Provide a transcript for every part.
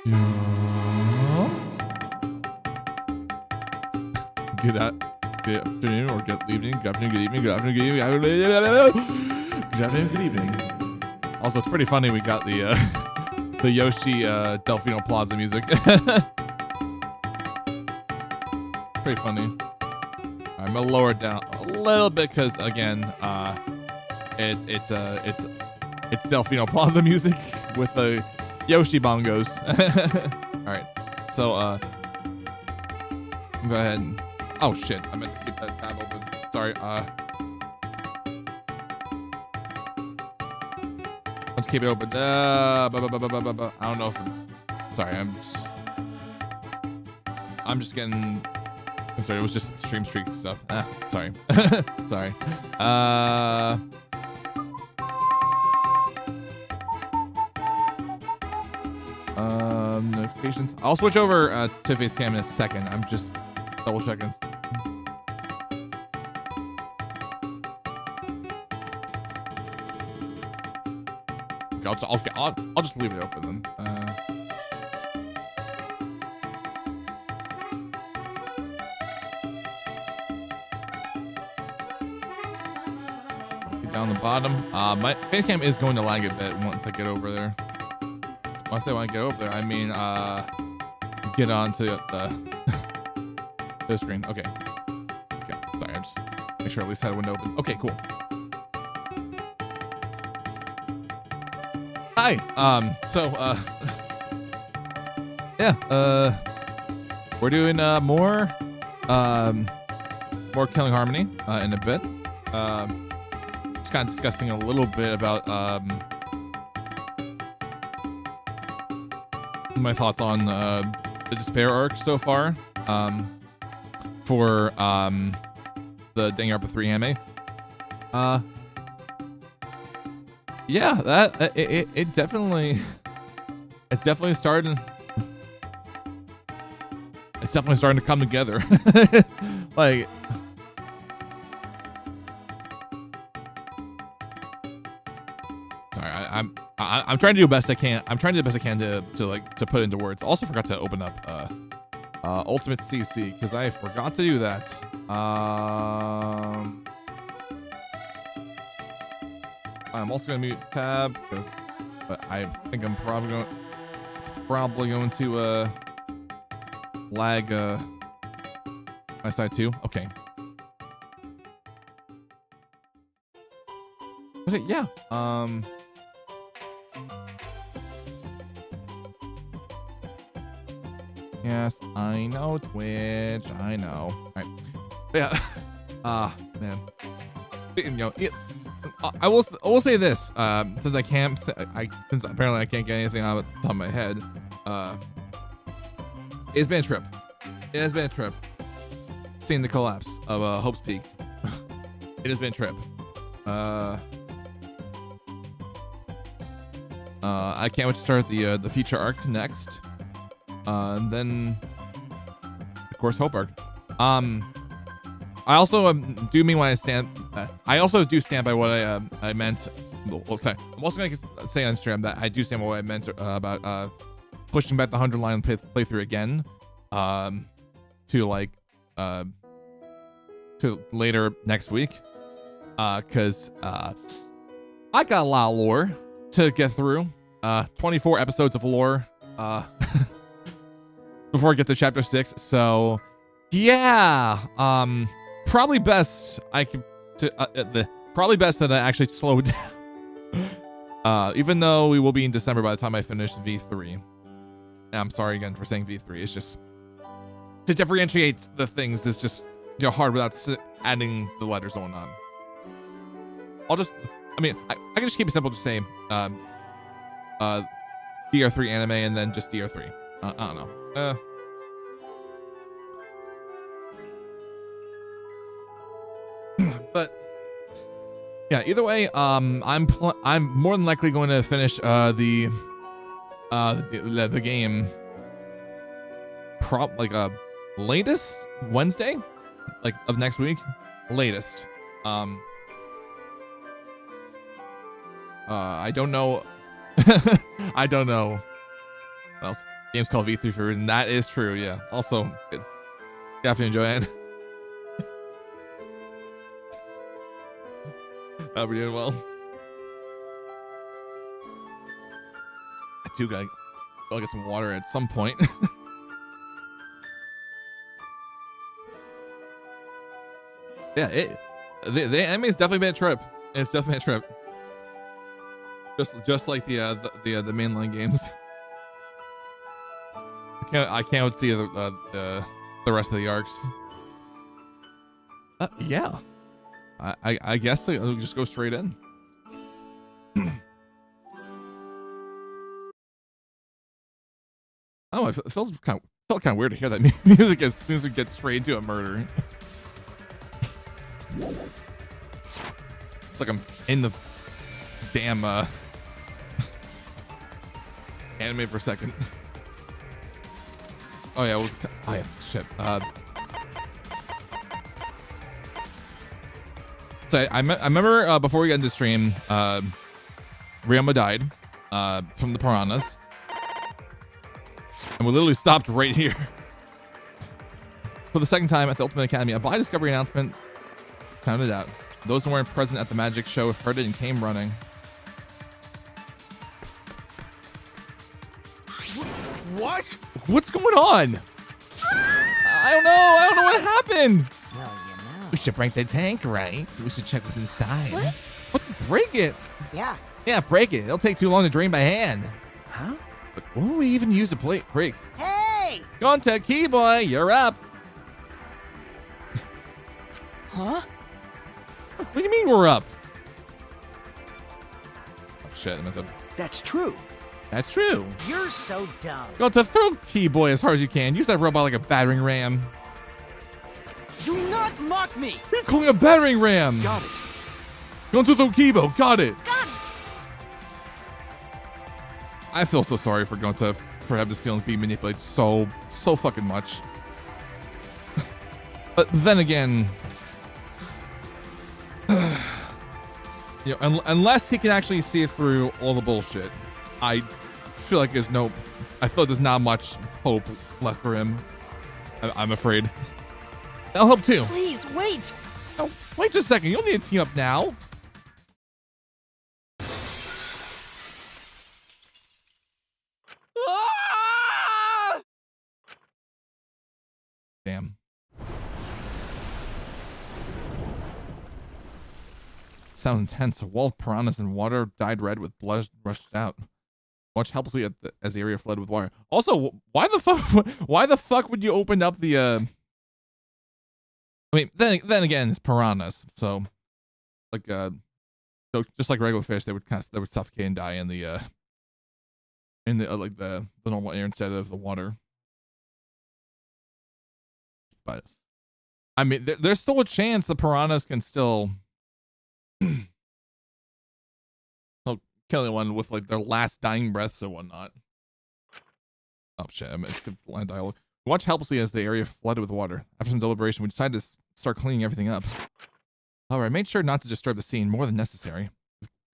Yeah. Good afternoon or good evening. Good afternoon, good evening. Good afternoon, good evening. Good afternoon, good evening. Also, it's pretty funny we got the Yoshi Delfino Plaza music. Pretty funny. I'm gonna lower it down a little bit because again, it's Delfino Plaza music with the Yoshi bongos. All right, so go ahead. And, oh shit, I meant to keep that tab open. Sorry. Let's keep it open. I don't know if sorry, I'm just getting. I'm sorry, it was just stream streak stuff. Sorry. Sorry. Notifications. I'll switch over to face cam in a second. I'm just double checking. Okay, I'll just leave it open then. Down the bottom. My face cam is going to lag a bit once I get over there. Once I want to get over there, I mean, get onto the screen. Okay. Okay. Sorry, I just make sure I at least had a window open. Okay, cool. Hi. Yeah. We're doing more Killing Harmony in a bit. Just kind of discussing a little bit about my thoughts on the Despair arc so far for the Danganronpa 3 anime. Yeah, that it definitely starting. It's definitely starting to come together. Like, sorry, I'm trying to do the best I can. I'm trying to do the best I can to put it into words. Also forgot to open up Ultimate CC because I forgot to do that. I'm also gonna mute tab but I think I'm probably going to lag my side too. Okay. Okay, yeah. Yes, I know Twitch. I know. All right. But yeah. Man. You know, I will say this. Since I can't, since apparently I can't get anything out of the top of my head. It's been a trip. It has been a trip. Seeing the collapse of Hope's Peak. It has been a trip. I can't wait to start the feature arc next. And then of course Hope arc. I also do mean when I stand. I also do stand by what I meant. Well, sorry. I'm also gonna say on stream that I do stand by what I meant about pushing back the 100 line playthrough again, to like to later next week, because I got a lot of lore to get through. 24 episodes of lore before I get to chapter 6. So yeah, probably best I can probably best that I actually slow down. Even though we will be in December by the time I finish V3. And I'm sorry again for saying V3. It's just to differentiate the things is just, you know, hard without adding the letters on. I mean, I can just keep it simple. Just say DR3 anime and then just DR3. I don't know. But yeah, either way, I'm more than likely going to finish the game latest Wednesday, like of next week, latest. I don't know. I don't know what else. Game's called V3 for a reason. That is true, yeah. Also, good. Definitely enjoy it. Hope you're doing well. I do gotta get some water at some point. Yeah, the anime's definitely been a trip. It's definitely a trip. Just like the mainline games. I can't wait to see the rest of the arcs. Yeah. I guess they'll just go straight in. Oh, it felt kind of weird to hear that music as soon as we get straight into a murder. It's like I'm in the damn anime for a second. Oh yeah, shit. So I remember before we got into stream, Ryoma died from the piranhas. And we literally stopped right here. For the second time at the Ultimate Academy, a Bite Discovery announcement sounded out. Those who weren't present at the magic show heard it and came running. What? What's going on? I don't know what happened. Well, you know. We should break the tank, right? We should check what's inside. What? Break it? Yeah. Yeah, break it. It'll take too long to drain by hand. Huh? But what will we even use to break? Hey! Contact Key Boy, you're up. Huh? What do you mean we're up? Oh shit, I messed up. That's true. That's true. You're so dumb. Go to throw Key Boy as hard as you can. Use that robot like a battering ram. Do not mock me! What are you calling a battering ram? Got it. Go to throw Kibo. Got it. Got it! I feel so sorry for having his feelings being manipulated so fucking much. But then again, you know, unless he can actually see through all the bullshit, I feel like there's not much hope left for him. I'm afraid. I'll help too. Please, wait! Oh, wait just a second. You don't need to team up now. Ah! Damn. Sounds intense. A wall of piranhas and water dyed red with blood rushed out. Watch helplessly as the area flooded with water. Also, why the fuck would you open up the I mean, then again, it's piranhas, so like so just like regular fish, they would suffocate and die in the like the normal air instead of the water. But I mean, there's still a chance the piranhas can still kill anyone with like their last dying breaths or whatnot. Oh shit! I meant to blind dialogue. Watch helplessly as the area flooded with water. After some deliberation, we decided to start cleaning everything up. However, I made sure not to disturb the scene more than necessary.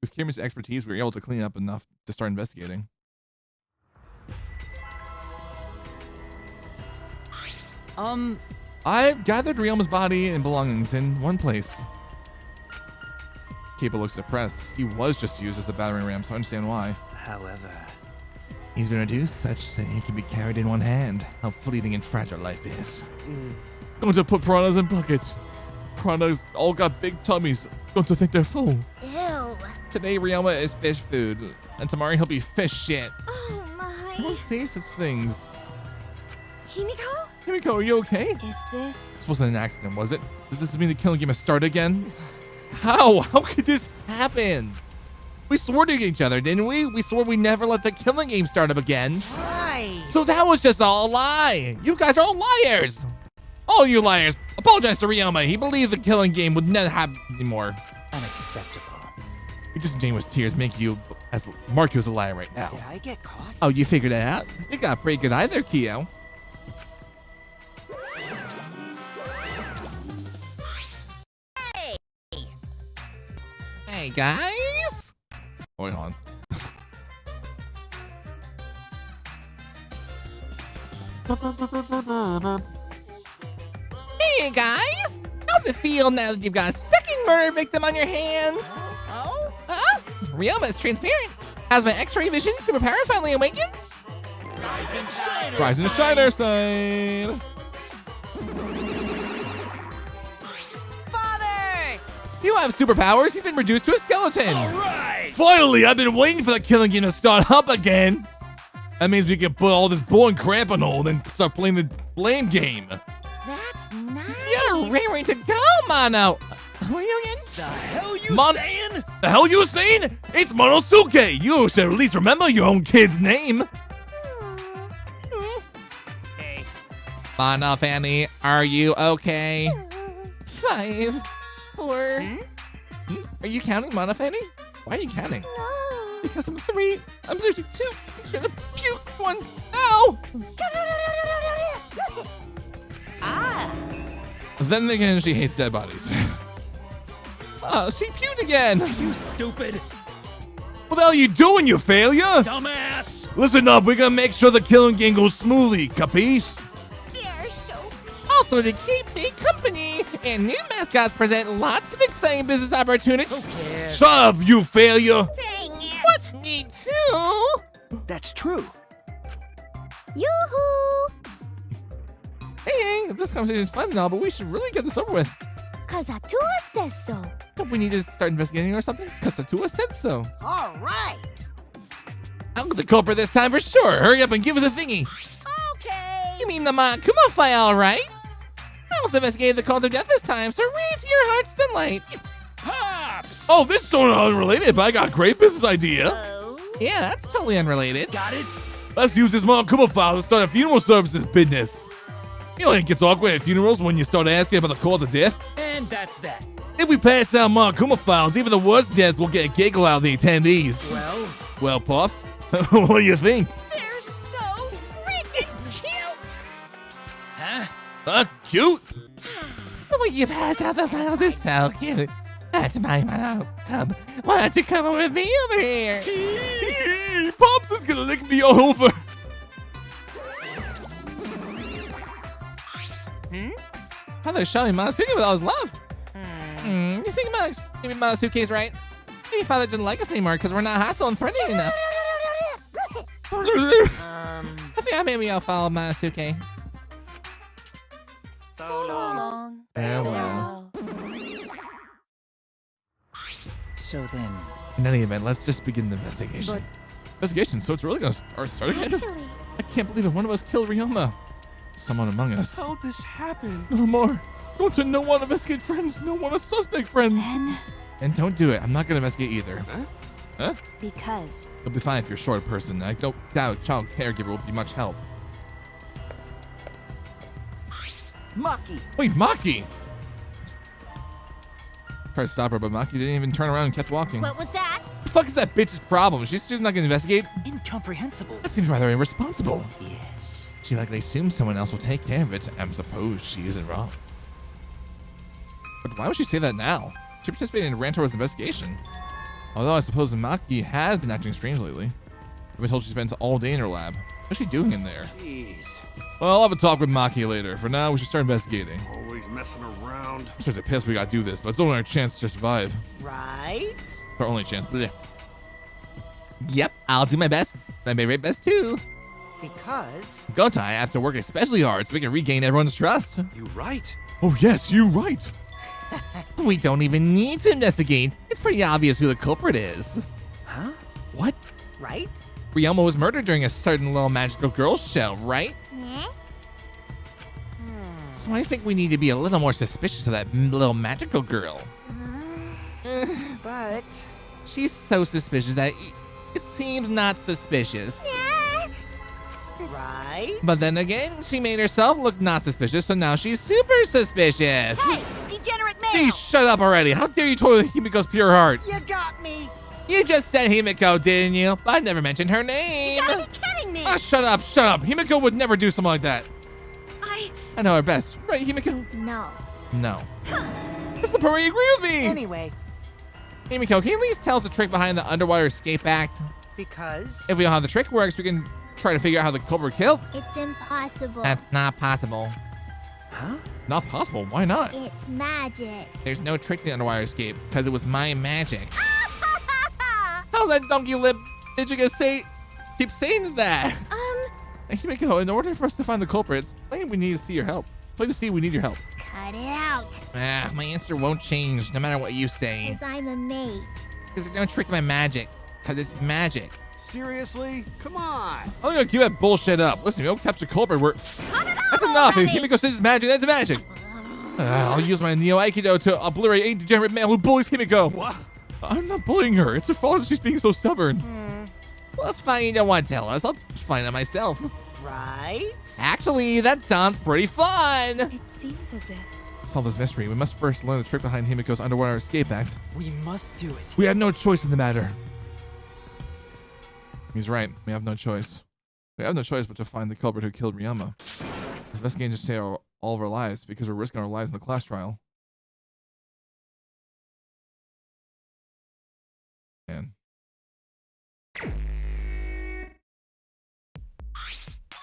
With Kiri's expertise, we were able to clean up enough to start investigating. I've gathered Ryoma's body and belongings in one place. Kiba looks depressed. He was just used as a battering ram, so I understand why. However, He's been reduced such that he can be carried in one hand. How fleeting and fragile life is. Going to put piranhas in buckets. Piranhas all got big tummies. Going to think they're full. Ew. Today, Ryoma is fish food. And tomorrow, he'll be fish shit. Oh my. Don't say such things. Himiko? Himiko, are you okay? Is this? This wasn't an accident, was it? Does this mean the killing game has started again? How? How could this happen? We swore to each other, didn't we? We swore we never let the killing game start up again. why? So that was just all a lie. You guys are all liars. All you liars. Apologize to Ryoma. He believed the killing game would never happen anymore. Unacceptable. He just genuine tears make you mark you as a liar right now. Did I get caught? Oh, you figured it out? You got a pretty good eye there, Kyo. Hey guys. Wait on. Hey guys, how's it feel now that you've got a second murder victim on your hands? Oh? Ryoma is transparent. Has my X-ray vision superpower finally awakened? Rise and shiner side. Father! You have superpowers. He's been reduced to a skeleton. Right! Finally, I've been waiting for the killing game to start up again. That means we can put all this boring crap on hold and start playing the blame game. That's nice. You're raring to go, Mono. Who are you again? The hell you saying? The hell you saying? It's Monosuke. You should at least remember your own kid's name. Hey. Mono, Fanny, are you okay? 5, 4. Are you counting, Mono, Fanny? Why are you counting? No. Because I'm 3. I'm losing 2. I'm gonna puke 1. Ow! Ah. Then again, she hates dead bodies. Oh, she puked again. You stupid What the hell are you doing, you failure? dumbass! Listen up, we're gonna make sure the killing game goes smoothly, capiche? You're so. Also, to keep me company, and new mascots present lots of exciting business opportunities. Who cares? Shut up, you failure! Dang it. What's me too? That's true. Yoo-hoo. Hey, this conversation's fun now, but we should really get this over with. Cause Atua says so. Don't we need to start investigating or something? Because Tatua said so. All right. I'm the culprit this time for sure. Hurry up and give us a thingy. Okay. You mean the Makuma file, right? I also investigated the cause of death this time, so read to your heart's delight. Pops! Oh, this is sort of unrelated, but I got a great business idea. Oh. Yeah, that's totally unrelated. Got it? Let's use this Makuma file to start a funeral services business. You know, it gets awkward at funerals when you start asking about the cause of death. And that's that. If we pass out Makuma files, even the worst deaths will get a giggle out of the attendees. Well, Pops, what do you think? They're so freaking cute! Huh? Cute? The way you pass out the files is so cute. That's my Mono Cub. Why don't you come over with me over here? Pops is gonna lick me all over. How they showing Monosuke with all his love? You think maybe Monosuke's right? Maybe Father didn't like us anymore because we're not hostile and threatening enough. I think maybe I'll follow Monosuke. So long. Farewell. So then, In any event, let's just begin the investigation. But- Investigation? So it's really gonna start again? Actually, I can't believe it. One of us killed Ryoma. Someone among us. How'd this happen? No more. Don't to no one investigate friends. No one a suspect friends. then And don't do it. I'm not gonna investigate either. Huh? because You'll be fine if you're a short person. I don't doubt child caregiver will be much help. Maki. Wait, Maki! Tried to stop her, but Maki didn't even turn around and kept walking. what was that? What the fuck is that bitch's problem? She's not gonna investigate? Incomprehensible. That seems rather irresponsible. Yes. She likely assumes someone else will take care of it. I suppose she isn't wrong. But why would she say that now? She participated in Rantoro's investigation. Although I suppose Maki has been acting strange lately. I've been told she spends all day in her lab. What's she doing in there? Jeez. Well, I'll have a talk with Maki later. For now, we should start investigating. Always messing around. I'm such a piss we gotta do this, but it's only our chance to survive. Right? Our only chance. Blech. Yep, I'll do my best. My very best too. Because Gotai, I have to work especially hard so we can regain everyone's trust. You right. Oh yes, you right. We don't even need to investigate. It's pretty obvious who the culprit is. Huh? What? Right? Ryoma was murdered during a certain little magical girl show, right? Yeah? So I think we need to be a little more suspicious of that little magical girl. But She's so suspicious that it seems not suspicious. Yeah. right? But then again, she made herself look not suspicious, so now she's super suspicious. Hey, degenerate male. Geez, shut up already. How dare you toy with Himiko's pure heart? You got me. You just said Himiko, didn't you? But I never mentioned her name. You gotta be kidding me. Ah, shut up, shut up. Himiko would never do something like that. I know her best. Right, Himiko? No. No. This is the part where you agree with me. Anyway, Himiko, can you at least tell us the trick behind the underwater escape act? because If we know how the trick works, we can try to figure out how the culprit killed? It's impossible. That's not possible. Huh? Not possible. Why not? It's magic. There's no trick to the underwater escape because it was my magic. How's that donkey lip ninja gonna say? Keep saying that. Himiko, in order for us to find the culprit, it's plain we need to see your help. Plain to see we need your help. Cut it out. My answer won't change no matter what you say. Because I'm a mage. Because there's no trick to my magic. Because it's magic. Seriously? Come on. I'm gonna give that bullshit up. Listen, we don't capture the culprit. Cut it out That's enough. If already. Himiko says it's magic, that's magic. I'll use my Neo Aikido to obliterate any degenerate man who bullies Himiko. What? I'm not bullying her. It's her fault that she's being so stubborn. Well, that's fine. You don't want to tell us. I'll just find out myself. Right? Actually, that sounds pretty fun. It seems as if. To solve this mystery, we must first learn the trick behind Himiko's underwater escape act. We must do it. We have no choice in the matter. He's right. We have no choice. We have no choice but to find the culprit who killed Ryoma. Investigating to save all of our lives because we're risking our lives in the class trial. Man.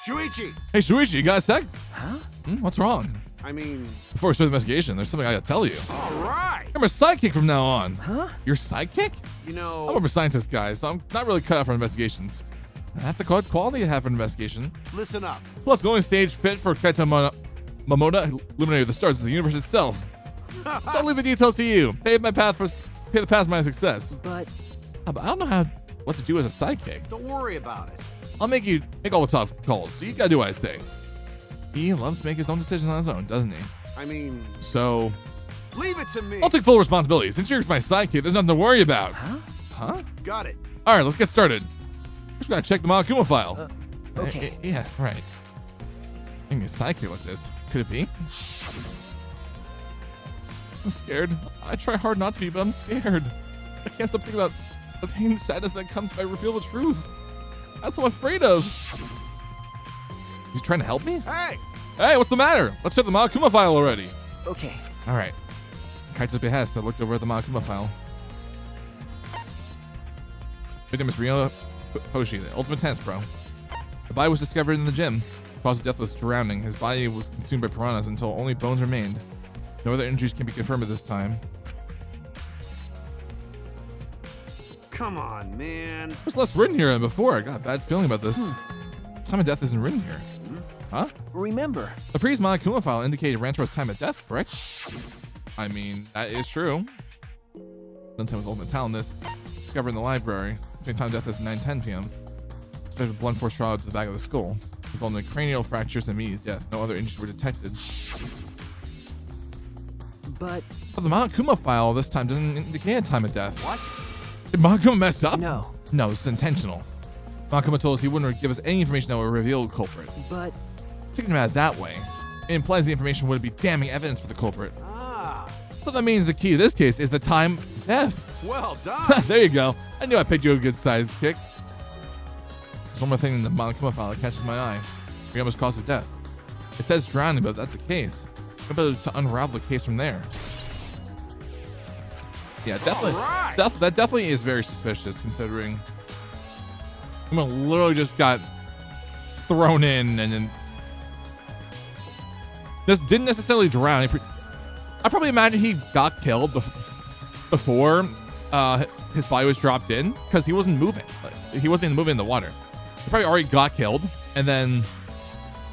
Shuichi! Hey, Shuichi, you got a sec? Huh? What's wrong? I mean, Before we start the investigation, there's something I gotta tell you. all right. I'm a sidekick from now on. Huh? Your sidekick? You I'm know, more of a scientist guy, so I'm not really cut out for investigations. That's a good quality to have for an investigation. listen up. Plus, the only stage fit for Kaito Momoda, Illuminator of the Stars, is the universe itself. So I'll leave the details to you. Pave the path to my success. But But I don't know what to do as a sidekick. Don't worry about it. I'll make you make all the tough calls, so you gotta do what I say. He loves to make his own decisions on his own, doesn't he? I mean, So leave it to me. I'll take full responsibility. Since you're my sidekick, there's nothing to worry about. Huh? Huh? Got it. All right, let's get started. Just gotta check the Monokuma file. okay. Yeah, right. Being a sidekick like this, could it be? I'm scared. I try hard not to be, but I'm scared. I can't stop thinking about the pain and sadness that comes if I reveal the truth. That's what I'm afraid of. He's trying to help me? Hey! Hey, what's the matter? Let's check the Monokuma file already. Okay. All right. Kaito's behest, I looked over at the Monokuma file. Victim is Ryoma Hoshi, the ultimate tennis pro. The body was discovered in the gym. The cause of death was drowning. His body was consumed by piranhas until only bones remained. No other injuries can be confirmed at this time. Come on, man. There's less written here than before. I got a bad feeling about this. Time of death isn't written here. Huh? Remember. The previous Monokuma file indicated Rantaro's time of death, correct? I mean, that is true. Dunstan was ultimate talent. This discovered in the library. The time of death is 9:10 p.m. Suspected of blunt force trauma to the back of the skull. Resulting in cranial fractures and immediate death. No other injuries were detected. But But the Monokuma file this time doesn't indicate a time of death. What? Did Monokuma mess up? no. No, it's intentional. Monokuma told us he wouldn't give us any information that would reveal the culprit. But Thinking about it that way, it implies the information would be damning evidence for the culprit. Ah, So that means the key to this case is the time of death. well done. There you go. I knew I picked you a good size kick. There's one more thing in the Monokuma file that catches my eye. Ryoma's cause of death. It says drowning, but if that's the case, I'm able to unravel the case from there. Yeah, definitely. Alright. That definitely is very suspicious, considering Ryoma literally just got thrown in and then this didn't necessarily drown. I probably imagine he got killed before his body was dropped in because he wasn't moving. Like, he wasn't moving in the water. He probably already got killed, and then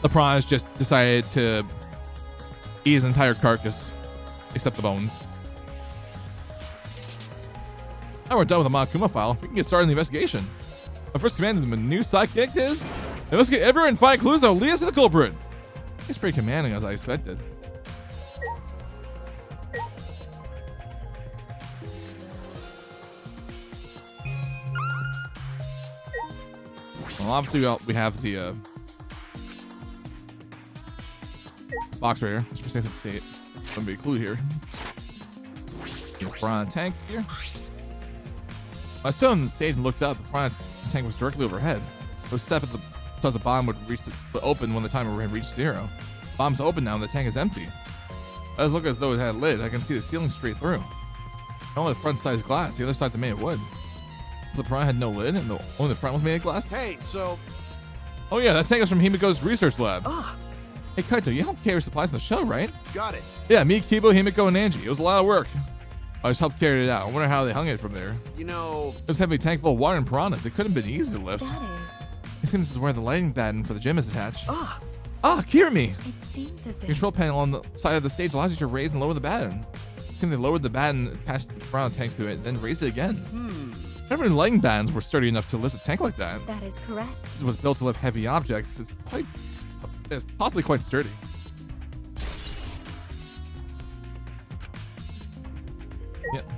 the piranhas just decided to eat his entire carcass, except the bones. Now we're done with the Monokuma file. We can get started on the investigation. My first command to the new sidekick is investigate everyone and find clues that will lead us to the culprit. He's pretty commanding, as I expected. Well, obviously we have the box right here. Just to say it. Gonna be a clue here. The piranha tank here. I stood on the stage and looked up. The piranha tank was directly overhead. It was set at the so the bomb would open when the timer had reached 0. Bomb's open now and the tank is empty. It does look as though it had a lid. I can see the ceiling straight through. Only the front side is glass. The other side's made of wood. So the piranha had no lid and only the front was made of glass? Hey, so Oh yeah, that tank is from Himiko's research lab. Ah, Hey Kaito, you helped carry supplies on the show, right? Got it. Yeah, me, Kibo, Himiko, and Angie. It was a lot of work. I just helped carry it out. I wonder how they hung it from there. You know, It was a heavy tank full of water and piranhas. It couldn't have been easy to lift. That is. It seems this is where the lighting batten for the gym is attached. ah. Ah, Kirimi! It seems as The if. control panel on the side of the stage allows you to raise and lower the batten. It seems they lowered the batten, attached the piranha tank to it, then raised it again. Never knew lighting battens were sturdy enough to lift a tank like that. That is correct. This was built to lift heavy objects. It's possibly quite sturdy. Yep.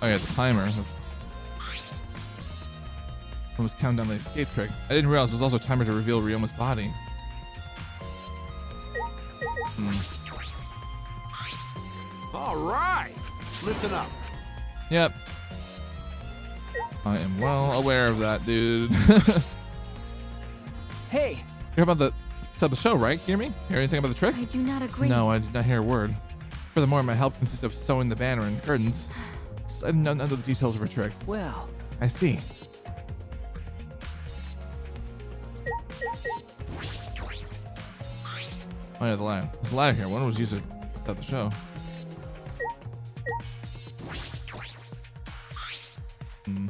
Oh yeah, the timer. I was counting down the escape trick. I didn't realize there was also a timer to reveal Ryoma's body. all right. Listen up. Yep. I am well aware of that, dude. Hey, Hear about the show, right? Hear me? Hear anything about the trick? I do not agree. No, I did not hear a word. Furthermore, my help consists of sewing the banner and curtains. I didn't know none of the details of her trick. well, I see. Oh yeah, the ladder. There's a ladder here. One was used to start the show.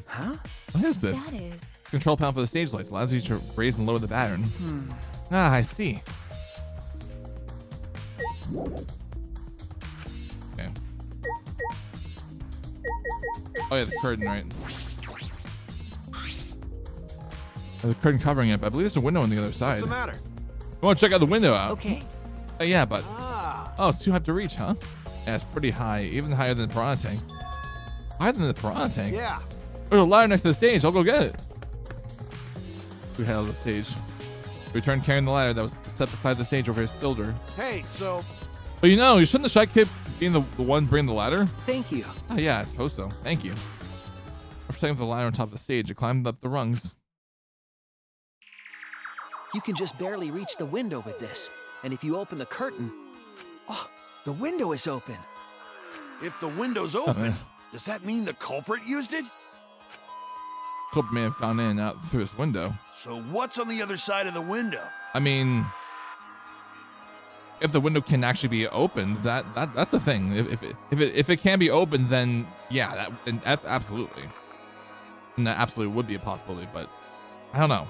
huh? What is this? That is. Control panel for the stage lights allows you to raise and lower the batten. Ah, I see. Okay. Oh yeah, the curtain, right? The curtain covering it, but I believe there's a window on the other What's side. the matter? I want to check out the window out. Okay. Yeah, but Ah, oh, it's too high to reach, huh? Yeah, it's pretty high, even higher than the piranha tank. Higher than the piranha tank? yeah. There's a ladder next to the stage. I'll go get it. We head out of the stage. We returned carrying the ladder that was set beside the stage over his shoulder. Hey, so But you know, you shouldn't the sidekick being the one bringing the ladder? Thank you. Oh yeah, I suppose so. Thank you. After taking the ladder on top of the stage, I climbed up the rungs. You can just barely reach the window with this. And if you open the curtain, oh, the window is open. if the window's open, does that mean the culprit used it? Culprit may have gone in and out through this window. So what's on the other side of the window? I mean, if the window can actually be opened, that's the thing. If it can be opened, then yeah, that absolutely, and that absolutely would be a possibility. But I don't know.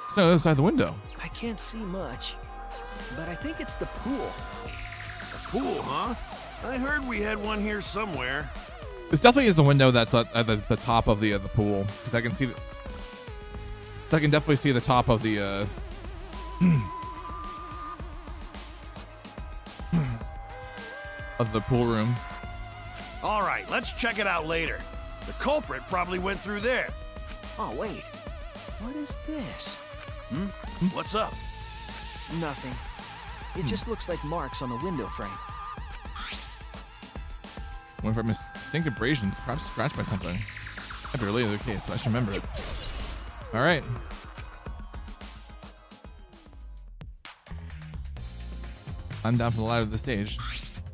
It's on the other side of the window. I can't see much, but I think it's the pool. A pool, huh? I heard we had one here somewhere. This definitely is the window that's at the top of the pool, because I can see. So I can definitely see the top of the. Of the pool room. All right, let's check it out later. The culprit probably went through there. Oh, wait. What is this? What's up? Nothing. It just looks like marks on the window frame. Went from distinct abrasions, perhaps scratched by something. That'd be really the case, but I should remember it. All right. I'm down for the ladder of the stage.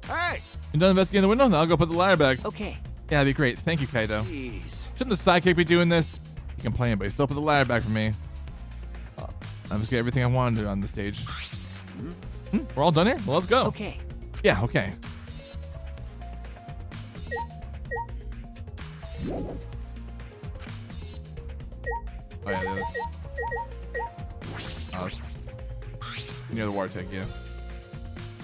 Hey! You done investigating the window? Now I'll go put the ladder back. Okay. Yeah, that'd be great. Thank you, Kaito. Jeez. Shouldn't the sidekick be doing this? He complained, but he still put the ladder back for me. I'm just getting everything I wanted to on the stage. We're all done here? Well, let's go. Okay. Yeah, okay. Oh, yeah, near the water tank, yeah.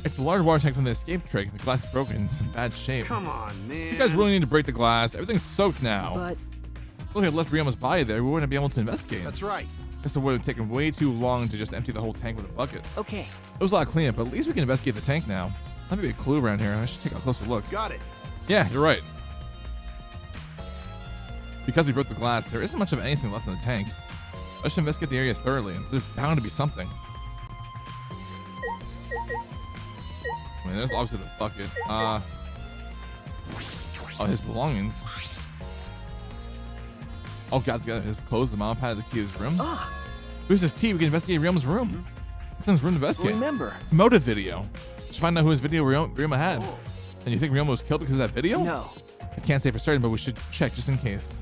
It's the large water tank from the escape trick. The glass is broken. It's in bad shape. Come on, man. You guys really need to break the glass. Everything's soaked now. But Look, if I left Ryoma's body there, we wouldn't be able to investigate. That's right. This would have taken way too long to just empty the whole tank with a bucket. okay. It was a lot of cleanup, but at least we can investigate the tank now. That may be a clue around here. I should take a closer look. Got it. Yeah, you're right. Because we broke the glass, there isn't much of anything left in the tank. I should investigate the area thoroughly. There's bound to be something. I mean, there's obviously the bucket. Oh, his belongings. Oh god, his clothes, the mom pad, the key to his room. Ah, Who's this key? We can investigate Ryoma's room. It's in his room to investigate. remember. Motive video. Let's find out who his video Ryoma had. Oh. And you think Ryoma was killed because of that video? No. I can't say for certain, but we should check just in case.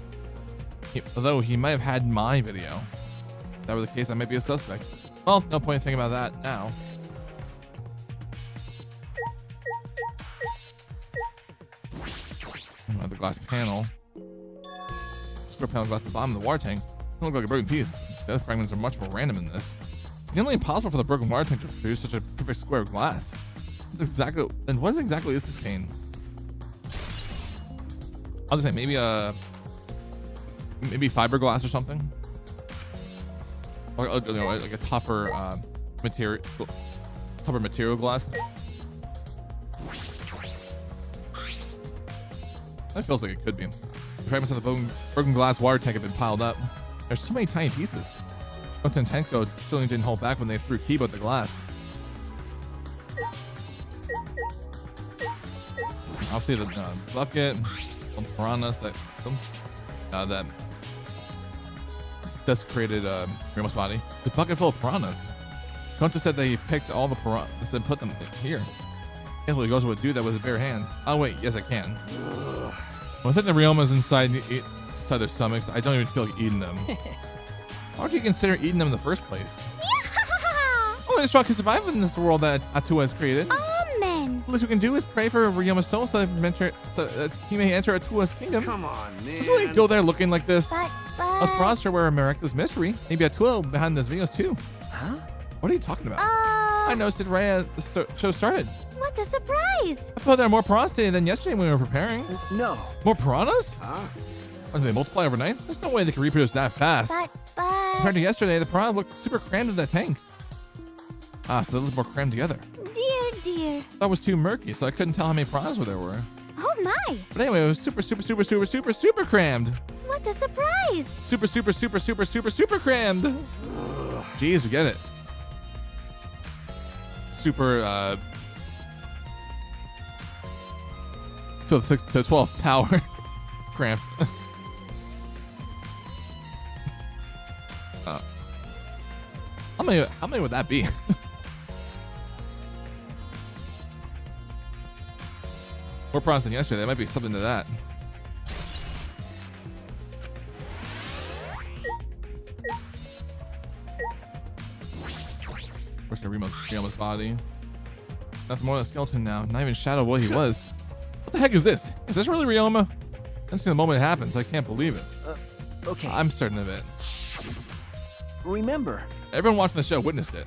Although he might have had my video. If that were the case, I might be a suspect. Well, no point in thinking about that now. The glass panel. Square panel glass at the bottom of the water tank. Doesn't look like a broken piece. The other fragments are much more random in this. It's nearly impossible for the broken water tank to produce such a perfect square of glass. That's exactly. And what exactly is this pane? I'll just say maybe fiberglass or something, or you know, like a tougher material glass. That feels like it could be. The fragments of the broken glass water tank have been piled up. There's so many tiny pieces. Goto and Tenko still didn't hold back when they threw Kiba at the glass. I'll see the bucket, some piranhas that desecrated Ryoma's body. The bucket full of piranhas. Goto said that he picked all the piranhas and put them here. Can't believe Goto would do that with his bare hands. Oh wait, yes I can. When I think the Ryomas inside their stomachs, I don't even feel like eating them. Why would you consider eating them in the first place? Only the strong can survive in this world that Atua has created. Amen. The least we can do is pray for Ryoma's soul so that he may enter Atua's kingdom. Come on, man. Just really go there looking like this. But I was promised were a miraculous mystery. Maybe Atua behind those videos too. Huh? What are you talking about? I noticed it right as the show started. what a surprise! I thought there were more piranhas today than yesterday when we were preparing. No. More piranhas? Huh? Or do they multiply overnight? There's no way they can reproduce that fast. But Compared to yesterday, the piranha looked super crammed in that tank. Ah, so they look more crammed together. dear. That was too murky, so I couldn't tell how many piranhas there were. Oh my! But anyway, it was super crammed. What a surprise! Super crammed. Jeez, we get it. Super, to the 6 to 12 power cramp. How many would that be? More piranhas than yesterday. There might be something to that. Where's Ryama's body? Nothing more than a skeleton now. Not even shadow of what he was. What the heck is this? Is this really Ryoma? I see the moment it happens. I can't believe it. Okay. I'm certain of it. Remember. Everyone watching the show witnessed it.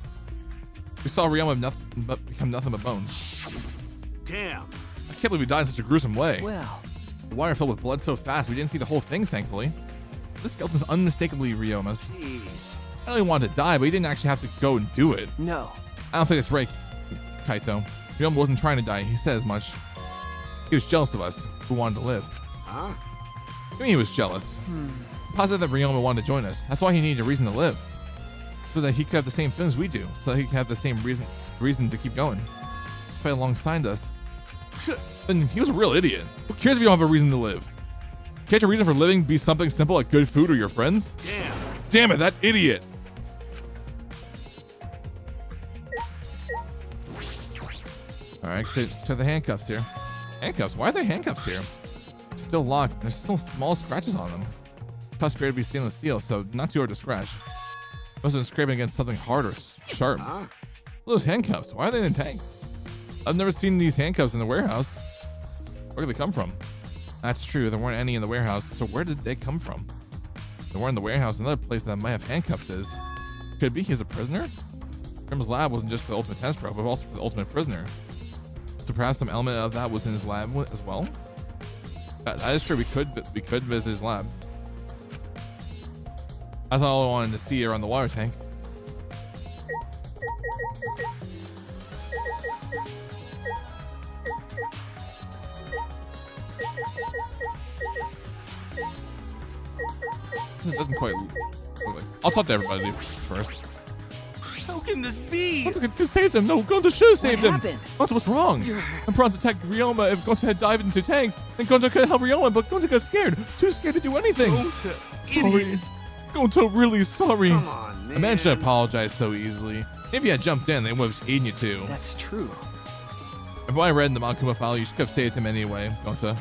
We saw Ryoma become nothing but bones. Damn. I can't believe he died in such a gruesome way. Well, The water filled with blood so fast we didn't see the whole thing, thankfully. This skeleton's unmistakably Ryoma's. Jeez. I know he wanted to die, but he didn't actually have to go and do it. no. I don't think it's right, Kaito. Ryoma wasn't trying to die. He said as much. He was jealous of us, who wanted to live. Huh? I mean, he was jealous. I'm positive that Ryoma wanted to join us. That's why he needed a reason to live. So that he could have the same feelings we do. So that he could have the same reason to keep going. To fight alongside us. Then he was a real idiot. Who cares if you don't have a reason to live? Can't your reason for living be something simple like good food or your friends? Damn. Damn it, that idiot! Alright, to the handcuffs here. Handcuffs? Why are there handcuffs here? Still locked. There's still small scratches on them. Cuffs appear to be stainless steel, so not too hard to scratch. Must have been scraping against something hard or sharp. Huh? Those handcuffs, why are they in the tank? I've never seen these handcuffs in the warehouse. Where did they come from? That's true, there weren't any in the warehouse, so where did they come from? They weren't in the warehouse. Another place that might have handcuffed is. Could it be he's a prisoner? Grim's lab wasn't just for the ultimate test probe, but also for the ultimate prisoner. So perhaps some element of that was in his lab as well? That is true, we could visit his lab. That's all I wanted to see around the water tank. It doesn't quite look like. I'll talk to everybody first. How can this be? Goto saved him. No, Goto should have saved him. happened? Goto, what's wrong? When Bronze attacked Ryoma, if Goto had dived into the tank, then Goto could help Ryoma, but Goto got scared. Too scared to do anything. Goto, Sorry. idiot. Goto, really sorry. Come on, man. A man should apologize so easily. If you had jumped in, they would have aided you too. That's true. From what I read in the Makuma file, you should have saved him anyway, Goto.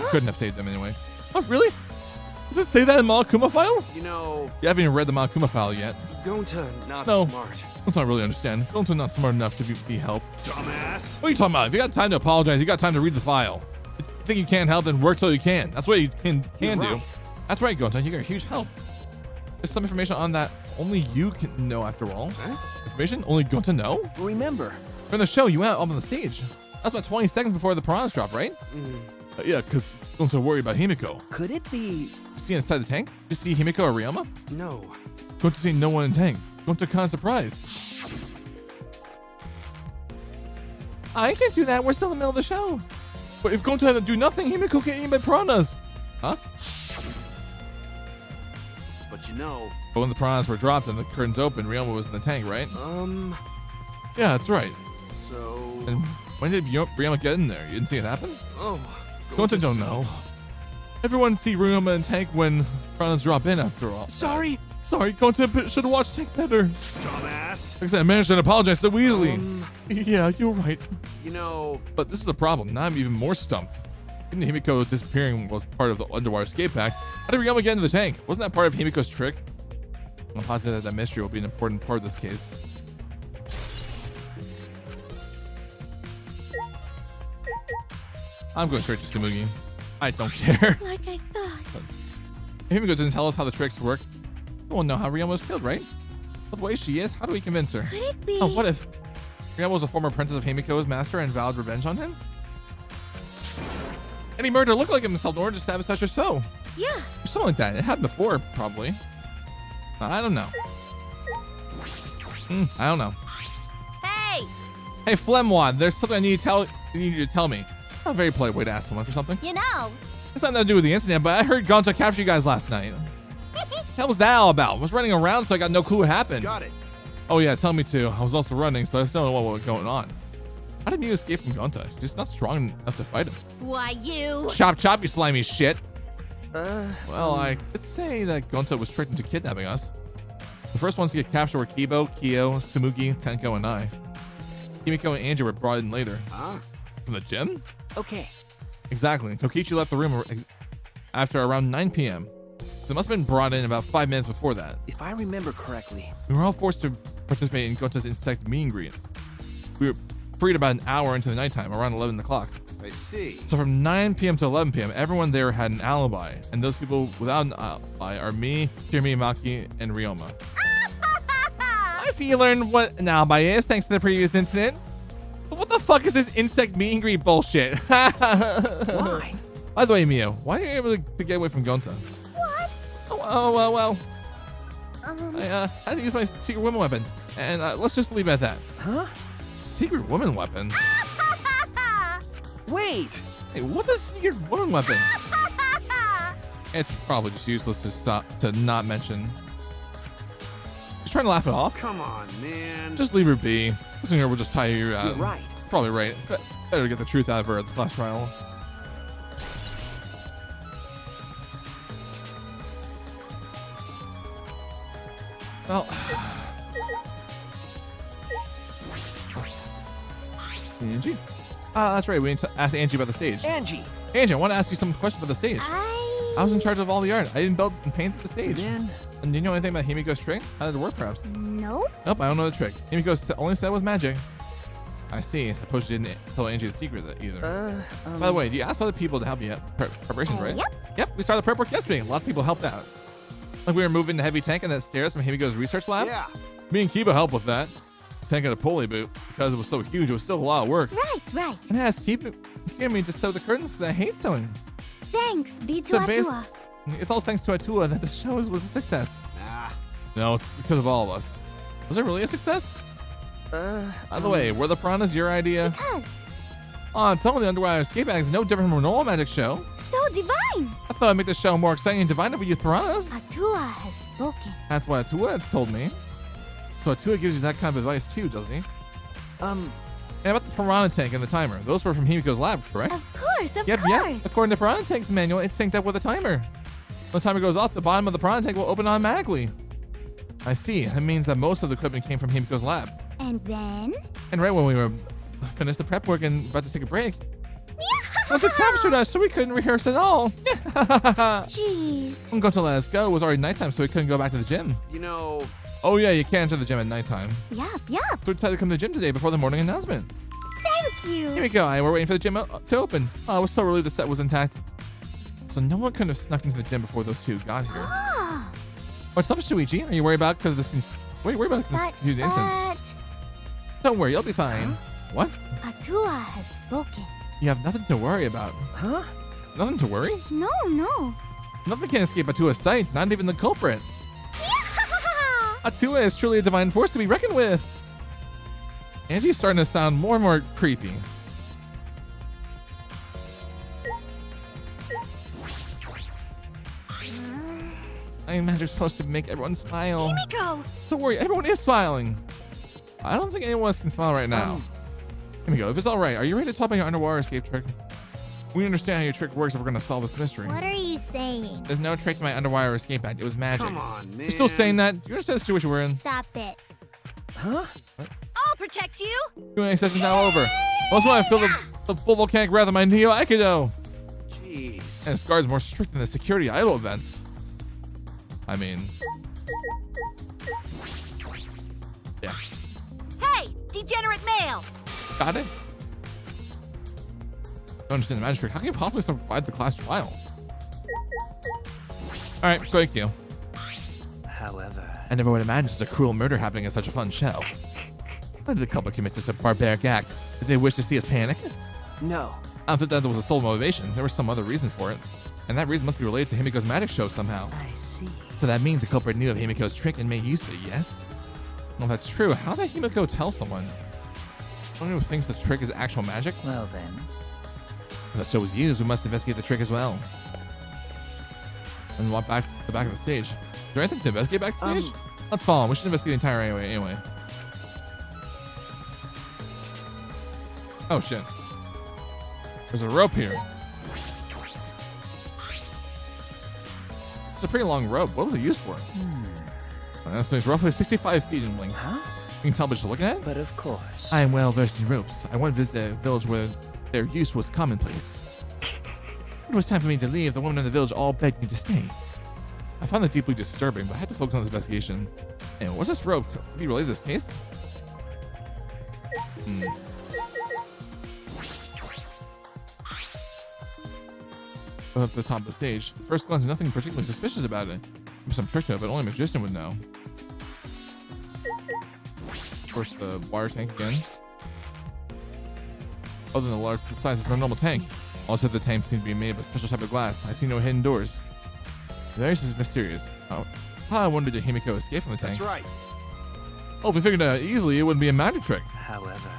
Couldn't have saved him anyway. Oh, really? Does it say that in Malakuma file? You know, You haven't even read the Malakuma file yet. Gonta not No. smart. Don't I really understand. Don't not smart enough to be helped. Dumbass. What are you talking about? If you got time to apologize, you got time to read the file. If you think you can't help, then work till you can. That's what you can You're do. right. That's right, Gonta. You got a huge help. There's some information on that only you can know after all. Huh? Information only Gonta know? Remember, From the show, you went up on the stage. That's about 20 seconds before the piranhas drop, right? Yeah, because Gonta worried about Himiko. could it be? You see inside the tank? You see Himiko or Ryoma? No. Gonta see no one in tank. Gonta kind of surprised. I can't do that. We're still in the middle of the show. But if Gonta had to do nothing, Himiko get eaten by piranhas. Huh? But you know, But when the piranhas were dropped and the curtains opened, Ryoma was in the tank, right? Yeah, that's right. so... And when did Ryoma get in there? You didn't see it happen? Oh. Gonta don't know. Everyone see Ryoma in tank when piranhas drop in after all. Sorry. Sorry, Gonta should have watched tank better. Dumbass. Like I said, I managed to apologize so easily. Yeah, you're right. You know, But this is a problem. Now I'm even more stumped. Didn't Himiko disappearing was part of the underwater escape pack? How did Ryoma get into the tank? Wasn't that part of Himiko's trick? I'm positive that mystery will be an important part of this case. I'm going straight to Tsumugi. I don't care. Like I thought. If Himiko didn't tell us how the tricks work, we won't know how Ryoma was killed, right? But the way she is, how do we convince her? Could it be? Oh, what if Ryoma was a former apprentice of Himiko's master and vowed revenge on him? And he murdered a look-alike himself in order to sabotage her soul. Yeah. Or something like that. It happened before, probably. I don't know. I don't know. Hey! Hey, Flemwad, there's something I need you to tell me. Not a very polite way to ask someone for something. You know. It's nothing to do with the incident, but I heard Gonta capture you guys last night. What the hell was that all about? I was running around, so I got no clue what happened. got it. Oh yeah, tell me too. I was also running, so I just don't know what was going on. How did you escape from Gonta? She's just not strong enough to fight him. Why, you? Chop chop, you slimy shit. Well, I could say that Gonta was tricked into kidnapping us. The first ones to get captured were Kibo, Kyo, Tsumugi, Tenko, and I. Himiko and Angie were brought in later. Huh? From the gym? Okay. Exactly. Kokichi left the room after around 9 p.m. So it must have been brought in about 5 minutes before that. If I remember correctly. We were all forced to participate in Gonta's insect meet and greet. We were freed about an hour into the nighttime, around 11 o'clock. I see. So from 9 p.m. to 11 p.m., everyone there had an alibi. And those people without an alibi are me, Kirimi, Maki, and Ryoma. I see you learned what an alibi is thanks to the previous incident. But what the fuck is this insect meet and greet bullshit? Why? By the way, Mio, why are you able to get away from Gonta? What? Oh, well. I had to use my secret woman weapon. And let's just leave it at that. Huh? Secret woman weapon? Wait! Hey, what's a secret woman weapon? It's probably just useless to not mention. She's trying to laugh it off. Come on, man. Just leave her be. Listening to her will just tire you out. You're right. Probably right. It's better to get the truth out of her at the class trial. Well, Angie? That's right. We need to ask Angie about the stage. Angie! Angie, I want to ask you some questions about the stage. I was in charge of all the art. I didn't build and paint the stage. Then. And do you know anything about Himiko's trick? How did it work, perhaps? Nope. Nope, I don't know the trick. Himiko only said it was magic. I see. I suppose you didn't tell Angie the secret either. By the way, do you ask other people to help you out? Preparations, right? Yep. Yep, we started prep work yesterday. Lots of people helped out. Like we were moving the heavy tank and the stairs from Himiko's research lab. Yeah. Me and Kiba helped with that. The tank had a pulley boot because it was so huge. It was still a lot of work. Right. And I asked Kiba me to sew the curtains because I hate sewing. Thanks, So B2A2A. it's all thanks to Atua that the show was a success. Nah. No, it's because of all of us. Was it really a success? By the way, were the piranhas your idea? Because. On some of the underwater escape acts no different from a normal magic show. So divine. I thought I'd make the show more exciting and divine if we use piranhas. Atua has spoken. That's what Atua told me. So Atua gives you that kind of advice too, does he? And about the piranha tank and the timer. Those were from Himiko's lab, correct? Of course, of Yep. course. According to Piranha Tank's manual, it's synced up with a timer. When the timer goes off, the bottom of the Piranha Tank will open automatically. I see. That means that most of the equipment came from Himiko's lab. And then? And right when we were finished the prep work and about to take a break, Well, they captured us, so we couldn't rehearse at all. Jeez. Uncle to let us go. It was already nighttime, so we couldn't go back to the gym. You know, Oh yeah, you can't enter the gym at nighttime. Yup, yup. So we decided to come to the gym today before the morning announcement. Thank you. Here we go. We're waiting for the gym to open. Oh, I was so relieved the set was intact. So no one could have snuck into the gym before those two got here. Ah, What's up, Shuichi? Are you worried about because of this? What are you worried about? but, Confused instant. Don't worry, you'll be fine. What? Atua has spoken. You have nothing to worry about. Huh? Nothing to worry? No, no. Nothing can escape Atua's sight, not even the culprit. Atua is truly a divine force to be reckoned with. Angie's starting to sound more and more creepy. I imagine you're supposed to make everyone smile. Himiko! Don't worry, everyone is smiling. I don't think anyone else can smile right now. Here we go. If it's all right, are you ready to talk about your underwater escape trick? We understand how your trick works if we're going to solve this mystery. What are you saying? There's no trick to my underwater escape act. It was magic. come on, man. You're still saying that? You understand the situation we're in? Stop it. Huh? I'll protect you. Q&A session's now over. Also, I feel the full volcanic wrath of my Neo Aikido. Jeez. And its guards more strict than the security idol events. I mean... yeah. Hey, degenerate male. Got it? Don't understand the magic trick. How can you possibly survive the class trial? Alright, thank you. However, I never would imagine such a cruel murder happening at such a fun show. Why did the couple commit such a barbaric act? Did they wish to see us panic? no. I don't think that was the sole motivation. There was some other reason for it. And that reason must be related to Himiko's magic show somehow. I see. So that means the culprit knew of Himiko's trick and made use of it, yes? Well, that's true. How did Himiko tell someone? Someone who thinks the trick is actual magic? Well then. If that show was used, we must investigate the trick as well. And walk back to the back of the stage. Is there anything to investigate backstage? Let's follow him. We should investigate the entire area anyway. Oh shit. There's a rope here. It's a pretty long rope. What was it used for? That space roughly 65 feet in length. Huh? You can tell by just looking at it? But of course. I am well versed in ropes. I once visited a village where their use was commonplace. When it was time for me to leave, the women in the village all begged me to stay. I found that deeply disturbing, but I had to focus on this investigation. And what's this rope? Can you relate to this case? Up to the top of the stage. First glance, nothing particularly suspicious about it. There's some trick to it, but only a magician would know. Of course, the water tank again. Other than the large size, it's no normal tank. Also, the tank seems to be made of a special type of glass. I see no hidden doors. Very mysterious. Oh, how I wondered did Himiko escape from the tank? That's right. Oh, we figured out easily it wouldn't be a magic trick. However.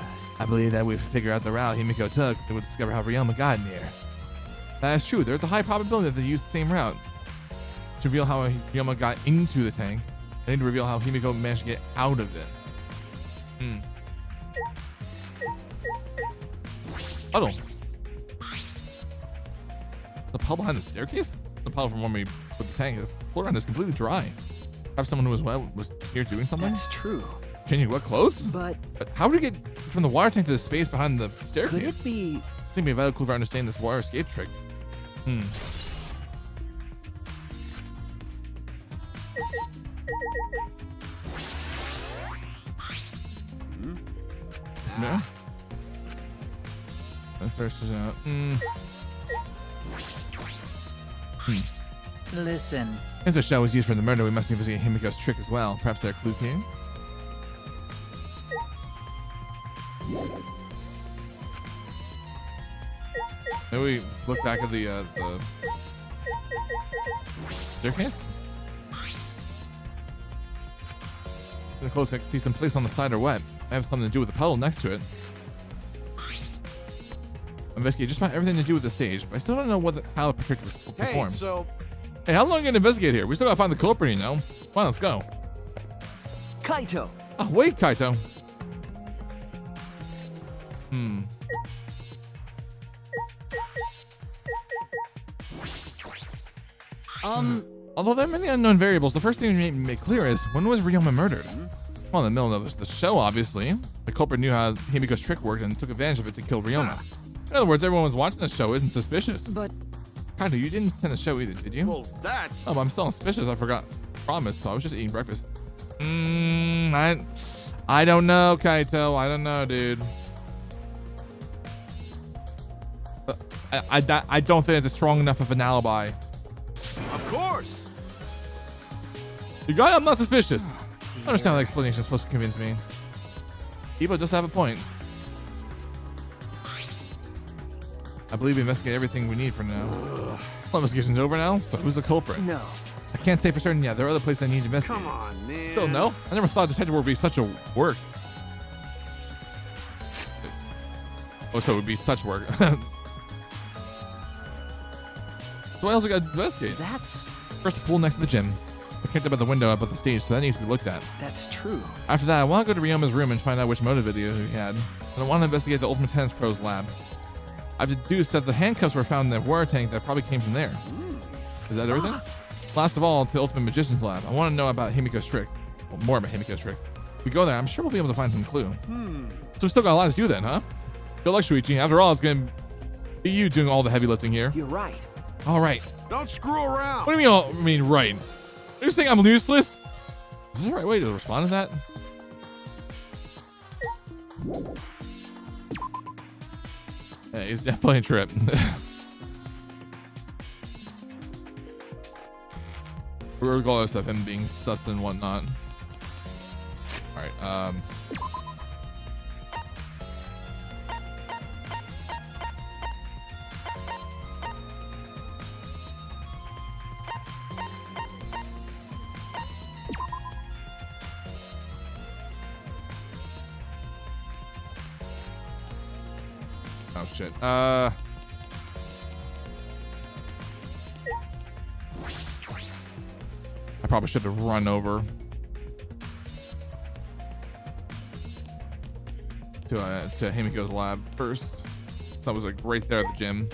I believe that we've figured out the route Himiko took, and we'll discover how Ryoma got in here. That is true. There's a high probability that they used the same route. To reveal how Ryoma got into the tank, I need to reveal how Himiko managed to get out of it. Puddle. The puddle behind the staircase? The puddle from when we put the tank. The floor around is completely dry. Perhaps someone who was here doing something? That's true. Changing what clothes? But But how did we get from the water tank to the space behind the could staircase? it be? Seems to be a vital clue for understanding this water escape trick. No. That's first out. Listen. Since the shell was used for the murder, we must investigate Himiko's trick as well. Perhaps there are clues here. Maybe we look back at the staircase. The close, I can see some place on the side or what. I have something to do with the puddle next to it. Investigate just about everything to do with the stage, but I still don't know how the trick was Hey, performed. so Hey, how long are you gonna investigate here? We still gotta find the culprit, you know. Come on, let's go. Kaito. Oh, wait, Kaito. Although there are many unknown variables, the first thing we need to make clear is when was Ryoma murdered? Well, in the middle of the show, obviously. The culprit knew how Himiko's trick worked and took advantage of it to kill Ryoma. In other words, everyone was watching the show isn't suspicious. But Kinda, you didn't attend the show either, did you? Well, that's... Oh, but I'm still suspicious. I forgot. Promise. So I was just eating breakfast. I don't know, Kaito. I don't know, dude. But I don't think it's a strong enough of an alibi. Of course. You got it? I'm not suspicious. Oh, I understand how the explanation is supposed to convince me. Ibo does have a point. I believe we investigate everything we need for now. Well, investigation's over now, so who's the culprit? no. I can't say for certain yet. There are other places I need to investigate. Come on, man. Still no? I never thought detective work would be such a work. Oh, so it would be such work. So what else we got to investigate? That's First, the pool next to the gym. I picked up at the window above the stage, so that needs to be looked at. true. After that, I want to go to Ryoma's room and find out which motive video he had. And I want to investigate the Ultimate Tennis Pro's lab. I've deduced that the handcuffs were found in the water tank that probably came from there. Is that everything? Last of all, to the Ultimate Magician's lab. I want to know about Himiko's trick. Well, more about Himiko's trick. If we go there, I'm sure we'll be able to find some clue. So we still got a lot to do then, huh? Good luck, Shuichi. After all, it's going to be you doing all the heavy lifting here. You're right. All right. Don't screw around. What do you mean, I mean, right? You just think I'm useless? Is that the right way to respond to that? Yeah, he's definitely a trip. Regardless of him being sus and whatnot. Alright, oh shit. I probably should have run over to Himiko's lab first. So that was like right there at the gym.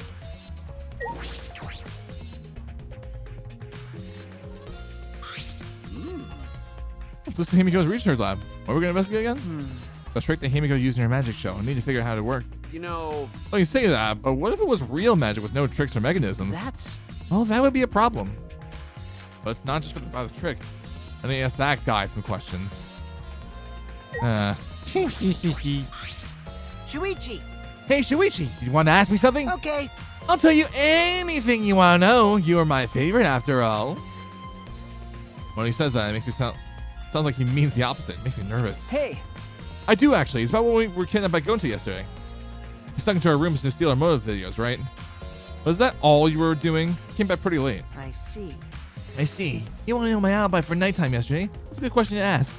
Let's listen to Himiko's research lab. What are we gonna investigate again? The trick that Himiko used in her magic show. I need to figure out how to work. You know... Well, you say that, but what if it was real magic with no tricks or mechanisms? That's Well, that would be a problem. But it's not just about the trick. I need to ask that guy some questions. Shuichi. Hey, Shuichi, you want to ask me something? Okay. I'll tell you anything you want to know. You are my favorite, after all. When he says that, it makes me sounds like he means the opposite. It makes me nervous. Hey. I do, actually. It's about when we were kidnapped by Gonta yesterday. He snuck into our rooms to steal our motive videos, right? Was that all you were doing? You came back pretty late. I see. I see. You want to know my alibi for nighttime yesterday? That's a good question to ask.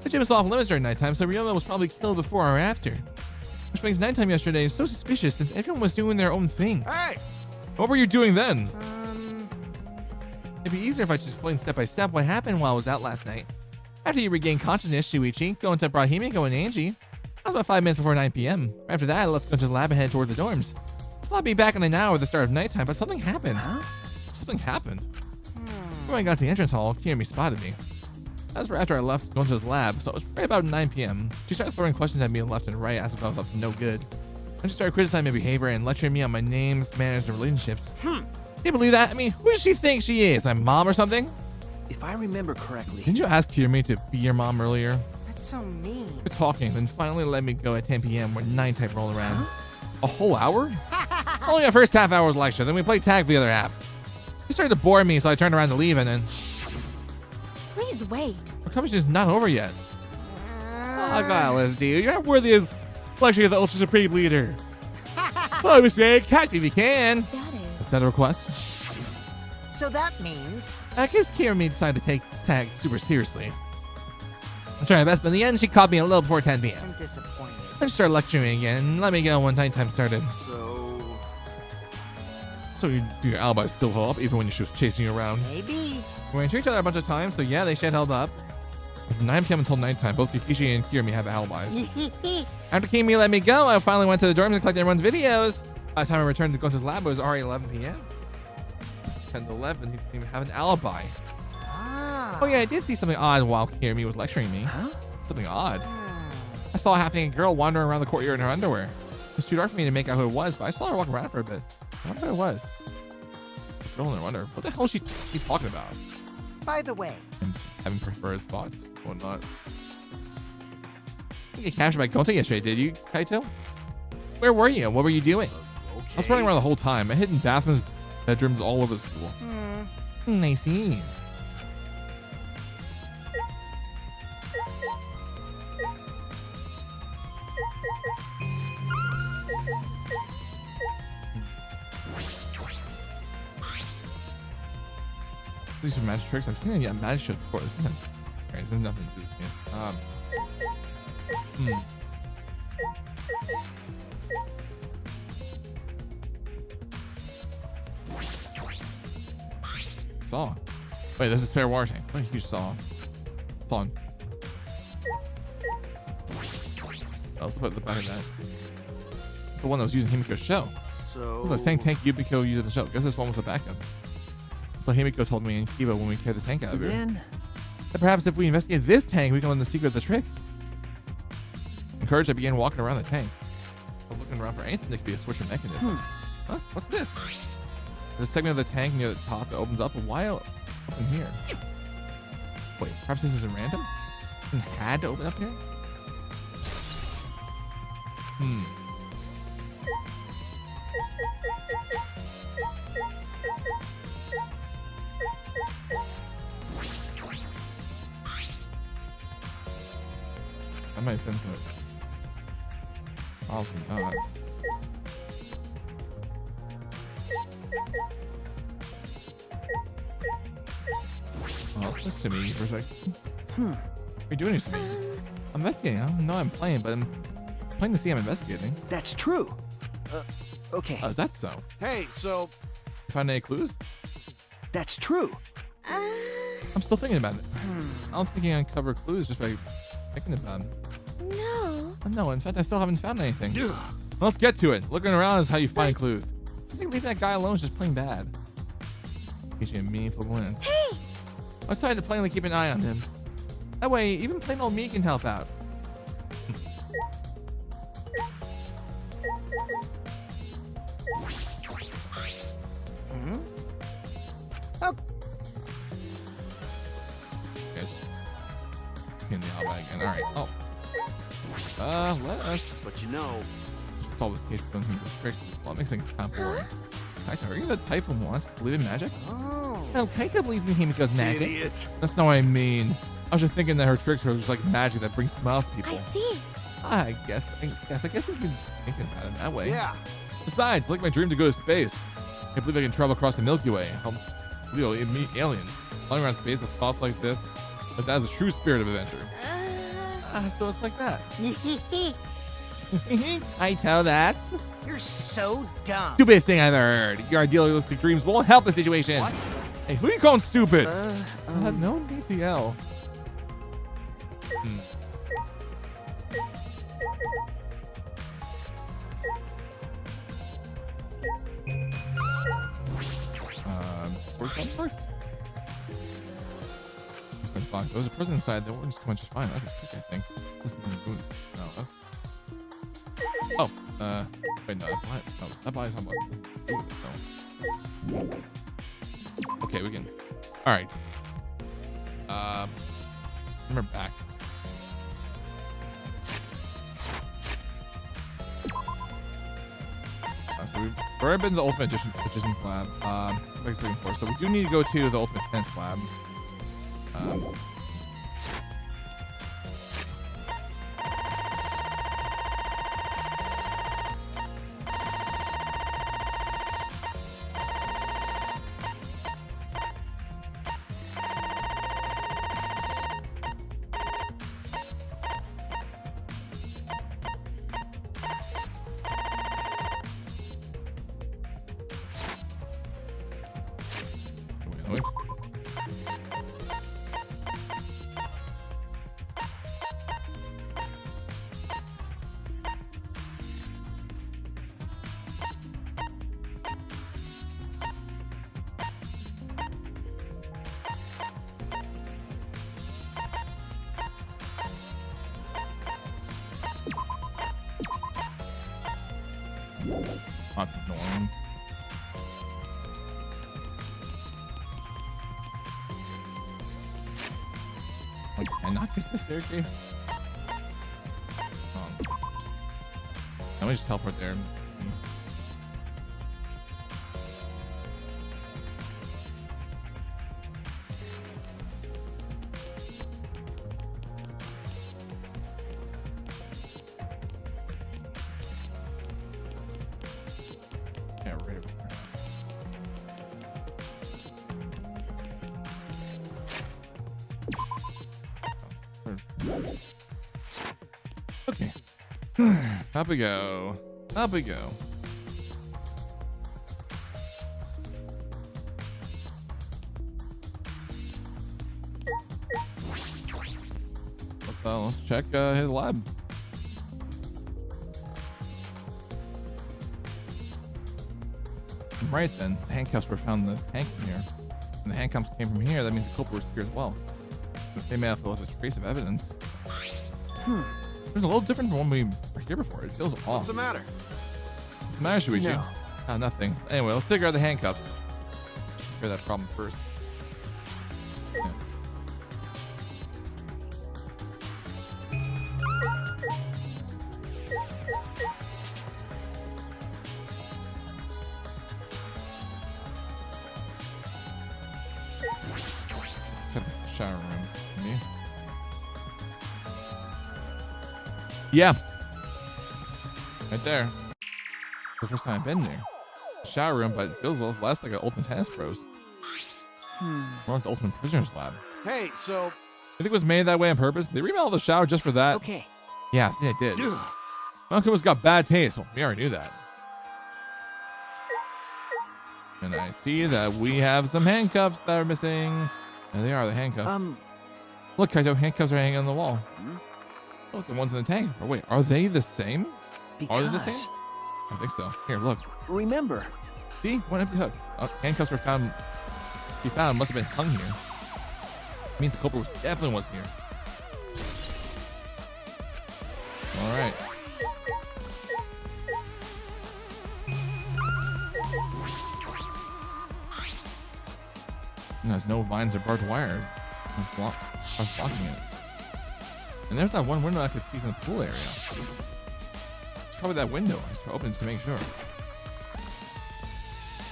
The gym is off limits during nighttime, so Ryoma was probably killed before or after. Which makes nighttime yesterday so suspicious since everyone was doing their own thing. Hey! What were you doing then? It'd be easier if I just explained step by step what happened while I was out last night. After you regained consciousness, Shuichi, Gonta brought Himiko and Angie. That was about 5 minutes before 9 p.m. After that, I left Gonta's lab and headed toward the dorms. I thought I'd be back in an hour at the start of nighttime, but something happened. Huh? Something happened. When I got to the entrance hall, Kirimi spotted me. That was right after I left Gonta's lab, so it was right about 9 p.m. She started throwing questions at me left and right, asking if I was up to no good. Then she started criticizing my behavior and lecturing me on my names, manners, and relationships. Can you believe that? I mean, who does she think she is? My mom or something? If I remember correctly. Didn't you ask Kirimi to be your mom earlier? That's so mean. We're talking, then finally let me go at 10 p.m. when 9 type rolled around. A whole hour? Only the first half hour was lecture, then we played tag for the other half. She started to bore me, so I turned around to leave, and then... Please wait. Our conversation's not over yet. Oh, God, Leslie, you're not worthy of lecturing the Ultra Supreme Leader. Oh, Miss May, catch me if you can. That Is that a request? So that means I guess Kirimi decided to take tag super seriously. I'm trying my best, but in the end, she caught me a little before 10 p.m. I'm disappointed. Then she started lecturing me again, and let me go when nighttime started. So your alibi still held up, even when she was chasing you around. Maybe. We ran into each other a bunch of times, so yeah, they should held up. From 9 p.m. until nighttime, both Yukishi and Kirimi have alibis. After Kirimi let me go, I finally went to the dorms and collected everyone's videos. By the time I returned to Gonta's lab, it was already 11 p.m. 10 to 11, he didn't even have an alibi. Ah. Oh yeah, I did see something odd while Kirimi was lecturing me. Huh? Something odd. I saw happening a girl wandering around the courtyard in her underwear. It's too dark for me to make out who it was, but I saw her walking around for a bit. I wonder who it was. I don't wonder what the hell is she talking about. By the way, I'm just having preferred thoughts and whatnot. You get captured by Gonta yesterday, did you, Kaito? Where were you? What were you doing? Okay. I was running around the whole time. I hid in bathrooms, bedrooms, all over the school. I see. These are magic tricks. I've seen magic tricks before. Isn't it? Alright, there's nothing to do here. Saw. Wait, there's a spare water tank. What a huge saw. Fun. I'll also put the back of that. The one that was using Himiko's shell. So The same tank Yubiko used at the show. Guess this one was a backup. So Himiko told me and Kiba when we carried the tank out of here. then That perhaps if we investigate this tank, we can learn the secret of the trick. Encouraged, I began walking around the tank. I'm looking around for anything that could be a switcher mechanism. Huh? What's this? There's a segment of the tank near the top that opens up. Why open here? Wait, perhaps this isn't random? It had to open up here? That might have been some. Awesome. Oh, listen to me for a sec. What are you doing this to me? I'm investigating. I don't know I'm playing, but I'm playing to see I'm investigating. that's true. Okay, Oh, is that so? hey, so You find any clues? that's true. I'm still thinking about it. I'm thinking I uncover clues just by thinking about it. No. No, in fact, I still haven't found anything. ugh, Let's get to it. Looking around is how you find clues. I think leaving that guy alone is just plain bad. Gives you a meaningful glance. Hey! I decided to plainly keep an eye on him. That way, even plain old me can help out. Oh, Yes. In the outback again. Alright. Oh. Let us but you know, solve this case for the tricks. Well, it makes things kind of boring. Kaito, are you the type who wants to believe in magic? oh. No, Kaito believes in Himiko's magic. idiot. That's not what I mean. I was just thinking that her tricks are just like magic that brings smiles to I people. see. I guess you can think about it that way. Yeah. Besides, it's like my dream to go to space. I believe I can travel across the Milky Way. I'll literally meet aliens. Flying around space with thoughts like this. But that is a true spirit of adventure. So it's like that. I tell that. You're so dumb. Stupidest thing I've ever heard. Your idealistic dreams won't help the situation. What? Hey, who are you calling stupid? No need to yell. Where's that first? Fine. There was a person inside. That went just fine. That's a trick, I think. This is good. No. Oh. Wait, no. That buys something. No. Okay, we can. All right. We're back. So we've already been to the Ultimate Magician's Lab. Like I was looking for. So we do need to go to the Ultimate Tense Lab. Wait. Not annoying. Like, can I not get the staircase? Let me just teleport there. Yeah, right over here. Okay. Up we go. Up we go. Let's check his lab. Right then, the handcuffs were found in the tank in here. And the handcuffs came from here, that means the culprit was here as well. But they may have left a trace of evidence. There's a little different from when we were here before. It feels off. What's the matter? What's the matter, Shuichi? No. Oh, nothing. Anyway, let's figure out the handcuffs. Figure that problem first. Yeah. Check this shower room. Maybe. Yeah. Right there. The first time I've been there. Shower room, but it feels less like an Ultimate Tennis Bros. More like the Ultimate Prisoner's Lab. Hey, so... You think it was made that way on purpose? They remodeled the shower just for that? Okay. Yeah, I think they did. Malcolm got bad taste. Well, we already knew that. And I see that we have some handcuffs that are missing. There they are, the handcuffs. Look, Kaito, handcuffs are hanging on the wall. Look, the ones in the tank. Oh, wait, are they the same? Are they the same? I think so. Here, look. Remember. See? One empty hook. Oh, handcuffs were found. He found must have been hung here. It means the culprit definitely was here. All right. And there's no vines or barbed wire. I was blocking it. And there's that one window I could see from the pool area. It's probably that window. I just opened to make sure.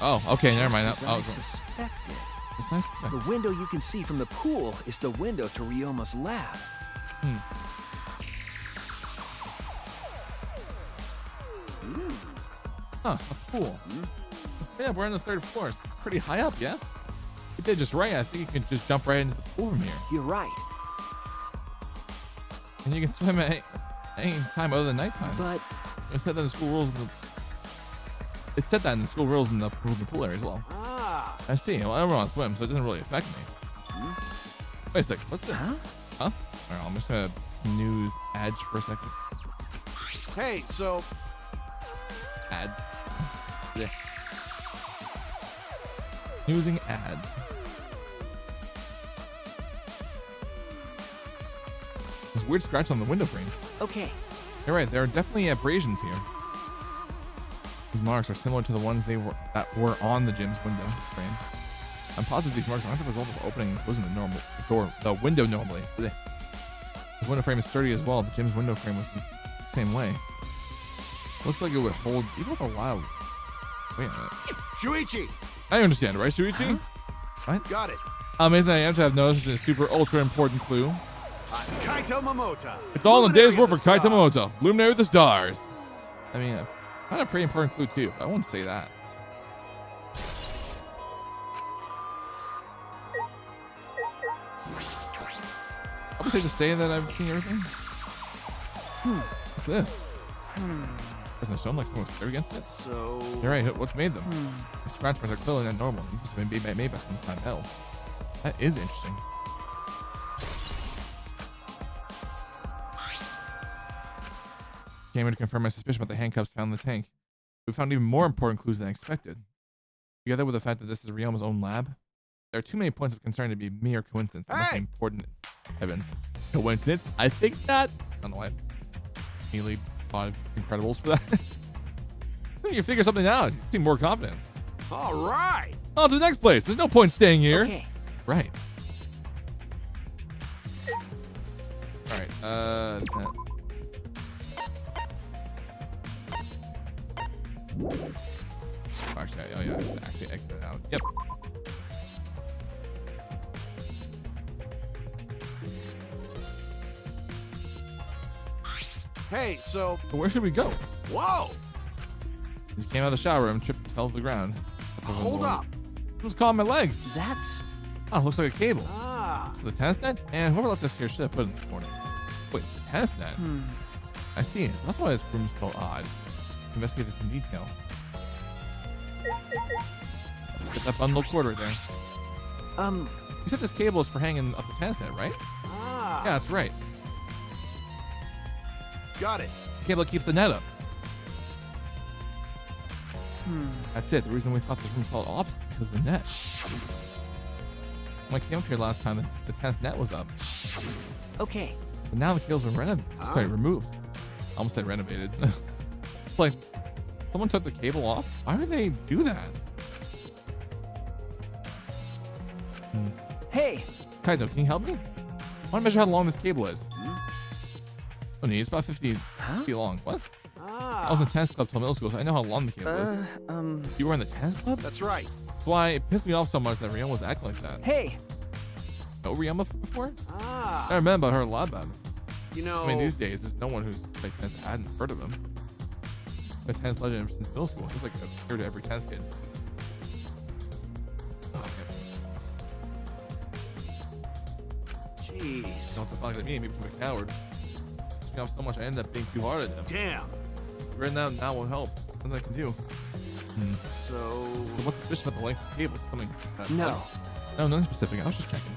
Oh, okay, never mind. Just as I suspected. The The window you can see from the pool is the window to Ryoma's lab. Huh, a pool. Yeah, we're on the 3rd floor. It's pretty high up, yeah? You did just right. I think you can just jump right into the pool from here. You're right. And you can swim at any time other than nighttime. But It said that in the school rules. It said that in the school rules in the pool area as well. I see. Well, I don't want to swim, so it doesn't really affect me. Wait a second. What's this? Huh? All right, I'm just gonna snooze ads for a second. Hey, so... Ads. Yeah. Snoozing ads. There's weird scratch on the window frame. okay. You're right. There are definitely abrasions here. These marks are similar to the ones that were on the gym's window frame. I'm positive these marks aren't the result of opening and closing the window normally. The window frame is sturdy as well. The gym's window frame was the same way. Looks like it would hold even with a loud. Wait a minute. Shuichi! I understand, right, Shuichi? What? Got it. Amazing I am to have noticed a super ultra important clue. I'm Kaito Momota. It's all in a day's work for Luminary of Kaito the Momota, Luminary of the Stars. I mean, kind of a pretty important clue too. I won't say that. I would say to say that I've seen everything. What's this? Doesn't it sound like someone's there against it? So... You're right. What's made them? The scratch marks are clearly not normal. They must have been made by some kind of elf. That is interesting. Came in to confirm my suspicion about the handcuffs found in the tank. We found even more important clues than I expected. Together with the fact that this is Ryoma's own lab, there are too many points of concern to be mere coincidence. There must be important evidence. Coincidence? I think that. I don't know why I immediately thought of Incredibles for that. You figure something out. You seem more confident. All right. On to the next place. There's no point staying here. Okay. Right. All right. Actually, oh yeah, actually exit it out. Yep. Hey, so So where should we go? whoa! Just came out of the shower room, tripped, fell to the ground. Hold up. It was caught on my leg. That's... Oh, looks like a cable. Ah. So the tennis net? And whoever left this here should have put it this morning. Wait, the tennis net? I see it. So that's why this room's so odd. Investigate this in detail. Get that bundle cord right there. You said this cable is for hanging up the tennis net, right? Ah. Yeah, that's right. Got it. The cable that keeps the net up. That's it. The reason we thought this room fell off is because of the net. When I came up here last time, the tennis net was up. Okay. But now the cable's been removed. I almost said renovated. It's like, someone took the cable off? Why would they do that? Hey. Kaito, can you help me? I want to measure how long this cable is. Oh, nee, it's about 50 feet long. What? I was in tennis club till middle school, so I know how long the cable is. You were in the tennis club? That's right. That's why it pissed me off so much that Ryoma was acting like that. Hey. Know Ryoma before? Ah. I remember about her a lot about him. You know. I mean, these days, there's no one who's played tennis that hadn't heard of him. A tennis legend ever since middle school. He's like a hero to every tennis kid. Jeez. Don't talk like me, maybe I'm a coward. Pissed me off so much, I ended up being too hard at him. Damn. Right now will help. Nothing I can do. So. So what's suspicious about the length of the cable? Something. No. No, nothing specific. I was just checking.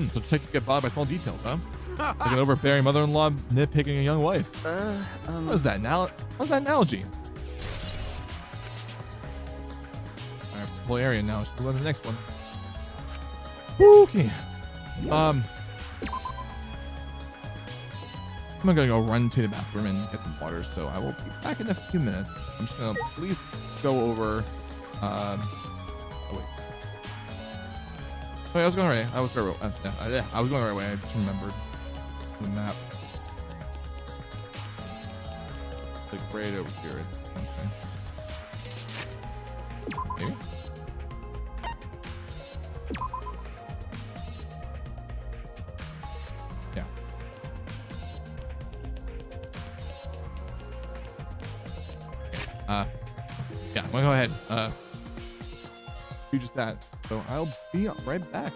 So check to get bothered by small details, huh? Like an overbearing mother-in-law nitpicking a young wife. What was that analogy? Alright, whole area now. Let's move on to the next one. Okay. I'm gonna go run to the bathroom and get some water, so I will be back in a few minutes. I'm just gonna please go over. Oh wait, I was going right. I was going right. Yeah, I was going the right way. I just remembered the map. Like right over here. Okay. Maybe? Yeah. Yeah, I'm gonna go ahead. Do just that. So I'll be right back.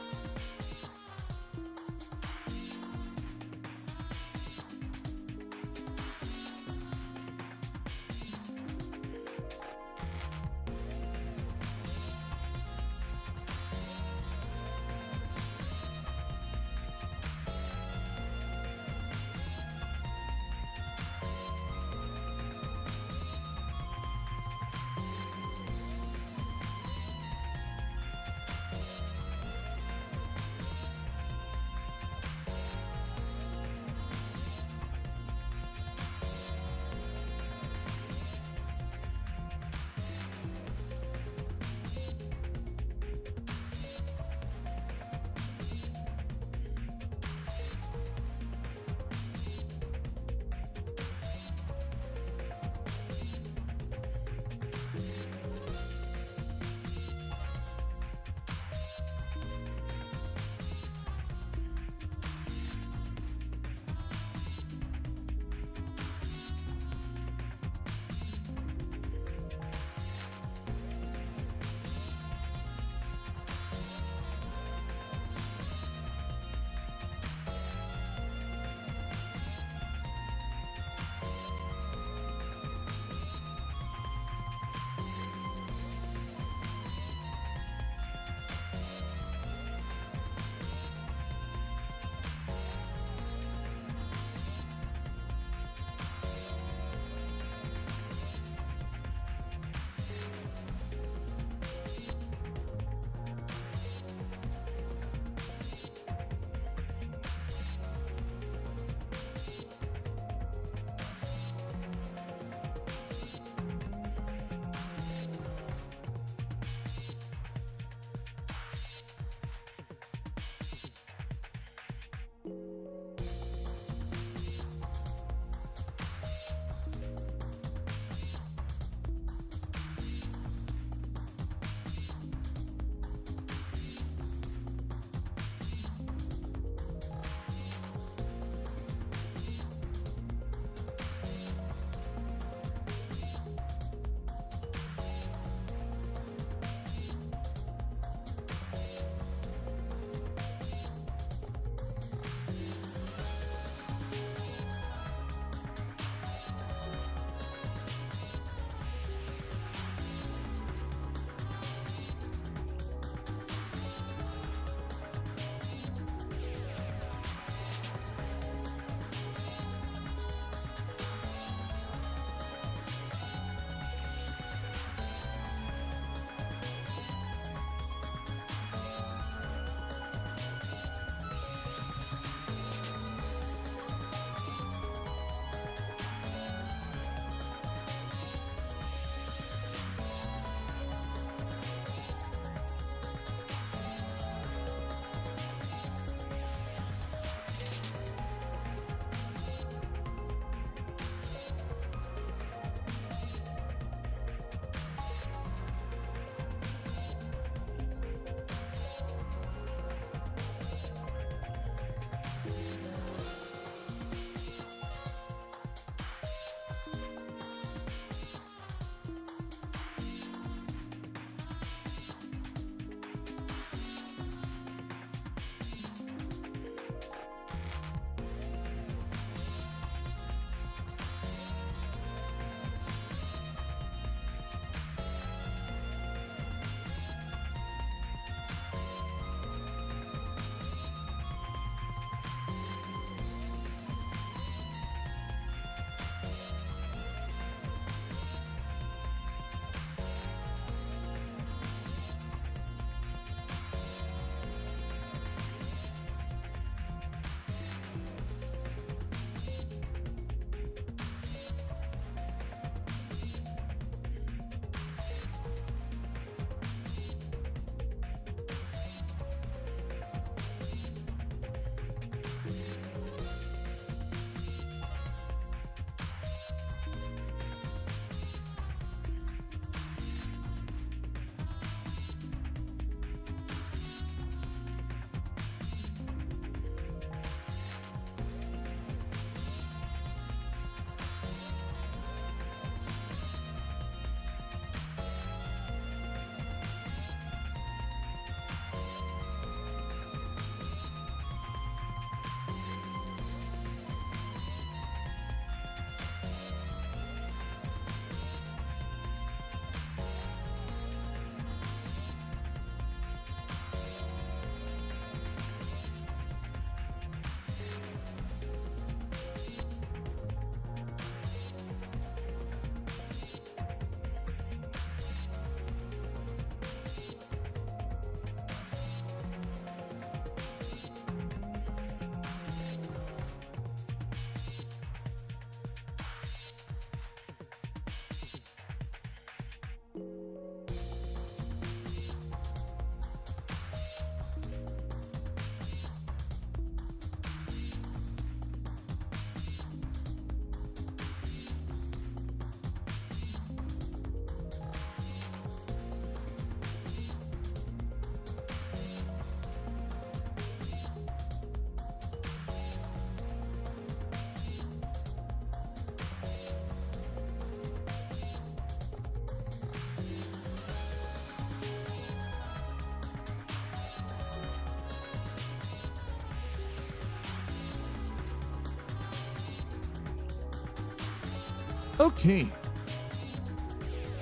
Okay.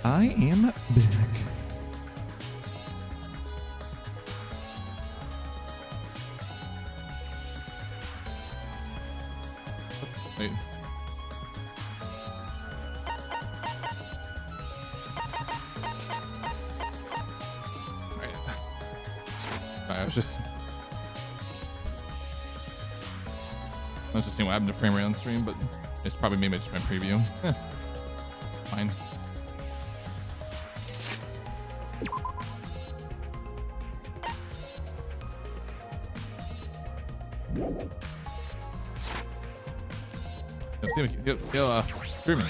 I am back. Wait. Alright, I was just seeing what happened to frame rate on stream, but it's probably maybe just my preview. Fine. Streaming.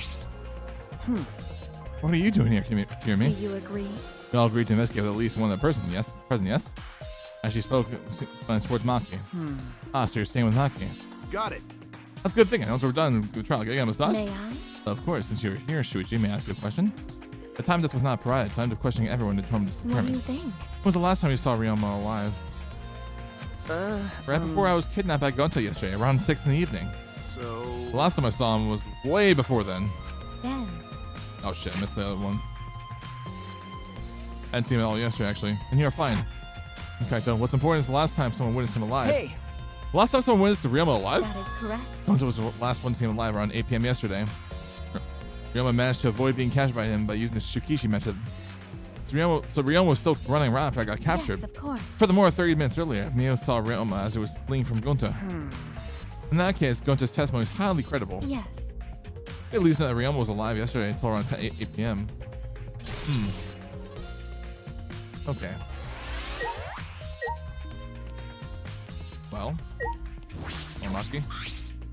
What are you doing here? Can you hear me? Do you agree? We all agreed to investigate with at least one other person. Yes, present. Yes. As she spoke towards Maki. Ah, so you're staying with Maki. Got it. That's a good thing. Once we're done with the trial, get a massage. May I? Of course, since you're here, Shuichi, may I ask you a question? The time death was not provided. Time to questioning everyone determined. What do you think? When was the last time you saw Ryoma alive? Right before I was kidnapped by Gonto yesterday, around 6 in the evening. So... The last time I saw him was way before then. Then. Oh shit, I missed the other one. I hadn't seen it all yesterday, actually. And you're fine. Okay, so what's important is the last time someone witnessed him alive. Hey! The last time someone witnessed Ryoma alive? That is correct. Gonto was the last one seen alive around 8 p.m. yesterday. Ryoma managed to avoid being captured by him by using the Shukishi method. So Ryoma was still running around after I got captured. Yes, of course. Furthermore, 30 minutes earlier, Mio saw Ryoma as he was fleeing from Gonto. In that case, Gonto's testimony is highly credible. Yes. At least that Ryoma was alive yesterday until around 8 p.m. Okay. Well, Maki.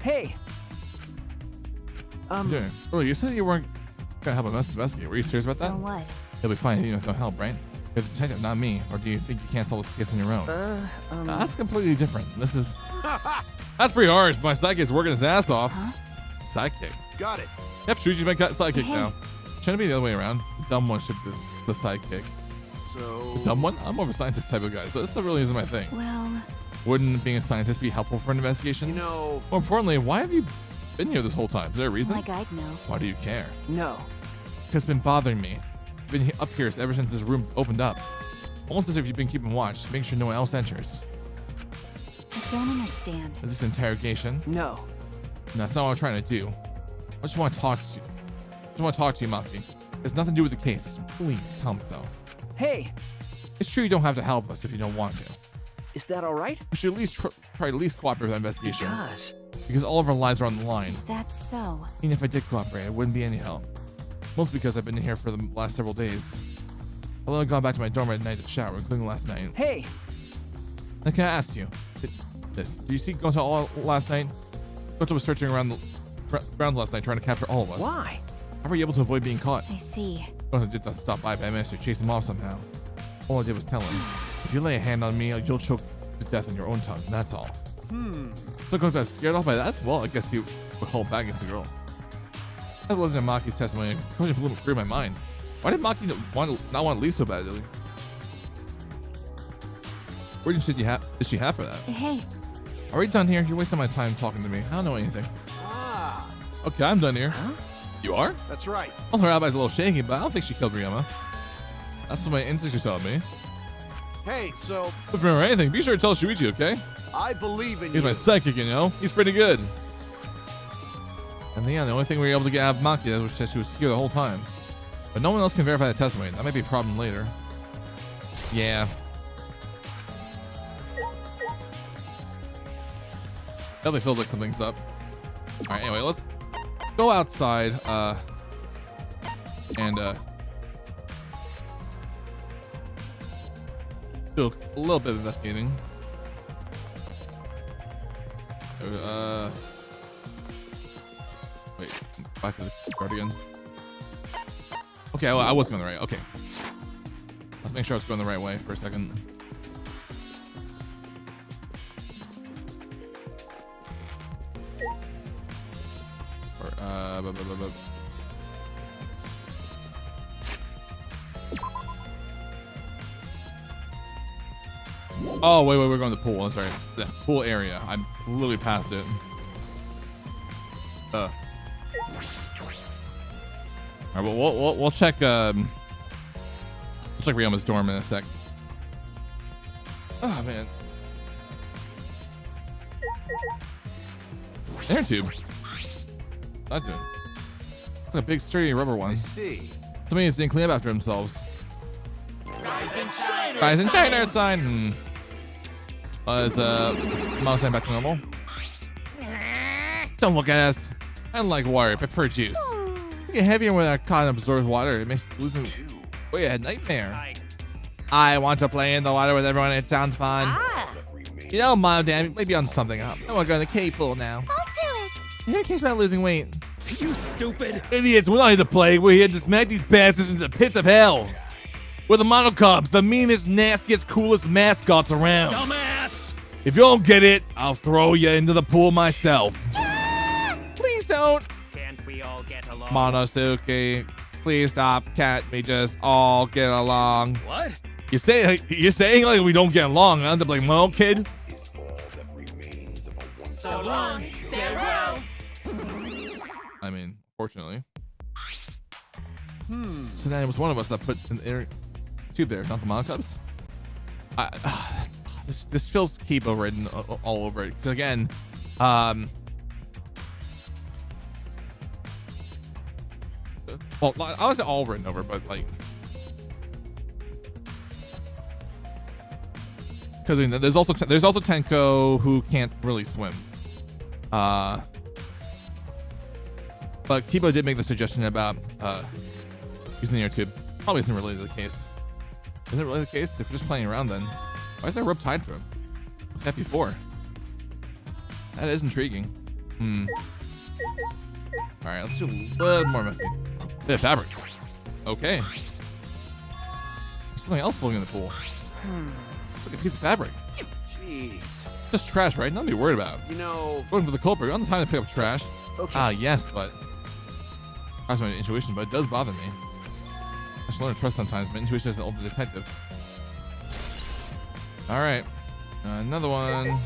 Hey! Yeah. Oh, you said you weren't gonna help us investigate. Were you serious about So that? what? He'll be fine. You don't help, right? You're the detective, not me. Or do you think you can't solve this case on your own? That's completely different. This is... That's pretty harsh. My sidekick's working his ass off. Huh? Sidekick. Got it. Yep, Shuichi's my sidekick Hey. now. Shouldn't it be the other way around? The dumb one should be the sidekick. So... The dumb one? I'm more of a scientist type of guy, so this stuff really isn't my thing. Well, Wouldn't being a scientist be helpful for an investigation? You know... More importantly, why have you been here this whole time? Is there a reason? like I'd know. Why do you care? No. Because it's been bothering me. I've been up here ever since this room opened up. Almost as if you've been keeping watch, making sure no one else enters. I don't understand. Is this interrogation? No. No, that's not what I'm trying to do. I just want to talk to you. Maki. It's nothing to do with the case. Please tell me so. Hey! It's true you don't have to help us if you don't want to. Is that alright? We should at least try to at least cooperate with the investigation. Because All of our lives are on the line. Is that so? Even if I did cooperate, it wouldn't be any help. Mostly because I've been here for the last several days. I've only gone back to my dorm at night to shower, including last night. Hey! Now, can I ask you this? Do you see Gonto all last night? Gonto was searching around the grounds last night trying to capture all of us. Why? How were you able to avoid being caught? I see. Gonto did not stop by, but I managed to chase him off somehow. All I did was tell him, if you lay a hand on me, you'll choke to death on your own tongue. That's all. So Gonto scared off by that? Well, I guess he would hold back against the girl. As I listened to Maki's testimony, it was a little clear in my mind. Why did Maki not want to leave so badly? What reason did she have for that? Hey, Are we done here? You're wasting my time talking to me. I don't know anything. Okay, I'm done here. Huh? You are? That's right. Well, her alibi's a little shaky, but I don't think she killed Ryoma. That's what my instincts are telling me. Hey, so... If you remember anything, be sure to tell Shuichi, okay? I believe in He's you. my sidekick, you know? He's pretty good. And yeah, the only thing we were able to get out of Maki was that she was here the whole time. But no one else can verify the testimony. That might be a problem later. Yeah. Definitely feels like something's up. Alright, anyway, let's go outside, and do a little bit of investigating. Wait, back to the card again. Okay, well, I was going the right. Okay, let's make sure I was going the right way for a second. Oh, wait, we're going to the pool. That's right. The pool area. I'm literally past it. All right, well, we'll check. We'll check Ryoma's dorm in a sec. Oh man. Inner tube. Not doing. It's like a big sturdy rubber one. I see. Somebody needs to clean up after themselves. Rise and shiner sign. Is mom sign back to normal? Don't look at us. I don't like water. I prefer juice. You get heavier when that cotton absorbs water. It makes losing weight a nightmare. I want to play in the water with everyone. It sounds fun. You know, Mom, Dad, maybe on something up. I want to go in the K pool now. I'll do it. Who cares about losing weight? You stupid. Idiots, we're not here to play. We're here to smack these bastards into the pits of hell. We're the Mono Cubs, the meanest, nastiest, coolest mascots around. Dumbass. If you don't get it, I'll throw you into the pool myself. Please don't. Can't we all get along? Monosuke, please stop. Can't we just all get along? What? You're saying like we don't get along. I'm the blame Mono kid. So long, farewell. I mean, fortunately. So then it was one of us that put an inner tube there, not the Mono Cubs. This feels Kibo written all over it. 'Cause again, well, I was all written over, but like, because I mean, there's also Tenko who can't really swim. But Kibo did make the suggestion about using the air tube. Probably isn't related to the case. Isn't it really the case? If we're just playing around, then why is there a rope tied for him? Look at that before. That is intriguing. All right, let's do a little more messy. Bit of fabric. Okay. There's something else floating in the pool. It's like a piece of fabric. Jeez. Just trash, right? Nothing to be worried about. You know. Going for the culprit. You're on the time to pick up trash. Okay. Yes, but that's my intuition, but it does bother me. I should learn to trust sometimes. My intuition is an older detective. All right, another one.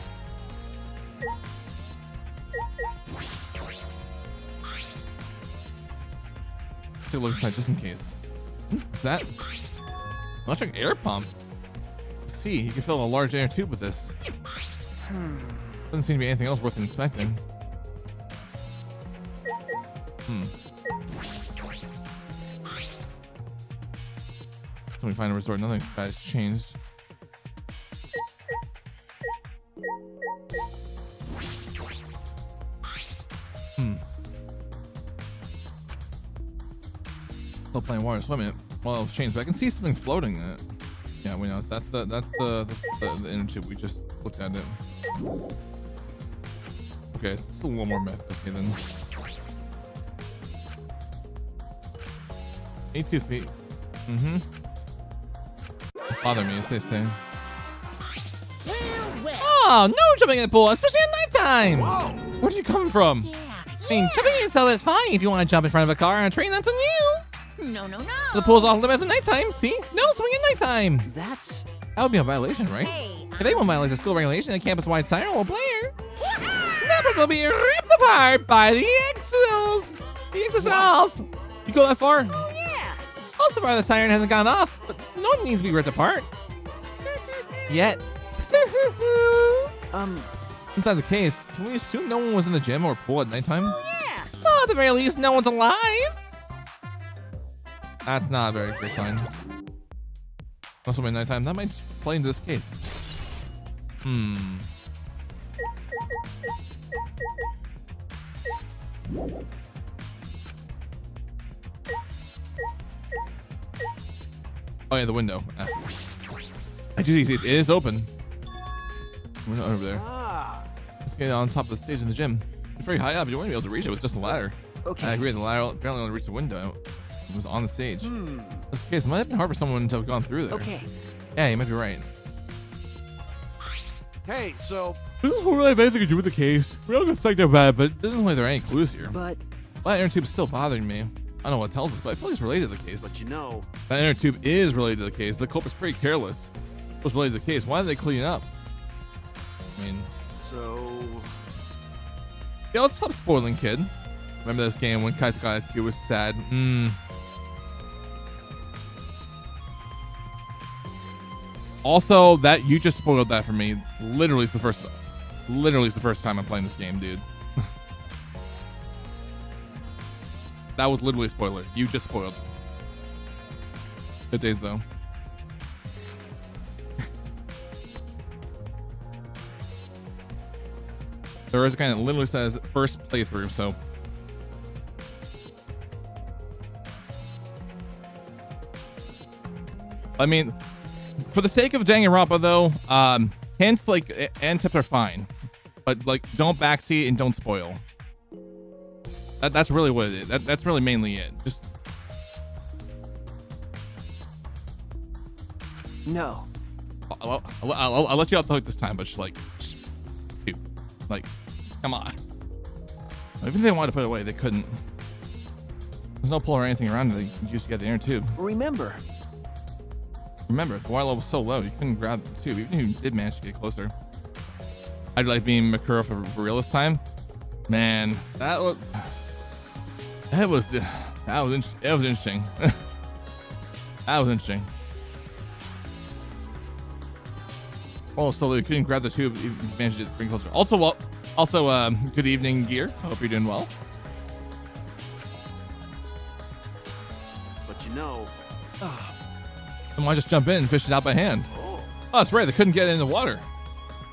Take a look inside just in case. What's that? Electric air pump. Let's see, you can fill a large air tube with this. Doesn't seem to be anything else worth inspecting. Let me find a resort. Nothing bad has changed. Still playing water swimming it. Well, it's changed, but I can see something floating in it. Yeah, we know that's the inner tube. We just looked at it. Okay, it's a little more messy then. 82 feet. Bother me, as they say. Oh, no jumping in the pool, especially at nighttime. Whoa. Where'd you come from? Yeah. I mean, jumping in itself is fine if you want to jump in front of a car on a train, that's on you. No. The pool's off limits at nighttime, see? No swinging at nighttime. That's... That would be a violation, right? Hey. If anyone violates a school regulation, a campus-wide siren will blare. Members will be ripped apart by the Exos. The Exos. You go that far? Oh, yeah. Also far, the siren hasn't gone off, but no one needs to be ripped apart. Yet. Since that's the case, can we assume no one was in the gym or pool at nighttime? Yeah. Well, at the very least, no one's alive. That's not a very good sign. Also at nighttime, that might play into this case. Oh yeah, the window. I do see it is open. We're not over there. Let's get on top of the stage in the gym. It's very high up. You won't be able to reach it with just a ladder. Okay. I agree. The ladder apparently only reached the window. It was on the stage. That's the case. It might have been hard for someone to have gone through there. Okay. Yeah, you might be right. Hey, so This is really have anything to do with the case. We all got psyched out about it, but it doesn't look like there are any clues here. But... That inner tube is still bothering me. I don't know what it tells us, but I feel like it's related to the case. but you know, That inner tube is related to the case. The culprit's pretty careless. What's related to the case? Why did they clean it up? I mean, so yeah, let's stop spoiling, kid. Remember this game when Kaito got SQ was sad? Also, that you just spoiled that for me. Literally, it's the first time I'm playing this game, dude. That was literally a spoiler. You just spoiled. Good days, though. There is a guy that literally says first playthrough, so. I mean, for the sake of Danganronpa, though, hints like and tips are fine, but like don't backseat and don't spoil. That's really what it is. That's really mainly it. Just No. I'll let you off the hook this time, but just like, dude, like, come on. Even if they wanted to put it away, they couldn't. There's no pull or anything around it. You used to get the inner tube. Remember, the water level was so low, you couldn't grab the tube, even if you did manage to get closer. I'd like being Makura for real this time. Man, that was interesting. That was interesting. Oh, so you couldn't grab the tube, you managed to bring closer. Also, good evening, Gear. I hope you're doing well. But you know. And why just jump in and fish it out by hand? Oh. Oh, that's right. They couldn't get it in the water.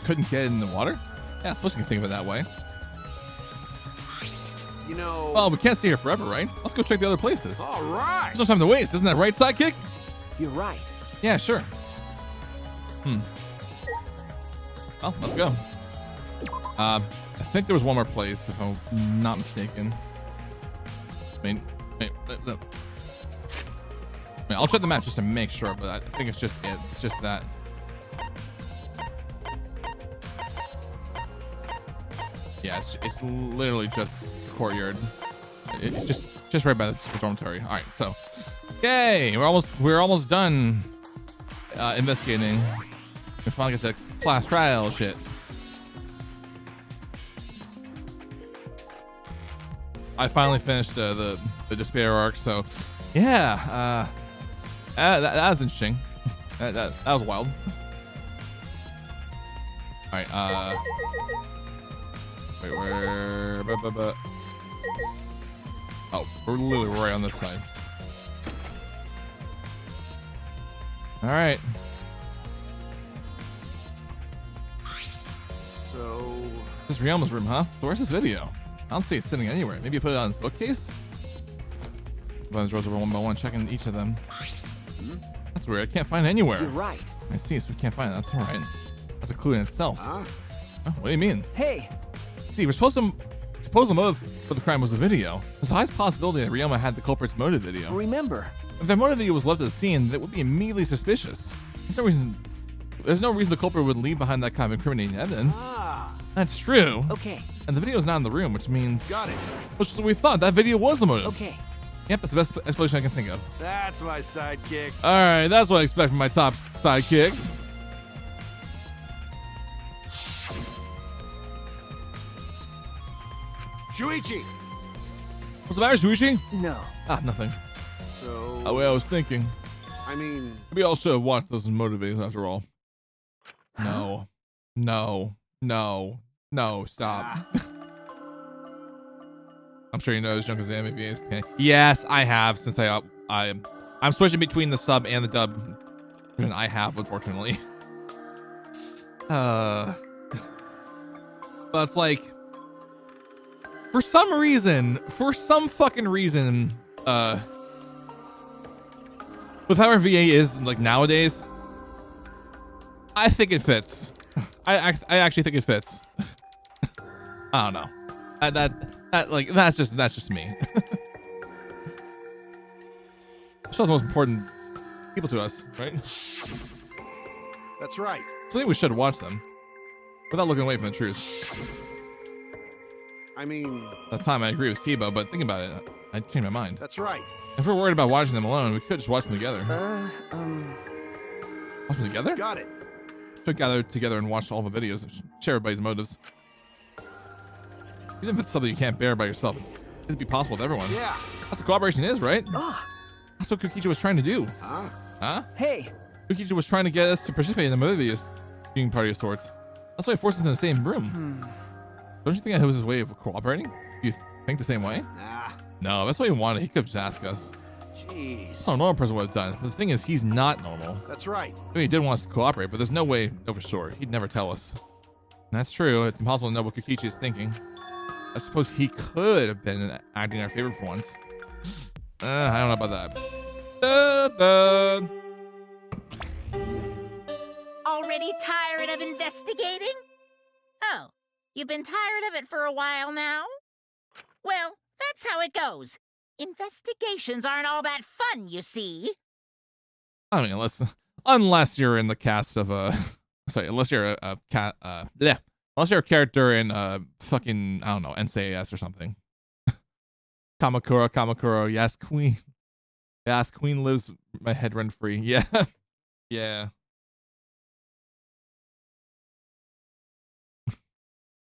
Couldn't get it in the water? Yeah, I suppose you can think of it that way. You know. Well, we can't stay here forever, right? Let's go check the other places. All right. There's no time to waste. Isn't that right, sidekick? you're right. Yeah, sure. Well, let's go. I think there was one more place, if I'm not mistaken. I'll check the map just to make sure, but I think it's just it. It's just that. Yeah, it's literally just the courtyard. It's just right by the dormitory. All right, so yay, we're almost done investigating. We finally get to class trial shit. I finally finished the despair arc, so yeah, that was interesting. That was wild. All right, wait, where? Oh, we're literally right on this side. All right. So. This is Ryoma's room, huh? So where's this video? I don't see it sitting anywhere. Maybe you put it on his bookcase? Buttons rose over one by one, checking each of them. That's weird. I can't find it anywhere. You're right. I see, so we can't find it. That's all right. That's a clue in itself. Huh? Oh, what do you mean? Hey, See, we're supposed the motive for the crime was the video. There's a high possibility that Ryoma had the culprit's motive video. remember. If their motive video was left at the scene, that would be immediately suspicious. There's no reason the culprit would leave behind that kind of incriminating evidence. Ah. That's true. Okay, And the video's not in the room, which means... Got it. Which we thought that video was the motive. okay. Yep, that's the best explanation I can think of. That's my sidekick. All right, that's what I expect from my top sidekick. Shuichi. What's the matter, Shuichi? No. Ah, nothing. So. The way I was thinking. I mean. Maybe I should have watched those motivators after all. No. No. No. No. Stop. I'm sure you know this junk is anime. Yes, I have, since I'm switching between the sub and the dub. And I have, unfortunately. But it's like, for some fucking reason, with how our VA is like nowadays, I think it fits. I actually think it fits. I don't know. That's just me. Show's the most important people to us, right? That's right. So I think we should watch them without looking away from the truth. I mean. At the time, I agree with Kibo, but thinking about it, I changed my mind. That's right. If we're worried about watching them alone, we could just watch them together. Watch them together? Got it. Should gather together and watch all the videos and share everybody's motives. Even if it's something you can't bear by yourself, it'd be possible with everyone. Yeah. That's what cooperation is, right? Ah, That's what Kokichi was trying to do. Huh? Huh? hey, Kokichi was trying to get us to participate in the movie being party of sorts. That's why he forced us in the same room. Don't you think that was his way of cooperating? Do you think the same way? Nah. No, that's what he wanted. He could have just asked us. Jeez. Oh, a normal person would have done. But the thing is, he's not normal. That's right. I mean, he did want us to cooperate, but there's no way know for sure. He'd never tell us. And that's true. It's impossible to know what Kokichi is thinking. I suppose he could have been acting in our favor for once. I don't know about that. Already tired of investigating? Oh, you've been tired of it for a while now? Well, that's how it goes. Investigations aren't all that fun, you see. I mean, unless you're in the cast of sorry, unless you're a cat, unless you're a character in fucking, I don't know, NCIS or something. Kamakura, yes, queen. Yes, queen lives my head rent free. Yeah. Yeah.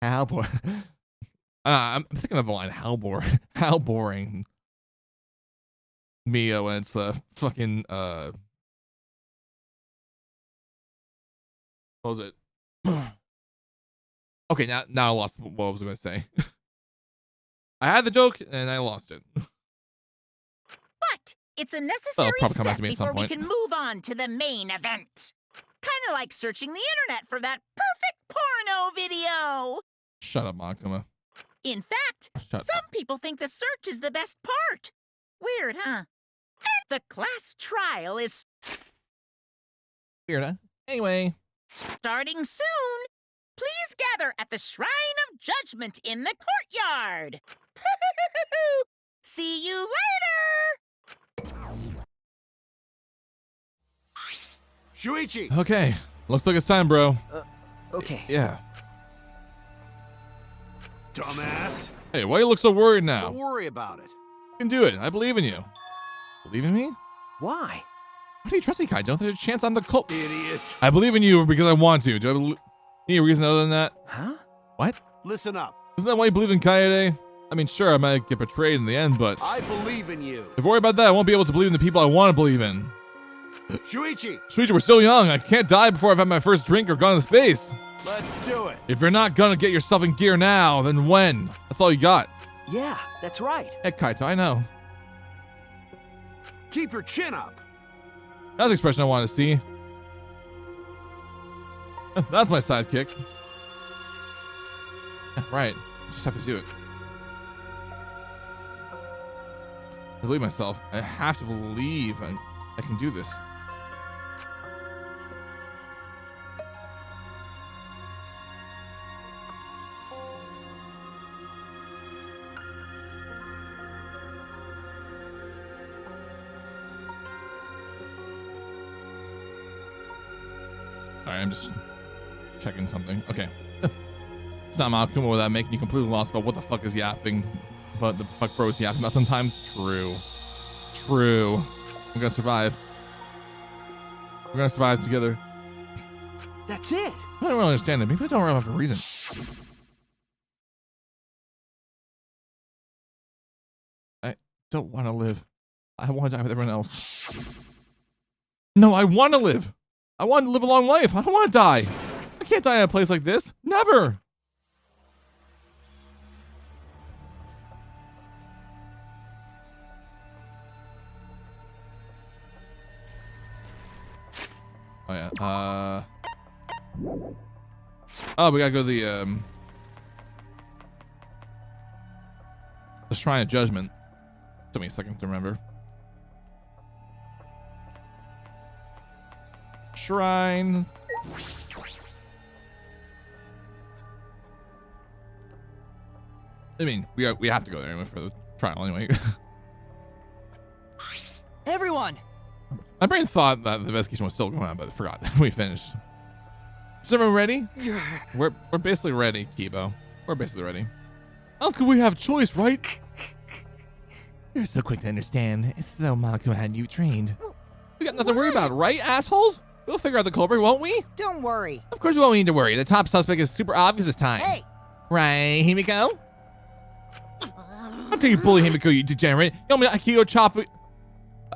How boring. I'm thinking of the line, how boring. Mia when it's fucking what was it? Okay, now I lost what I was gonna say. I had the joke and I lost it. But it's a necessary probably come back step to me at some before we point. can move on to the main event. Kind of like searching the internet for that perfect porno video. Shut up, Makuma. In fact, Shut some up. people think the search is the best part. Weird, huh? And the class trial is Weird, huh? Anyway. starting soon. Please gather at the Shrine of Judgment in the courtyard. See you later. Shuichi! Okay. Looks like it's time, bro. Okay. Yeah. Dumbass. Hey, why you look so worried now? Don't You worry about it. can do it. I believe in you. Believe in me? Why? Why do you trust me, Kai? Don't there's a chance I'm the cult. Idiot. I believe in you because I want to. Do I need a reason other than that? Huh? What? Listen up. Isn't that why you believe in Kaede? I mean, sure, I might get betrayed in the end, but I believe in you. if I worry about that, I won't be able to believe in the people I want to believe in. Shuichi, Shuichi, we're still young. I can't die before I've had my first drink or gone to space. let's do it. If you're not gonna get yourself in gear now, then when? That's all you got. Yeah, that's right. Hey, Kaito, I know. Keep your chin up. That's the expression I want to see. That's my sidekick. Yeah, right. Just have to do it. I believe myself. I have to believe I can do this. Alright, I'm just checking something. Okay. It's not Malakuma without making you completely lost about what the fuck is yapping. But the fuck bro is yapping about sometimes. True. True. We're gonna survive. We're gonna survive together. That's it. I don't really understand it. Maybe I don't really have a reason. I don't want to live. I want to die with everyone else. No, I want to live. I want to live a long life. I don't want to die. I can't die in a place like this. Never. Oh yeah. Oh, we gotta go to the Shrine of Judgment. Took me a second to remember. Shrines. I mean, we have to go there anyway for the trial anyway. Everyone, My brain thought that the investigation was still going on, but I forgot. We finished. Is everyone ready? We're basically ready, Kibo. We're basically ready. How could we have a choice, right? You're so quick to understand. It's so Malakuma had you trained. We got nothing to worry about, right, assholes? We'll figure out the culprit, won't we? Don't worry. Of course we won't need to worry. The top suspect is super obvious this time. Hey! Right, Himiko? How can you bully Himiko, you degenerate? You want me to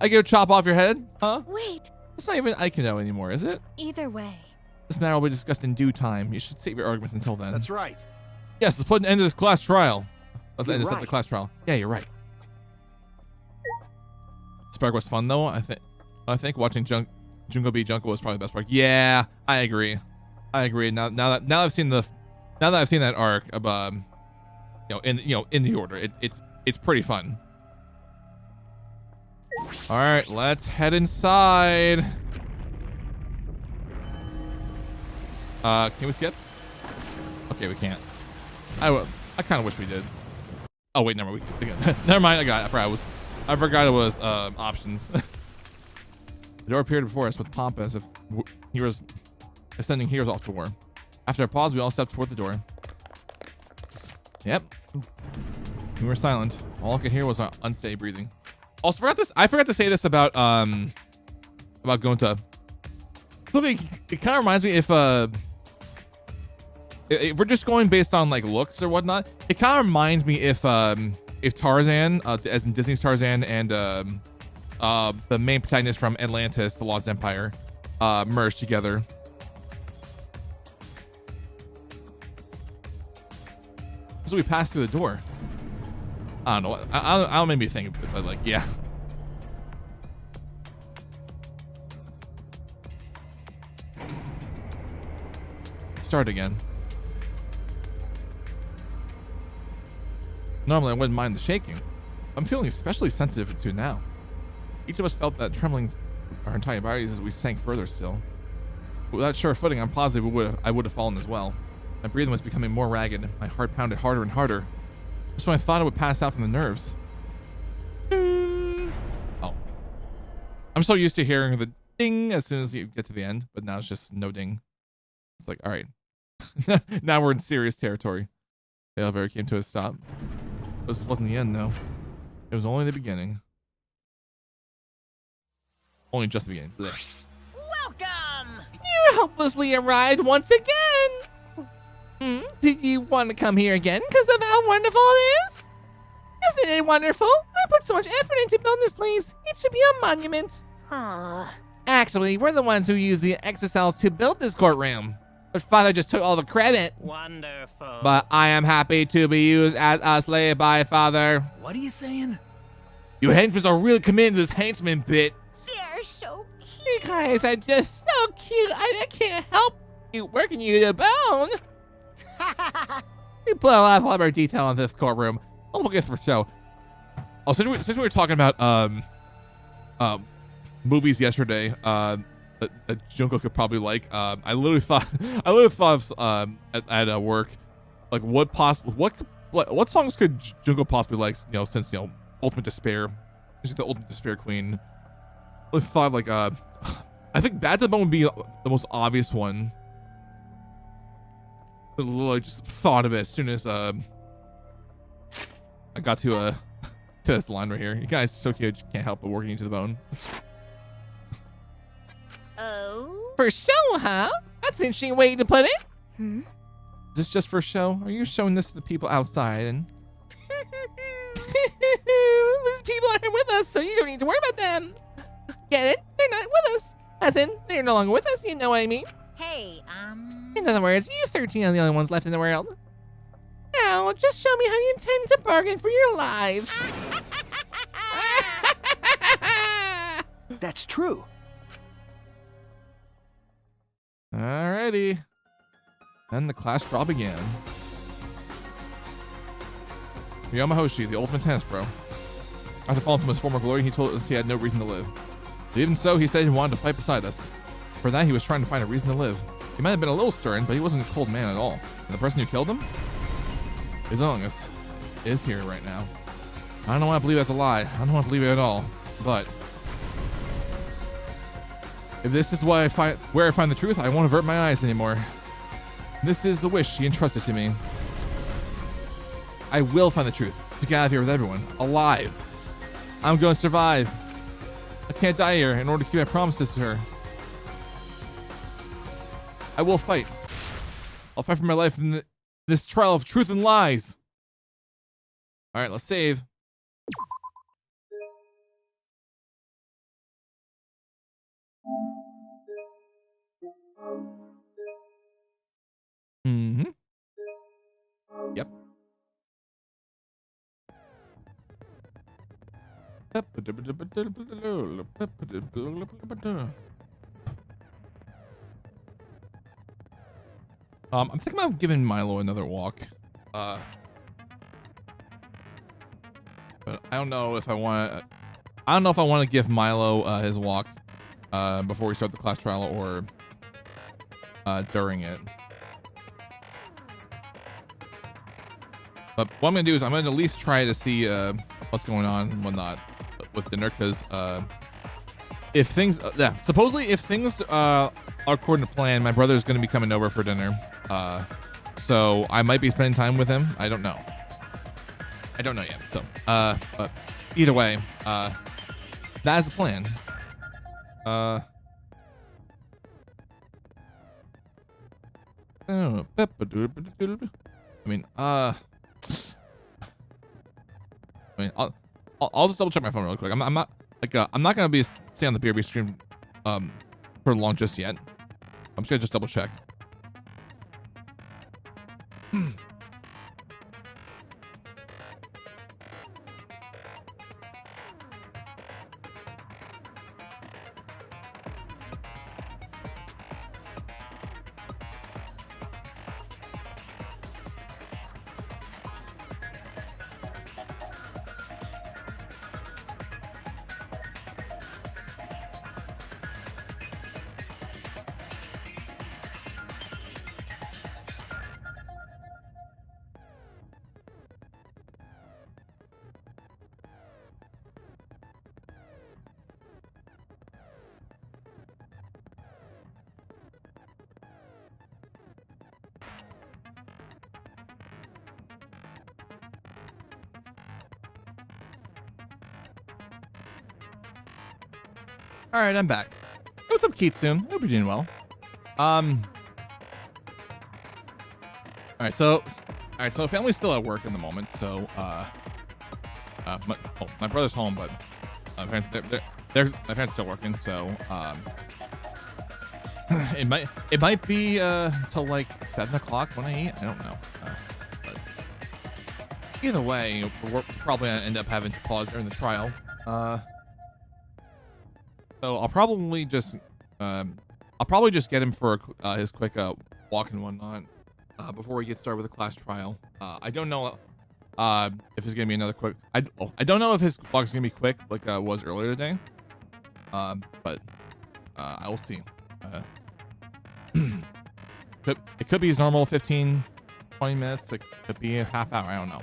I go chop off your head? Huh? Wait, It's not even Aikino anymore, is it? Either way. This matter will be discussed in due time. You should save your arguments until then. That's right. Yes, let's put an end to this class trial. Let's end You're this up the class trial. Yeah, you're right. Spark was fun though. I think watching Junko be Junko was probably the best part. Yeah, I agree. Now that I've seen that arc about in the order, it's pretty fun. All right, let's head inside. Can we skip? Okay, we can't. I kind of wish we did. Oh wait, never mind. Never mind. I forgot it was options. The door appeared before us with pomp as if heroes sending heroes off to war. After a pause, we all stepped toward the door. Yep. We were silent. All I could hear was our unsteady breathing. Also, I forgot to say this about Gonta. It kind of reminds me if we're just going based on like looks or whatnot, it kind of reminds me if Tarzan, as in Disney's Tarzan, and the main protagonist from Atlantis, The Lost Empire, merged together. So we passed through the door. I don't know. I don't make me think, but like, yeah. Start again. Normally, I wouldn't mind the shaking. I'm feeling especially sensitive to it now. Each of us felt that trembling our entire bodies as we sank further still. But without sure footing, I'm positive I would have fallen as well. My breathing was becoming more ragged. My heart pounded harder and harder. Just when I thought I would pass out from the nerves. Oh. I'm so used to hearing the ding as soon as you get to the end, but now it's just no ding. It's like, all right. Now we're in serious territory. The elevator came to a stop. This wasn't the end, though. It was only the beginning. Only just the beginning. Blech. Welcome! You hopelessly arrived once again. Did you want to come here again because of how wonderful it is? Isn't it wonderful? I put so much effort into building this place. It should be a monument. Actually, we're the ones who used the exocells to build this courtroom. But Father just took all the credit. Wonderful. But I am happy to be used as a slave by Father. What are you saying? You henchmen are really committed to this henchman bit. They're so You guys are just so cute. I can't help you working you to bone. We put a lot of detail on this courtroom. I'll focus for show. Oh, since we were talking about movies yesterday, that Junko could probably like. I literally thought of, at work, like what songs could Junko possibly like? Since Ultimate Despair, she's the Ultimate Despair queen. I thought like I think Bad to the Bone would be the most obvious one. I literally just thought of it as soon as I got to this line right here. You guys are so cute, you can't help but working you to the bone. Oh? For show, huh? That's an interesting way to put it. Hmm? Is this just for show? Are you showing this to the people outside? And These people aren't with us, so you don't need to worry about them. Get it? They're not with us. As in, they're no longer with us, you know what I mean? Hey, In other words, you 13 are the only ones left in the world. Now, just show me how you intend to bargain for your lives. That's true. alrighty. Then the class trial began. Ryoma Hoshi, the ultimate tennis pro. After falling from his former glory, he told us he had no reason to live. But even so, he said he wanted to fight beside us. For that, he was trying to find a reason to live. He might have been a little stern, but he wasn't a cold man at all. And the person who killed him is among us. Is here right now. I don't want to believe that's a lie. I don't want to believe it at all. But if this is where I find the truth, I won't avert my eyes anymore. This is the wish he entrusted to me. I will find the truth to get out of here with everyone alive. I'm going to survive. I can't die here in order to keep my promises to her. I will fight. I'll fight for my life in this trial of truth and lies. All right, let's save. Mm-hmm. Yep. I'm thinking about giving Milo another walk. But I don't know if I want to. I don't know if I want to give Milo his walk before we start the class trial or during it. But what I'm gonna do is I'm gonna at least try to see what's going on and whatnot with dinner, because if things, supposedly if things are according to plan, my brother is gonna be coming over for dinner. So I might be spending time with him. I don't know. I don't know yet. So, but either way, that is the plan. I mean, I'll just double check my phone real quick. I'm not like I'm not gonna stay on the BRB stream for long just yet. I'm just gonna double check. All right, I'm back. Hey, what's up, Kitsune? Hope you're doing well. All right, so family's still at work in the moment. So, my brother's home, but my parents still working. So, it might be till like 7 o'clock when I eat. I don't know. But either way, we're probably gonna end up having to pause during the trial. So I'll probably just get him for his quick walk and whatnot before we get started with the class trial. I don't know if it's gonna be another quick. I don't know if his walk is gonna be quick like was earlier today. But I will see. It could be his normal 15-20 minutes. It could be a half hour. I don't know.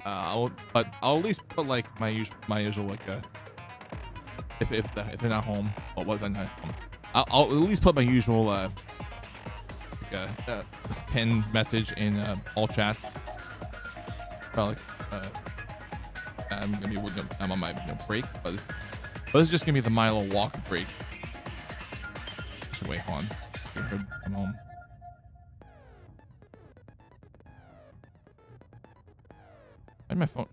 I'll at least put like my usual like if they're not home, well, what they're not home, I'll at least put my usual like pin message in all chats. Probably I'm on my break, but this is just gonna be the Milo walk break. Wait, hold on. I'm home. I had my phone.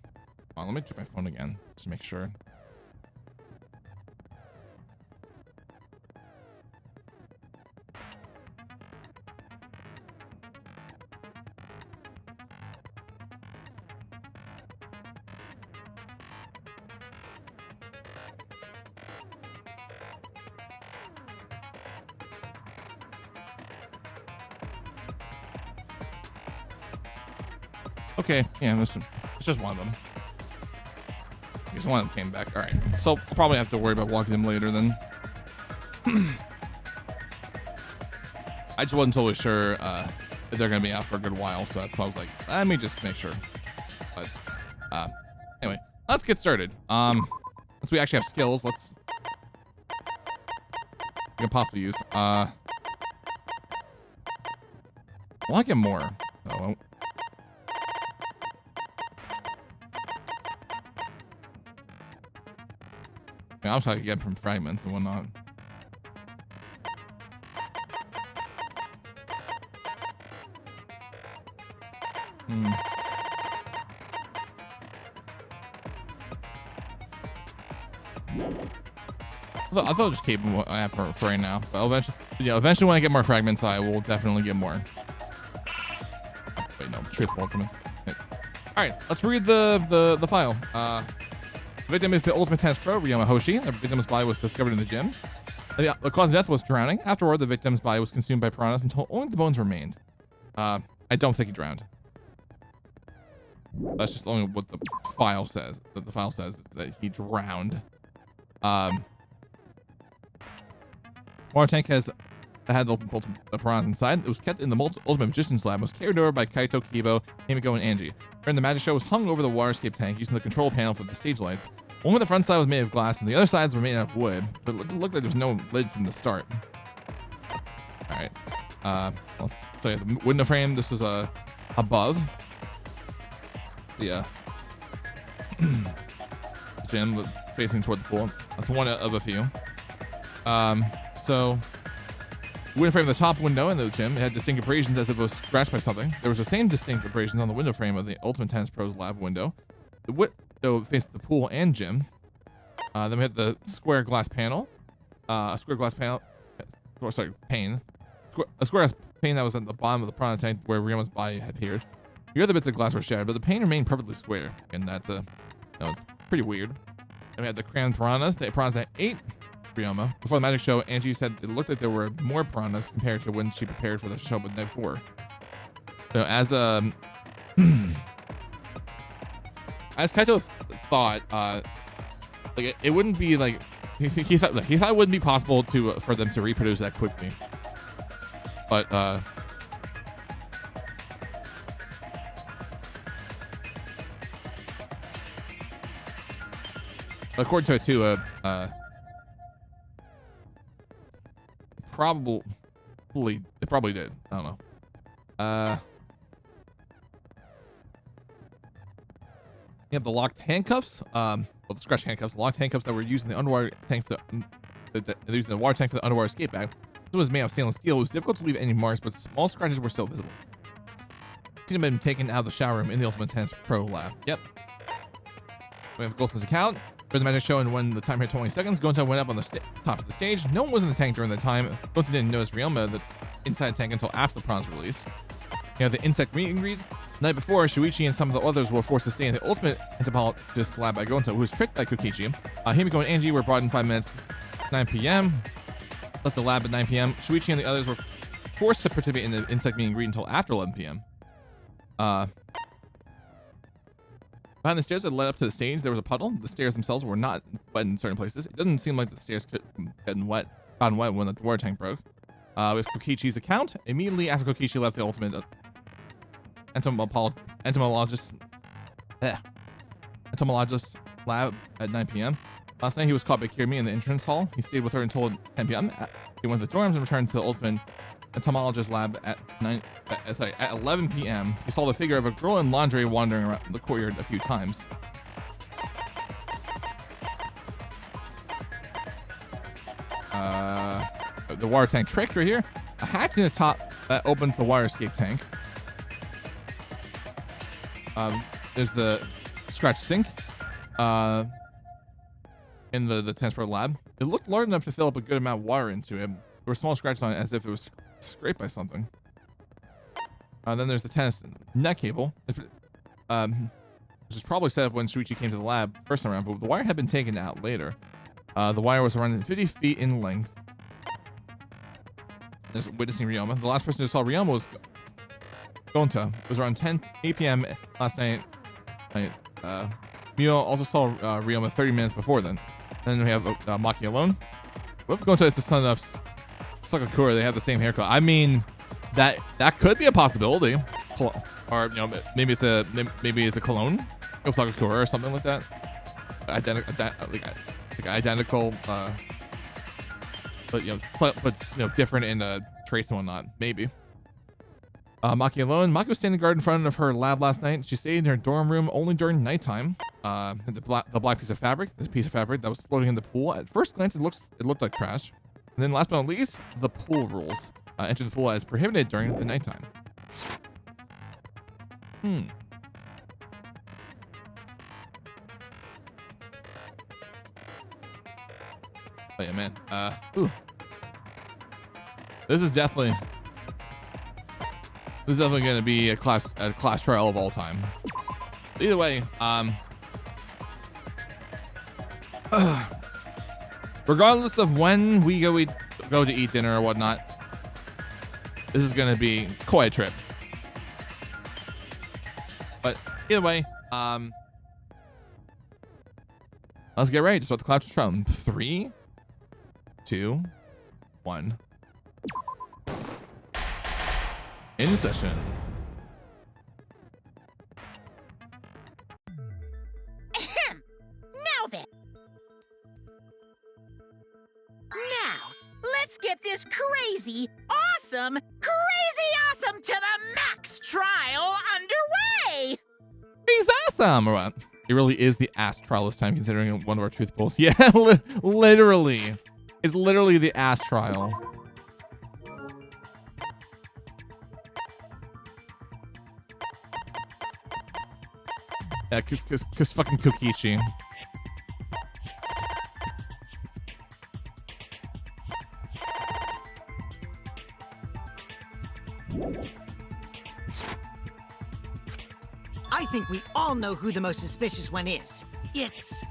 Hold on, let me check my phone again just to make sure. Okay, yeah, it's just one of them. I guess one of them came back. All right, so I'll probably have to worry about walking them later then. I just wasn't totally sure if they're gonna be out for a good while, so that's why I was like, let me just make sure. But anyway, let's get started. Since we actually have skills, we can possibly use. Well, I get more. So I'm trying to get from fragments and whatnot. thought I'll just keep them what I have for right now. But eventually when I get more fragments, I will definitely get more. Wait, no, truthful ultimates. Okay. All right, let's read the file. The victim is the Ultimate Tennis Pro, Ryoma Hoshi. The victim's body was discovered in the gym. The cause of death was drowning. Afterward, the victim's body was consumed by piranhas until only the bones remained. I don't think he drowned. That's just only what the file says. The file says is that he drowned. Water tank had the piranhas inside. It was kept in the Ultimate Magician's Lab. It was carried over by Kaito, Kibo, Himiko, and Angie. During the magic show, was hung over the waterscape tank using the control panel for the stage lights. Only the front side was made of glass, and the other sides were made out of wood. But it looked like there was no lid from the start. All right. Let's tell you the window frame. This is above the gym facing toward the pool. That's one of a few. So window frame of the top window in the gym, it had distinct abrasions as if it was scratched by something. There was the same distinct abrasions on the window frame of the Ultimate Tennis Pro's lab window. The window faced the pool and gym. Then we had the square glass panel. A square glass panel. Sorry, pane. A square glass pane that was at the bottom of the piranha tank where Ryoma's body had appeared. The other bits of glass were shattered, but the pane remained perfectly square. And that's it's pretty weird. And we had the crammed piranhas. The piranhas that ate Ryoma. Before the magic show, Angie said it looked like there were more piranhas compared to when she prepared for the show the night before. So as Kaito thought, like it wouldn't be like he thought it wouldn't be possible for them to reproduce that quickly. But according to it too, it probably did. I don't know. You have the locked handcuffs. The scratch handcuffs, the locked handcuffs that were used in the underwater tank for using the water tank for the underwater escape bag. This was made of stainless steel. It was difficult to leave any marks, but small scratches were still visible. It had been taken out of the shower room in the Ultimate Tennis Pro lab. Yep. We have Golden's account. For the magic show, and when the time hit 20 seconds, Gonta went up on the top of the stage. No one was in the tank during the time. Gonta didn't notice Ryoma inside the tank until after the prawns were released. You have the insect meet and greet. The night before, Shuichi and some of the others were forced to stay in the Ultimate Entomologist lab by Gonta, who was tricked by Kokichi. Himiko and Angie were brought in 5 minutes, 9 p.m. Left the lab at 9 p.m. Shuichi and the others were forced to participate in the insect meet and greet until after 11 p.m. Behind the stairs that led up to the stage, there was a puddle. The stairs themselves were not wet in certain places. It doesn't seem like the stairs could have gotten wet when the water tank broke. With Kokichi's account, immediately after Kokichi left the Ultimate Entomologist lab at 9 p.m. Last night, he was caught by Kirimi in the entrance hall. He stayed with her until 10 p.m. He went to the dorms and returned to the Ultimate Entomologist lab at 11 p.m. He saw the figure of a girl in lingerie wandering around the courtyard a few times. The water tank trick right here. A hatch in the top that opens the water escape tank. There's the scratch sink in the transport lab. It looked large enough to fill up a good amount of water into it. There were small scratches on it as if it was scraped by something. Then there's the tennis net cable, which was probably set up when Shuichi came to the lab first time around, but the wire had been taken out later. The wire was around 50 feet in length. There's witnessing Ryoma. The last person who saw Ryoma was Gonta. It was around 8 p.m. last night. Mio also saw Ryoma 30 minutes before then. Then we have Maki alone. What if Gonta is the son of Sakakura? They have the same haircut. I mean, that could be a possibility. Or maybe it's a clone of Sakakura or something like that. Identical, but different in traits and whatnot. Maybe. Maki alone. Maki was standing guard in front of her lab last night. She stayed in her dorm room only during nighttime. The black piece of fabric, this piece of fabric that was floating in the pool. At first glance, it looked like trash. And then last but not least, the pool rules. Enter the pool as prohibited during the nighttime. Oh yeah, man. Ooh. This is definitely gonna be a class trial of all time. Either way, regardless of when we go to eat dinner or whatnot, this is gonna be quite a trip. But either way, let's get ready to start the class trial. 3, 2, 1. In session. Ahem. Now then. Now, let's get this crazy awesome to the max trial underway! He's awesome! Or what? It really is the ass trial this time, considering one of our truth polls. Yeah, literally. It's literally the ass trial. Yeah, cause fucking Kokichi. I think we all know who the most suspicious one is. It's...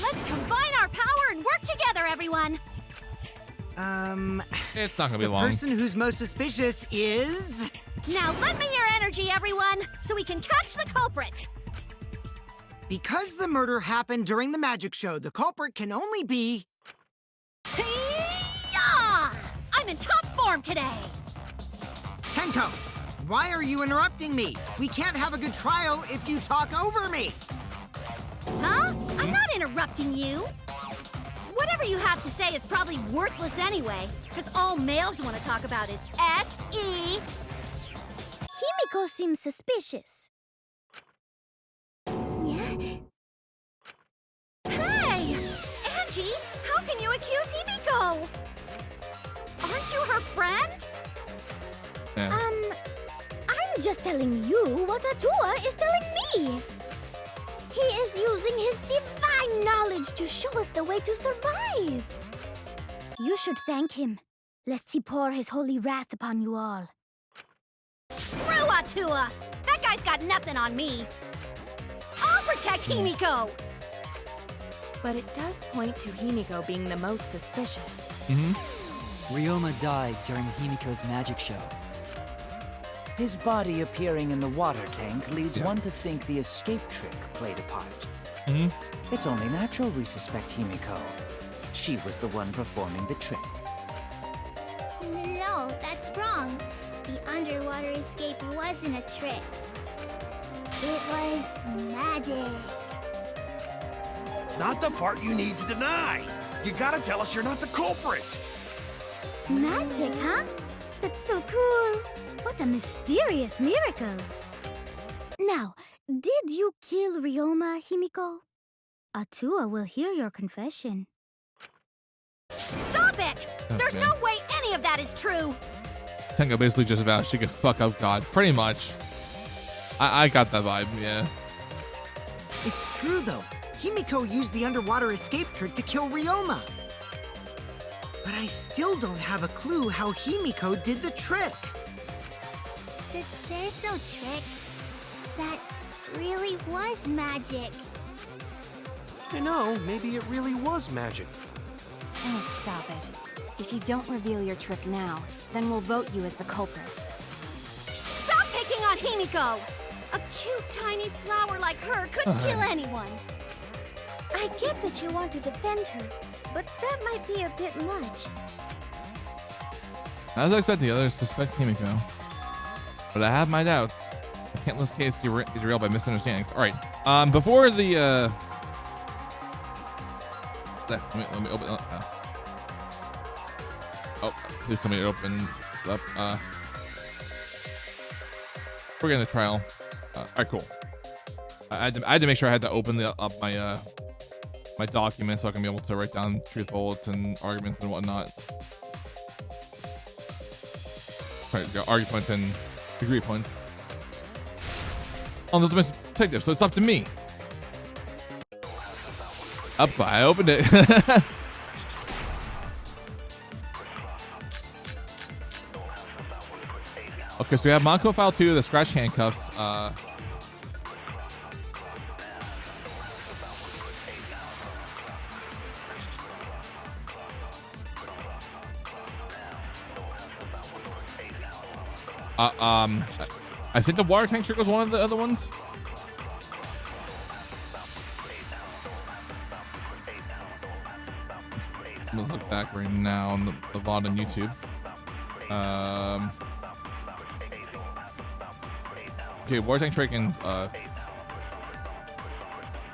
Let's combine our power and work together, everyone! It's not gonna be the long. person who's most suspicious is... Now lend me your energy, everyone, so we can catch the culprit! Because the murder happened during the magic show, the culprit can only be... Hey-ya! I'm in top form today! Tenko, why are you interrupting me? We can't have a good trial if you talk over me! Huh? I'm not interrupting you! Whatever you have to say is probably worthless anyway, because all males want to talk about is S.E. Himiko seems suspicious. Hey! Angie, how can you accuse Himiko? Aren't you her friend? Yeah. I'm just telling you what Atua is telling me. He is using his divine knowledge to show us the way to survive. You should thank him, lest he pour his holy wrath upon you all. Screw Atua! That guy's got nothing on me! I'll protect Himiko! But it does point to Himiko being the most suspicious. Ryoma died during Himiko's magic show. His body appearing in the water tank leads one to think the escape trick played a part. It's only natural we suspect Himiko. She was the one performing the trick. No, that's wrong. The underwater escape wasn't a trick. It was magic. It's not the part you need to deny. You gotta tell us you're not the culprit. Magic, huh? That's so cool. What a mysterious miracle. Now, did you kill Ryoma, Himiko? Atua will hear your confession. Stop it! There's no way any of that is true! Tenko basically just about she could fuck up God, pretty much. I got that vibe, yeah. It's true, though. Himiko used the underwater escape trick to kill Ryoma. But I still don't have a clue how Himiko did the trick. There's no trick. That really was magic. I know, maybe it really was magic. Oh, stop it. If you don't reveal your trick now, then we'll vote you as the culprit. Stop picking on Himiko! A cute tiny flower like her couldn't kill anyone! I get that you want to defend her, but that might be a bit much. As I said, the others suspect Himiko. But I have my doubts. I can't let this case derailed by misunderstandings. Alright, before the, let me open oh, please tell me it opened up. We're getting the trial. Alright, cool. I had to make sure I had to open up my my documents so I can be able to write down truth bullets and arguments and whatnot. Right, got argument points and degree points. On the ultimate detective, so it's up to me. Up, I opened it. Okay, so we have Monko File 2, the scratch handcuffs. I think the water tank trick was one of the other ones. I'm gonna look back right now on the VOD on YouTube. Okay, water tank trick and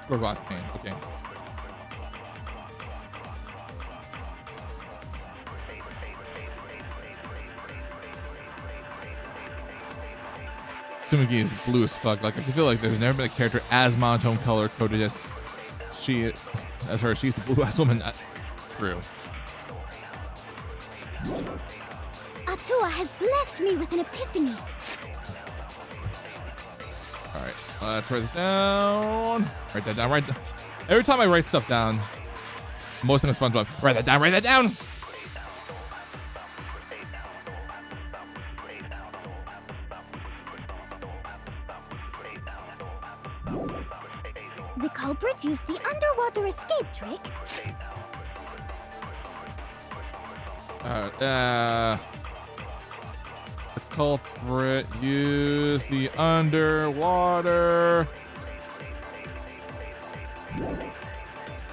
glass pane. Okay. Tsumugi is blue as fuck. Like I feel like there's never been a character as monotone color coded as she is, as her. She's the blue ass woman. True. Atua has blessed me with an epiphany. All right, let's write this down. Write that down. Every time I write stuff down, most in the SpongeBob. Write that down. Write that down. The culprit used the underwater escape trick. The culprit used the underwater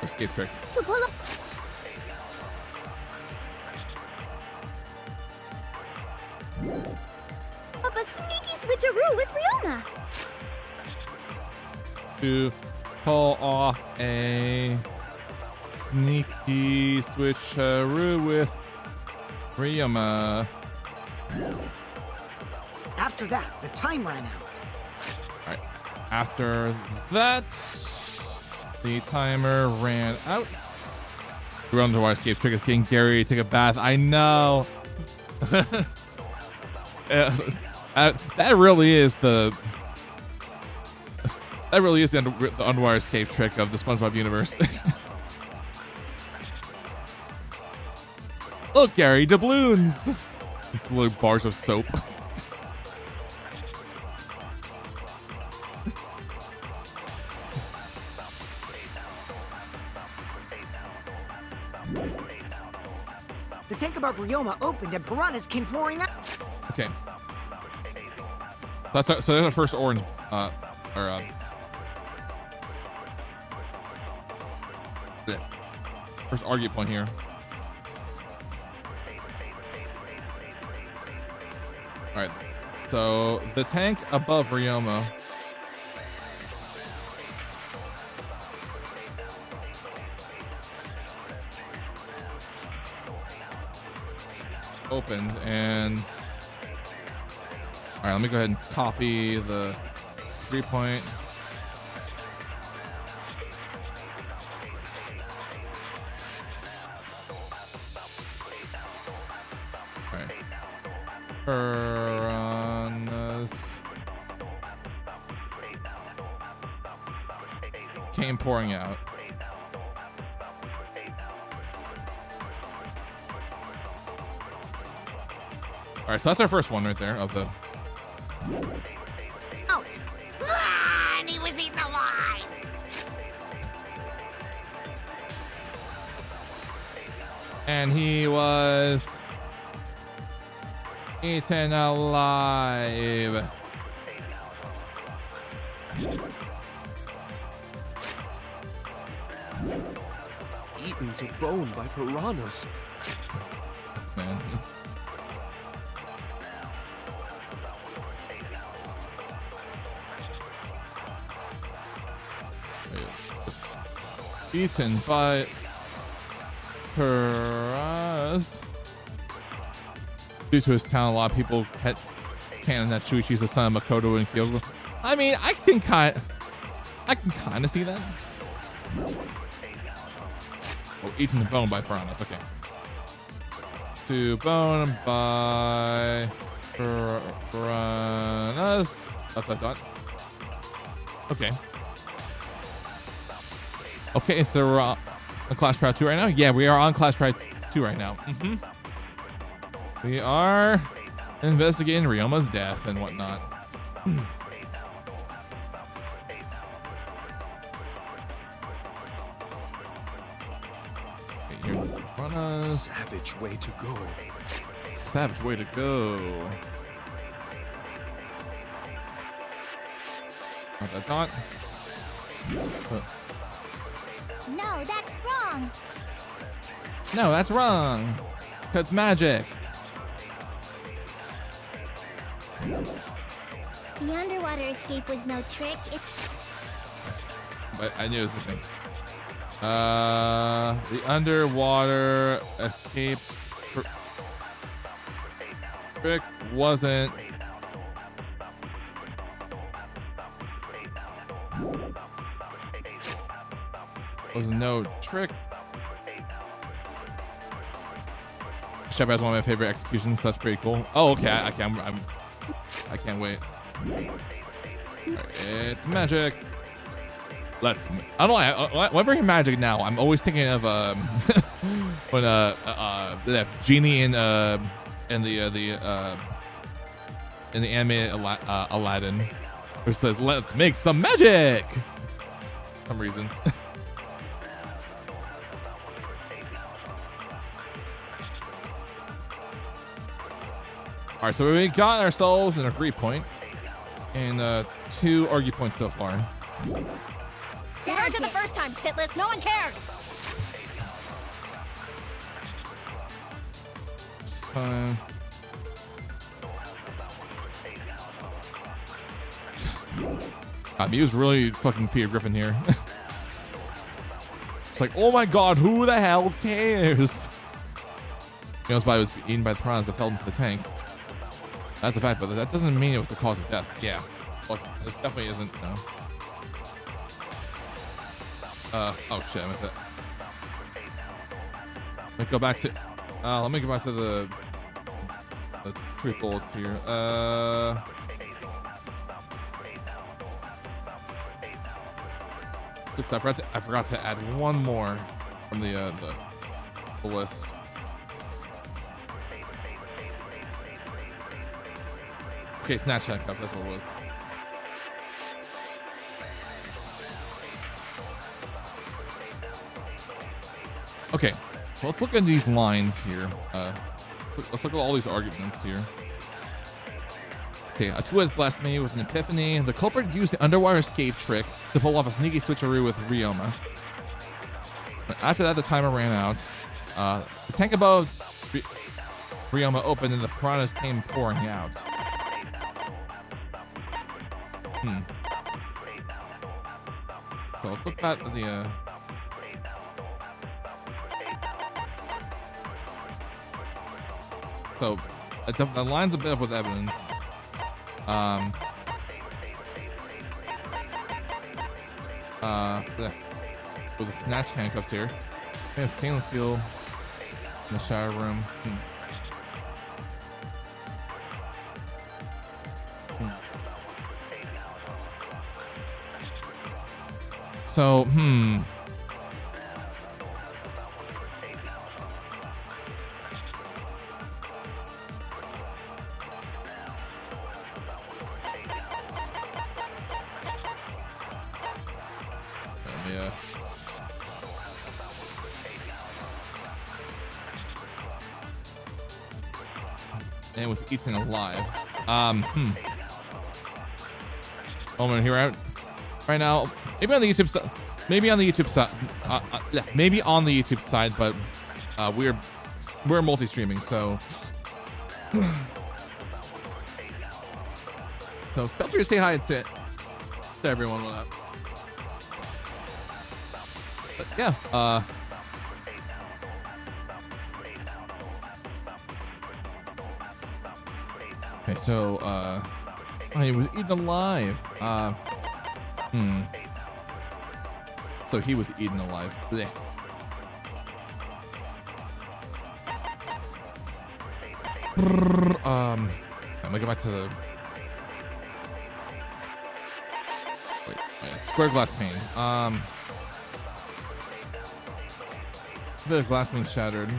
escape trick. To pull up. Of a sneaky switcheroo with Ryoma. To pull off a sneaky switcheroo with Ryoma. After that, the time ran out. Alright. After that, the timer ran out. The underwater escape trick is getting Gary to take a bath. I know. That really is the underwater escape trick of the SpongeBob universe. Look, Gary, doubloons. It's little bars of soap. The tank above Ryoma opened and piranhas came pouring out. Okay. So there's our first orange, first argument point here. All right. So the tank above Ryoma. Opened and all right, let me go ahead and copy the 3-point. All right. Piranhas came pouring out. All right, so that's our first one right there of the. Out! Ah, and he was eaten alive! And he was eaten alive. Eaten to bone by piranhas. Man. Eaten by piranhas. Due to his talent, a lot of people canon that Shuichi's the son of Makoto and Kyogo. I mean, I can kind of see that. Oh, eaten to bone by piranhas. Okay. To bone by piranhas. Dot. Okay. Okay, so we're on Clash Royale 2 right now? Yeah, we are on Clash Royale 2 right now. We are investigating Ryoma's death and whatnot. Savage way to go. Savage way to go. Not that thought. No, that's wrong. No, that's wrong. Cause magic. The underwater escape was no trick. But I knew it was the thing. The underwater escape trick wasn't. Was no trick. Shep has one of my favorite executions. So that's pretty cool. Oh, okay. I can't wait. Right, it's magic. I don't know. Whenever I hear magic now, I'm always thinking of when that genie in the anime Aladdin, which says, "Let's make some magic." For some reason. All right, so we got ourselves an agree point and 2 argue points so far. You heard you the first time, Titless. No one cares. He was really fucking Peter Griffin here. It's like, oh my god, who the hell cares? His body was eaten by the piranhas that fell into the tank. That's a fact, but that doesn't mean it was the cause of death. Yeah, it wasn't. This definitely isn't. No. Oh shit, I missed it. Let me go back to the truth bullets here. I forgot to add one more from the list. Okay, snatch handcuffs, that's what it was. Okay, so let's look at these lines here. Let's look at all these arguments here. Okay, Atua has blessed me with an epiphany. The culprit used the underwater escape trick to pull off a sneaky switcheroo with Ryoma. After that, the timer ran out. The tank above Ryoma opened and the piranhas came pouring out. So let's look at the so that lines a bit up with evidence. With the snatch handcuffs here. We have stainless steel in the shower room. So, yeah. And it was eaten alive. Moment here out right now. Maybe on the YouTube side. Maybe on the YouTube side. Maybe on the YouTube side, but we're multi-streaming, so. So feel free to say hi to everyone with that. But yeah. Okay, so he was eaten alive. So he was eaten alive. Blech. I'm gonna go back to the square glass pane. The glass being shattered.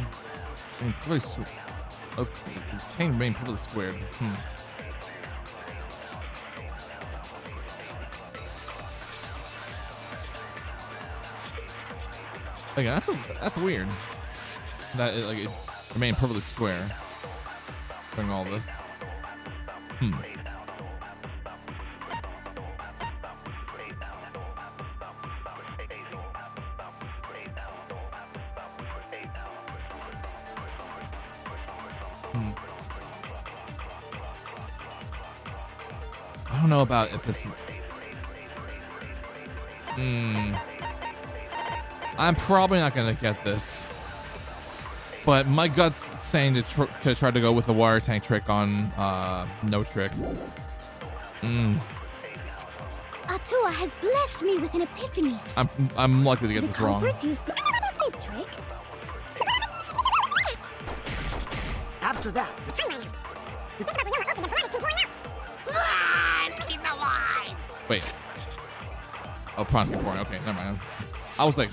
Tank remain perfectly squared. Okay, that's weird. That it remained perfectly square during all this. I don't know about if this. I'm probably not gonna get this, but my gut's saying to try to go with the water tank trick on no trick. Atua has blessed me with an epiphany. I'm likely to get this wrong. The culprit used the trick. After that, Wait. Oh, prawn keep pouring. Okay, never mind. I was like.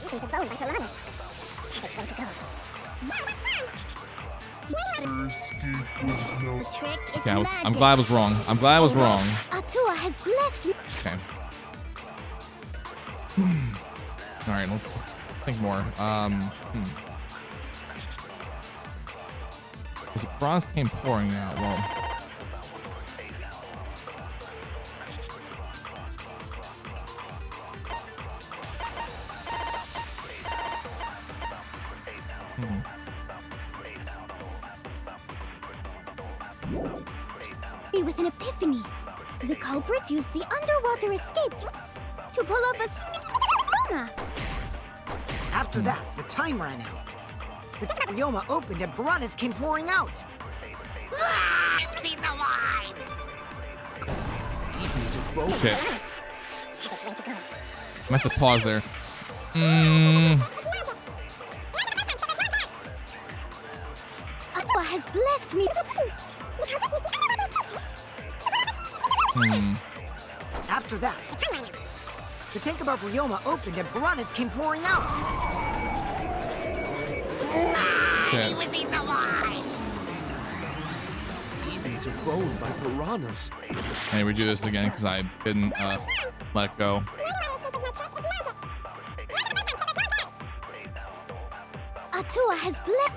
Okay, I'm glad I was wrong. I'm glad I was wrong. Atua has blessed me. Okay. All right, let's think more. Because bronze came pouring out. Well. With an epiphany. The culprit used the underwater escape to pull off a Ryoma. After that, the time ran out. The Ryoma opened and piranhas came pouring out. Seen the line! Shit. I meant to pause there. Atua has blessed me. After that, the tank above Ryoma opened and piranhas came pouring out. He was eaten alive! He ate a bone by piranhas. Hey, we do this again because I didn't let go. Atua has blessed.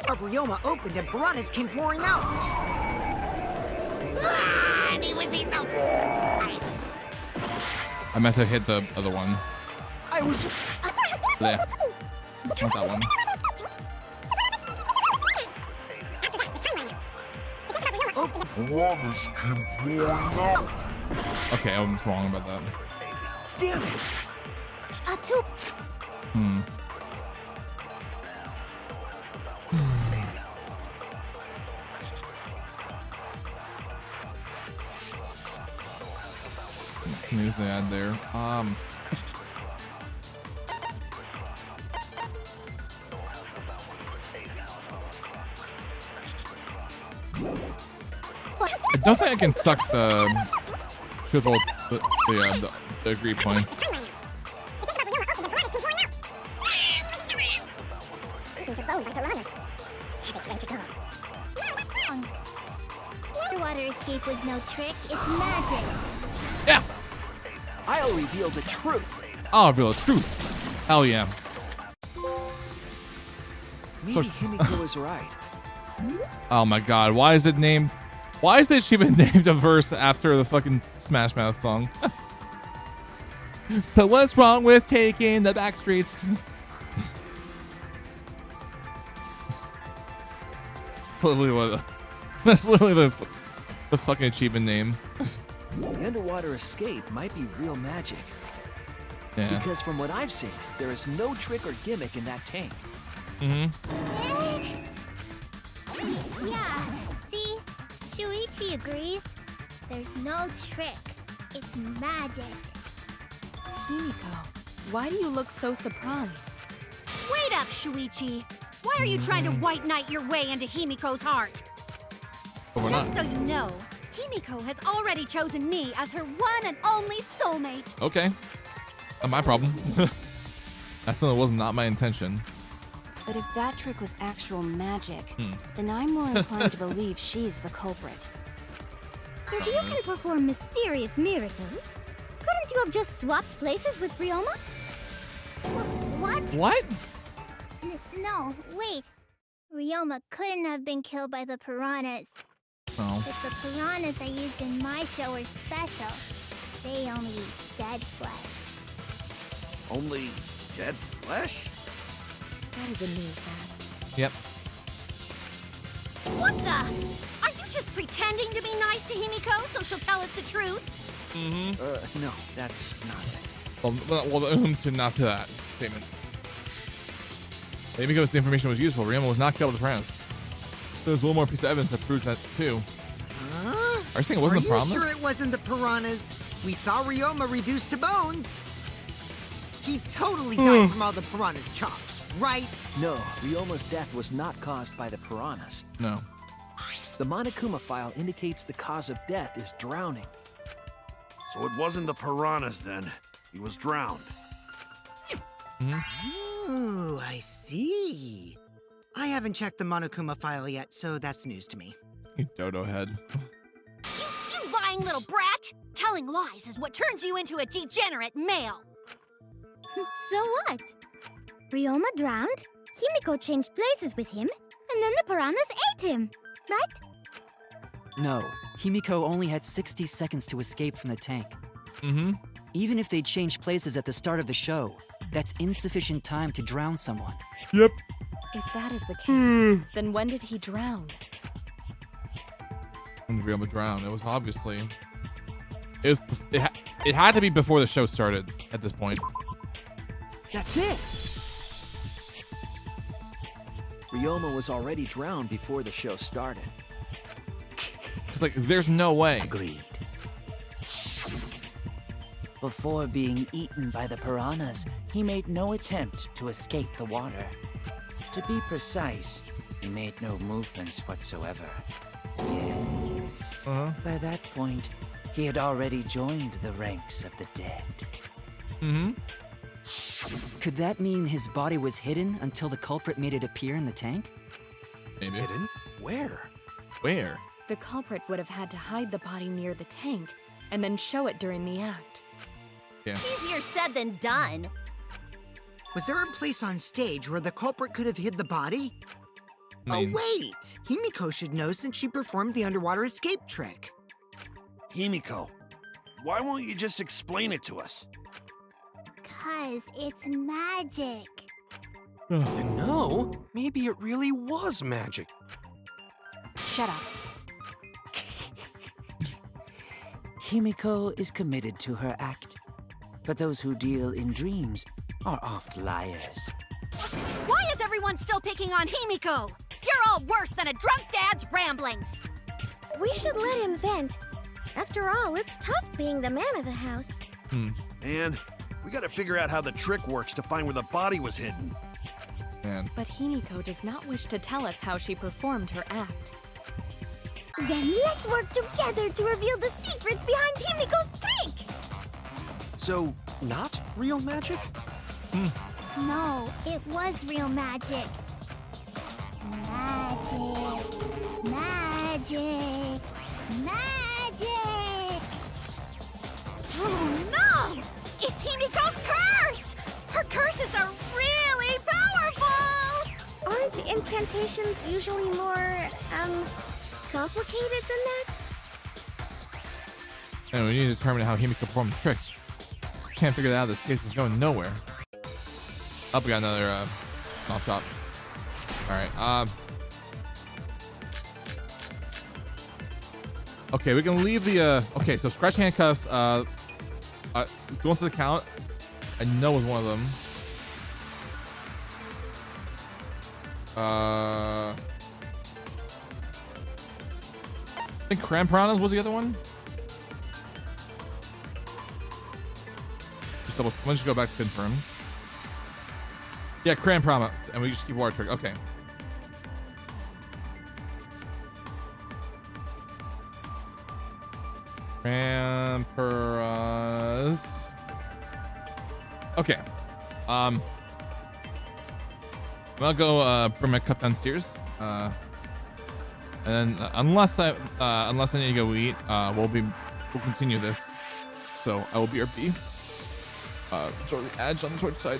Of Ryoma opened and piranhas came pouring out. And he was eaten alive! I meant to hit the other one. I was. There. Not that one. Okay, I was wrong about that. Damn it! Atua. Some news to add there. I don't think I can suck the degree points. Underwater escape was no trick, it's magic. Yeah! I'll reveal the truth. I'll reveal the truth. Hell yeah. Maybe Himiko is right. Oh my god, why is it named? Why is the achievement named a verse after the fucking Smash Mouth song? So what's wrong with taking the back streets? That's literally the fucking achievement name. The underwater escape might be real magic. Yeah. Because from what I've seen, there is no trick or gimmick in that tank. Yeah, see? Shuichi agrees. There's no trick. It's magic. Himiko, why do you look so surprised? Wait up, Shuichi. Why are you trying to white knight your way into Himiko's heart? But we're Just not. so you know, Himiko has already chosen me as her one and only soulmate. Okay. Not my problem. That was not my intention. But if that trick was actual magic, then I'm more inclined to believe she's the culprit. If you can perform mysterious miracles, couldn't you have just swapped places with Ryoma? What? What? No, wait. Ryoma couldn't have been killed by the piranhas. Oh. Because the piranhas I used in my show are special. They only eat dead flesh. Only dead flesh? That is a news fact. Yep. What the? Are you just pretending to be nice to Himiko so she'll tell us the truth? No, that's not it. Well, not to that statement. Maybe because the information was useful, Ryoma was not killed with the piranhas. There's one more piece of evidence that proves that too. Huh? Are you saying it wasn't the piranhas? Are you sure it wasn't the piranhas? We saw Ryoma reduced to bones. He totally died from all the piranhas' chops, right? No, Ryoma's death was not caused by the piranhas. No. The Monokuma file indicates the cause of death is drowning. So it wasn't the piranhas then. He was drowned. Oh, I see. I haven't checked the Monokuma file yet, so that's news to me. You dodo head. You lying little brat! Telling lies is what turns you into a degenerate male. So what? Ryoma drowned, Himiko changed places with him, and then the piranhas ate him, right? No, Himiko only had 60 seconds to escape from the tank. Even if they changed places at the start of the show, that's insufficient time to drown someone. Yep. If that is the case, then when did he drown? When Ryoma drowned, it was obviously... It had to be before the show started at this point. That's it! Ryoma was already drowned before the show started. It's like, there's no way. Agreed. Before being eaten by the piranhas, he made no attempt to escape the water. To be precise, he made no movements whatsoever. Yes. By that point, he had already joined the ranks of the dead. Could that mean his body was hidden until the culprit made it appear in the tank? Maybe. Hidden? Where? Where? The culprit would have had to hide the body near the tank, and then show it during the act. Yeah. Easier said than done. Was there a place on stage where the culprit could have hid the body? Oh, wait! Himiko should know since she performed the underwater escape trick. Himiko, why won't you just explain it to us? 'Cause it's magic. You know, maybe it really was magic. Shut up. Himiko is committed to her act, but those who deal in dreams are oft liars. Why is everyone still picking on Himiko? You're all worse than a drunk dad's ramblings. We should let him vent. After all, it's tough being the man of the house. And we gotta figure out how the trick works to find where the body was hidden. Man. But Himiko does not wish to tell us how she performed her act. Then let's work together to reveal the secret behind Himiko's trick! So, not real magic? No, it was real magic. Magic. Magic. Magic! Oh no! It's Himiko's curse! Her curses are really powerful! Aren't incantations usually more, complicated than that? And we need to determine how Himiko performed the trick. Can't figure that out. This case is going nowhere. Up, we got another small stop. All right. Okay, we can leave the. Okay, so scratch handcuffs. Go into the count. I know was one of them. I think cram piranhas was the other one. Let's just go back to confirm. Yeah, cram piranha, and we just keep water trick. Okay. Cram piranhas. Okay. gonna go bring my cup downstairs. And then unless I need to go eat, we'll continue this. So I will be RP. Sort of the edge on the torch side.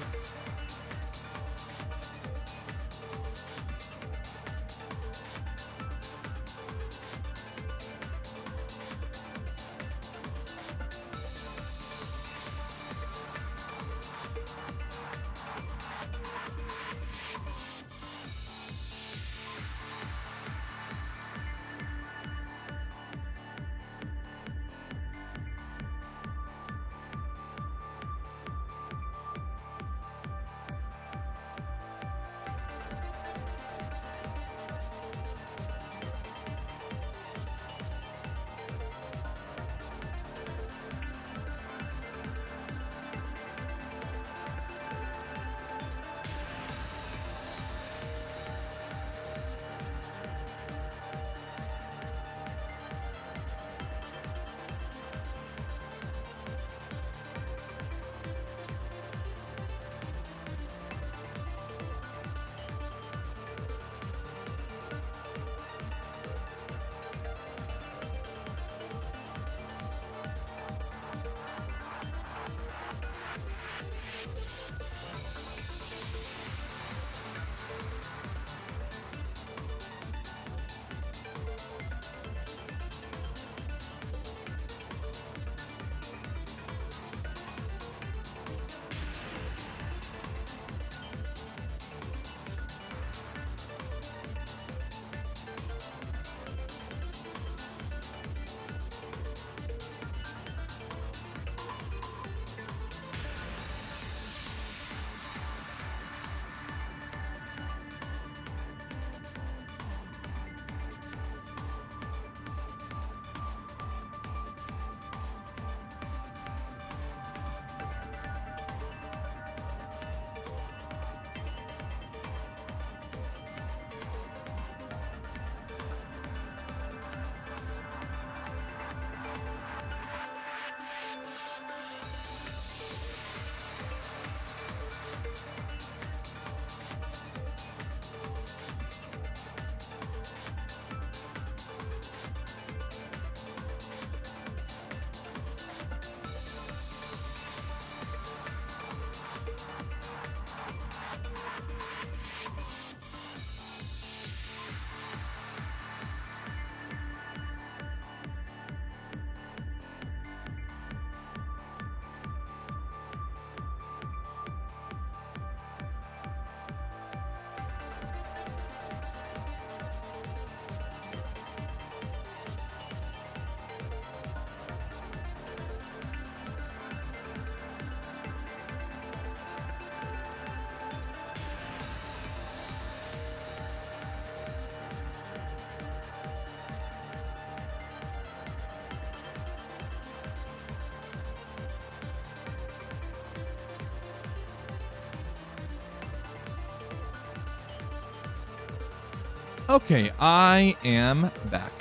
Okay, I am back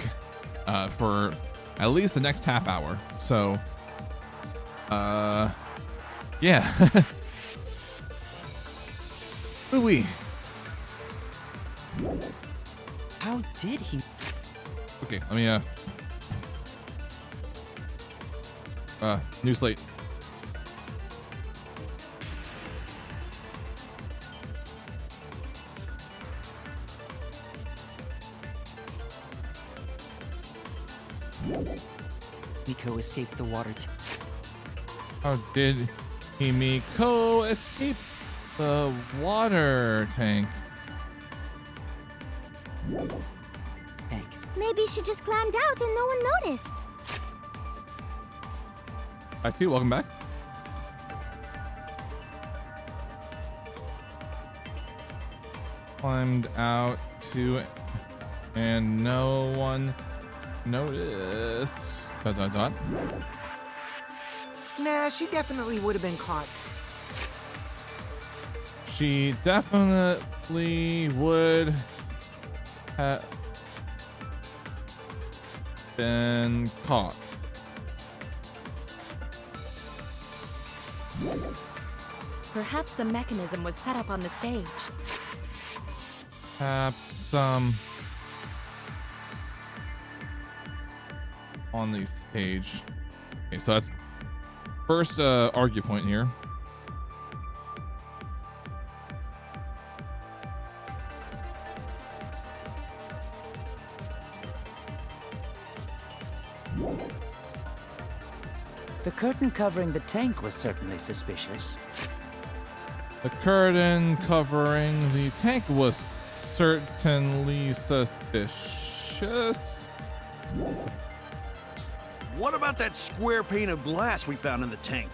for at least the next half hour. So, yeah. Ooh-wee. How did he? Okay, let me new slate. Himiko escaped the water. How did Himiko escape the water tank? Maybe she just climbed out and no one noticed. Hi, T, welcome back. Climbed out to, and no one noticed. ... Nah, she definitely would have been caught. She definitely would have been caught. Perhaps a mechanism was set up on the stage. Perhaps on the stage. Okay, so that's first argue point here. The curtain covering the tank was certainly suspicious. The curtain covering the tank was certainly suspicious. What about that square pane of glass we found in the tank?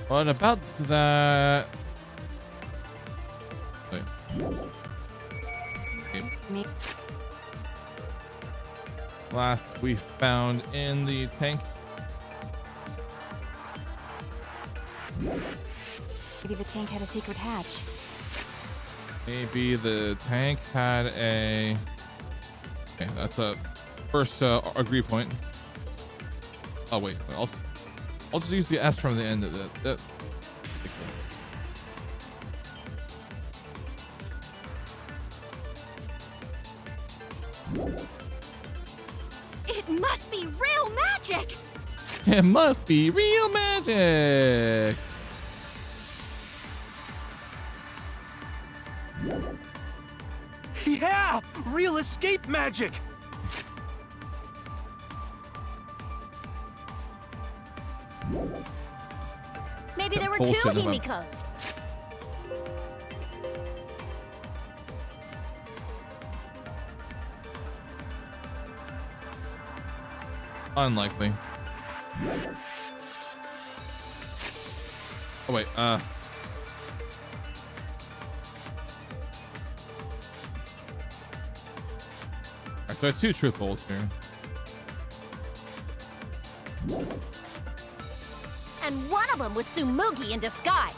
What about that? Wait. Okay. Glass we found in the tank. Maybe the tank had a secret hatch. Maybe the tank had a... Okay, that's a first agree point. Oh wait, I'll just use the S from the end of that. It must be real magic! It must be real magic! Yeah! Real escape magic! Maybe there were two Bullshit about- Himikos. Unlikely. Oh wait, Alright, so I have two truthfuls here. And one of them was Sumugi in disguise.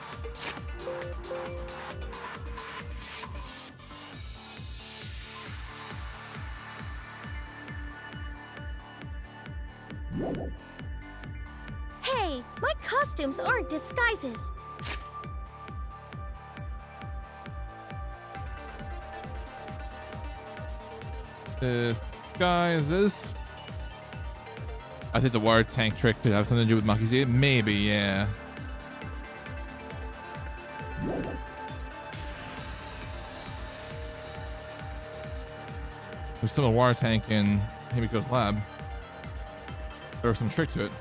Hey, my costumes aren't disguises. Disguises. I think the water tank trick could have something to do with Maki's ear. Maybe, yeah. There's still a water tank in Himiko's lab. There was some trick to it.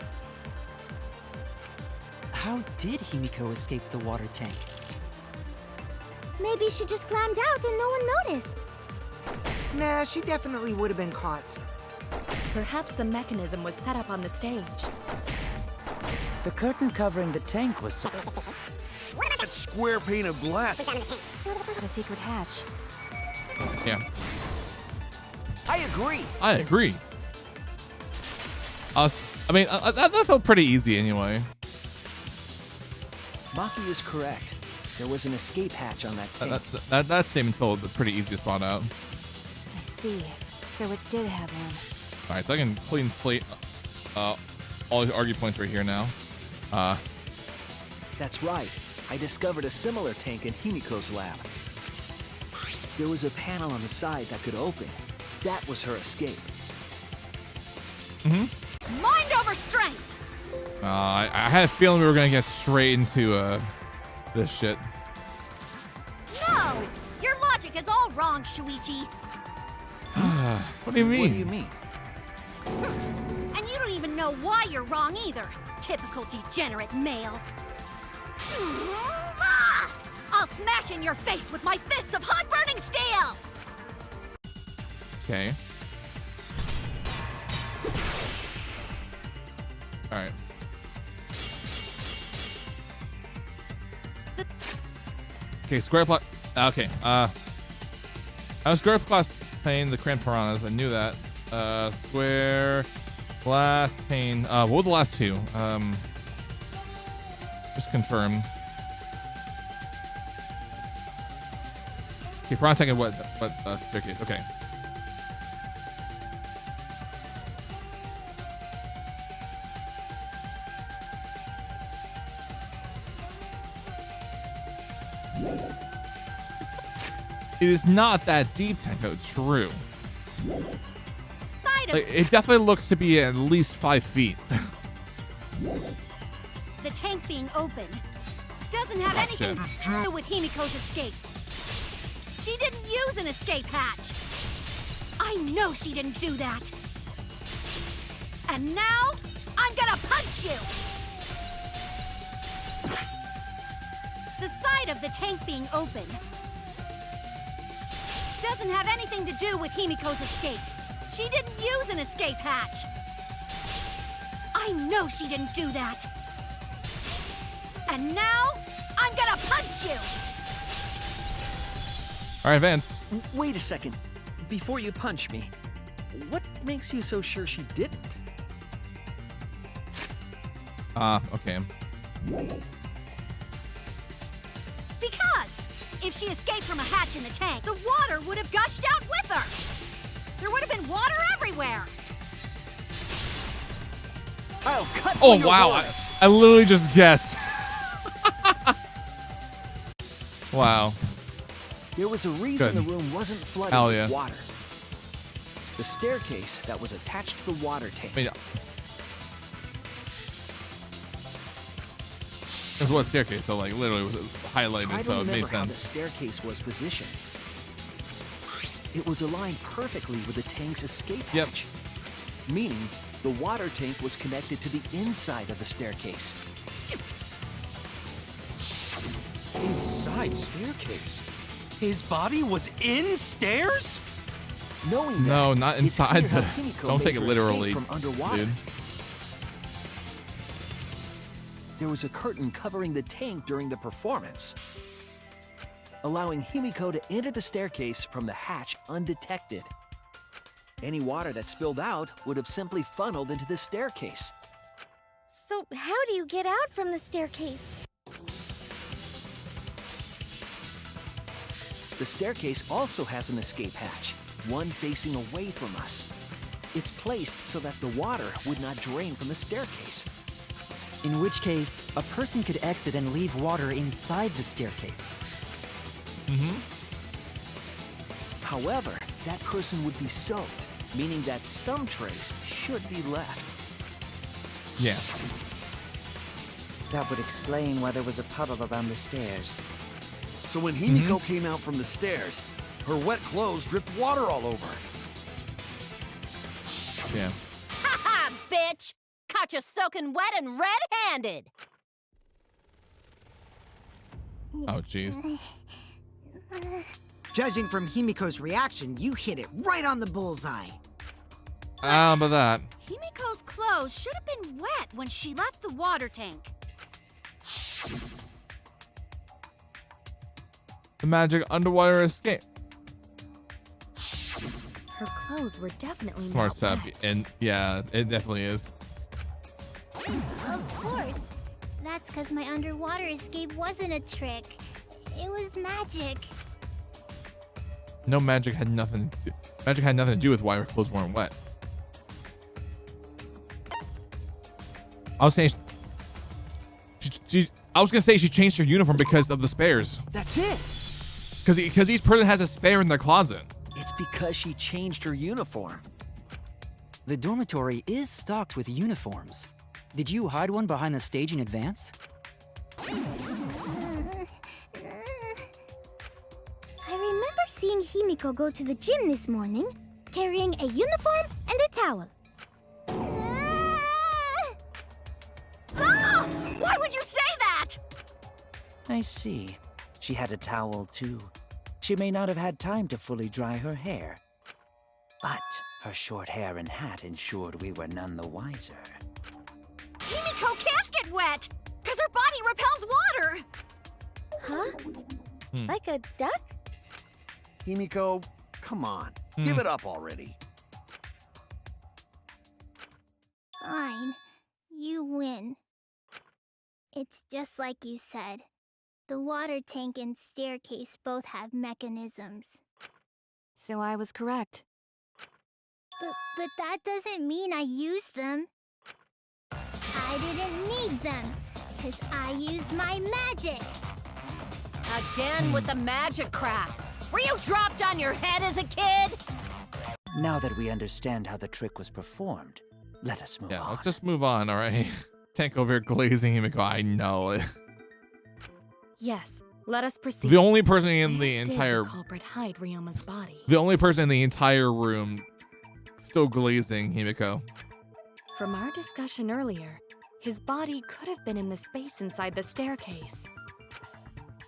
How did Himiko escape the water tank? Maybe she just climbed out and no one noticed. Nah, she definitely would have been caught. Perhaps the mechanism was set up on the stage. The curtain covering the tank was What about that square pane of glass? Had a secret hatch. Yeah. I agree. I agree. I mean, that felt pretty easy anyway. Maki is correct. There was an escape hatch on that tank. That statement felt pretty easy to spot out. I see. So it did have one. All right, so I can clean slate all these argue points right here now. That's right. I discovered a similar tank in Himiko's lab. There was a panel on the side that could open. That was her escape. Mm-hmm. Mind over strength! I had a feeling we were gonna get straight into this shit. No! Your logic is all wrong, Shuichi. What do you mean? What do you mean? And you don't even know why you're wrong either. Typical degenerate male. I'll smash in your face with my fists of hot burning steel! Okay. All right. Okay, square plot. Okay. I was square class pane the cramped piranhas. I knew that. Square glass pane. What were the last two? Just confirm. Okay, piranha tank and what staircase? Okay. It is not that deep, Tenko. True. Like, it definitely looks to be at least 5 feet. The tank being open doesn't have anything to do with Himiko's escape. She didn't use an escape hatch. I know she didn't do that. And now, I'm gonna punch you! The side of the tank being open doesn't have anything to do with Himiko's escape. She didn't use an escape hatch. I know she didn't do that. And now, I'm gonna punch you! All right, Vance. Wait a second. Before you punch me, what makes you so sure she didn't? Okay. Because if she escaped from a hatch in the tank, the water would have gushed out with her. There would have been water everywhere. I'll cut Oh, your wow. horns. I literally just guessed. Wow. There was a reason Good. the room wasn't flooded Hell with yeah. water. The staircase that was attached to the water tank. I mean, it was one staircase, so like literally it was highlighted, Try to so it made remember how the sense. staircase was positioned. It was aligned perfectly with the tank's escape Yep. hatch, meaning the water tank was connected to the inside of the staircase. Inside staircase? His body was in stairs? Knowing No, that, not it's inside clear how the. Himiko Don't made take it her escape literally, from underwater. dude. There was a curtain covering the tank during the performance, allowing Himiko to enter the staircase from the hatch undetected. Any water that spilled out would have simply funneled into the staircase. So how do you get out from the staircase? The staircase also has an escape hatch, one facing away from us. It's placed so that the water would not drain from the staircase. In which case, a person could exit and leave water inside the staircase. However, that person would be soaked, meaning that some trace should be left. Yeah. That would explain why there was a puddle around the stairs. So when Himiko came out from the stairs, her wet clothes dripped water all over. Yeah. Ha ha, bitch! Caught you soaking wet and red-handed! Oh, jeez. Judging from Himiko's reaction, you hit it right on the bullseye. How about that? Himiko's clothes should have been wet when she left the water tank. The magic underwater escape. Her clothes were definitely Smart not stuff, wet. and yeah, it definitely is. Of course. That's because my underwater escape wasn't a trick. It was magic. No, magic had nothing. Magic had nothing to do with why her clothes weren't wet. I was saying. I was gonna say she changed her uniform because of the spares. That's it! Because each person has a spare in their closet. It's because she changed her uniform. The dormitory is stocked with uniforms. Did you hide one behind the stage in advance? I remember seeing Himiko go to the gym this morning, carrying a uniform and a towel. Ah! Why would you say that? I see. She had a towel, too. She may not have had time to fully dry her hair. But her short hair and hat ensured we were none the wiser. Himiko can't get wet, because her body repels water. Huh? Like a duck? Himiko, come on. Give it up already. Fine. You win. It's just like you said. The water tank and staircase both have mechanisms. So I was correct. But that doesn't mean I used them. I didn't need them, because I used my magic. Again with the magic crap. Were you dropped on your head as a kid? Now that we understand how the trick was performed, let us move on. Let's just move on, all right? Tank over here glazing Himiko. I know it. Yes, let us proceed. The only person in the Where did entire the culprit hide Ryoma's body? the only person in the entire room still glazing Himiko. From our discussion earlier, his body could have been in the space inside the staircase.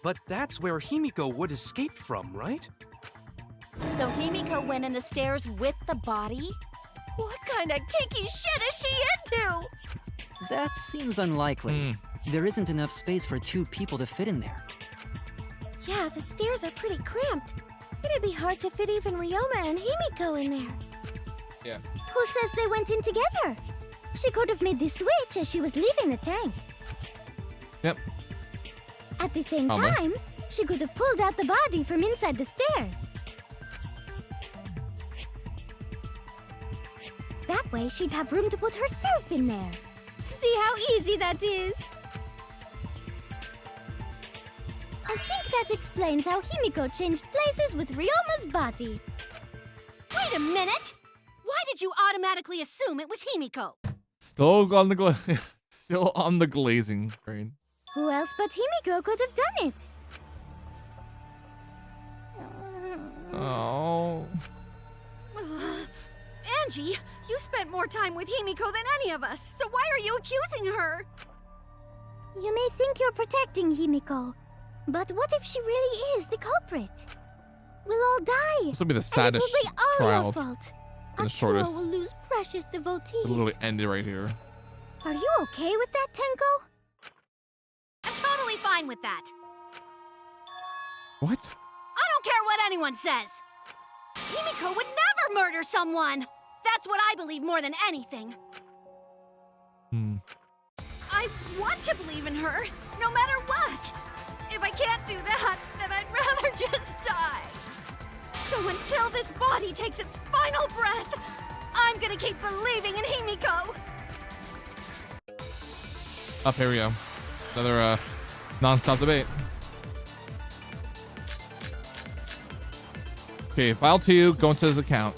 But that's where Himiko would escape from, right? So Himiko went in the stairs with the body? What kind of kinky shit is she into? That seems unlikely. There isn't enough space for 2 people to fit in there. Yeah, the stairs are pretty cramped. It'd be hard to fit even Ryoma and Himiko in there. Yeah. Who says they went in together? She could have made the switch as she was leaving the tank. Yep. At the same Probably. time, she could have pulled out the body from inside the stairs. That way, she'd have room to put herself in there. See how easy that is? I think that explains how Himiko changed places with Ryoma's body. Wait a minute! Why did you automatically assume it was Himiko? Still on the still on the glazing train. Who else but Himiko could have done it? Oh. Angie, you spent more time with Himiko than any of us, so why are you accusing her? You may think you're protecting Himiko, but what if she really is the culprit? We'll all die. This will be the and saddest it will be all trial your fault. and the Atua shortest. will lose precious devotees. It'll literally end it right here. Are you okay with that, Tenko? I'm totally fine with that. What? I don't care what anyone says. Himiko would never murder someone. That's what I believe more than anything. I want to believe in her, no matter what. If I can't do that, then I'd rather just die. So until this body takes its final breath, I'm gonna keep believing in Himiko. Up, here we go. Another non-stop debate. Okay, file 2, go into his account.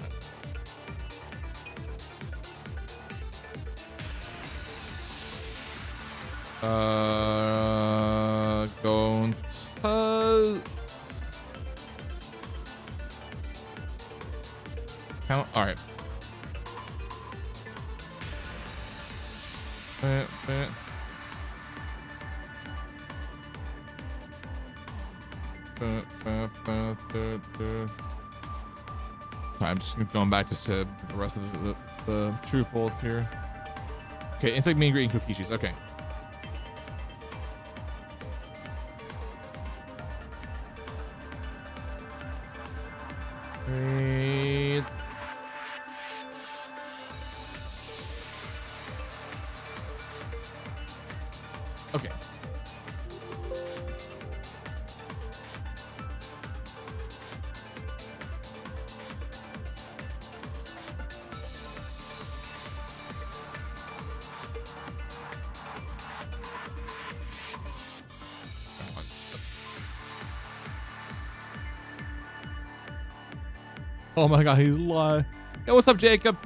Go into account. All right. I'm just going back just to the rest of the true polls here. Okay, insect mean green Kokishis. Okay. Please. Okay. Oh my god, he's live. Hey, what's up, Jacob?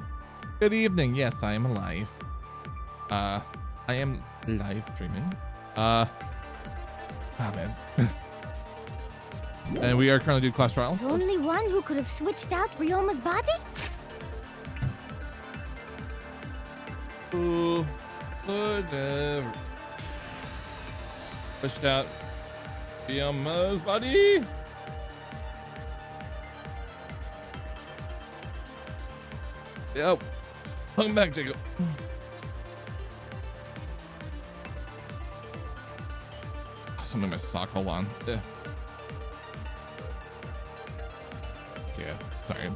Good evening. Yes, I am alive. I am live streaming. Oh man. And we are currently doing class trials. The only one who could have switched out Ryoma's body? Who could have pushed out Ryoma's body? Yep. Come back, Jacob. Something in my sock. Hold on. Yeah. Yeah. Sorry.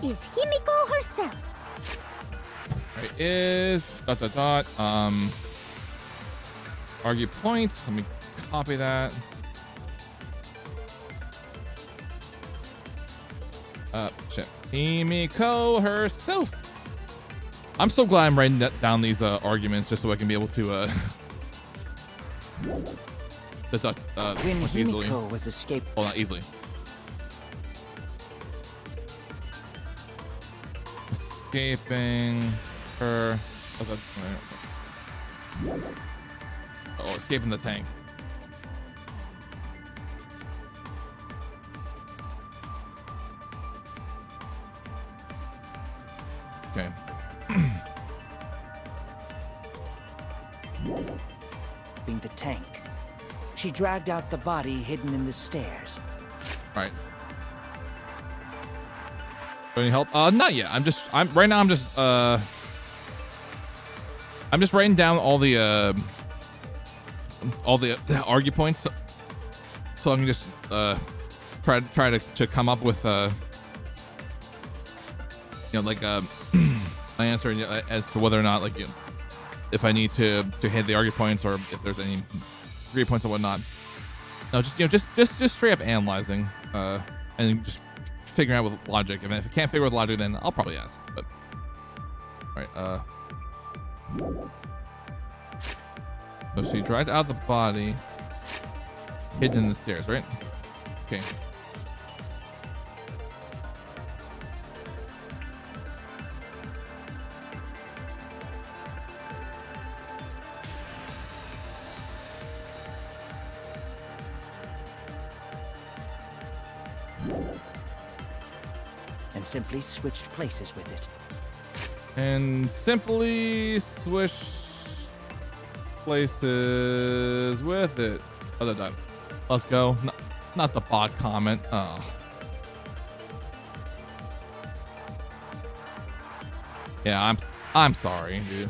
Is Himiko herself? Right, is ... argue points. Let me copy that. Shit. Himiko herself. I'm so glad I'm writing down these arguments just so I can be able to duck when much easily. Himiko was escaped. Well, not easily. Escaping her. Oh, escaping the tank. Okay. In the tank. She dragged out the body hidden in the stairs. Right. Any help? Not yet. I'm just writing down all the argue points, so I can just try to come up with like an answer as to whether or not, like, if I need to hit the argue points or if there's any agree points and whatnot. No, just straight up analyzing and just figuring out with logic. I mean, if I can't figure out with logic, then I'll probably ask. But all right, so she dragged out the body hidden in the stairs, right? Okay. And simply switched places with it. And simply swish places with it. Other time. Let's go. Not the bot comment. Oh. Yeah, I'm sorry, dude.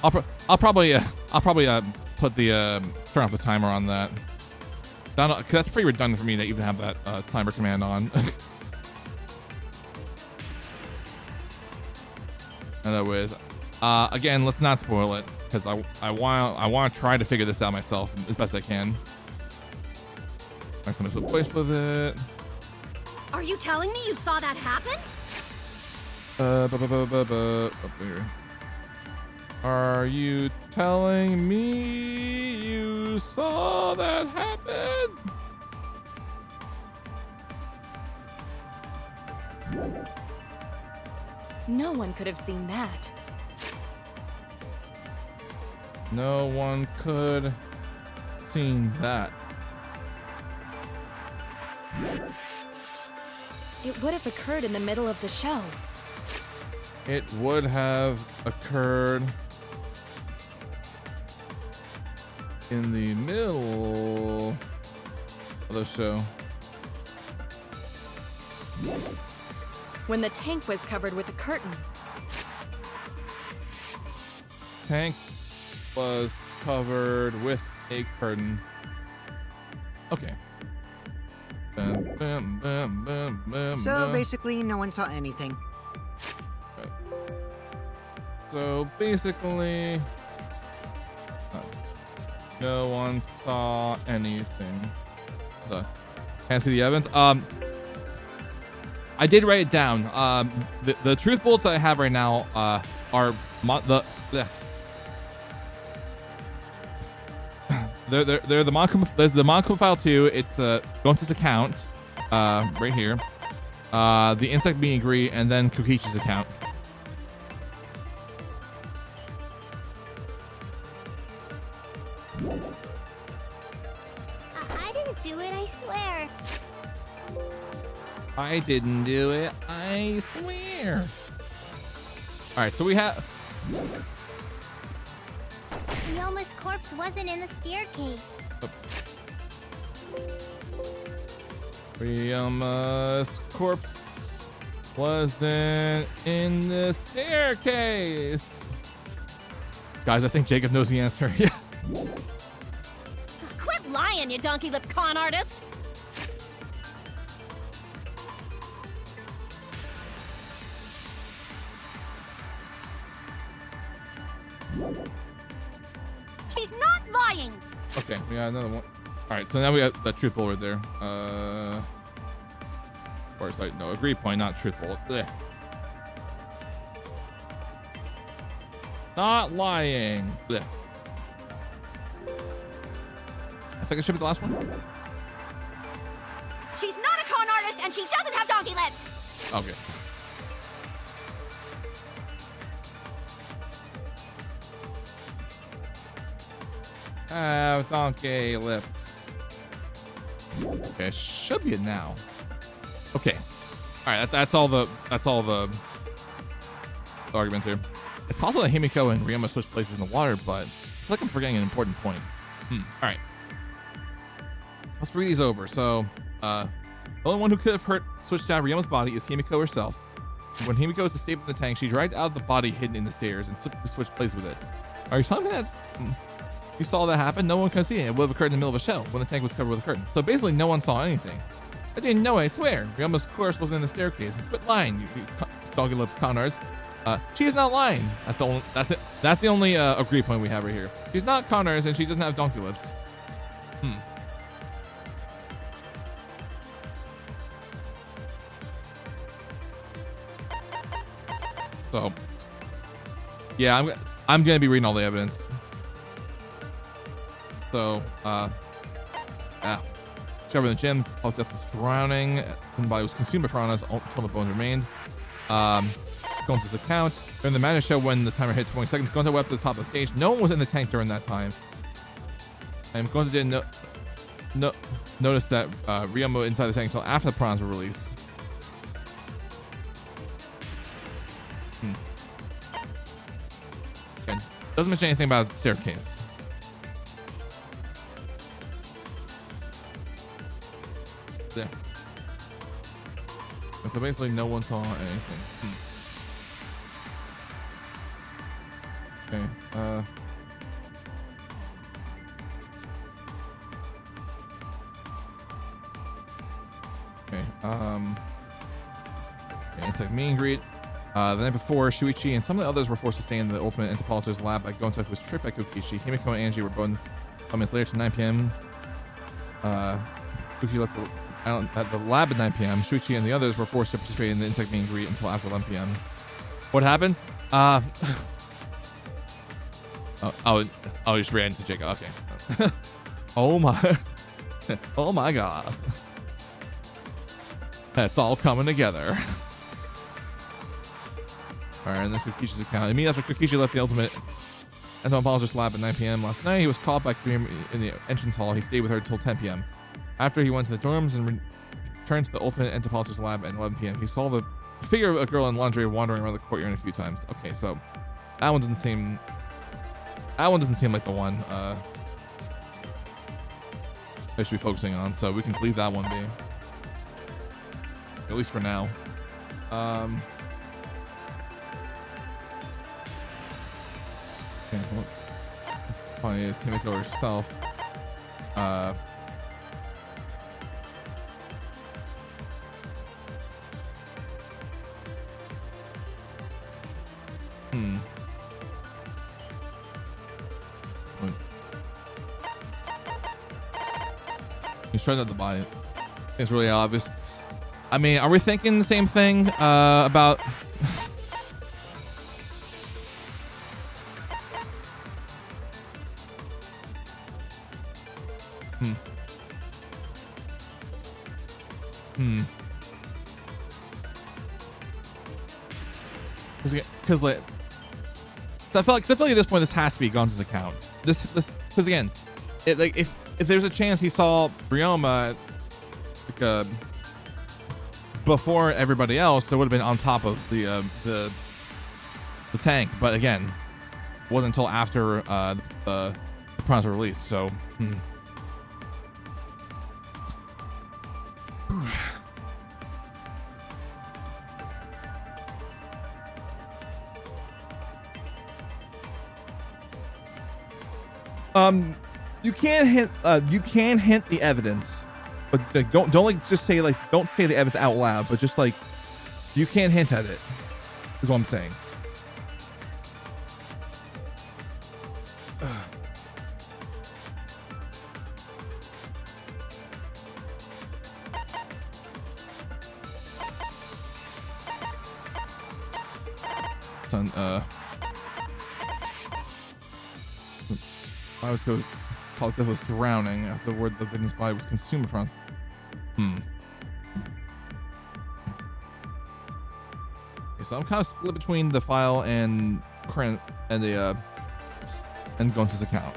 I'll probably put the turn off the timer on that. Cause that's pretty redundant for me to even have that timer command on. Anyways, again, let's not spoil it, because I want to try to figure this out myself as best I can. I'm gonna switch place with it. Are you telling me you saw that happen? Up there. Are you telling me you saw that happen? No one could have seen that. No one could seen that. It would have occurred in the middle of the show. It would have occurred in the middle of the show. When the tank was covered with a curtain. Tank was covered with a curtain. Okay. Bam, bam, bam, bam, bam, So bam. basically, no one saw anything. So basically, no one saw anything. Can't see the evidence. I did write it down. The truth bullets that I have right now are they're the Monaco. There's the Monaco file 2. It's going to this account right here. The insect being agree, and then Kokichi's account. I didn't do it, I swear. I didn't do it, I swear. All right, so we have. Ryoma's corpse wasn't in the staircase. Ryoma's corpse wasn't in the staircase. Guys, I think Jacob knows the answer. Yeah. Quit lying, you donkey-lipped con artist! She's not lying! Okay, we got another one. All right, so now we got that truth bullet right there. Or sorry, no, agree point, not truth bullet. Blech. Not lying. Blech. I think it should be the last one. She's not a con artist and she doesn't have donkey lips. Okay. Donkey lips. Okay, should be it now. Okay. All right, that's all the arguments here. It's possible that Himiko and Ryoma switched places in the water, but I feel like I'm forgetting an important point. All right. Let's read these over. So, the only one who could have switched out Ryoma's body is Himiko herself. When Himiko was escaped from the tank, she dragged out the body hidden in the stairs and switched places with it. Are you telling me that you saw that happen? No one can see it. It would have occurred in the middle of a show when the tank was covered with a curtain. So basically, no one saw anything. I didn't know, I swear. Ryoma's course was in the staircase. Quit lying, you doggy lip conners. She is not lying. That's the only agree point we have right here. She's not Connors and she doesn't have donkey lips. So, yeah, I'm gonna be reading all the evidence. So, discovered in the gym, Paul's death was drowning. His body was consumed by piranhas until the bones remained. Gonza's account. During the magic show, when the timer hit 20 seconds, Gonza went up to the top of the stage. No one was in the tank during that time. And Gonza didn't notice that Ryoma inside the tank until after the piranhas were released. Again, doesn't mention anything about the staircase. Yeah. So basically, no one saw anything. Okay. Okay. It's like meet and greet. The night before, Shuichi and some of the others were forced to stay in the Ultimate Anthropologist lab by Gonta, who was tricked by Kokishi. Himiko and Angie were both 5 minutes later to 9 p.m. Koki left the island at the lab at 9 p.m. Shuichi and the others were forced to participate in the insect meet and greet until after 11 p.m. What happened? Oh, you just ran into Jacob. Okay. Oh my. Oh my god. It's all coming together. Alright, and then Kokishi's account. Immediately after Kokishi left the Ultimate Entomologist lab at 9 p.m. last night, he was called by Kareem in the entrance hall. He stayed with her until 10 p.m. After he went to the dorms and returned to the Ultimate Entomologist lab at 11 p.m. He saw the figure of a girl in lingerie wandering around the courtyard a few times. Okay, so that one doesn't seem like the one I should be focusing on, so we can leave that one be. At least for now. Okay, well, probably is Himiko herself. He's trying to buy it. It's really obvious. I mean, are we thinking the same thing about? Because like, so I feel like at this point this has to be Gonza's account. This because again, it like if there's a chance he saw Ryoma like before everybody else, it would have been on top of the tank. But again, it wasn't until after the prawns were released. So. You can hint the evidence, but like, don't like just say like don't say the evidence out loud, but just like you can hint at it. Is what I'm saying. I was called was drowning after the word the victim's body was consumed from. Okay, so I'm kind of split between the file and current and the and going to his account.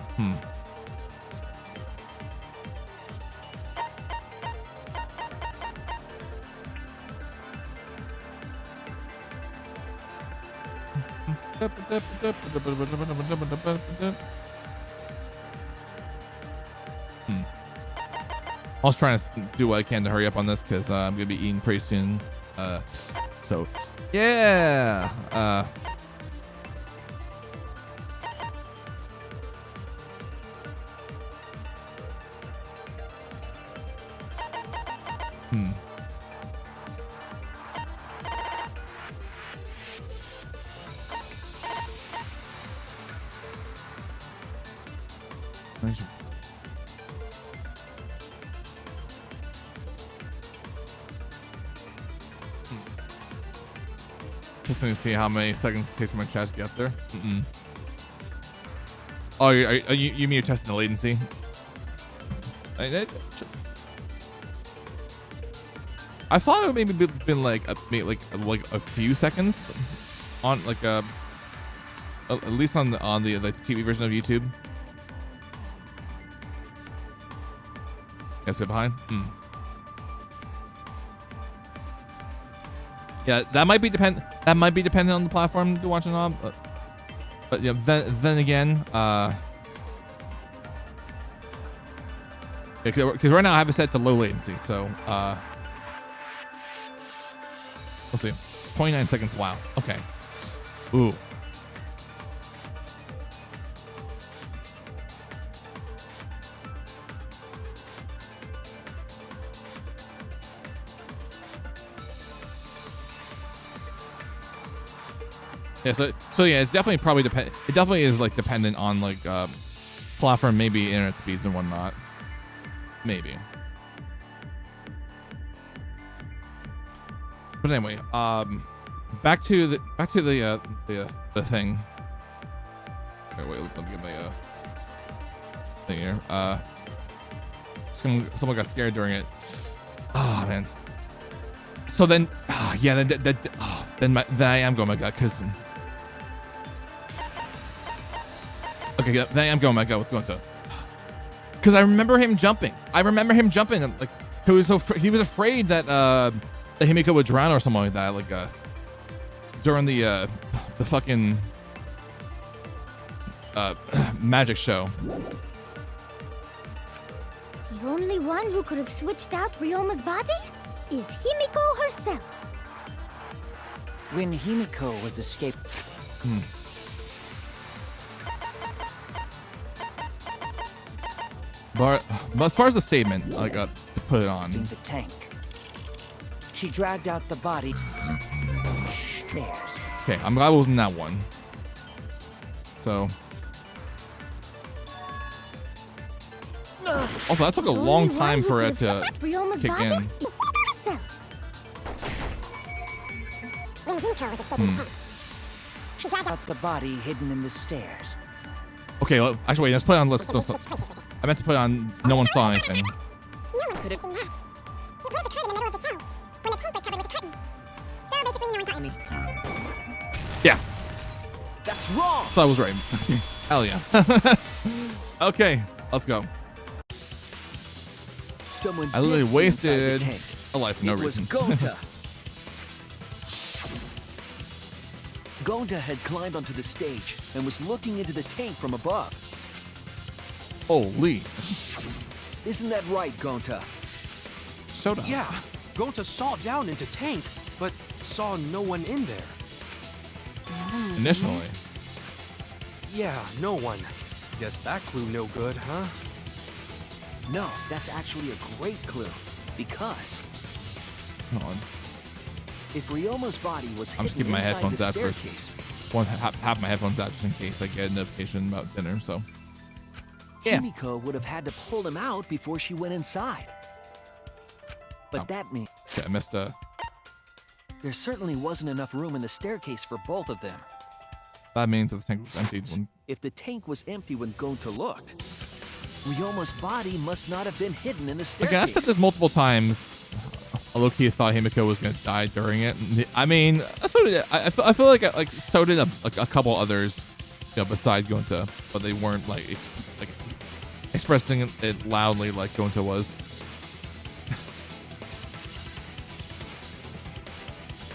I was trying to do what I can to hurry up on this because I'm gonna be eating pretty soon. So yeah. Just to see how many seconds it takes for my chat to get up there. Oh, you mean you're testing the latency? I thought it would maybe been like a few seconds on like at least on the TV version of YouTube. It's a bit behind. Yeah, that might be dependent on the platform you're watching on, but yeah. Then again, because right now I have it set to low latency, so we'll see. 29 seconds. Wow. Okay. Ooh. Yeah, so yeah, it's definitely probably it definitely is like dependent on like platform, maybe internet speeds and whatnot. Maybe. But anyway, back to the thing. Wait, let me get my thing here. Someone got scared during it. Oh man. So then, yeah, then I am going my gut because. Okay, yeah, then I am going my gut with going to. Because I remember him jumping. And, like he was afraid that that Himiko would drown or something like that. Like during the fucking magic show. The only one who could have switched out Ryoma's body is Himiko herself. When Himiko was escaped. But as far as the statement, I got to put it on. In the tank. She dragged out the body. There's. Okay, I'm glad it wasn't that one. So. Also, that took a long time for it to kick in. When Himiko was escaping the tank, she dragged out the body hidden in the stairs. Okay, well, actually, wait, let's put it on list. I meant to put it on no one saw anything. No one could have seen that. It would have occurred in the middle of the show, when the tank was covered with a curtain. So basically, no one saw anything. Yeah. That's wrong. So I was right. Hell yeah. Okay, let's go. Someone I literally did see wasted inside the tank. a life for no reason. It was Gonta. Gonta had climbed onto the stage and was looking into the tank from above. Holy. Isn't that right, Gonta? Showed up. Yeah, Gonta saw down into tank, but saw no one in there. Initially. Yeah, no one. Guess that clue no good, huh? No, that's actually a great clue. Because Hold on. if Ryoma's body was I'm just hidden keeping my inside headphones the out first. staircase, Half my headphones out just in case I get a notification about dinner. So. Yeah. Himiko would have had to pull them out before she went inside. But that means Okay, I missed there certainly wasn't enough room in the staircase for both of them. That means that the tank was emptied when... If the tank was empty when Gonta looked, Ryoma's body must not have been hidden in the staircase. Okay, I've said this multiple times. I low-key thought Himiko was gonna die during it. I mean, so did I feel like so did a couple others, you know, besides Gonta, but they weren't like expressing it loudly like Gonta was.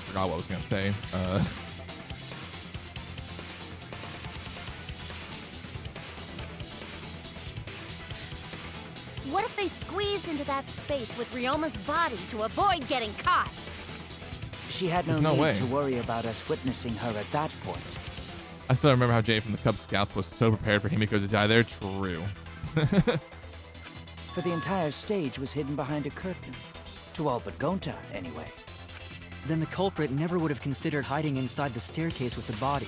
Forgot what I was gonna say. What if they squeezed into that space with Ryoma's body to avoid getting caught? She had no need to worry about us witnessing her at that point. I still remember how Jay from the Cub Scouts was so prepared for Himiko to die there. True. For the entire stage was hidden behind a curtain. To all but Gonta, anyway. Then the culprit never would have considered hiding inside the staircase with the body.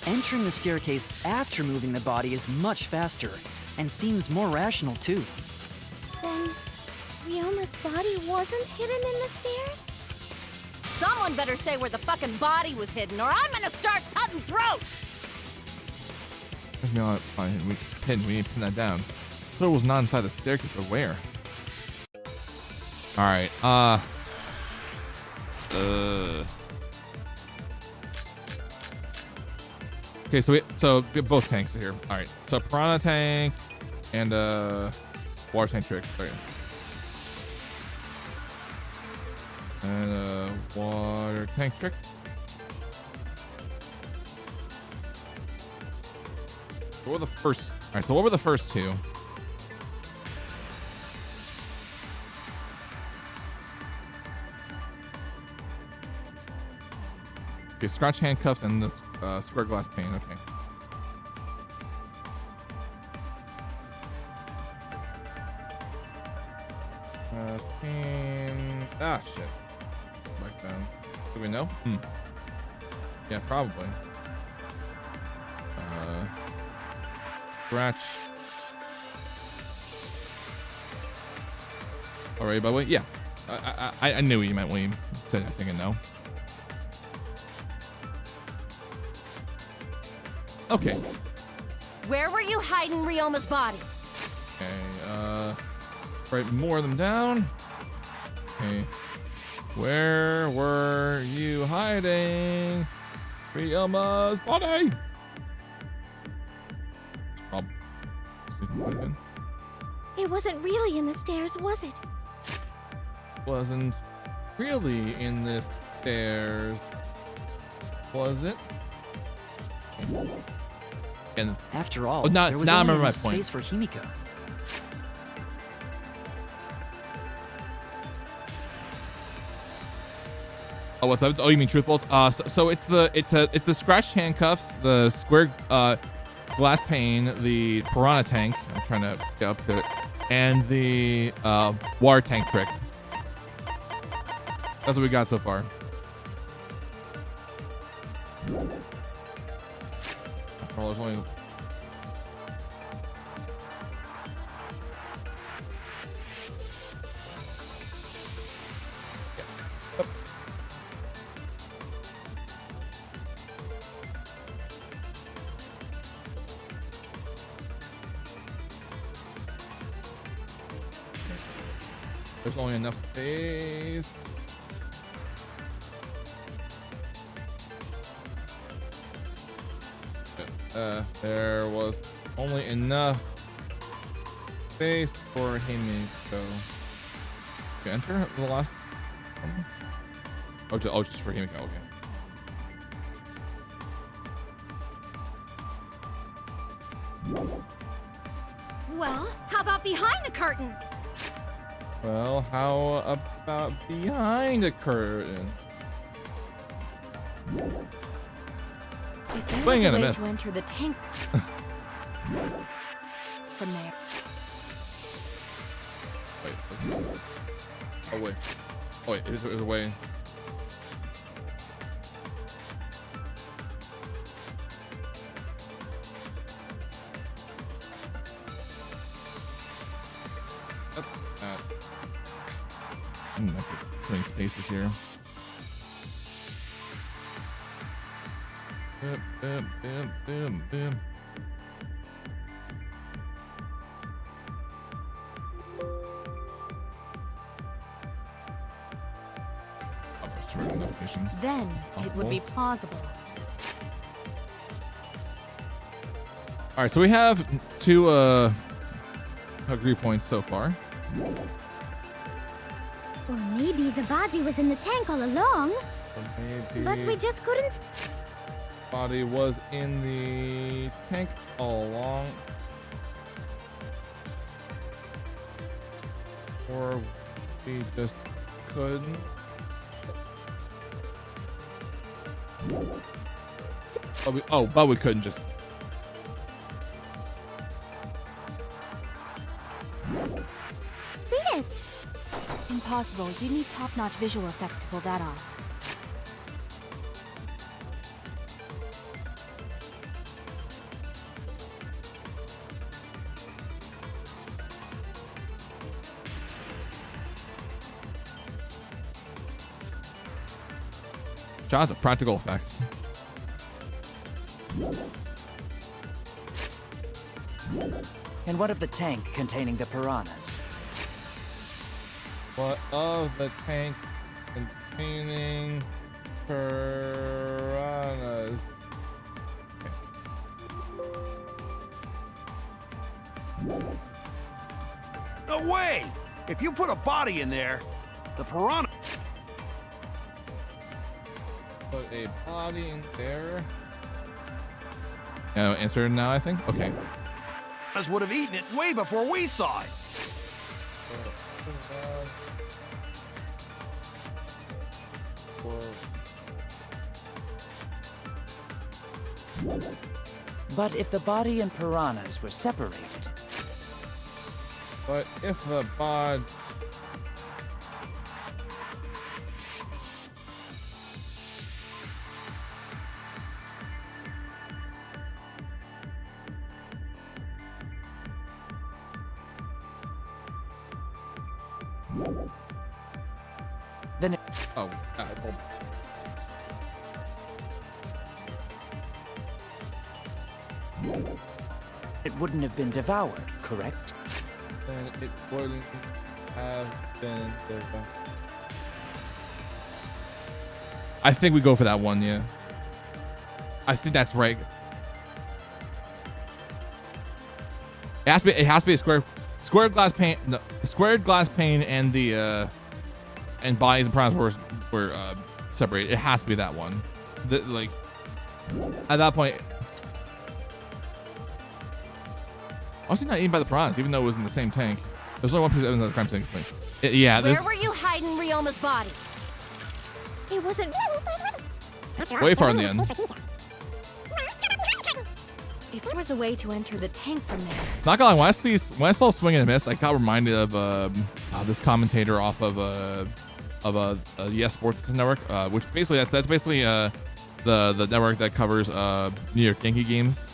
Entering the staircase after moving the body is much faster, and seems more rational too. Then, Ryoma's body wasn't hidden in the stairs? Someone better say where the fucking body was hidden, or I'm gonna start cutting throats! No, we need to pin that down. So it was not inside the staircase, but where? Alright, okay, so we have both tanks here. Alright, so Piranha tank and water tank trick. Sorry. And water tank trick. What were the first? Alright, so what were the first two? Okay, scratch handcuffs and this square glass pane. Okay. Ah, shit. Back down. Do we know? Yeah, probably. Scratch. Alright, by the way, yeah. I knew what you meant when you said I think I know. Okay. Where were you hiding Ryoma's body? Okay, write more of them down. Okay. Where were you hiding Ryoma's body? It wasn't really in the stairs, was it? Wasn't really in the stairs, was it? And after all, now there was I only remember my enough point. space for Himiko. Oh, what's up? Oh, you mean truth bolts? So it's the scratch handcuffs, the square glass pane, the piranha tank. I'm trying to get up to it, and the water tank trick. That's what we got so far. After all, there's only... There's only enough space. There was only enough space for Himiko. Okay, enter the last one. Oh, just for Himiko. Okay. Well, how about behind the curtain? Well, how about behind the curtain? If there Swing was and a a way miss. to enter the tank from there. Wait. Oh wait. Oh wait. Is there a way? Putting spaces here. Bam. Then it would be plausible. All right, so we have 2 agree points so far. Or maybe the body was in the tank all along. But we just couldn't. Body was in the tank all along. Or we just couldn't. But we couldn't just. See it! Impossible. You need top-notch visual effects to pull that off. Shots of practical effects. And what of the tank containing the piranhas? What of the tank containing piranhas? No way! If you put a body in there, the piranha... Put a body in there. Answer now, I think? Okay. would have eaten it way before we saw it. But if the body and piranhas were separated... But if the body... Then it... Oh, hold on. It wouldn't have been devoured, correct? Then it wouldn't have been devoured. I think we go for that one, yeah. I think that's right. It has to be a squared glass pane. No, squared glass pane and the and bodies and piranhas were separated. It has to be that one. Like at that point, honestly, not eaten by the piranhas, even though it was in the same tank. There's only one piece of evidence of the crime tank. Yeah. Where were you hiding Ryoma's body? It wasn't. Way far in the end. If there was a way to enter the tank from there. Not gonna lie, when I saw Swing and a Miss, I got reminded of this commentator off of Yes Sports Network, which basically that's basically the network that covers New York Yankee games.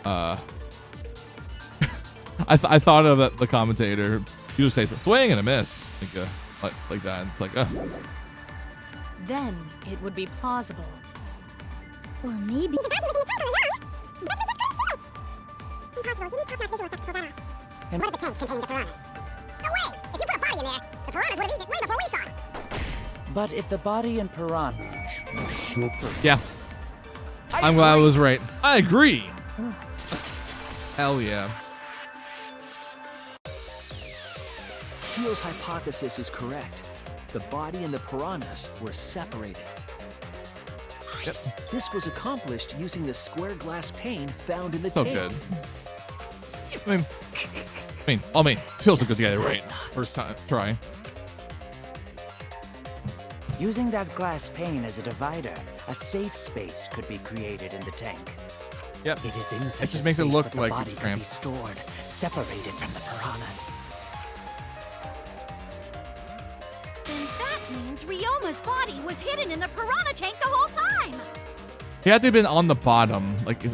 I thought of the commentator. He just says swing and a miss, like that. It's like, Then it would be plausible. Or maybe. And what of the tank containing the piranhas? No way! If you put a body in there, the piranhas would have eaten it way before we saw it. But if the body and piranha... yeah. I'm glad I was right. I agree. Hell yeah. Keel's hypothesis is correct. The body and the piranhas were separated. Yep. This was accomplished using the square glass pane found in the So tank. good. I mean, feels so good to get it right first time try. Using that glass pane as a divider, a safe space could be created in the tank. Yep. It is in such It just a makes it space look that the like body it's could be cramped. stored, separated from the piranhas. Then that means Ryoma's body was hidden in the piranha tank the whole time. He had to have been on the bottom, because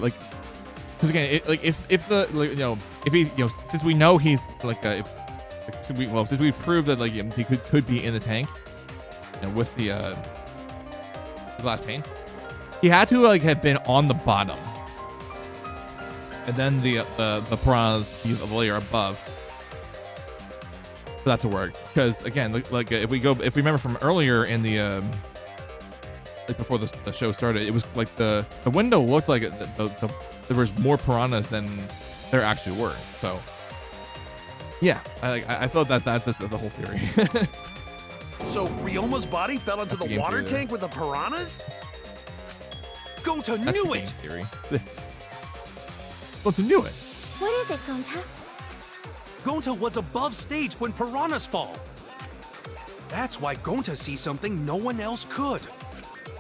again, since we know he's since we proved that he could be in the tank, with the glass pane, He had to like have been on the bottom, and then the piranhas use the layer above for that to work. Because again, like if we remember from earlier in the like before the show started, it was like the window looked like there was more piranhas than there actually were. So yeah, I thought that's the whole theory. So Ryoma's body fell into the water tank with the piranhas? Gonta knew it! Theory. Gonta knew it. What is it, Gonta? Gonta was above stage when piranhas fall. That's why Gonta sees something no one else could.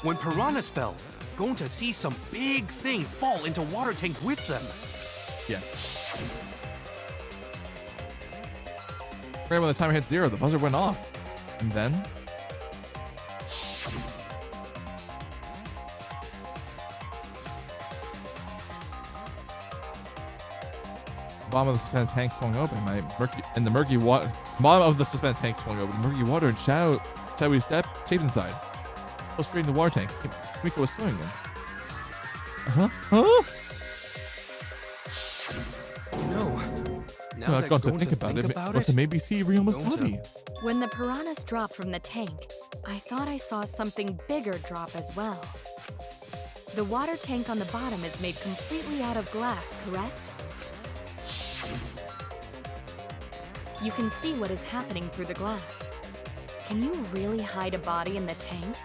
When piranhas fell, Gonta sees some big thing fall into water tank with them. Yeah. Right when the timer hit 0, the buzzer went off. And then the bottom of the suspended tank swung open. The murky water. Bottom of the suspended tank swung open. The murky water and shadowy step shaped inside. Fell straight in the water tank. Himiko was swimming in. Huh? No. Now I've got to think about it. Got to maybe see Ryoma's body. When the piranhas dropped from the tank, I thought I saw something bigger drop as well. The water tank on the bottom is made completely out of glass, correct? You can see what is happening through the glass. Can you really hide a body in the tank?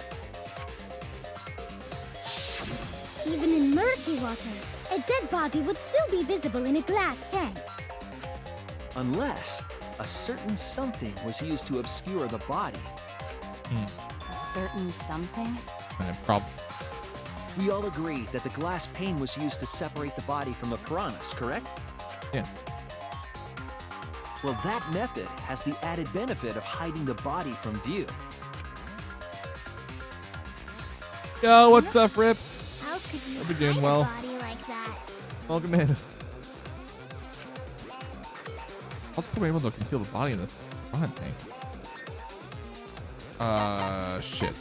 Even in murky water, a dead body would still be visible in a glass tank. Unless a certain something was used to obscure the body. A certain something? We all agree that the glass pane was used to separate the body from the piranhas, correct? Yeah. Well, that method has the added benefit of hiding the body from view. Yo, what's up, Rip? How could you Hope you're doing hide well. a body like that? Welcome in. I was probably able to conceal the body in the front tank. Shit.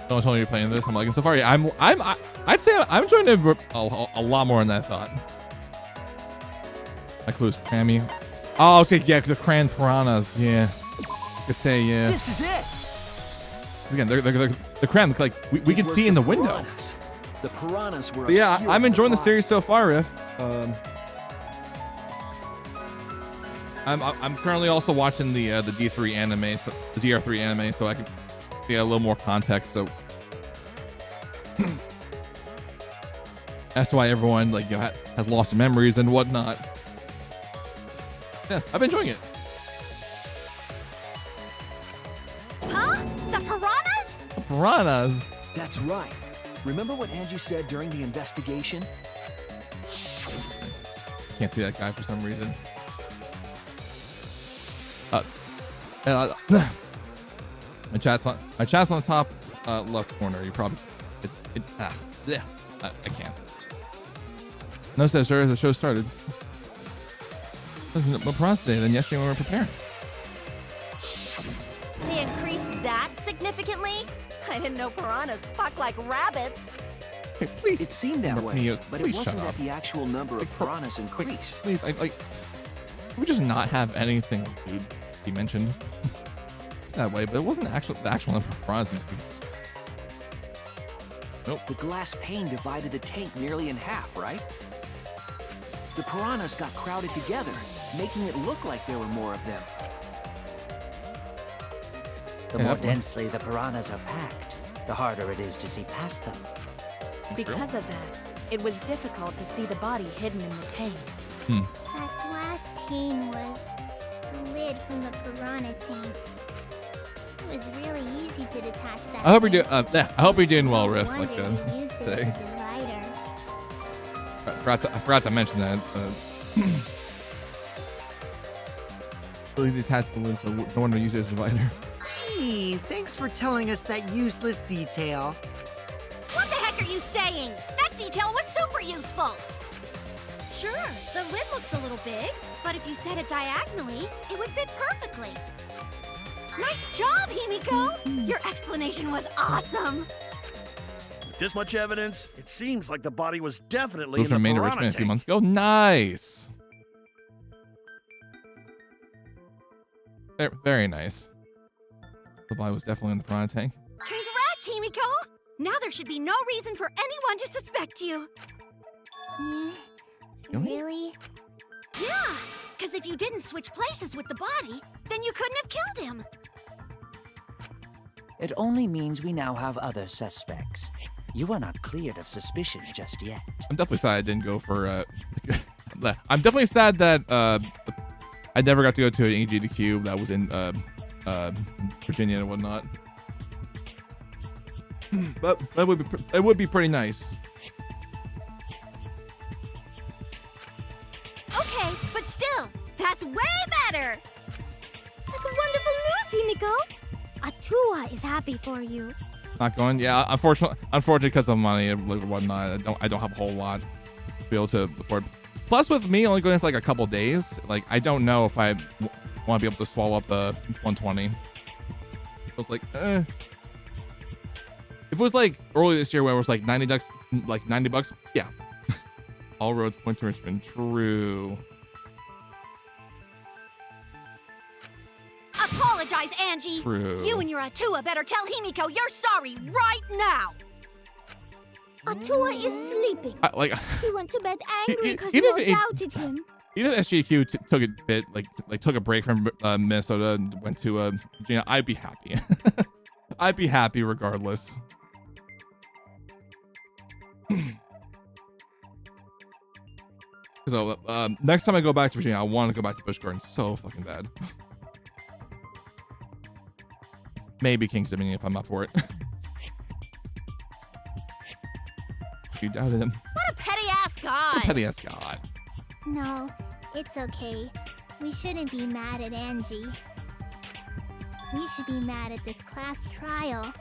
Don't tell me you're playing this. I'm like, so far, I'd say I'm enjoying it a lot more than I thought. My clue is crammy. Oh, okay, yeah, the cran piranhas. Yeah, I could say yeah. This is it. Again, they're crammed. Like we can see in the window. Piranhas. The piranhas were. Yeah, obscured I'm enjoying the body. series so far, Riff. I'm currently also watching the D3 anime, so the DR3 anime, so I can get a little more context. So that's why everyone has lost their memories and whatnot. Yeah, I've been enjoying it. Huh? The piranhas? The piranhas. That's right. Remember what Angie said during the investigation? Can't see that guy for some reason. My chat's on the top left corner. You probably I can't. No, says sir, as the show started. Wasn't more piranhas today than yesterday when we were preparing. They increased that significantly? I didn't know piranhas fuck like rabbits. Okay, please. It seemed that way, but it Please wasn't shut that up. the actual number of piranhas increased. Please, can we just not have anything be mentioned that way? But it wasn't the actual number of piranhas increased. Nope. The glass pane divided the tank nearly in half, right? The piranhas got crowded together, making it look like there were more of them. The more densely the piranhas are packed, the harder it is to see past them. Because of that, it was difficult to see the body hidden in the tank. That glass pane was the lid from the piranha tank. It was really easy to detach that. I hope you're doing well, Riff. One day they used it as a today. divider. I forgot to mention that. Really detached the lid, so no one will use it as a divider. Gee, thanks for telling us that useless detail. What the heck are you saying? That detail was super useful! Sure, the lid looks a little big, but if you set it diagonally, it would fit perfectly. Nice job, Himiko! Your explanation was awesome! With this much evidence, it seems like the body was definitely Those in the remained in piranha Richmond a few tank. months ago. Nice. Very nice. The body was definitely in the piranha tank. Congrats, Himiko! Now there should be no reason for anyone to suspect you. Really? Yeah, because if you didn't switch places with the body, then you couldn't have killed him. It only means we now have other suspects. You are not cleared of suspicion just yet. I'm definitely sad I didn't go for. I'm definitely sad that I never got to go to an AGDQ that was in Virginia and whatnot. But it would be pretty nice. Okay, but still, that's way better! That's wonderful news, Himiko! Atua is happy for you. Not going. Yeah, unfortunately, because of money and whatnot, I don't have a whole lot to be able to afford. Plus, with me only going for like a couple days, like I don't know if I want to be able to swallow up the 120. It was like, If it was like early this year where it was like $90, yeah. All roads point to Richmond. True. Apologize, Angie. True. You and your Atua better tell Himiko you're sorry right now. Atua is sleeping. He went to bed angry because even you if it- doubted him. Even if SGQ took a bit, like took a break from Minnesota and went to Virginia, I'd be happy. I'd be happy regardless. So next time I go back to Virginia, I want to go back to Busch Gardens so fucking bad. Maybe King's Dominion if I'm up for it. You doubted him. What a petty-ass guy. What a petty ass god. No, it's okay. We shouldn't be mad at Angie. We should be mad at this class trial,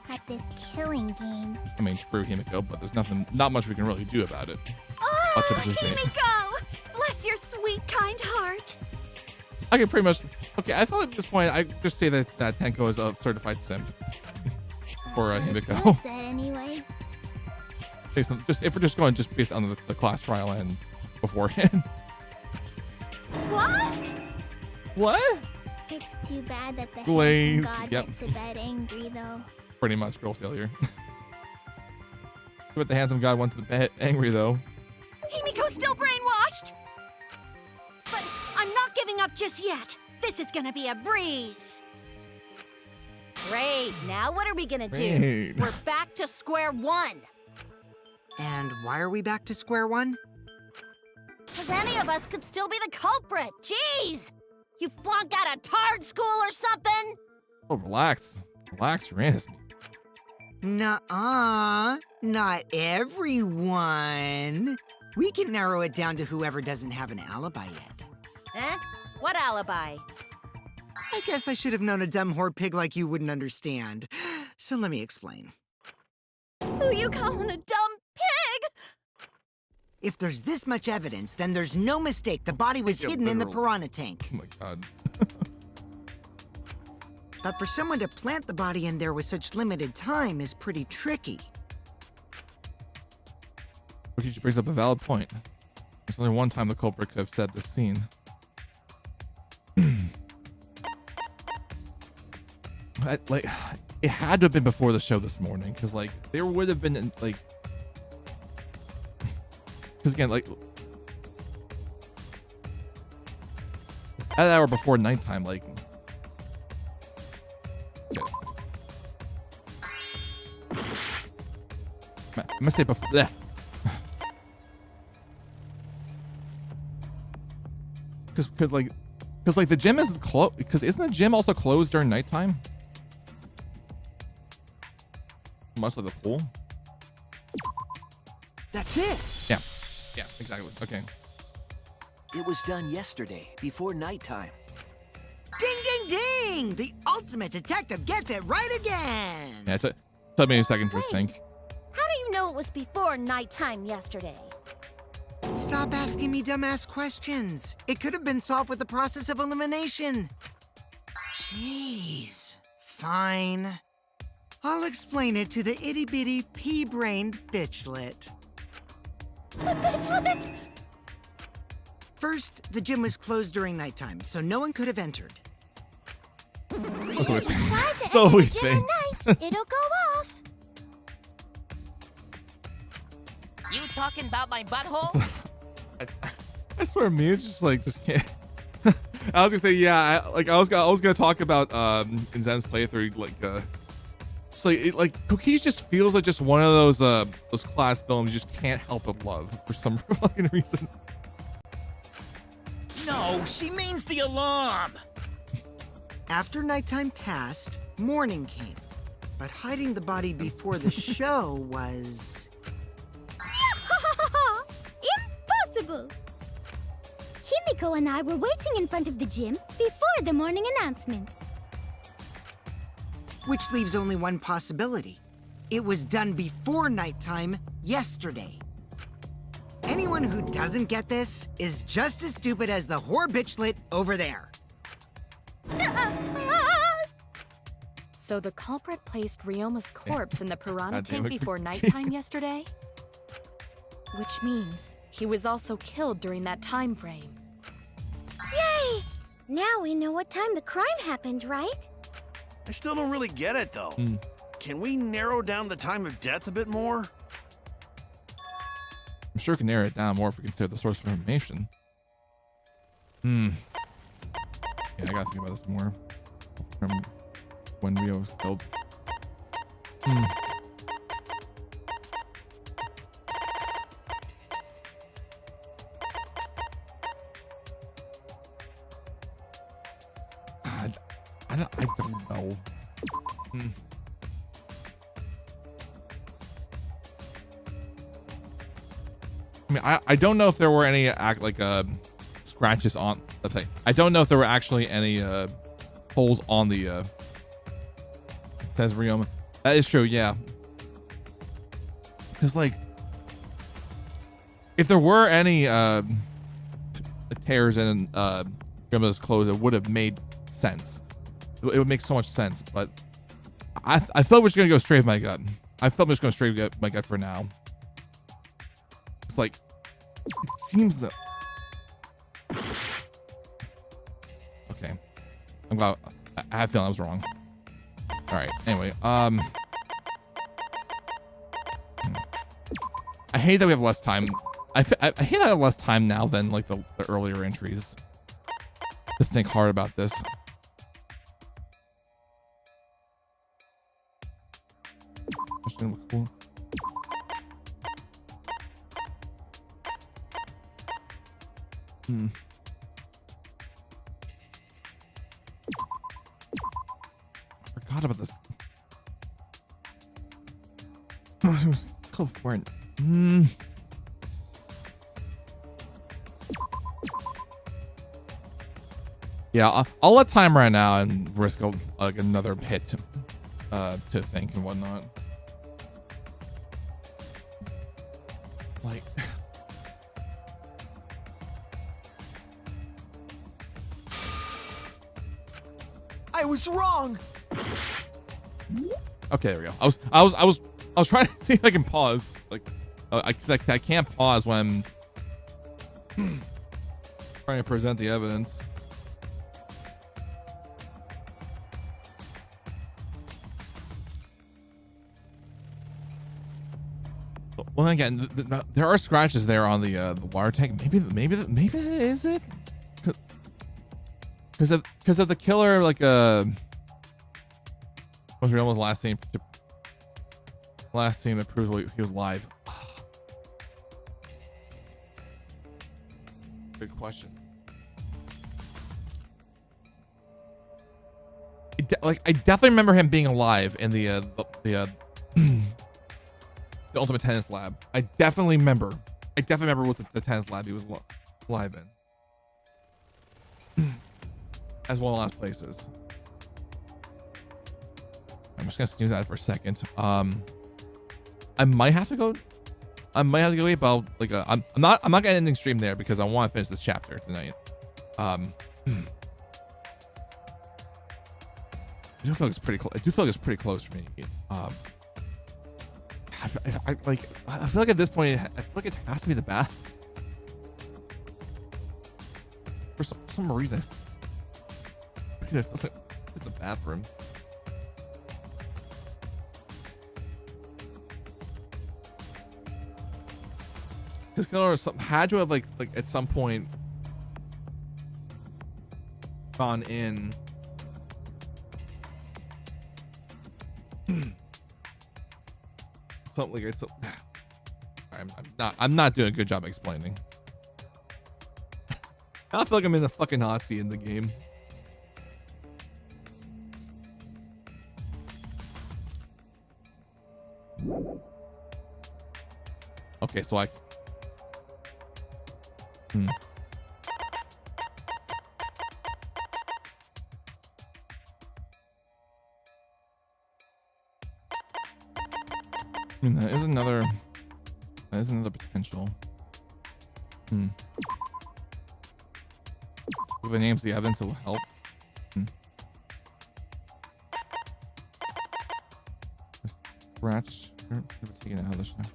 at this killing game. I mean, true, Himiko, but there's not much we can really do about it. Oh, Himiko! Bless your sweet, kind heart. I can pretty much. Okay, I thought at this point I just say that Tenko is a certified simp for Himiko. That's it anyway. Just if we're just going just based on the class trial and beforehand. What? What? It's too bad that the Glaze, handsome god yep. went to bed angry though. Pretty much girl failure. But the handsome god went to the bed angry though. Himiko's still brainwashed. But I'm not giving up just yet. This is gonna be a breeze. Great, now what are we gonna Great. do? We're back to square one. And why are we back to square one? Because any of us could still be the culprit. Jeez! You flunked out of Tard school or something? Oh, relax. Relax, Uranus. Nuh-uh. Not everyone. We can narrow it down to whoever doesn't have an alibi yet. Eh? What alibi? I guess I should have known a dumb whore pig like you wouldn't understand. So let me explain. Who you calling a dumb pig? If there's this much evidence, then there's no mistake the body was Yeah, hidden in the literal. piranha tank. Oh my god. But for someone to plant the body in there with such limited time is pretty tricky. Rikichi brings up a valid point. There's only one time the culprit could have set this scene. It had to have been before the show this morning, because there would have been because again at an hour before nighttime, okay. I must say before that. Because the gym is closed. Because isn't the gym also closed during nighttime? Much like the pool. That's it. Yeah. Yeah. Exactly. Okay. It was done yesterday, before nighttime. Ding, ding, ding! The ultimate detective gets it right again! Yeah. It took me a second to think. How do you know it was before nighttime yesterday? Stop asking me dumbass questions. It could have been solved with the process of elimination. Jeez. Fine. I'll explain it to the itty-bitty pea-brained bitchlet. The bitchlet? First, the gym was closed during nighttime, so no one could have entered. If you try to So enter we the gym think. at night, it'll go off. You talking about my butthole? I swear, me just can't. I was gonna say, yeah. I was gonna talk about in Zen's playthrough, Cookies just feels like just one of those class films you just can't help but love for some fucking reason. No, she means the alarm. After nighttime passed, morning came. But hiding the body before the show was... Impossible! Himiko and I were waiting in front of the gym before the morning announcement. Which leaves only one possibility. It was done before nighttime yesterday. Anyone who doesn't get this is just as stupid as the whore bitchlet over there. So the culprit placed Ryoma's corpse in the piranha God damn tank it. before nighttime yesterday? Which means he was also killed during that time frame. Yay! Now we know what time the crime happened, right? I still don't really get it, though. Can we narrow down the time of death a bit more? I'm sure we can narrow it down more if we consider the source of information. Yeah, I gotta think about this more. From when Rio was killed. I don't know. I mean, I don't know if there were any scratches on. Let's say I don't know if there were actually any holes on the. It says Ryoma. That is true, yeah. Because if there were any tears in Ryoma's clothes, it would have made sense. It would make so much sense, but I felt we're just gonna go straight with my gut. I felt we're just going straight with my gut for now. It's it seems that. Okay, I'm glad. I have a feeling I was wrong. All right. Anyway, I hate that we have less time. I hate that I have less time now than the earlier entries to think hard about this. Cool. I forgot about this. It was California. Yeah, I'll let time right now and risk another hit to think and whatnot. I was wrong. Okay, there we go. I was trying to see if I can pause. I can't pause when I'm trying to present the evidence. Well, again, there are scratches there on the water tank. Maybe that is it. Because of the killer, was Ryoma's last scene that proves he was live. Good question. I definitely remember him being alive in the Ultimate Tennis Lab. I definitely remember what the tennis lab he was live in. As one of the last places. I'm just gonna snooze that for a second. I might have to go I might have to go eat, but I'm not gonna end the stream there because I want to finish this chapter tonight. I do feel like it's pretty close. I do feel like it's pretty close for me. I feel like at this point, I feel like it has to be the bath. For some reason, it feels like it's the bathroom. Because Killer had to have like at some point gone in. Something like it's. I'm not doing a good job explaining. I feel like I'm in the fucking hot seat in the game. Okay, so I. That is another potential. If the name's the evidence, it will help. Scratch. Taking it out of the shot.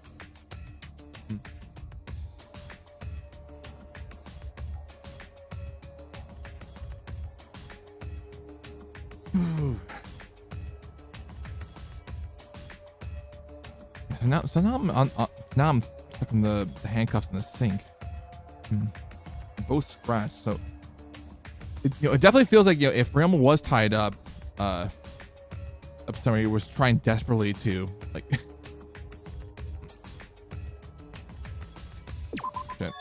So now I'm stuck in the handcuffs in the sink. Both scratched. So it definitely feels like if Ryoma was tied up, somebody was trying desperately to like. Shit.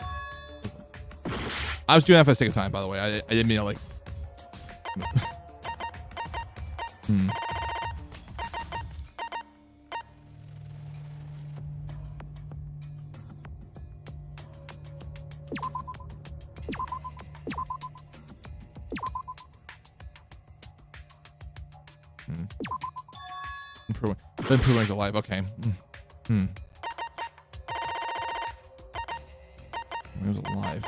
I was doing that for the sake of time, by the way. I didn't mean to like. Improving's alive. Okay. He was alive.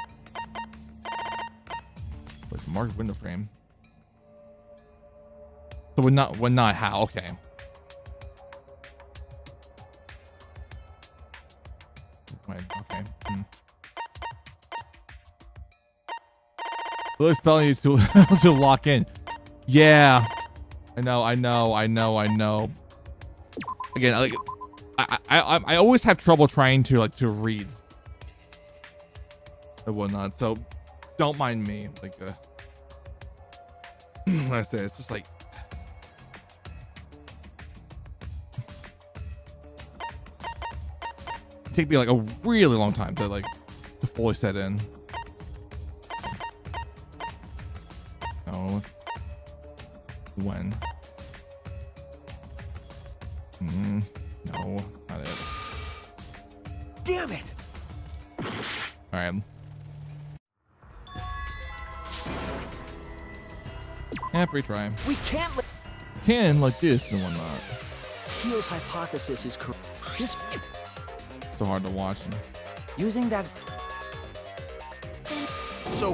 What's marked window frame? So when not how? Okay. Okay. Really spelling you to to lock in. Yeah. I know. Again, like I always have trouble trying to read and whatnot, so don't mind me. Like when I say it's just like it take me like a really long time to fully set in. No. When? No, not it. Damn it! All right. Yeah, retry. We can't. Can like this and whatnot. Keel's hypothesis is correct. This. So hard to watch. Using that. So.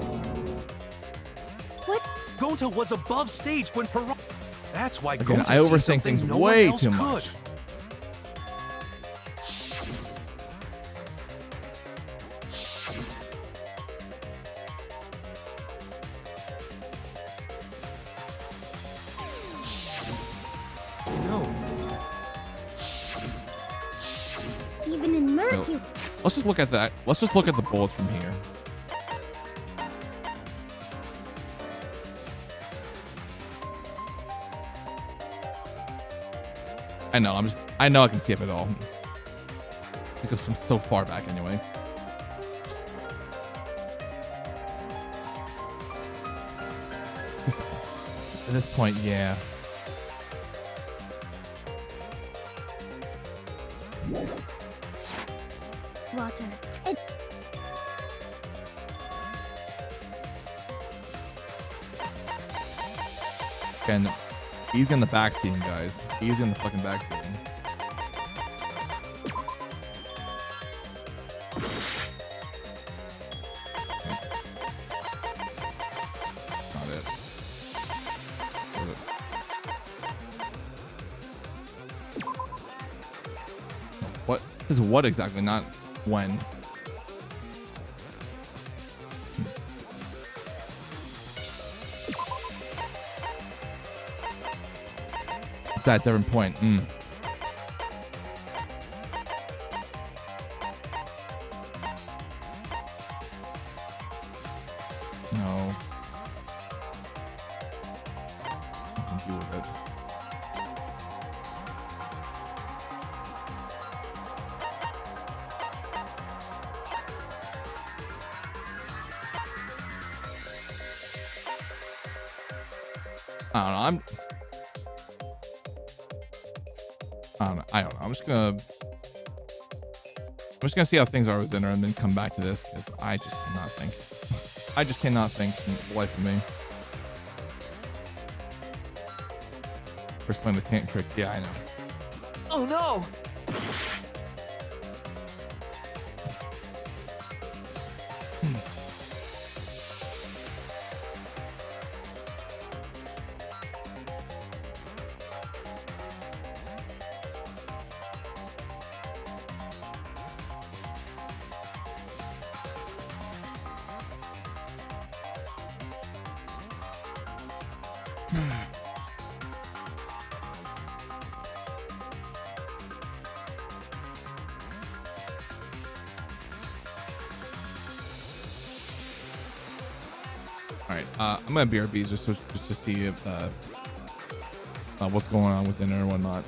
What? Gonta was above stage when That's why Again, Gonta I sees overthink something things no way one else too could. much. Even in Mercury. Let's just look at that. Let's just look at the bullets from here. I know I can skip it all. It goes from so far back anyway. At this point, yeah. Water. Again, easy on the back seating, guys. Easy on the fucking back seating. What is what exactly? Not when. It's at a different point. No. I can deal with it. I don't know. I don't know. I'm just gonna see how things are with dinner and then come back to this because I just cannot think. I just cannot think in the life of me. First playing the tank trick. Yeah, I know. Oh no! I'm gonna BRB just to see if what's going on with dinner and whatnot.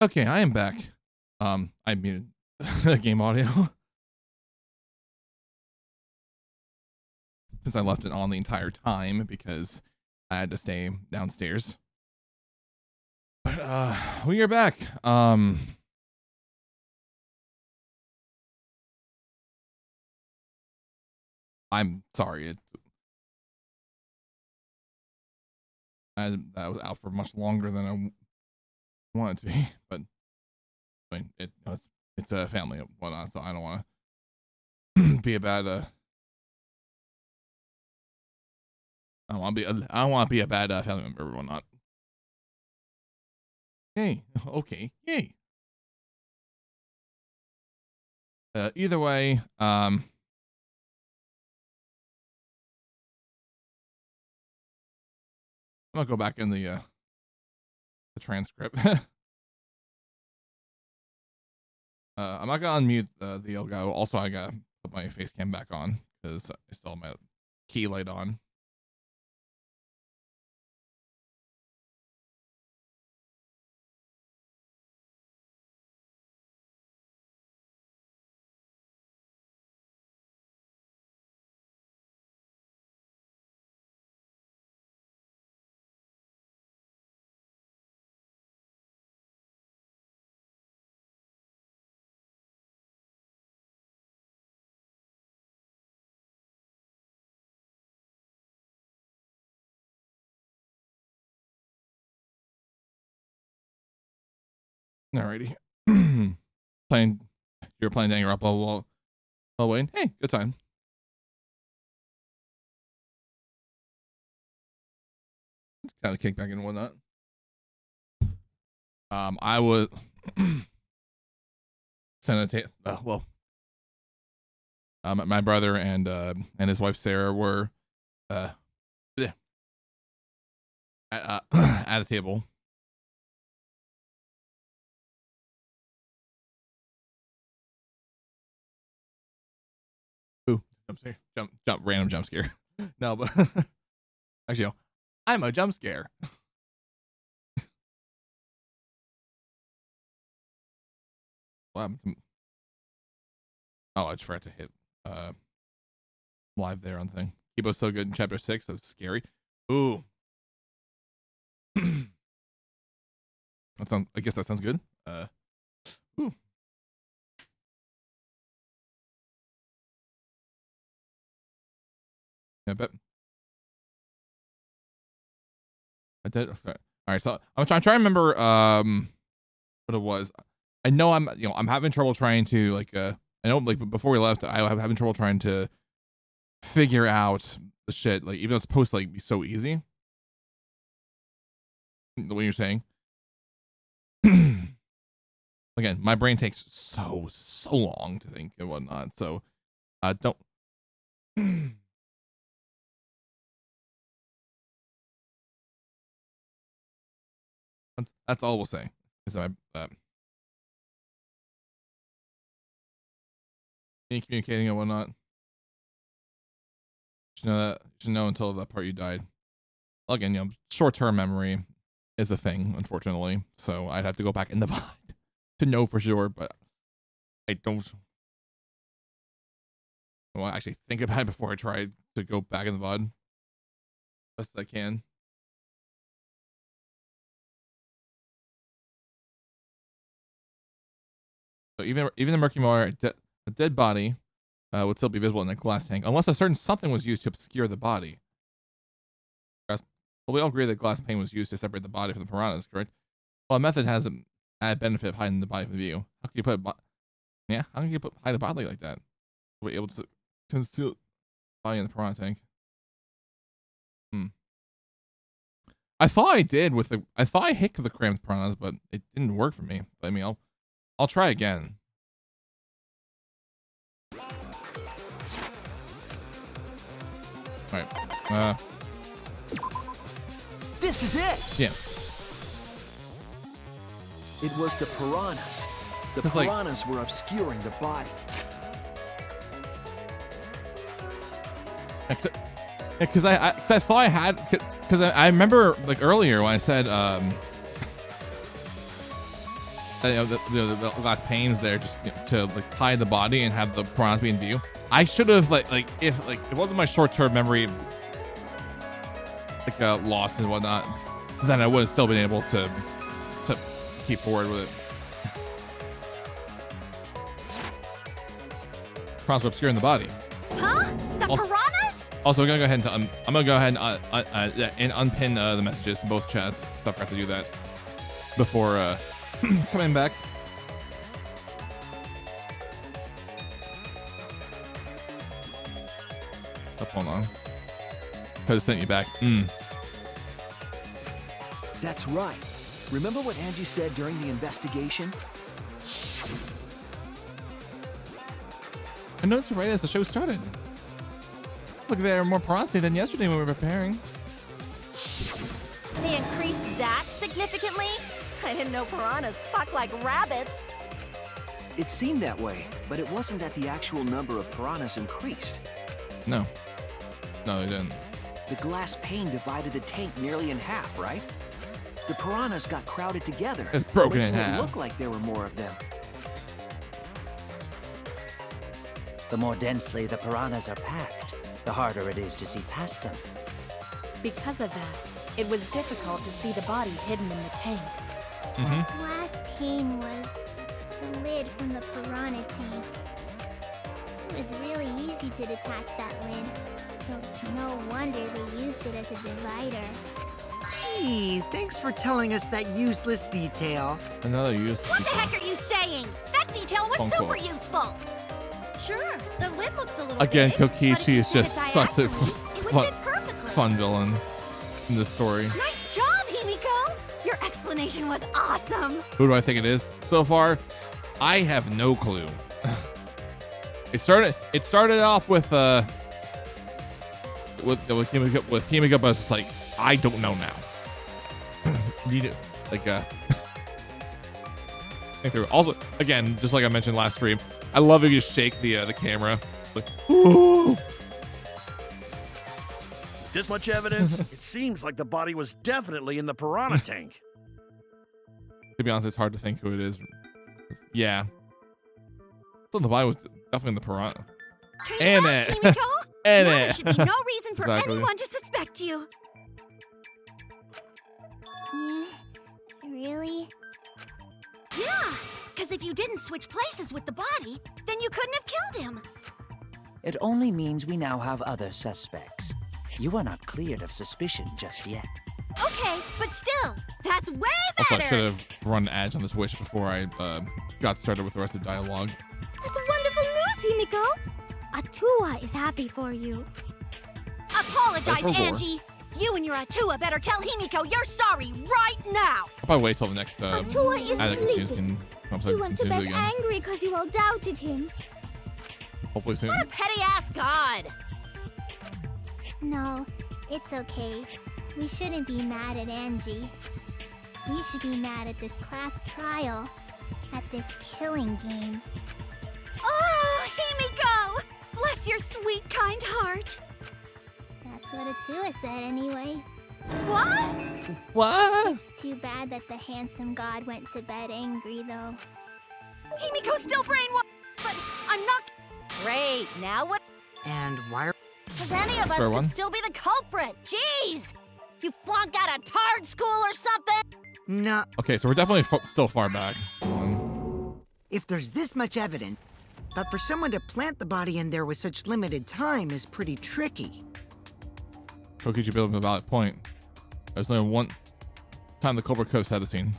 Okay, I am back. I muted the game audio since I left it on the entire time because I had to stay downstairs. But we are back. I'm sorry. That was out for much longer than I wanted to be, but I mean, it's a family and whatnot, so I don't want to be a bad. I don't want to be a bad family member or whatnot. Hey, okay, yay. Either way, I'm gonna go back in the transcript. I'm not gonna unmute the Elgato. Also, I gotta put my face cam back on because I still have my key light on. Alrighty. You're playing Dang Up while waiting. Hey, good time. Kind of kick back and whatnot. I was my brother and his wife Sarah were at a table. Ooh, random jump scare. No, but actually, no, I'm a jump scare. What happened to... Oh, I just forgot to hit live there on the thing. Kibo's so good in chapter 6, so scary. Ooh. That sounds, I guess that sounds good. Ooh. Yeah, I bet. I did. Okay. All right, so I'm trying to remember what it was. I know I'm having trouble trying to I know before we left I was having trouble trying to figure out the shit even though it's supposed to be so easy. The way you're saying. Again, my brain takes so long to think and whatnot. So don't that's all we'll say. Is my communicating and whatnot. You should know until the part you died. Again, short-term memory is a thing, unfortunately. So I'd have to go back in the VOD to know for sure, but I don't. Well, actually think about it before I try to go back in the VOD. Best I can. So even the murky water, a dead body would still be visible in the glass tank, unless a certain something was used to obscure the body. Well, we all agree that glass pane was used to separate the body from the piranhas, correct? Well, a method has an added benefit of hiding the body from view. How can you hide a body like that? We're able to conceal the body in the piranha tank. I thought I did I thought I hit the crammed piranhas, but it didn't work for me. But, I mean, I'll try again. Alright. This is it! Yeah. It was the piranhas. The piranhas were obscuring the body. Because I thought I had... Because I remember, earlier when I said, the glass panes there just to like hide the body and have the piranhas be in view. I should have if it wasn't my short-term memory lost and whatnot, then I would have still been able to keep forward with it. Piranhas are obscuring the body. Huh? The piranhas? Also, I'm gonna go ahead and unpin the messages in both chats. So I forgot to do that before coming back. Hold on. Could have sent you back. That's right. Remember what Angie said during the investigation? I noticed right as the show started. Look, there are more piranhas than yesterday when we were preparing. They increased that significantly? I didn't know piranhas fuck like rabbits. It seemed that way, but it wasn't that the actual number of piranhas increased. No, they didn't. The glass pane divided the tank nearly in half, right? The piranhas got crowded together. It's broken in making it half. look like there were more of them. The more densely the piranhas are packed, the harder it is to see past them. Because of that, it was difficult to see the body hidden in the tank. The glass pane was the lid from the piranha tank. It was really easy to detach that lid, so it's no wonder they used it as a divider. Gee, thanks for telling us that useless detail. Another useless What the heck are you saying? That detail was Funko. super useful. Sure, the lid looks a little Again, big, but if Kokichi you is set just it such a diagonally, it would fit perfectly. fun villain in this story. Nice job, Himiko! Your explanation was awesome. Who do I think it is so far? I have no clue. It started off with Himiko, but it's like I don't know now. Need it think through. Also, again, just like I mentioned last stream, I love if you shake the camera. Like, ooh. This much evidence? It seems like the body was definitely in the piranha tank. To be honest, it's hard to think who it is. Yeah. So the body was definitely in the piranha. And it. Himiko? And There it. should be no reason for Exactly. anyone to suspect you. Yeah, really? Yeah, because if you didn't switch places with the body, then you couldn't have killed him. It only means we now have other suspects. You are not cleared of suspicion just yet. Okay, but still, that's way Also, better. I should have run ads on this wish before I got started with the rest of the dialogue. That's wonderful news, Himiko! Atua is happy for you. Apologize, For war. Angie. You and your Atua better tell Himiko you're sorry right now. I'll probably wait till the next Atua is ad exchange sleeping. can He went to bed again. angry because you all doubted him. Hopefully soon. What a petty ass god. No, it's okay. We shouldn't be mad at Angie. We should be mad at this class trial, at this killing game. Oh, Himiko! Bless your sweet, kind heart. That's what Atua said anyway. What? What? It's too bad that the handsome god went to bed angry, though. Himiko's still brainwashed, but I'm not. Great, now what? And why are... Because any of us Fair could one. still be the culprit. Jeez! You flunked out of Tard School or something? No. Okay, so we're definitely still far back. If there's this much evidence, but for someone to plant the body in there with such limited time is pretty tricky. Kokichi built up a valid point. There's only one time the Cobra Coast had the scene.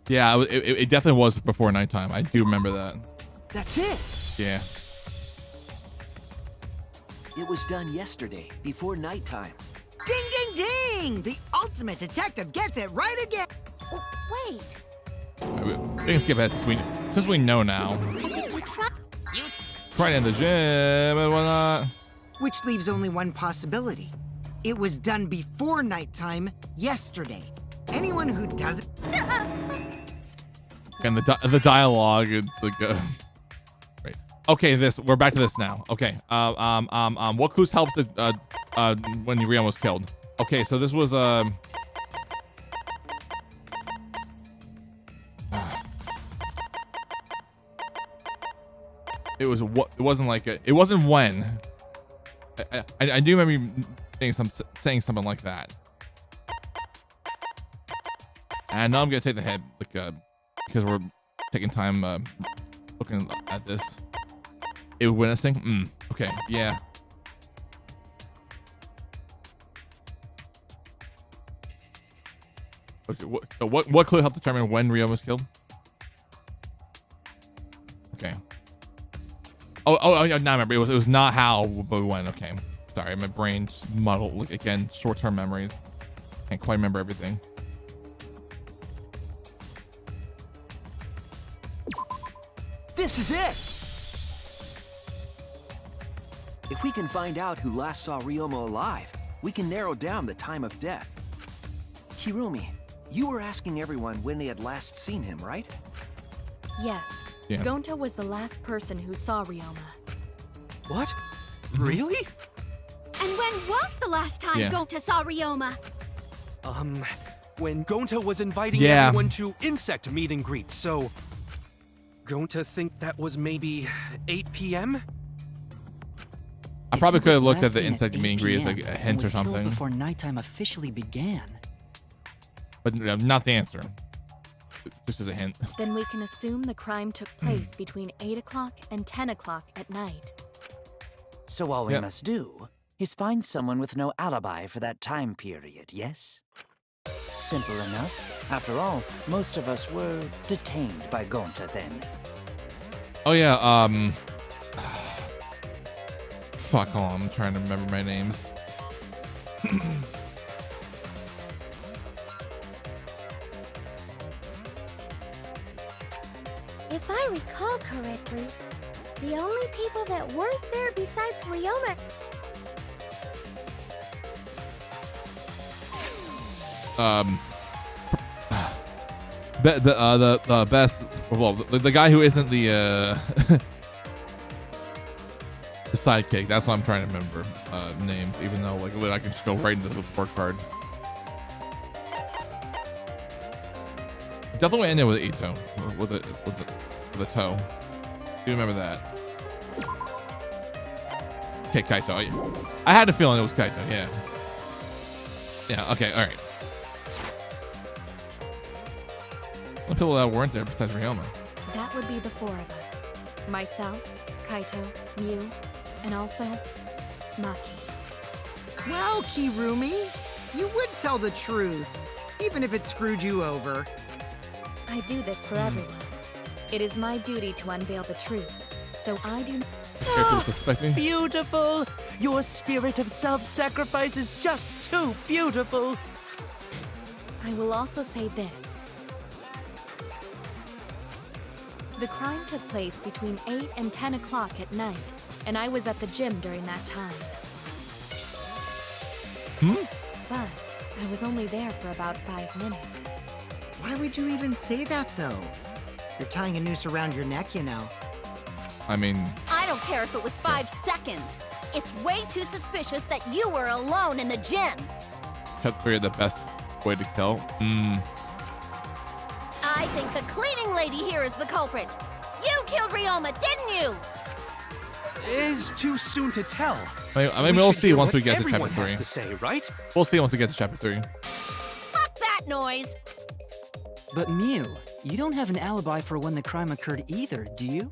Yeah, it definitely was before nighttime. I do remember that. That's it. Yeah. It was done yesterday, before nighttime. Ding, ding, ding! The ultimate detective gets it right again! Oh, wait. We can skip ahead since we know now. As if you try... Right in the gym and whatnot. Which leaves only one possibility. It was done before nighttime yesterday. Anyone who doesn't... And the dialogue, it's like, right. Okay, we're back to this now. Okay. What clues helped when Ryoma was killed? Okay, so this was it was what? It wasn't like it wasn't when. I do remember saying something like that. And now I'm gonna take the hit, like, because we're taking time looking at this. It was witnessing. Okay, yeah. What clue helped determine when Ryoma was killed? Okay. Oh, now I remember. It was not how, but when. Okay. Sorry, my brain's muddled. Like, again, short-term memories. Can't quite remember everything. This is it! If we can find out who last saw Ryoma alive, we can narrow down the time of death. Hirumi, you were asking everyone when they had last seen him, right? Yes. Yeah. Gonta was the last person who saw Ryoma. What? Really? And when was the last time Gonta saw Ryoma? When Gonta was inviting everyone to insect meet and greet, so... Gonta think that was maybe 8 p.m.? I probably could have looked at the insect meet and greet as like a hint or something. Before nighttime officially began. But not the answer. Just as a hint. Then we can assume the crime took place between 8 o'clock and 10 o'clock at night. So all we must do is find someone with no alibi for that time period, yes? Simple enough. After all, most of us were detained by Gonta then. Oh yeah, fuck on, I'm trying to remember my names. If I recall correctly, the only people that weren't there besides Ryoma... the best, well, the guy who isn't the the sidekick. That's what I'm trying to remember names, even though like I can just go right into the report card. Definitely ended with Ito, with a toe. Do you remember that? Okay, Kaito. I had a feeling it was Kaito. Yeah. Yeah. Okay. All right. The people that weren't there besides Ryoma. That would be the four of us. Myself, Kaito, Mew, and also Maki. Well, Kirumi, you would tell the truth, even if it screwed you over. I do this for everyone. It is my duty to unveil the truth, so I do. Beautiful! Your spirit of self-sacrifice is just too beautiful! I will also say this. The crime took place between 8 and 10 o'clock at night, and I was at the gym during that time. But I was only there for about 5 minutes. Why would you even say that, though? You're tying a noose around your neck, you know. I mean... I don't care if it was 5 seconds. It's way too suspicious that you were alone in the gym. Have to figure the best way to kill. I think the cleaning lady here is the culprit. You killed Ryoma, didn't you? It's too soon to tell. I mean, we'll see once we get to chapter 3. Has to say, right? We'll see once we get to chapter 3. Fuck that noise. But Mew, you don't have an alibi for when the crime occurred either, do you?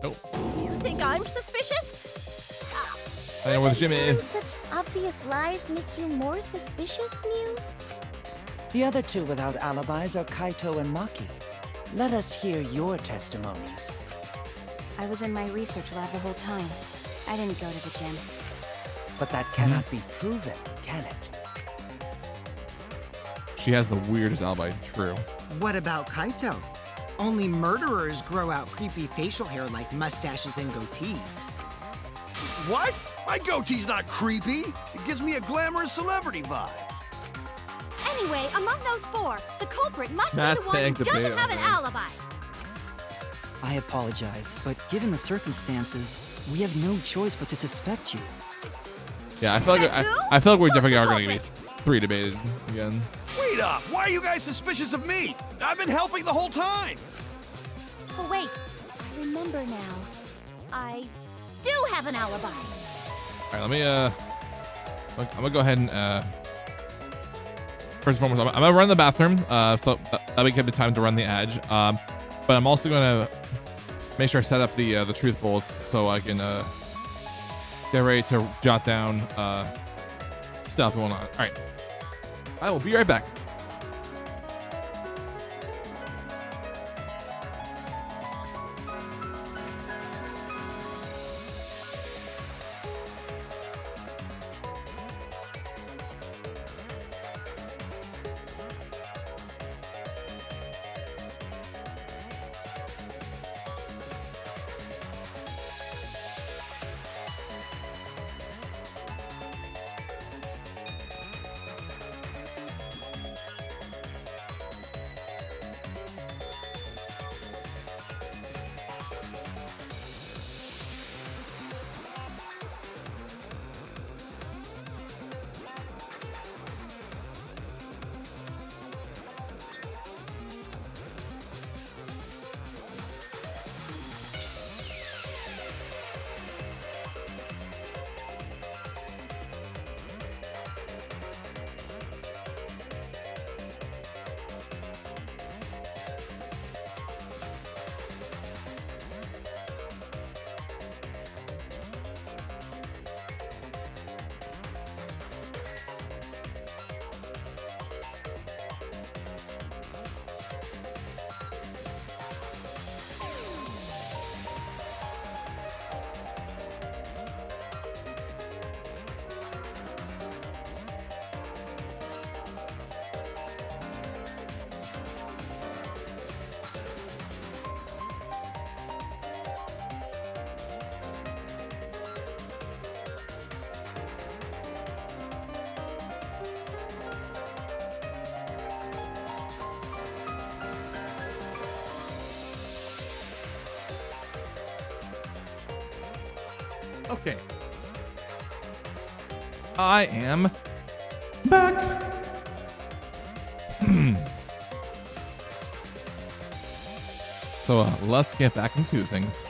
Nope. You think I'm suspicious? I know where the gym is. Such obvious lies make you more suspicious, Mew? The other two without alibis are Kaito and Maki. Let us hear your testimonies. I was in my research lab the whole time. I didn't go to the gym. But that cannot be proven, can it? She has the weirdest alibi. True. What about Kaito? Only murderers grow out creepy facial hair like mustaches and goatees. What? My goatee's not creepy. It gives me a glamorous celebrity vibe. Anyway, among those 4, the culprit must be the one who doesn't have an alibi. I apologize, but given the circumstances, we have no choice but to suspect you. Yeah, I feel like we're definitely are going to be 3 debated again. Wait up! Why are you guys suspicious of me? I've been helping the whole time! Oh, wait. I remember now. I do have an alibi. All right, let me, I'm gonna go ahead and, first and foremost, I'm gonna run the bathroom, so that we give me time to run the edge. But I'm also gonna make sure I set up the truth bullets so I can, get ready to jot down, stuff going on. All right, I will be right back. Okay. I am back. So let's get back into things.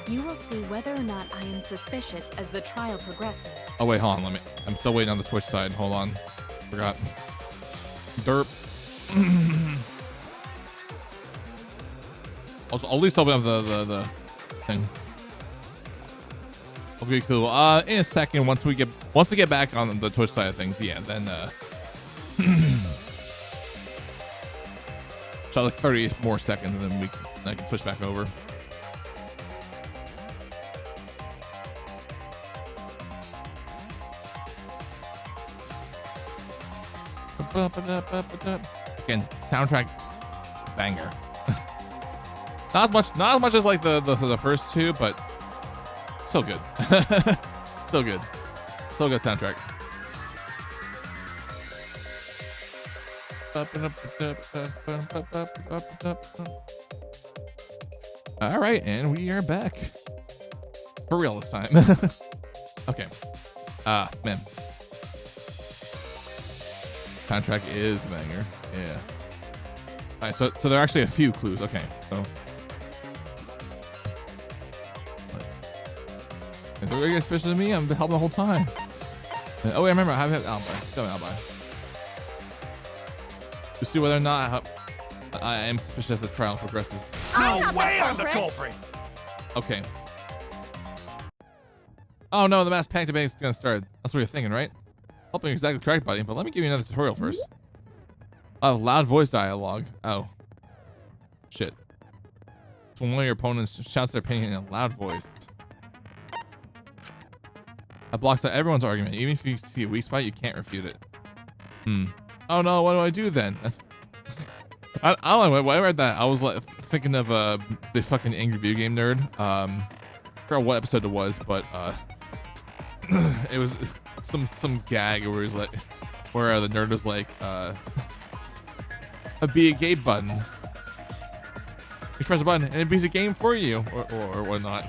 You will see whether or not I am suspicious as the trial progresses. Oh wait, hold on. I'm still waiting on the Twitch side. Hold on. Forgot. Derp. I'll at least open up the thing. Okay, cool. In a second, once we get back on the Twitch side of things, yeah, then so like 30 more seconds, and then I can switch back over. Again, soundtrack banger. Not as much as like the first two, but so good. So good. So good soundtrack. All right, and we are back. For real this time. Okay. Man. Soundtrack is banger. Yeah. All right, so there are actually a few clues. Okay, so. If they're really suspicious of me, I'm helping the whole time. Oh, wait, I remember. I have an alibi. Got an alibi. To see whether or not I am suspicious as the trial progresses. No way I'm the culprit! Okay. Oh no, the mass panic debate is gonna start. That's what you're thinking, right? Hoping you're exactly correct, buddy, but let me give you another tutorial first. Oh, loud voice dialogue. Oh. Shit. So when one of your opponents shouts their opinion in a loud voice. That blocks out everyone's argument. Even if you see a weak spot, you can't refute it. Oh no, what do I do then? I don't know. When I read that, I was like thinking of the fucking Angry Video Game Nerd. I forgot what episode it was, but it was some gag where the nerd was like, a be a gay button. You press a button and it beats a game for you, or whatnot.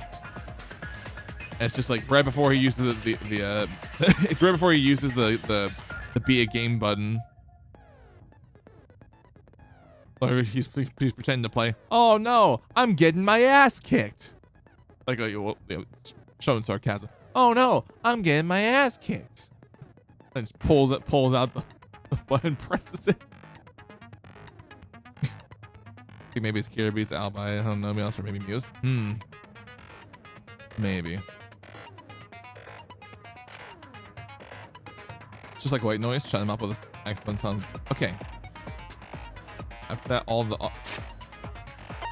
And it's just like right before he uses the it's right before he uses the be a game button. Or he's pretending to play. Oh no, I'm getting my ass kicked. Like showing sarcasm. Oh no, I'm getting my ass kicked. And just pulls out the button, presses it. I think maybe it's Kiraby's Albi. I don't know, maybe else, or maybe Muse. Maybe. It's just like white noise. Shut him up with this X-Button sound. Okay. After that, all the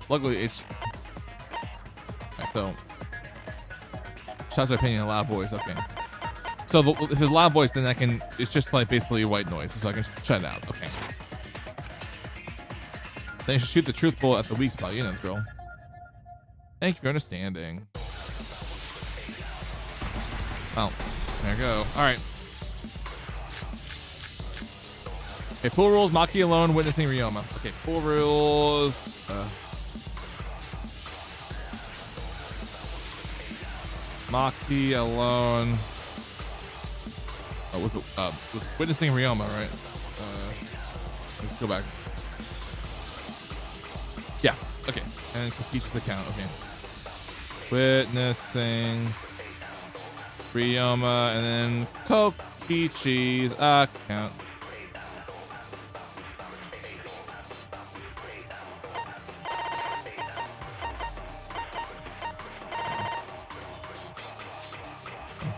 luckily it's so shots our opinion in a loud voice. Okay. So if it's a loud voice, then I can. It's just like basically white noise, so I can shut it out. Okay. Then you should shoot the truth bullet at the weak spot. You know the drill. Thank you for understanding. Oh, there you go. All right. Okay, pool rules. Maki alone, witnessing Ryoma. Okay, pool rules. Maki alone. Was witnessing Ryoma, right? Let's go back. Yeah. Okay. And Kokichi's account. Okay. Witnessing Ryoma, and then Kokichi's account.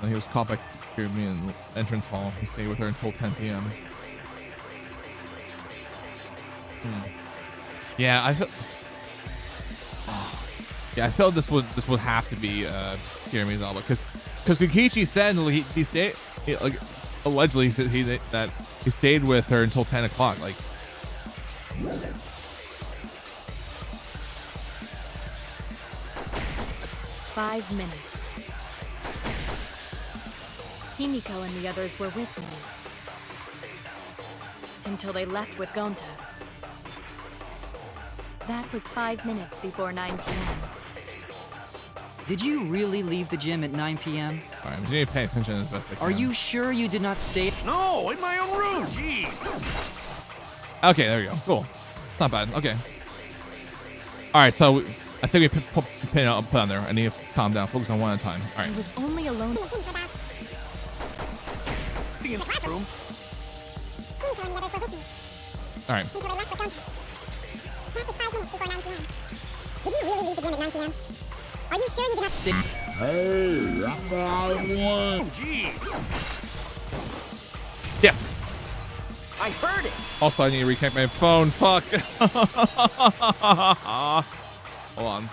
So he was caught by Kirumi in the entrance hall. He stayed with her until 10 p.m. Yeah, I feel. Yeah, I felt this would have to be Kirumi's Alba because Kokichi said he stayed like allegedly that he stayed with her until 10 o'clock. Like, 5 minutes. Himiko and the others were with me until they left with Gonta. That was 5 minutes before 9 p.m. Did you really leave the gym at 9 p.m.? Alright, I'm just gonna pay attention as best I can. Are you sure you did not stay? No, in my own room. Jeez. Okay, there we go. Cool. Not bad. Okay. Alright, so I think we put on there. I need to calm down. Focus on one at a time. Alright. I was only alone. In the classroom. Alright. Did you really leave the gym at 9 p.m.? Are you sure you did not stay? Hey, I'm one. Jeez. Yeah. I heard it. Also, I need to reconnect my phone. Fuck. Hold on.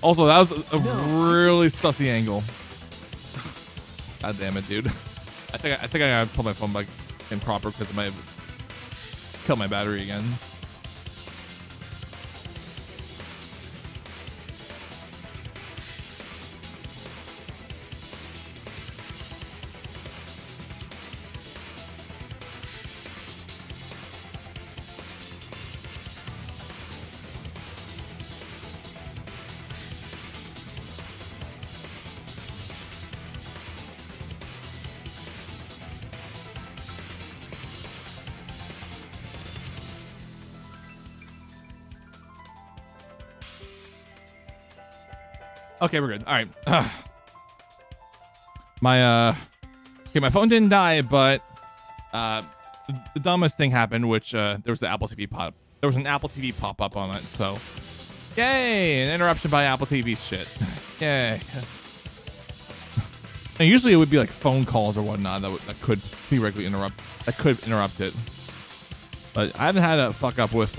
Also, that was a really sussy angle. God damn it, dude. I think I gotta put my phone back in proper because it might kill my battery again. Okay, we're good. All right. My phone didn't die, but the dumbest thing happened, which there was the Apple TV pop. There was an Apple TV pop up on it. So, yay! An interruption by Apple TV shit. Yay! And usually it would be like phone calls or whatnot that could theoretically interrupt. That could interrupt it. But I haven't had a fuck up with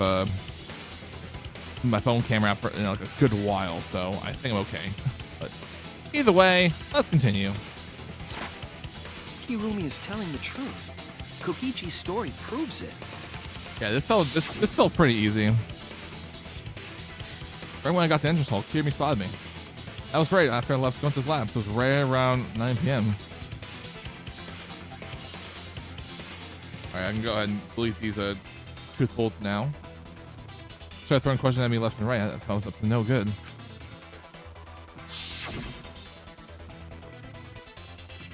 my phone camera for like a good while, so I think I'm okay. But either way, let's continue. Kirumi is telling the truth. Kokichi's story proves it. Yeah, this felt pretty easy. Right when I got to entrance hall, Kirumi spotted me. That was right after I left Gonta's lab. So it was right around 9 p.m. Alright, I can go ahead and delete these truth bullets now. start throwing questions at me left and right. That sounds up to no good.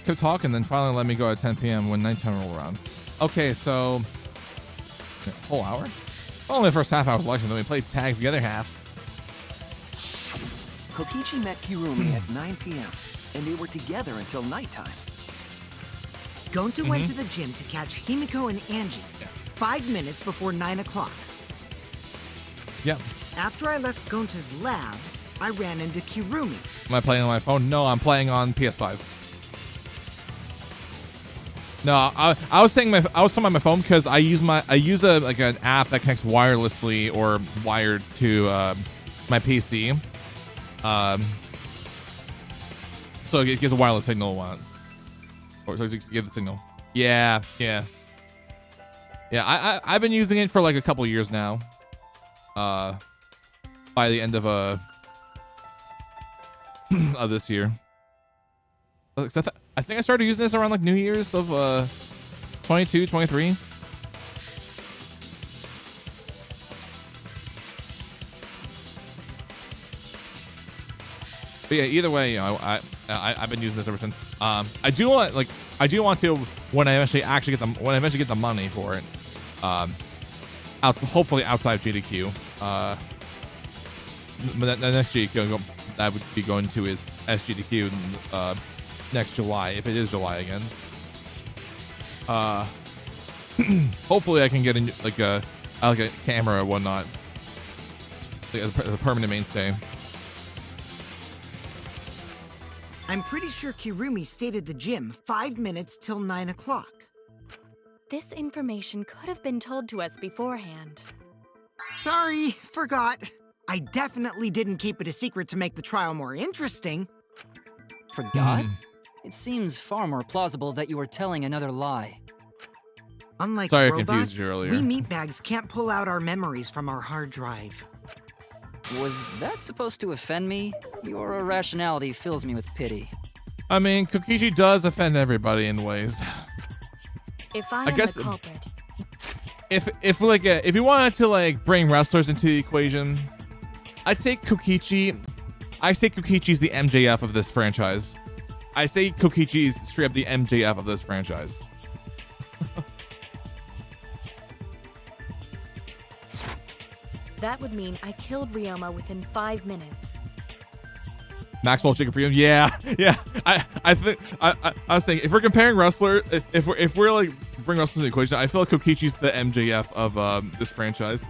Kept talking, then finally let me go at 10 p.m. when nighttime rolled around. Okay, so whole hour? Only the first half hour was lecture, then we played tag for the other half. Kokichi met Kirumi at 9 p.m. and they were together until nighttime. Gonta went to the gym to catch Himiko and Angie 5 minutes before 9 o'clock. Yep. After I left Gonta's lab, I ran into Kirumi. Am I playing on my phone? No, I'm playing on PS5. No, I was saying I was talking about my phone because I use an app that connects wirelessly or wired to my PC. So it gives a wireless signal or so it gives the signal. Yeah. I've been using it for like a couple years now. By the end of of this year. I think I started using this around like New Year's of 22, 23. But yeah, either way, you know, I've been using this ever since. I do want to when I eventually get the money for it. Hopefully outside GDQ. The next GDQ that would be going to is SGDQ next July, if it is July again. Hopefully I can get a camera or whatnot, like as a permanent mainstay. I'm pretty sure Kirumi stayed at the gym 5 minutes till 9 o'clock. This information could have been told to us beforehand. Sorry, forgot. I definitely didn't keep it a secret to make the trial more interesting. Forgot? It seems far more plausible that you were telling another lie. Unlike Sorry, I robots, confused you earlier. we meatbags can't pull out our memories from our hard drive. Was that supposed to offend me? Your irrationality fills me with pity. I mean, Kokichi does offend everybody in ways. If I am guess the culprit. If you wanted to like bring wrestlers into the equation, I'd say Kokichi. I say Kokichi's the MJF of this franchise. I say Kokichi's straight up the MJF of this franchise. That would mean I killed Ryoma within 5 minutes. Maxwell Chicken Freedom, yeah. I think I was saying if we're comparing wrestler, if we're like bring wrestlers into the equation, I feel like Kokichi's the MJF of this franchise.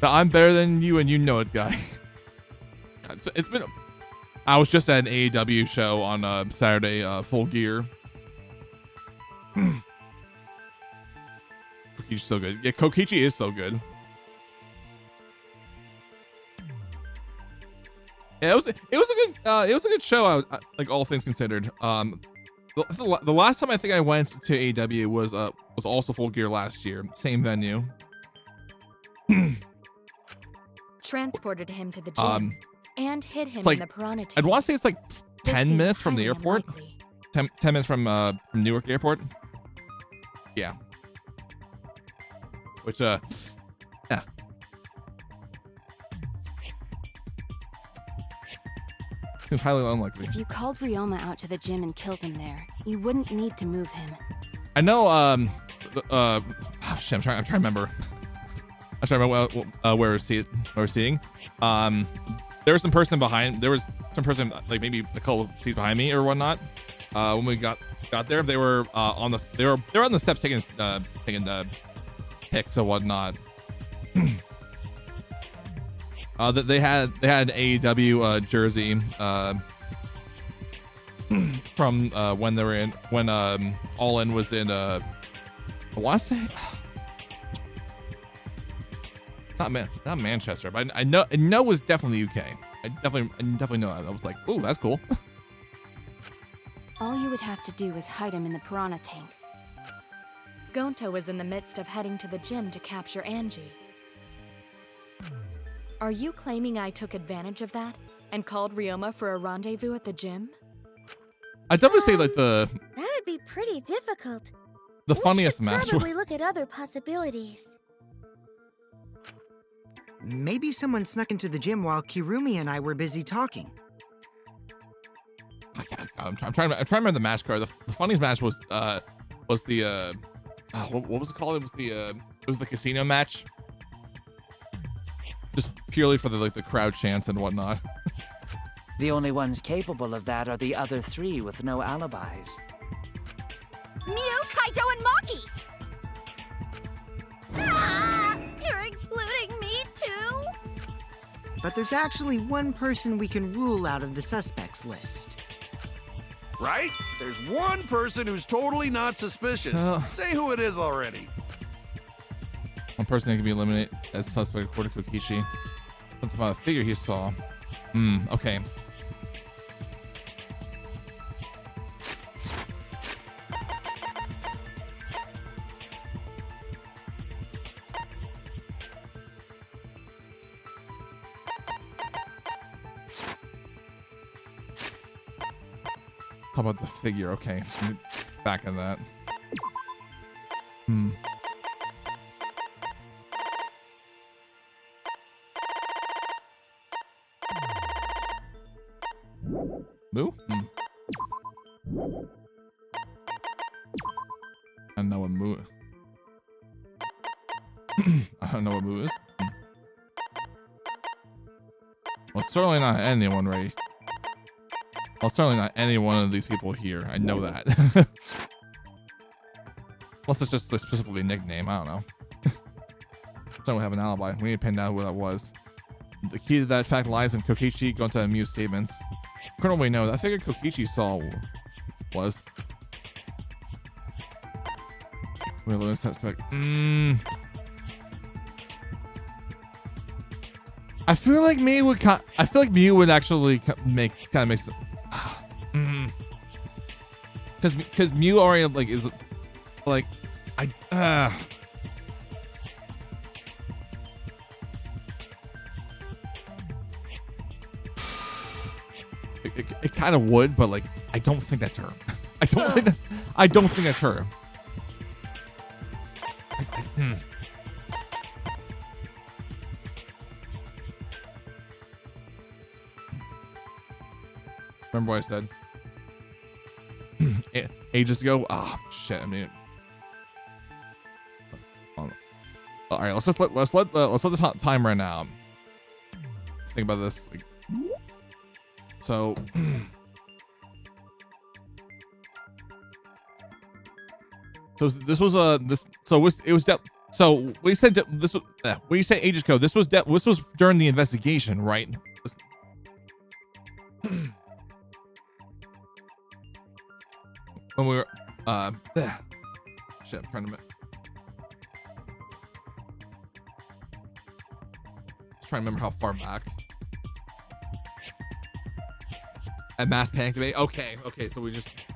I'm better than you, and you know it, guy. It's been. I was just at an AEW show on Saturday, Full Gear. Kokichi's so good. Yeah, Kokichi is so good. Yeah, it was a good show. Like all things considered. The last time I think I went to AEW was also Full Gear last year, same venue. Transported him to the gym and hid him like, in the piranha tank. I'd want to say it's like This 10 seems minutes from the highly airport. unlikely. 10 minutes from Newark Airport. Yeah. Which yeah. Seems highly unlikely. If you called Ryoma out to the gym and killed him there, you wouldn't need to move him. I know shit, I'm trying to remember. I'm trying to remember where we're seeing. There was some person like maybe a couple of seats behind me or whatnot. When we got there, they were on the steps taking pics and whatnot. They had an AEW jersey from when All In was in I want to say not Manchester, but I know it was definitely UK. I definitely know that. I was like, ooh, that's cool. All you would have to do is hide him in the piranha tank. Gonta was in the midst of heading to the gym to capture Angie. Are you claiming I took advantage of that and called Ryoma for a rendezvous at the gym? I definitely say like That'd be pretty difficult. the funniest We match. should probably look at other possibilities. Maybe someone snuck into the gym while Kirumi and I were busy talking. I'm trying to remember the match card. The funniest match was the what was it called? It was the casino match. Just purely for the crowd chants and whatnot. The only ones capable of that are the other three with no alibis. Mew, Kaito, and Maki! Ah! You're excluding me too? But there's actually one person we can rule out of the suspects list. Right? There's one person who's totally not suspicious. Say who it is already. One person that can be eliminated as suspect according to Kokichi. Something about a figure he saw. Okay. How about the figure? Okay, back in that. Moo? I don't know what moo. I don't know what moo is. Well, it's certainly not anyone, right? Well, it's certainly not any one of these people here. I know that. Unless it's just specifically a nickname. I don't know. So we have an alibi. We need to pin down who that was. The key to that fact lies in Kokichi going to Mew's statements. Colonel, we know that figure Kokichi saw was. Wait, let's suspect. I feel like Mew would. I feel like Mew would actually make some. Because Mew already is It kind of would, but I don't think that's her. I don't think that's her. Remember what I said ages ago? Ah, shit. I mean, all right. Let's let the time run out. Think about this. So, this was so we said this was when you say ages ago. This was during the investigation, right? When we were shit, I'm trying to remember how far back. At Mass Panic Debate. Okay, so we just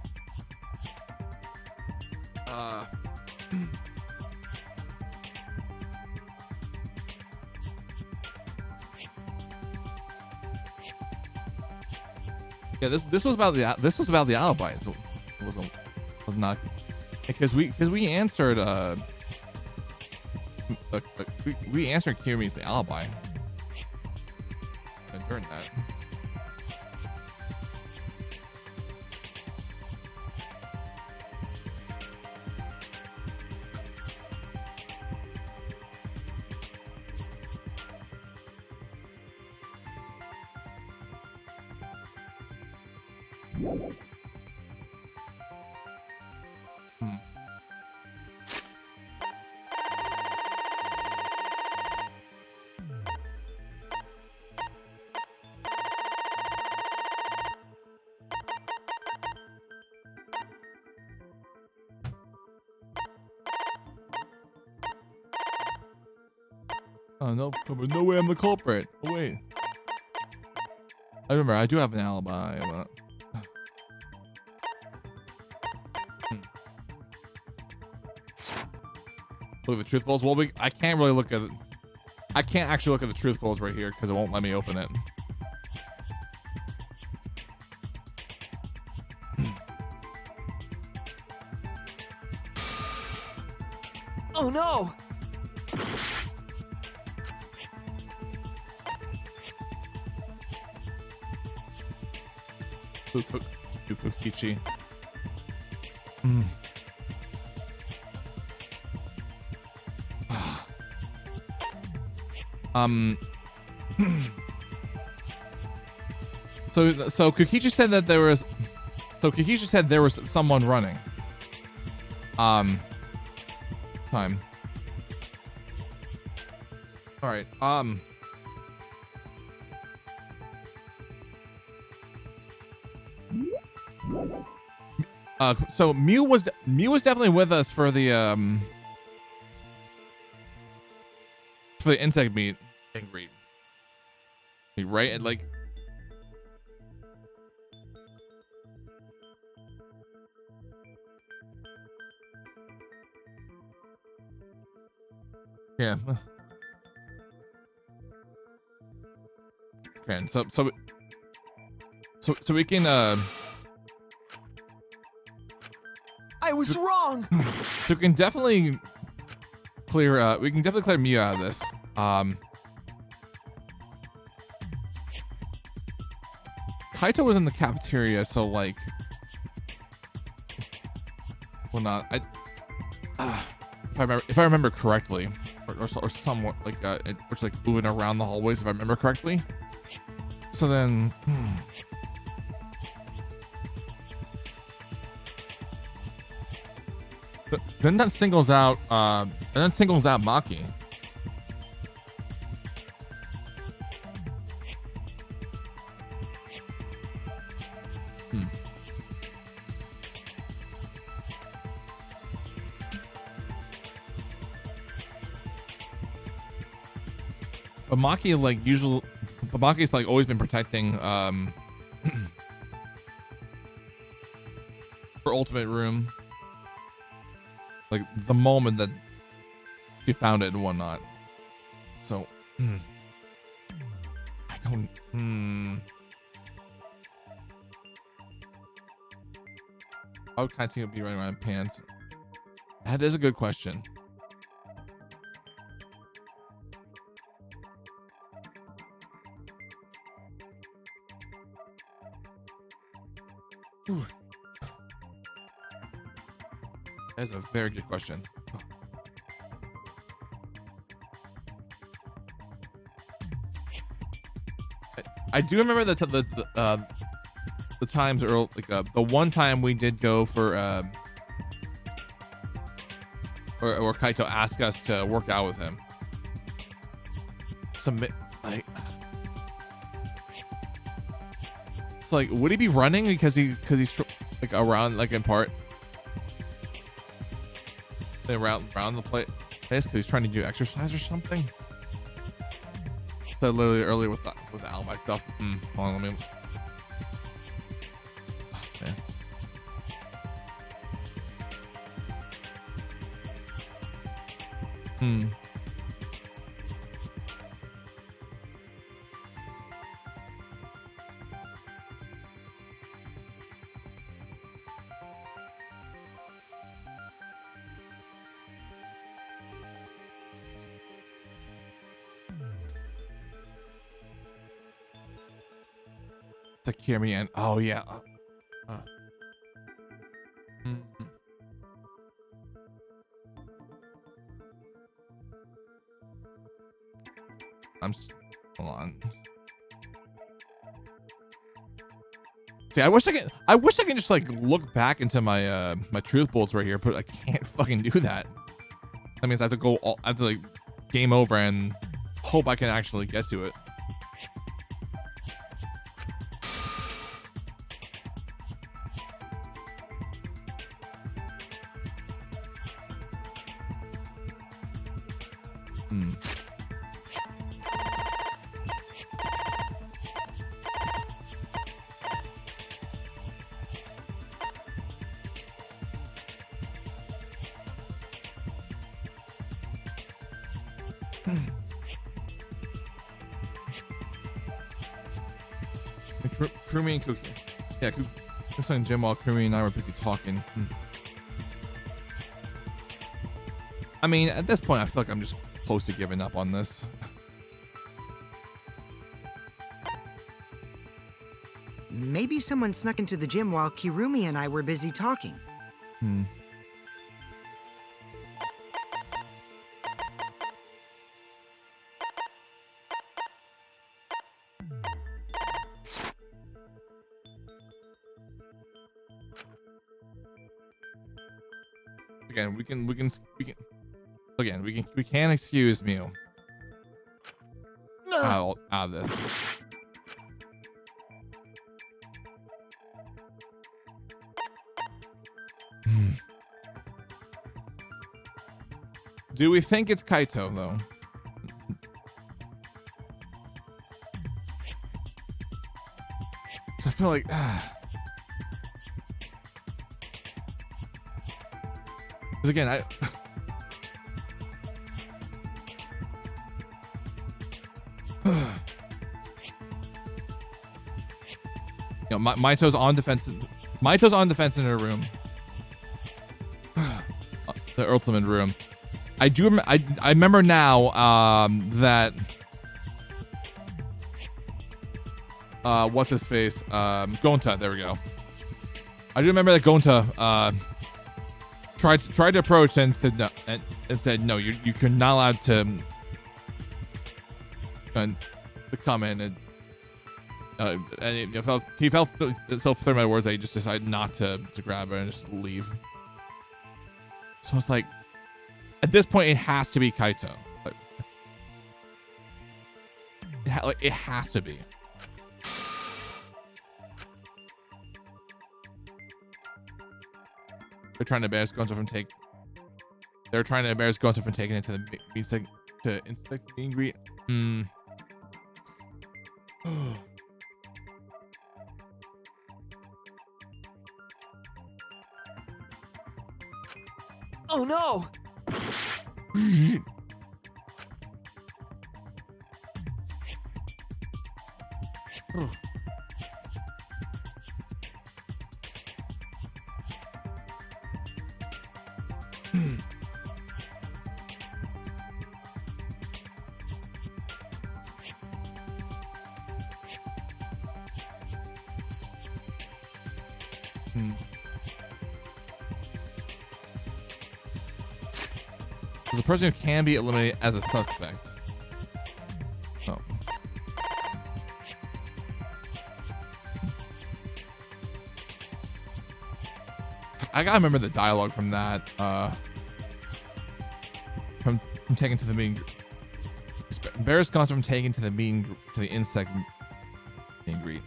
yeah, this was about the alibi. So it was not because we answered we answered Kirumi's the alibi during that. Oh no, no way I'm the culprit. Oh wait. I remember I do have an alibi, but look at the truth balls. Well, I can't really look at it. I can't actually look at the truth balls right here because it won't let me open it. Oh no! Kokichi. So Kokichi said that there was. So Kokichi said there was someone running. Time. All right. So Mew was definitely with us for the insect meet and greet, right? And like, yeah. Okay, so we can I was wrong. So we can definitely clear Mew out of this. Kaito was in the cafeteria, so like, well, not if I remember correctly, or somewhat like it's like moving around the hallways if I remember correctly. So then. Then that singles out Maki. But Maki's like always been protecting her ultimate room. Like the moment that she found it and whatnot. So I don't I would kind of be running around in pants. That is a good question. Ooh. That is a very good question. I do remember the times early, like the one time we did go for or Kaito asked us to work out with him. It's like, would he be running because he's like around like in part? Around the place because he's trying to do exercise or something. So literally earlier with the alibi stuff. Hold on, let me. Okay. Takemi and oh yeah. Hold on. See, I wish I can just like look back into my my truth bolts right here, but I can't fucking do that. That means I have to like game over and hope I can actually get to it. Krumi and Cookie. Yeah, just in gym while Krumi and I were busy talking. I mean, at this point, I feel like I'm just close to giving up on this. Maybe someone snuck into the gym while Kirumi and I were busy talking. Again, we can excuse Mew out of this. Do we think it's Kaito though? So I feel like because again, you know, Maito's on defense. Maito's on defense in her room. The ultimate room. I remember now that what's his face? Gonta, there we go. I do remember that Gonta tried to approach and said no, and said no, you're not allowed to come in, and he felt so through my words that he just decided not to grab her and just leave. So it's like, at this point, it has to be Kaito. It has to be. They're trying to embarrass Gonta from taking. They're trying to embarrass Gonta from taking it to the insect meet and greet. Oh no! So the person who can be eliminated as a suspect. Oh. I gotta remember the dialogue from that. From taken to the meeting. Embarrassed Gonta from taken to the meeting to the insect meet and greet.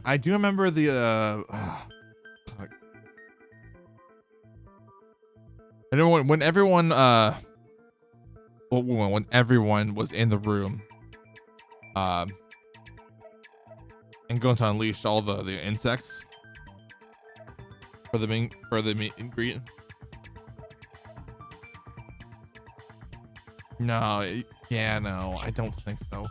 I do remember the I know when everyone when everyone was in the room and going to unleash all the insects for the meet and greet. No, yeah, no, I don't think so.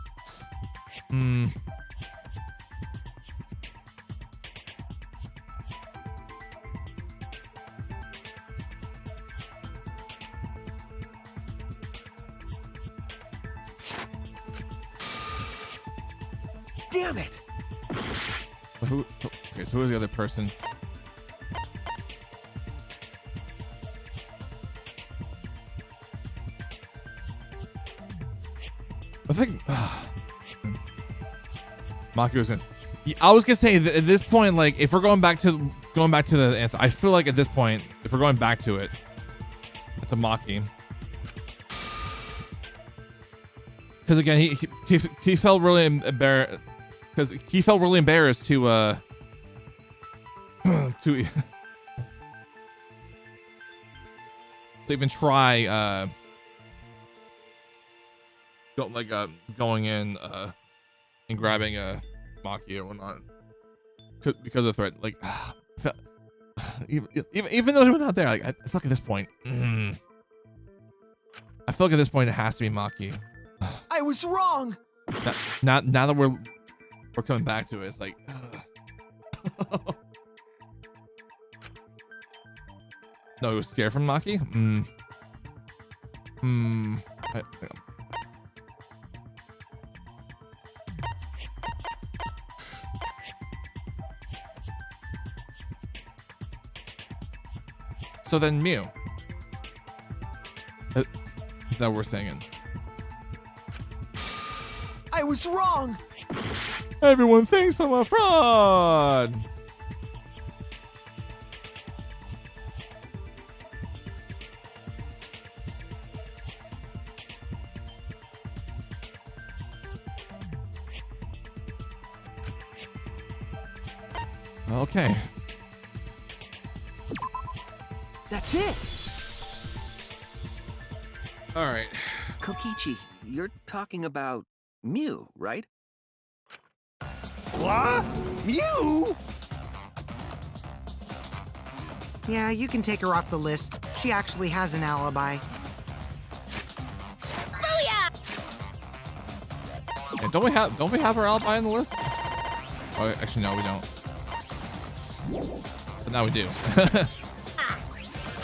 Damn it! Okay, so who is the other person? I think Maki was in. I was gonna say that at this point, like, if we're going back to the answer, I feel like at this point, if we're going back to it, it's a Maki. Because again, he felt really embarrassed. Because he felt really embarrassed to to even try going in and grabbing a Maki or whatnot because of the threat. Like even though we're not there, like I feel like at this point, I feel like at this point it has to be Maki. I was wrong. Now that we're coming back to it, it's like No, he was scared from Maki? So then Mew. Is that what we're saying? I was wrong. Everyone thinks I'm a fraud. Okay. That's it. All right. Kokichi, you're talking about Mew, right? What? Mew? Yeah, you can take her off the list. She actually has an alibi. Booyah! Yeah, don't we have our alibi on the list? Oh, actually, no, we don't. But now we do.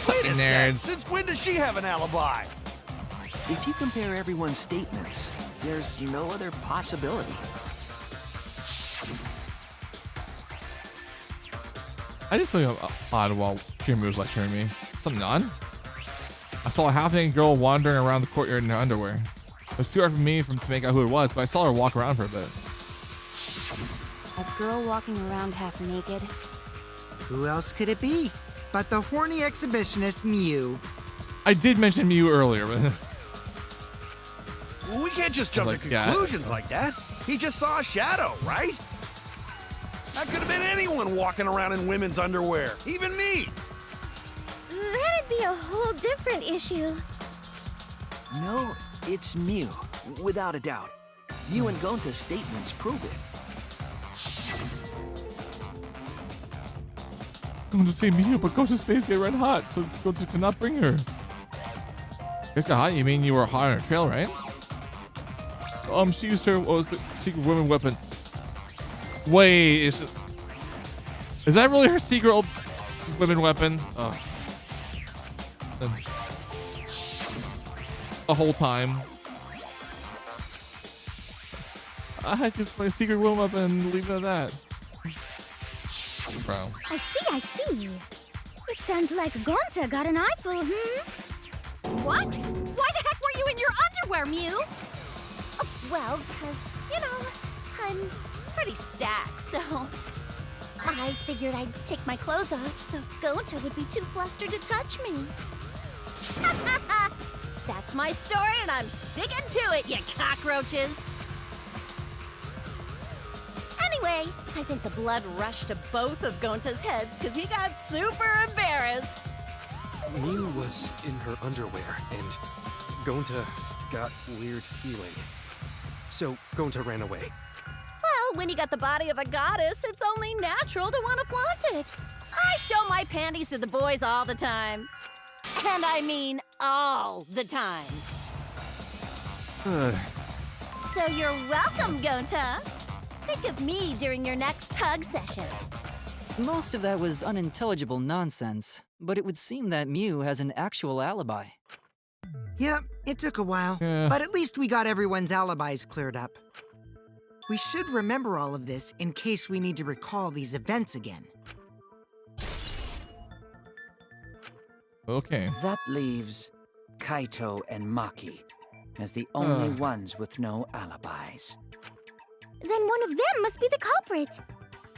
Wait a sec. Nerds. Since when does she have an alibi? If you compare everyone's statements, there's no other possibility. I just think odd while Kiryu was lecturing me. Something on? I saw a half-naked girl wandering around the courtyard in her underwear. It was too hard for me to make out who it was, but I saw her walk around for a bit. A girl walking around half naked. Who else could it be but the horny exhibitionist Mew? I did mention Mew earlier, but We can't just jump to conclusions like that. He just saw a shadow, right? That could have been anyone walking around in women's underwear, even me. That'd be a whole different issue. No, it's Mew, without a doubt. Mew and Gonta's statements prove it. going to see Mew, but Ghosta's face get red hot, so Ghosta cannot bring her. Get hot? You mean you were hot on her trail, right? She used her secret women weapon. Wait, is that really her secret old women weapon? The whole time. I had just my secret women weapon and leave it at that. Bro. I see. It sounds like Gonta got an eyeful, What? Why the heck were you in your underwear, Mew? Oh, well, because, I'm Pretty stacked, so I figured I'd take my clothes off so Gonta would be too flustered to touch me. that's my story and I'm sticking to it, you cockroaches. Anyway, I think the blood rushed to both of Gonta's heads because he got super embarrassed. Mew was in her underwear, and Gonta got weird feeling. So Gonta ran away. Well, when you got the body of a goddess, it's only natural to want to flaunt it. I show my panties to the boys all the time. And I mean all the time. So you're welcome, Gonta. Think of me during your next tug session. Most of that was unintelligible nonsense, but it would seem that Mew has an actual alibi. Yep, it took a while, Yeah. but at least we got everyone's alibis cleared up. We should remember all of this in case we need to recall these events again. Okay. That leaves Kaito and Maki as the only ones with no alibis. Then one of them must be the culprit.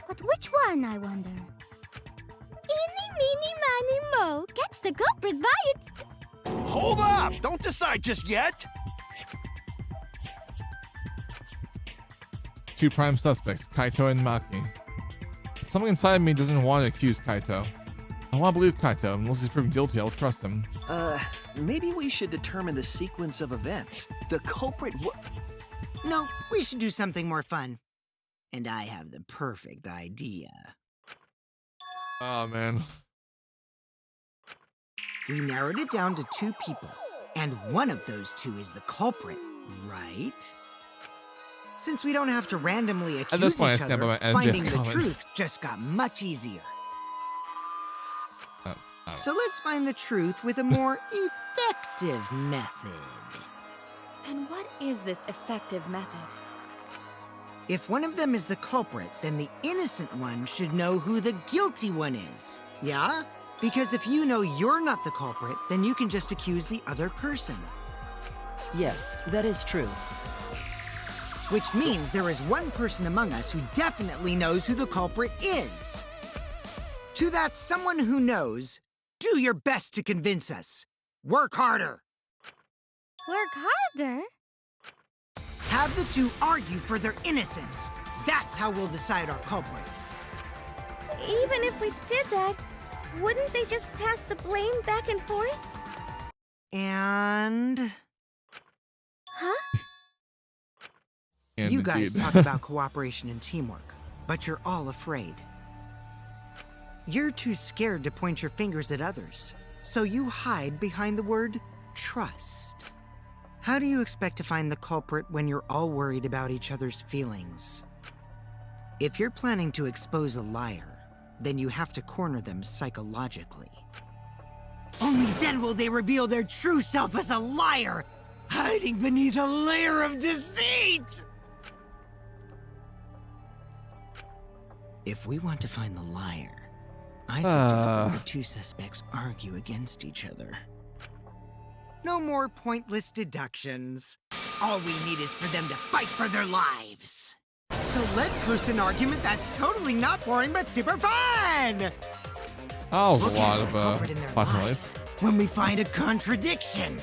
But which one, I wonder? Eeny, meeny, miny, mo. Catch the culprit by its... Hold up! Don't decide just yet! Two prime suspects, Kaito and Maki. Something inside me doesn't want to accuse Kaito. I want to believe Kaito. Unless he's proven guilty, I'll trust him. Maybe we should determine the sequence of events. The culprit No, we should do something more fun. And I have the perfect idea. Oh, man. We narrowed it down to 2 people, and one of those 2 is the culprit, right? Since we don't have to randomly At accuse this point, each I stand by other, my MJ finding the comment. truth just got much easier. So let's find the truth with a more effective method. And what is this effective method? If one of them is the culprit, then the innocent one should know who the guilty one is. Yeah? Because if you know you're not the culprit, then you can just accuse the other person. Yes, that is true. Which means there is one person among us who definitely knows who the culprit is. To that someone who knows, do your best to convince us. Work harder. Work harder? Have the two argue for their innocence. That's how we'll decide our culprit. Even if we did that, wouldn't they just pass the blame back and forth? And... Huh? And you guys indeed. talk about cooperation and teamwork, but you're all afraid. You're too scared to point your fingers at others, so you hide behind the word trust. How do you expect to find the culprit when you're all worried about each other's feelings? If you're planning to expose a liar, then you have to corner them psychologically. Only then will they reveal their true self as a liar, hiding beneath a layer of deceit! If we want to find the liar, I suggest that the two suspects argue against each other. No more pointless deductions. All we need is for them to fight for their lives. So let's host an argument that's totally not boring but super fun! Oh, We'll a lot catch of the culprit in their fucking lives when we find a contradiction.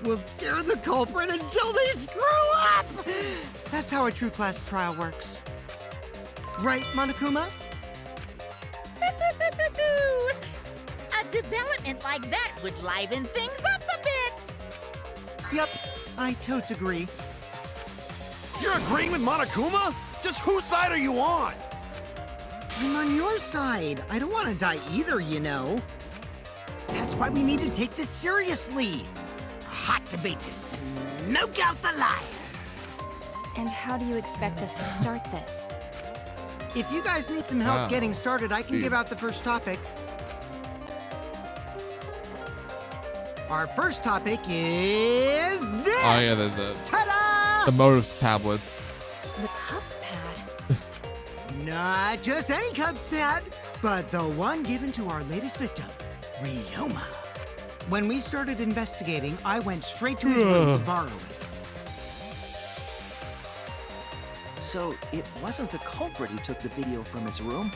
We'll scare the culprit until they screw up! That's how a true class trial works. Right, Monokuma? A development like that would liven things up a bit. Yep, I totes agree. You're agreeing with Monokuma? Just whose side are you on? I'm on your side. I don't want to die either, you know. That's why we need to take this seriously. A hot debate to smoke out the liar. And how do you expect us to start this? If you guys need some help getting started, I can give out the first topic. Our first topic is this! Oh yeah, there's Ta-da! the motive tablets. The cups pad? Not just any cups pad, but the one given to our latest victim, Ryoma. When we started investigating, I went straight to his room to borrow it. So it wasn't the culprit who took the video from his room.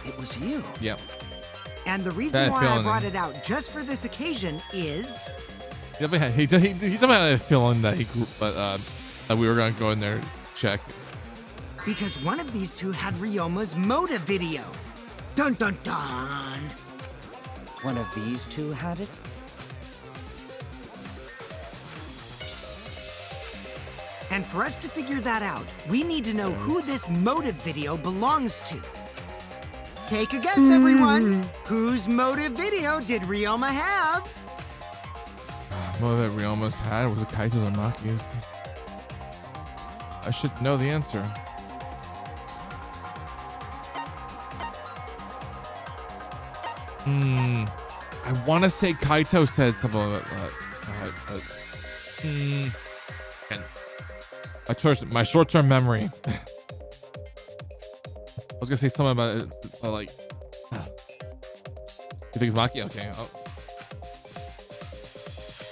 It was you. Yep. And the reason That why I feeling. brought it out just for this occasion is... He definitely had a feeling that that we were gonna go in there and check. because one of these two had Ryoma's motive video. Dun dun dun! One of these two had it? And for us to figure that out, we need to know who this motive video belongs to. Take a guess, everyone. Whose motive video did Ryoma have? What that Ryoma's had was a Kaito and Maki's. I should know the answer. I want to say Kaito said something about that. And my short-term memory. I was gonna say something about it, like. You think it's Maki? Okay. Oh.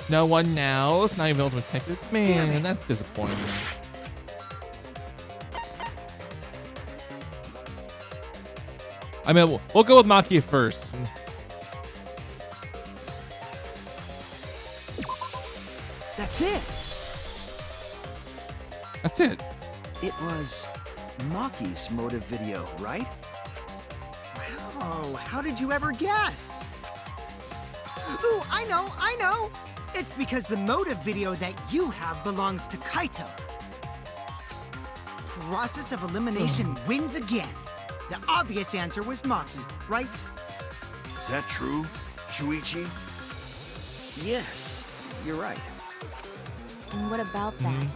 No one knows. Not even Ultimate Detective. Man, that's disappointing. I mean, we'll go with Maki first. That's it. That's it. It was Maki's motive video, right? Wow, how did you ever guess? Ooh, I know! It's because the motive video that you have belongs to Kaito. Process of elimination wins again. The obvious answer was Maki, right? Is that true, Shuichi? Yes, you're right. And what about that?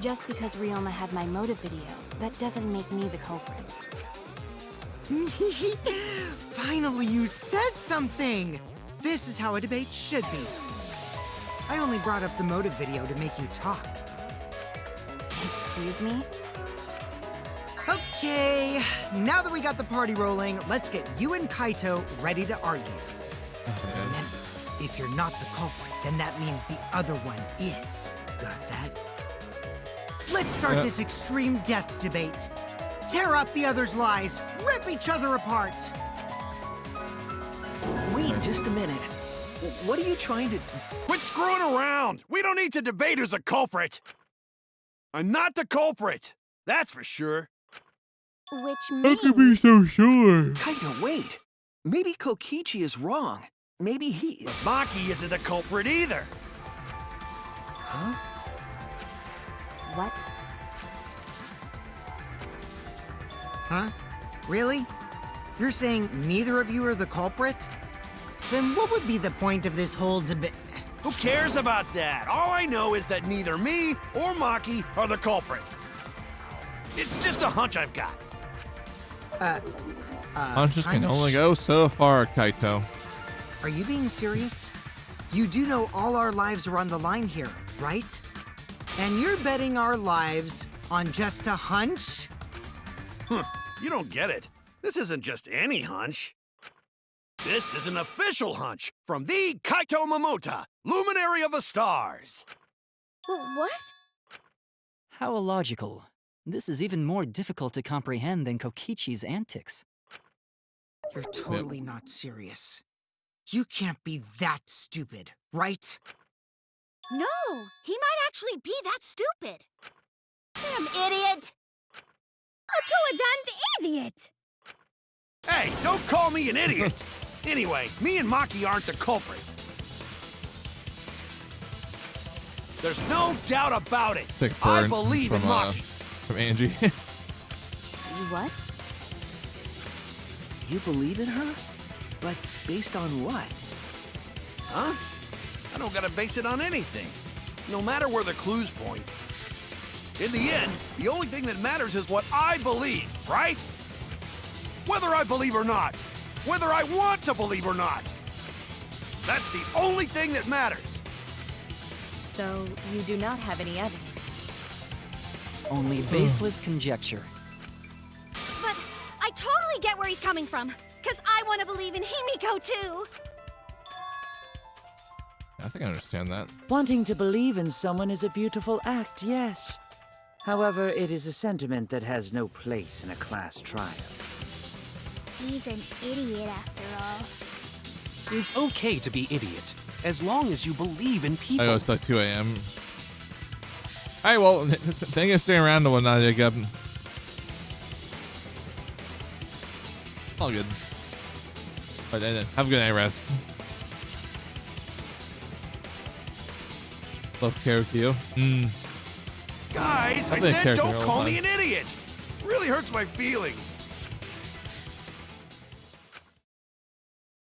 Just because Ryoma had my motive video, that doesn't make me the culprit. Finally, you said something! This is how a debate should be. I only brought up the motive video to make you talk. Excuse me? Okay, now that we got the party rolling, let's get you and Kaito ready to argue. Remember, if you're not the culprit, then that means the other one is. Got that? Let's start this extreme death debate. Tear up the other's lies, rip each other apart. Wait just a minute. What are you trying to... Quit screwing around! We don't need to debate who's a culprit! I'm not the culprit! That's for sure. Which How means... could be so sure? Kaito, wait. Maybe Kokichi is wrong. Maybe he... Maki isn't the culprit either. Huh? What? Huh? Really? You're saying neither of you are the culprit? Then what would be the point of this whole debate? Who cares about that? All I know is that neither me or Maki are the culprit. It's just a hunch I've got. Hunches can only go so far, Kaito. Are you being serious? You do know all our lives are on the line here, right? And you're betting our lives on just a hunch? You don't get it. This isn't just any hunch. This is an official hunch from the Kaito Momota, luminary of the stars. What? How illogical. This is even more difficult to comprehend than Kokichi's antics. You're totally not serious. You can't be that stupid, right? No, he might actually be that stupid. Damn idiot! A damned idiot! Hey, don't call me an idiot! Anyway, me and Maki aren't the culprit. There's no doubt about it. Sick I burn believe in from, Maki. From Angie. What? You believe in her? But based on what? Huh? I don't gotta base it on anything. No matter where the clues point. In the end, the only thing that matters is what I believe, right? Whether I believe or not. Whether I want to believe or not. That's the only thing that matters. So, you do not have any evidence? Only baseless conjecture. But I totally get where he's coming from. Because I want to believe in Himiko too. I think I understand that. Wanting to believe in someone is a beautiful act, yes. However, it is a sentiment that has no place in a class trial. He's an idiot after all. It's okay to be idiot, as long as you believe in people. I go, it's like 2 a.m. Alright, well, thank you for staying around and whatnot, Jacob. All good. But then, have a good night, rest. Love Karokyo. Guys, I said don't call me an idiot. Really hurts my feelings.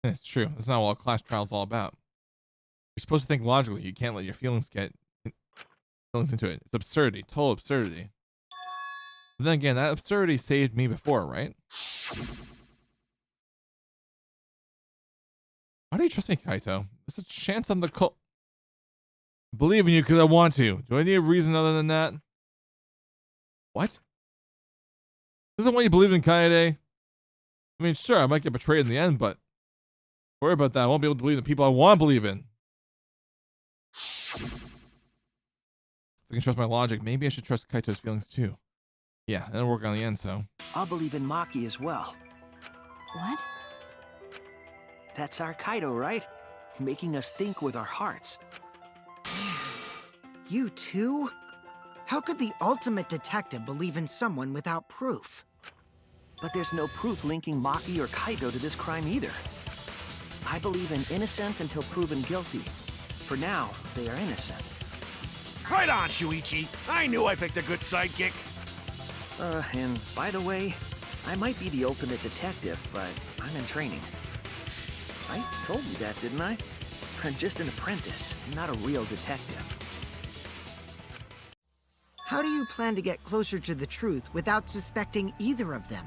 It's true. That's not what class trial's all about. You're supposed to think logically. You can't let your feelings get into it. It's absurdity. Total absurdity. But then again, that absurdity saved me before, right? Why do you trust me, Kaito? There's a chance I'm the cult. I believe in you because I want to. Do I need a reason other than that? What? This isn't why you believe in Kaede. I mean, sure, I might get betrayed in the end, but don't worry about that. I won't be able to believe in the people I want to believe in. If I can trust my logic, maybe I should trust Kaito's feelings too. Yeah, that'll work on the end, so. I'll believe in Maki as well. What? That's our Kaito, right? Making us think with our hearts. You too? How could the ultimate detective believe in someone without proof? But there's no proof linking Maki or Kaito to this crime either. I believe in innocent until proven guilty. For now, they are innocent. Right on, Shuichi. I knew I picked a good sidekick. And by the way, I might be the ultimate detective, but I'm in training. I told you that, didn't I? I'm just an apprentice, not a real detective. How do you plan to get closer to the truth without suspecting either of them?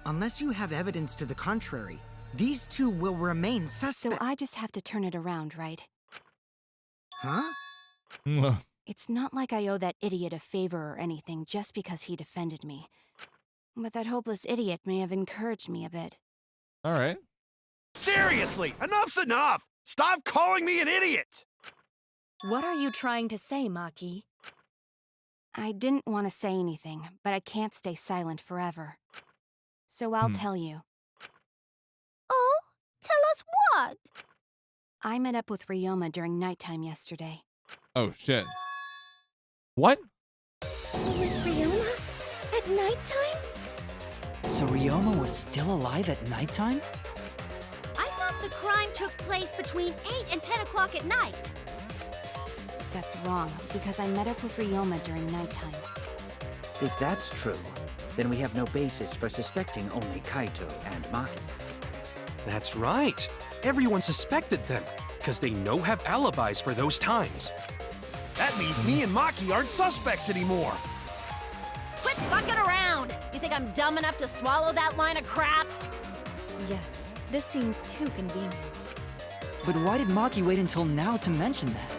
Unless you have evidence to the contrary, these two will remain So suspect. I just have to turn it around, right? Huh? It's not like I owe that idiot a favor or anything just because he defended me. But that hopeless idiot may have encouraged me a bit. All right. Seriously, enough's enough! Stop calling me an idiot! What are you trying to say, Maki? I didn't want to say anything, but I can't stay silent forever. So I'll tell you. Oh, tell us what? I met up with Ryoma during nighttime yesterday. Oh, shit. What? With Ryoma? At nighttime? So Ryoma was still alive at nighttime? I thought the crime took place between 8 and 10 o'clock at night. That's wrong, because I met up with Ryoma during nighttime. If that's true, then we have no basis for suspecting only Kaito and Maki. That's right. Everyone suspected them, because they have alibis for those times. That means me and Maki aren't suspects anymore. Quit fucking around! You think I'm dumb enough to swallow that line of crap? Yes, this seems too convenient. But why did Maki wait until now to mention that?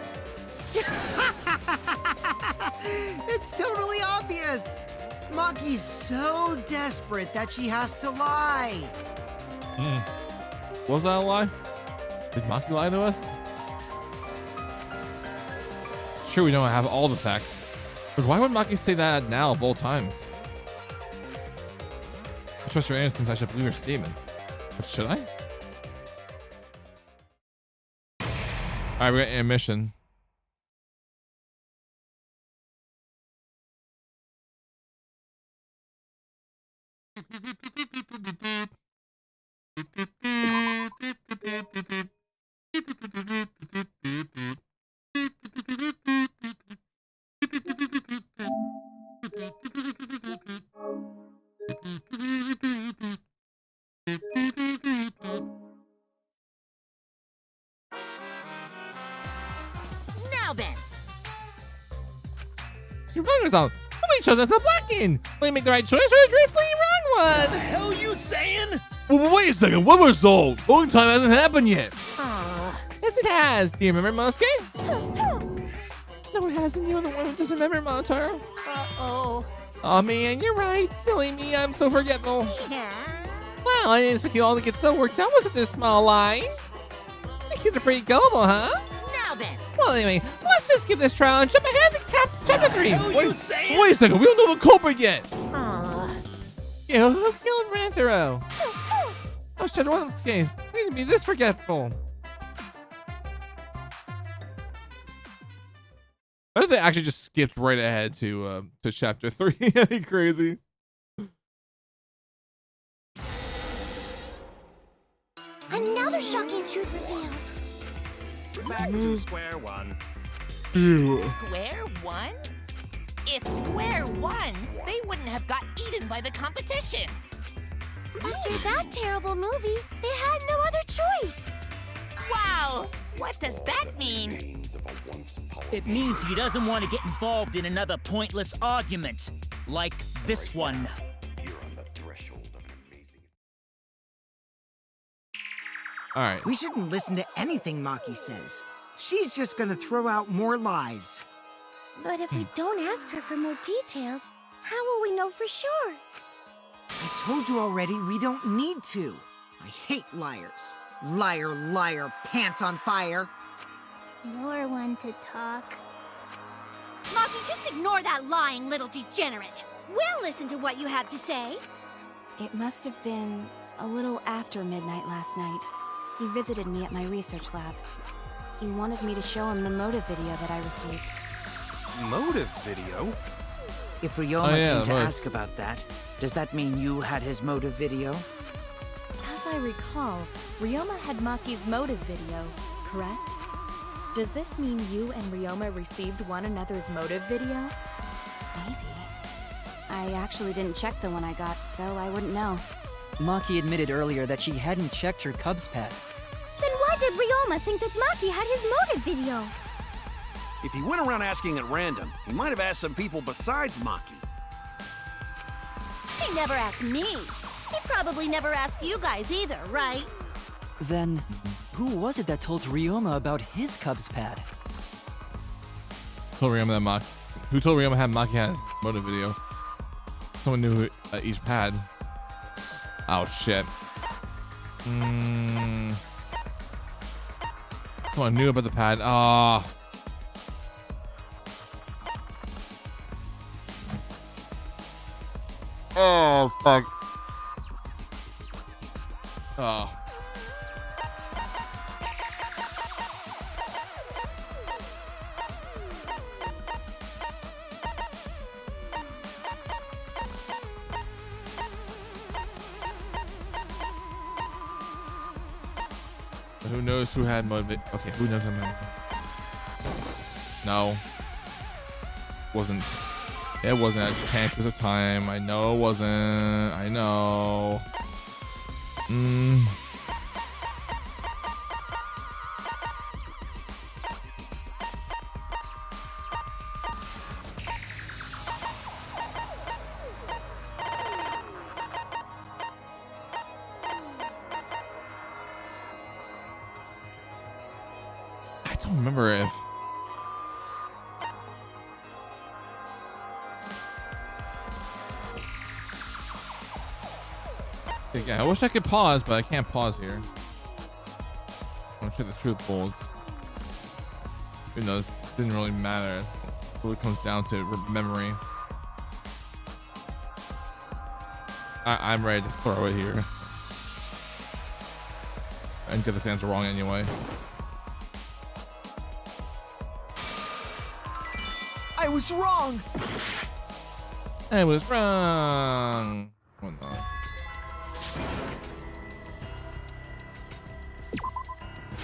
It's totally obvious! Maki's so desperate that she has to lie. Was that a lie? Did Maki lie to us? Sure, we don't have all the facts. But why would Maki say that now of all times? I trust your innocence, I should believe your statement. But should I? Alright, we're getting a mission. Now then, Your brother's on. Nobody chose us the blacking. Will you make the right choice or the dreadfully wrong one? The hell you saying? Well, wait a second. What result? Voting time hasn't happened yet. yes it has. Do you remember Mosuke? No, it hasn't. You're the one who doesn't remember, Monotaro. Uh-oh. Oh man, you're right. Silly me. I'm so forgetful. Yeah. Wow, I didn't expect you all to get so worked out with such a small lie. You kids are pretty gullible, huh? Now then. Well, anyway, let's just give this trial and jump ahead to chapter 3. You saying? Wait a second, we don't know the culprit yet. You know, who killed Rantaro? Oh, shit, one of this case. Please be this forgetful. What if they actually just skipped right ahead to chapter 3? That'd be crazy. Another shocking truth revealed. Back to square one. Square one? If square one, they wouldn't have got eaten by the competition. After that terrible movie, they had no other choice. Wow! What does that mean? It means he doesn't want to get involved in another pointless argument, like this one. All right. We shouldn't listen to anything Maki says. She's just gonna throw out more lies. But if we don't ask her for more details, how will we know for sure? I told you already, we don't need to. I hate liars. Liar, liar, pants on fire. You're one to talk. Maki, just ignore that lying little degenerate. We'll listen to what you have to say. It must have been a little after midnight last night. He visited me at my research lab. He wanted me to show him the motive video that I received. Motive video? If Ryoma yeah, came to motive. ask about that, does that mean you had his motive video? As I recall, Ryoma had Maki's motive video, correct? Does this mean you and Ryoma received one another's motive video? Maybe. I actually didn't check the one I got, so I wouldn't know. Maki admitted earlier that she hadn't checked her Cubs pad. Then why did Ryoma think that Maki had his motive video? If he went around asking at random, he might have asked some people besides Maki. He never asked me. He probably never asked you guys either, right? Then, who was it that told Ryoma about his Cubs pad? Told Ryoma that who told Ryoma had Maki had his motive video? Someone knew each pad. Oh shit. Someone knew about the pad. Ah. Oh fuck. Oh. Who knows who had motive? Okay, who knows how many? No. Wasn't. It wasn't at tank because of time. I know it wasn't. I know. I don't remember if. Yeah, I wish I could pause, but I can't pause here. I'm sure the truth pulls. Who knows? Didn't really matter. It really comes down to memory. I'm ready to throw it here. And get this answer wrong anyway. I was wrong. I was wrong. Oh, no.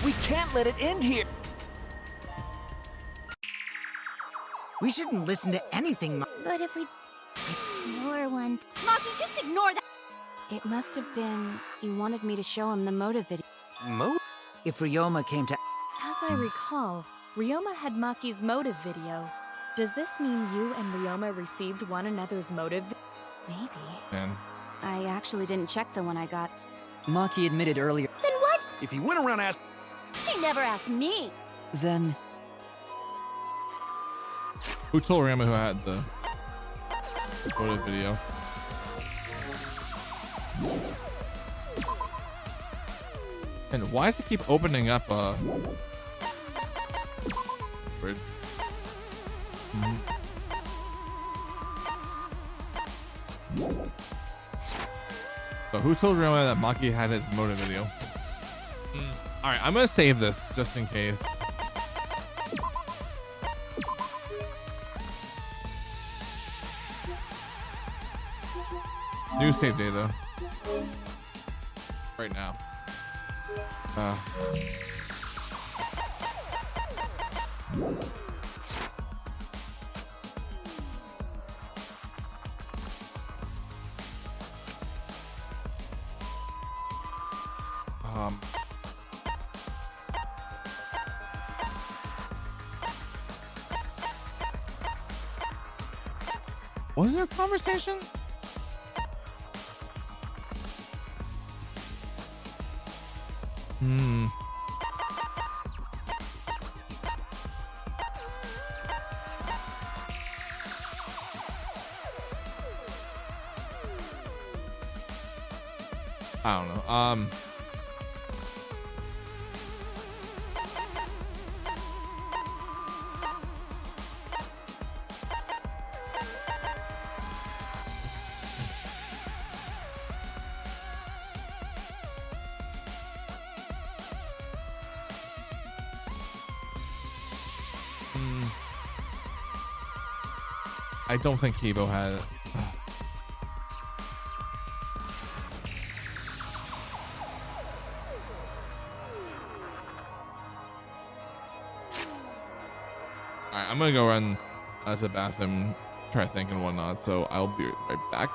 We can't let it end here. We shouldn't listen to anything. But if we ignore one... Maki, just ignore that! It must have been you wanted me to show him the motive video. If Ryoma came to... As I recall, Ryoma had Maki's motive video. Does this mean you and Ryoma received one another's motive? Maybe. Man. I actually didn't check the one I got. Maki admitted earlier. Then what? If he went around asking... He never asked me. Then... Who told Ryoma who had the motive video? And why does it keep opening up? Weird. So who told Ryoma that Maki had his motive video? All right, I'm gonna save this just in case. New save data. Right now. Was there a conversation? I don't know. I don't think Kibo had it. Alright, I'm gonna go run to the bathroom, try to think and whatnot, so I'll be right back.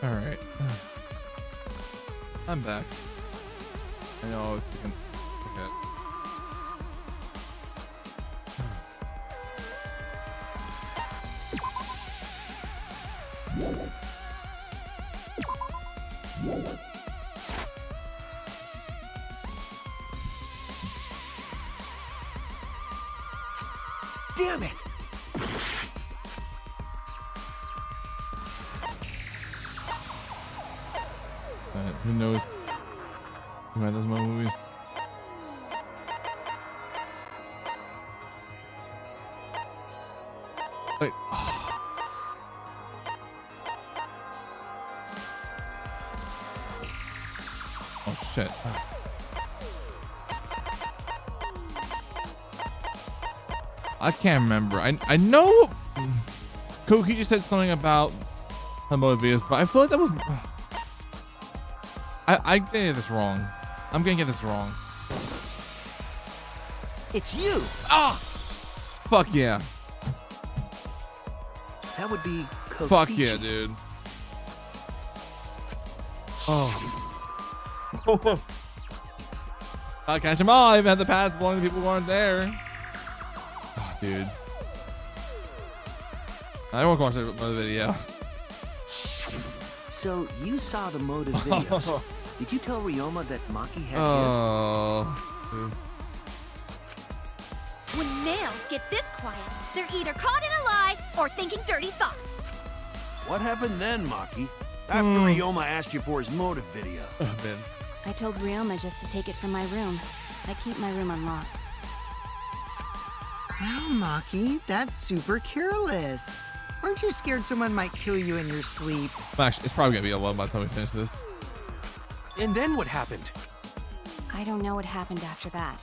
All right. I'm back. I know. Okay. Damn it! Who knows? Who does my movies? Wait. Oh shit. I can't remember. I know Kokichi said something about the motivators, but I feel like that was I get this wrong. I'm gonna get this wrong. It's you! Ah! Fuck yeah. That would be Kokichi. Fuck yeah, dude. Oh. I'll catch them all. I even had the pass. One of the people who weren't there. Oh, dude. I won't watch another video. So you saw the motive videos. Did you tell Ryoma that Maki had Oh. When males get this quiet, they're either caught in a lie or thinking dirty thoughts. What happened then, Maki? After Ryoma asked you for his motive video. Oh, man. I told Ryoma just to take it from my room. I keep my room unlocked. Wow, Maki, that's super careless. Aren't you scared someone might kill you in your sleep? Actually, it's probably gonna be a lot by the time we finish this. And then what happened? I don't know what happened after that.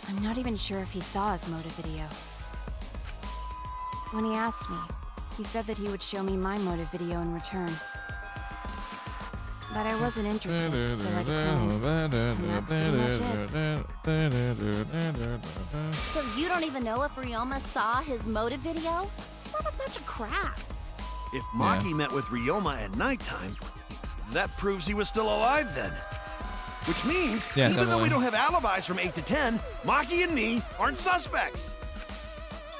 I'm not even sure if he saw his motive video. When he asked me, he said that he would show me my motive video in return. But I wasn't interested, so I declined. And that's pretty much it. So you don't even know if Ryoma saw his motive video? What a bunch of crap. If Maki met with Ryoma at nighttime, that proves he was still alive then. Which means, even though we don't have alibis from 8 to 10, Maki and me aren't suspects.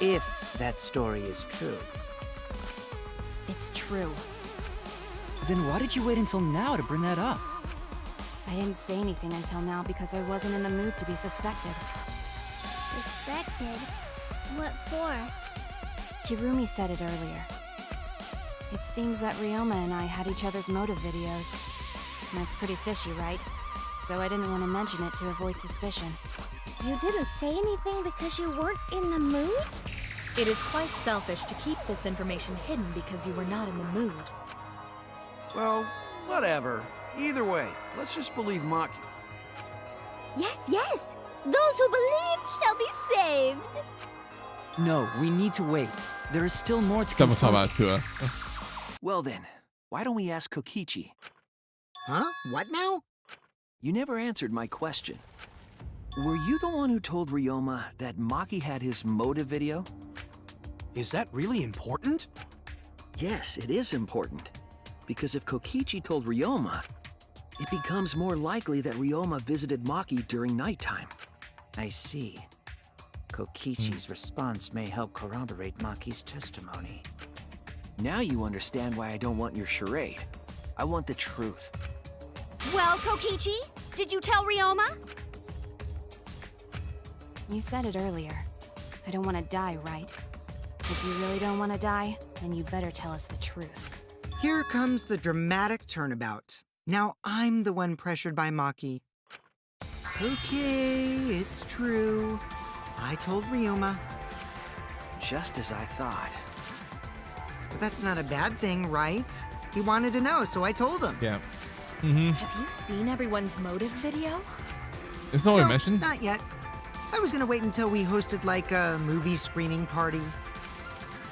If that story is true. It's true. Then why did you wait until now to bring that up? I didn't say anything until now because I wasn't in the mood to be suspected. Suspected? What for? Kirumi said it earlier. It seems that Ryoma and I had each other's motive videos. That's pretty fishy, right? So I didn't want to mention it to avoid suspicion. You didn't say anything because you weren't in the mood? It is quite selfish to keep this information hidden because you were not in the mood. Well, whatever. Either way, let's just believe Maki. Yes, yes! Those who believe shall be saved! No, we need to wait. There is still more to Someone's confirm. talking about Tua. Well then, why don't we ask Kokichi? Huh? What now? You never answered my question. Were you the one who told Ryoma that Maki had his motive video? Is that really important? Yes, it is important. Because if Kokichi told Ryoma, it becomes more likely that Ryoma visited Maki during nighttime. I see. Kokichi's response may help corroborate Maki's testimony. Now you understand why I don't want your charade. I want the truth. Well, Kokichi, did you tell Ryoma? You said it earlier. I don't want to die, right? If you really don't want to die, then you better tell us the truth. Here comes the dramatic turnabout. Now I'm the one pressured by Maki. Okay, it's true. I told Ryoma. Just as I thought. But that's not a bad thing, right? He wanted to know, so I told him. Yeah. Have you seen everyone's motive video? Is that what we mentioned? Not yet. I was gonna wait until we hosted like a movie screening party.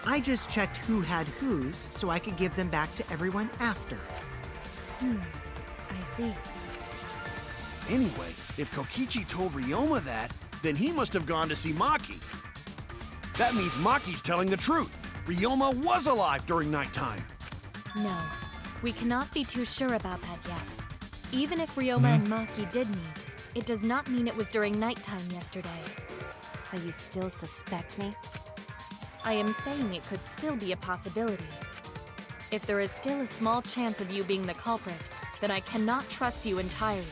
I just checked who had whose so I could give them back to everyone after. I see. Anyway, if Kokichi told Ryoma that, then he must have gone to see Maki. That means Maki's telling the truth. Ryoma was alive during nighttime. No. We cannot be too sure about that yet. Even if Ryoma and Maki did meet, it does not mean it was during nighttime yesterday. So you still suspect me? I am saying it could still be a possibility. If there is still a small chance of you being the culprit, then I cannot trust you entirely.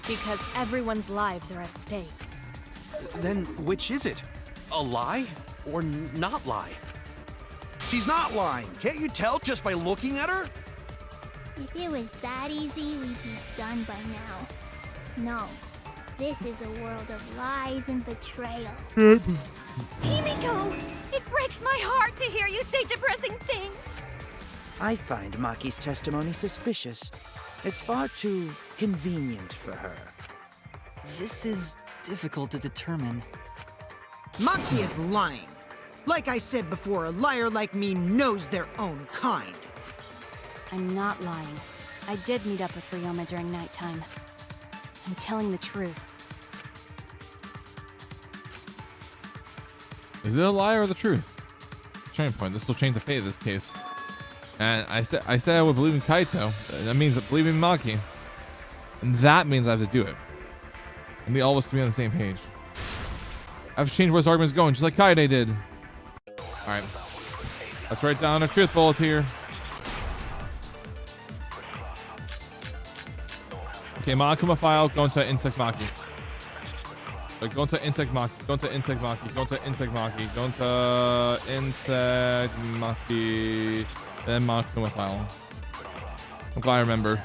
Because everyone's lives are at stake. Then which is it? A lie or not lie? She's not lying. Can't you tell just by looking at her? If it was that easy, we'd be done by now. No. This is a world of lies and betrayal. Himiko! It breaks my heart to hear you say depressing things! I find Maki's testimony suspicious. It's far too convenient for her. This is difficult to determine. Maki is lying. Like I said before, a liar like me knows their own kind. I'm not lying. I did meet up with Ryoma during nighttime. I'm telling the truth. Is it a lie or the truth? Turning point. This will change the fate of this case. And I said I would believe in Kaito. That means believe in Maki. And that means I have to do it. And we all have to be on the same page. I have to change where this argument's going, just like Kaide did. Alright. Let's write down our truth bullets here. Okay, Makuma file, going to Insect Maki. Going to Insect Maki, going to Insect Maki, going to Insect Maki, going to Insect Maki, then Makuma file. I'm glad I remember.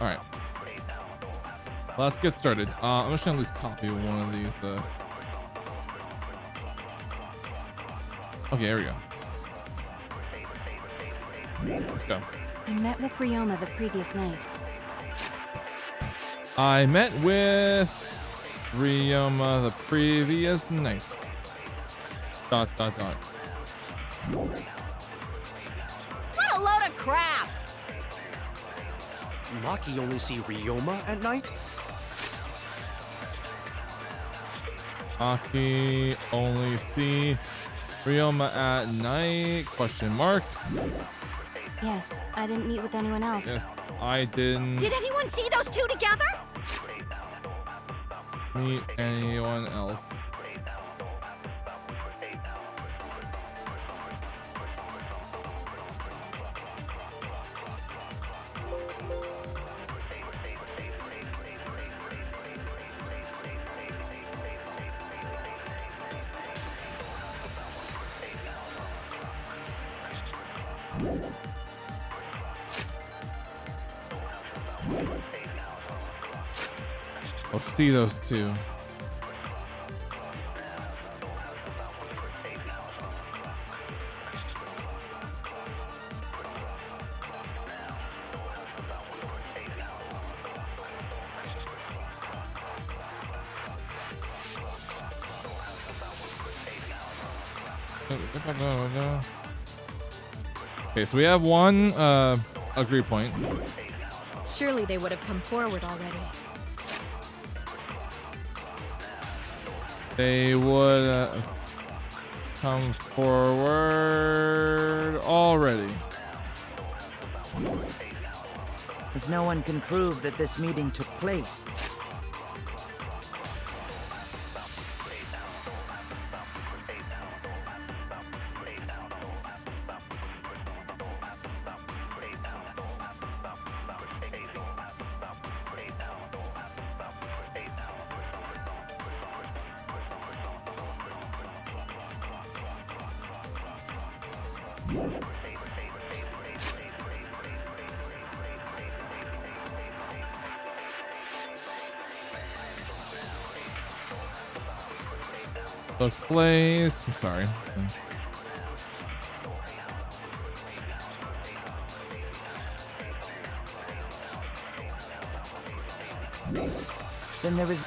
Alright. Let's get started. I'm just gonna at least copy one of these. Okay, here we go. Let's go. I met with Ryoma the previous night. I met with Ryoma the previous night. ... What a load of crap! Maki only see Ryoma at night? Maki only see Ryoma at night? Question mark. Yes, I didn't meet with anyone else. Yes, I didn't Did anyone see those two together? meet anyone else. Let's see those two. Okay, so we have one agree point. Surely they would have come forward already. They would come forward already. If no one can prove that this meeting took place, took place. I'm sorry. then there is...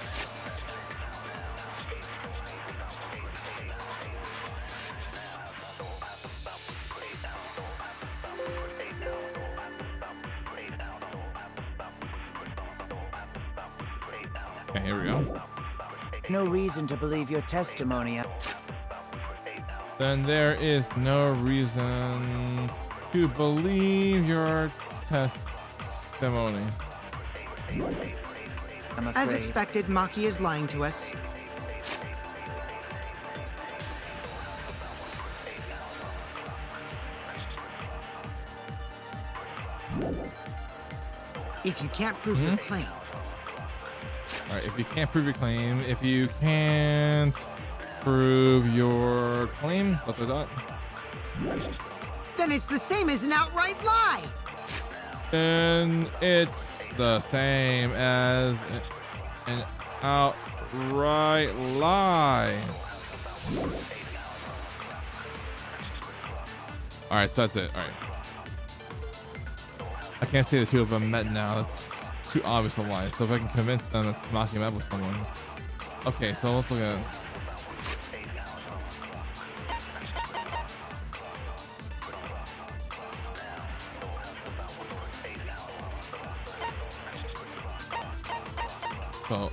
Okay, here we go. No reason to believe your testimony. Then there is no reason to believe your testimony. I'm afraid. As expected, Maki is lying to us. If you can't prove your claim. All right, if you can't prove your claim, if you can't prove your claim, Then it's the same as an outright lie. then it's the same as an outright lie. All right, so that's it. All right. I can't say the two of them met now. It's too obvious a lie. So if I can convince them that Maki met with someone. Okay, so let's look at it. So,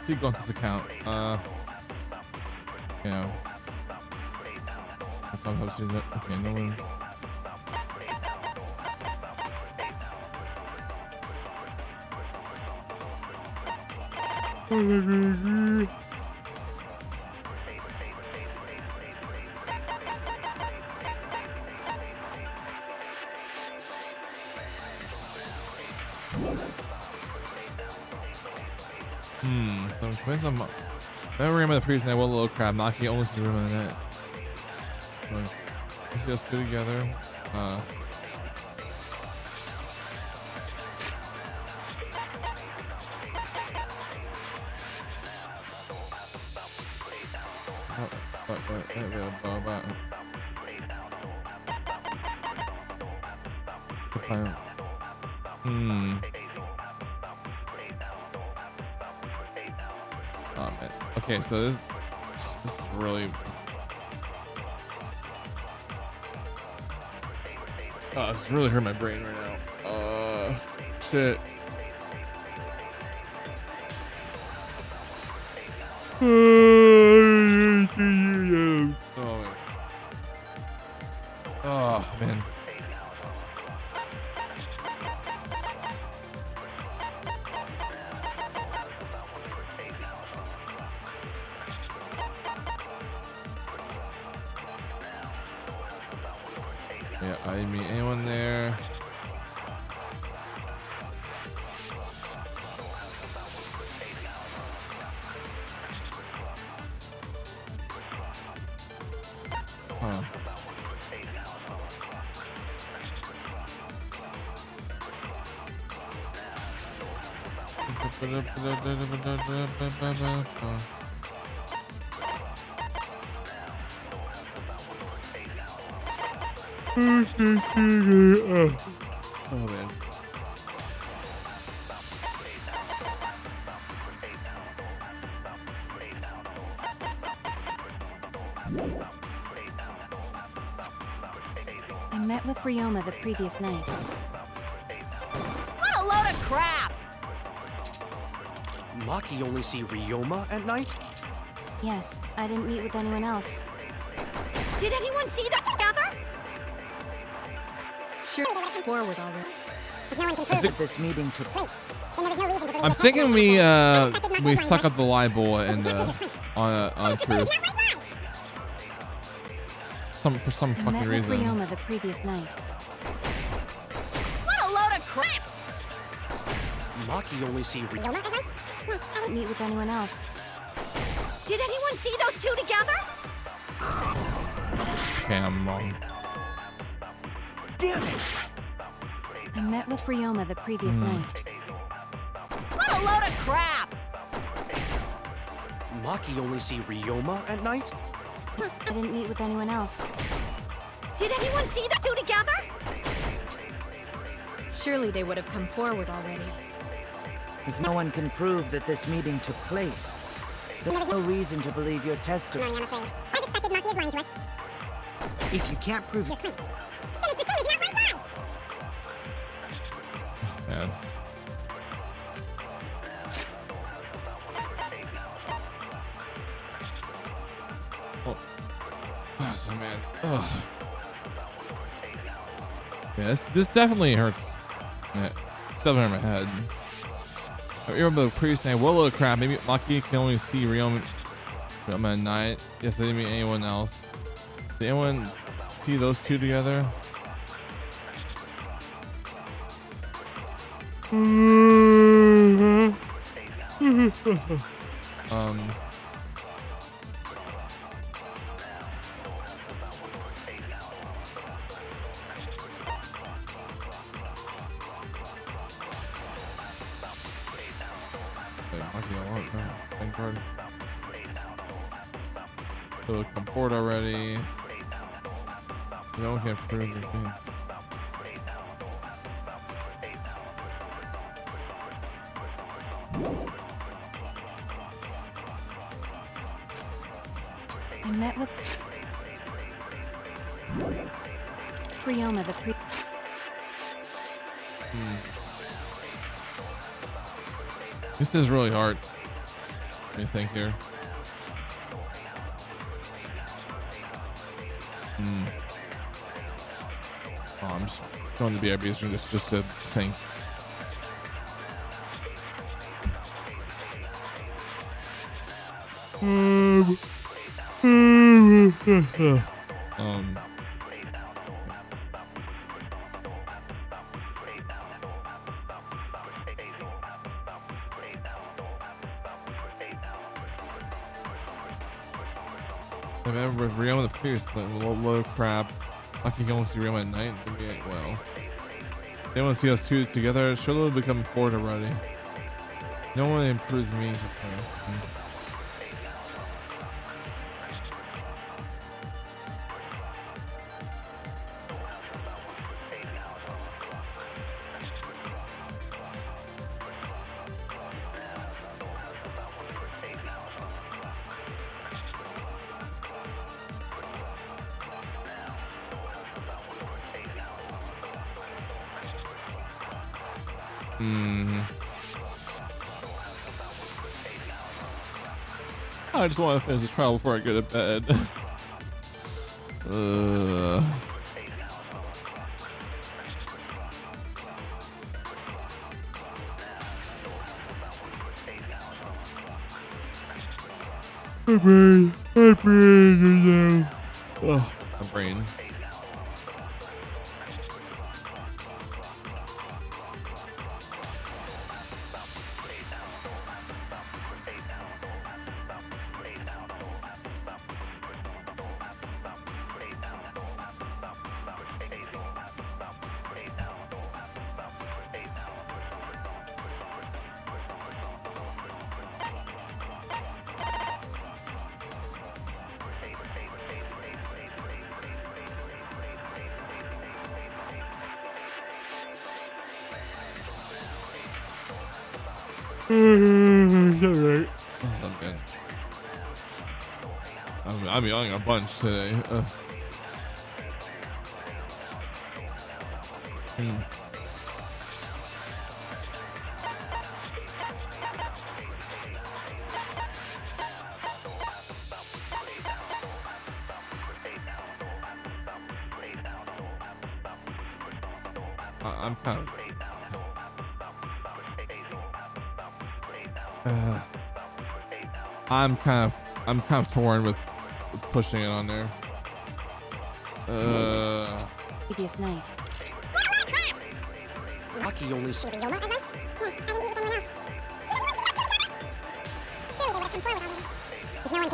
keep going to this account. You know. Okay, no one. So I'm convinced I'm. Never remember the previous night. What little crap. Maki only sees the room in the net. Let's just two together. Oh man. Okay, so this is really. Oh, it's really hurting my brain right now. Shit. Oh man. Oh man. Yeah, I didn't meet anyone there. Huh. Oh man. I met with Ryoma the previous night. What a load of crap! Maki only see Ryoma at night? Yes, I didn't meet with anyone else. Did anyone see them together? Sure, forward already. This meeting took place. I'm thinking we suck up the libel and on truth. For some I fucking met with reason. Ryoma the previous night. What a load of crap! Maki only see Ryoma at night? I didn't meet with anyone else. Did anyone see those two together? Okay, I'm wrong. Damn it! I met with Ryoma the previous night. What a load of crap! Maki only see Ryoma at night? I didn't meet with anyone else. Did anyone see the two together? Surely they would have come forward already. If no one can prove that this meeting took place, then there's no reason to believe your testimony. I'm afraid. As expected, Maki is lying to us. If you can't prove your claim, then it's the same as an outright lie. Oh man. Ugh. Yeah, this definitely hurts. Yeah, it's definitely in my head. I remember the previous night. What a load of crap. Maybe Maki can only see Ryoma at night. Yes, I didn't mean anyone else. Did anyone see those two together? Thank God. So come forward already. No one can prove this game. I met with Ryoma the pre. This is really hard. Let me think here. Oh, I'm just going to BRB's room just to think. I remember with Ryoma the Priest, like low crap. I can go and see Ryoma at night. Well, they want to see us two together. Should have become bored already. No one improves me. I just want to finish this trial before I go to bed. My brain. Alright. I'm good. I'm yelling a bunch today. I'm kind of I'm kind of torn with pushing it on there. Previous night. Lucky only.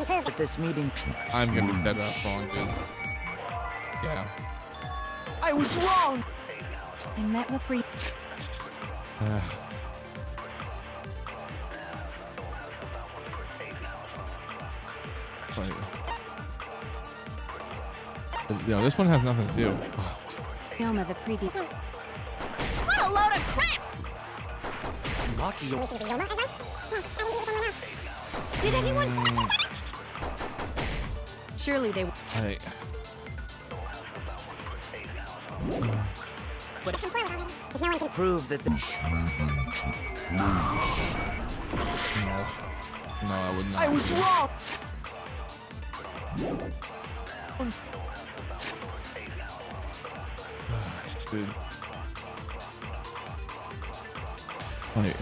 At this meeting, I'm gonna be dead up wrong, dude. Yeah. I was wrong. I met with Like, you know, this one has nothing to do. Ryoma the previous. What a load of crap! Did anyone? Surely they. Hey. if no one can prove that the... No, I would not. I was wrong. dude. Like.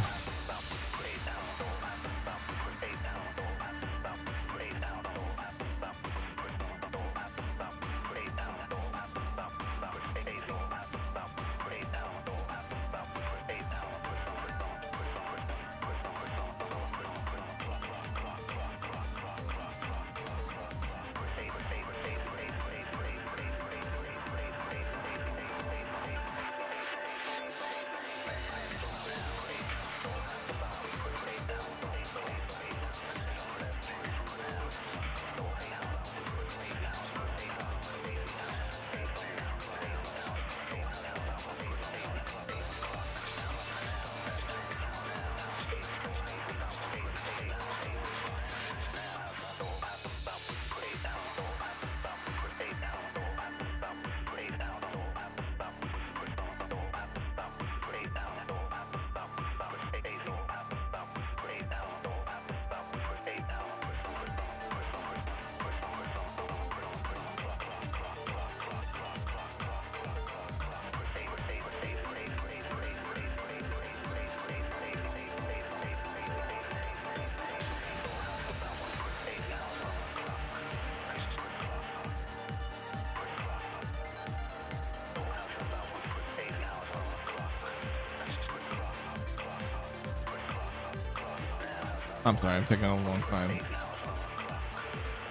I'm sorry, I'm taking a long time.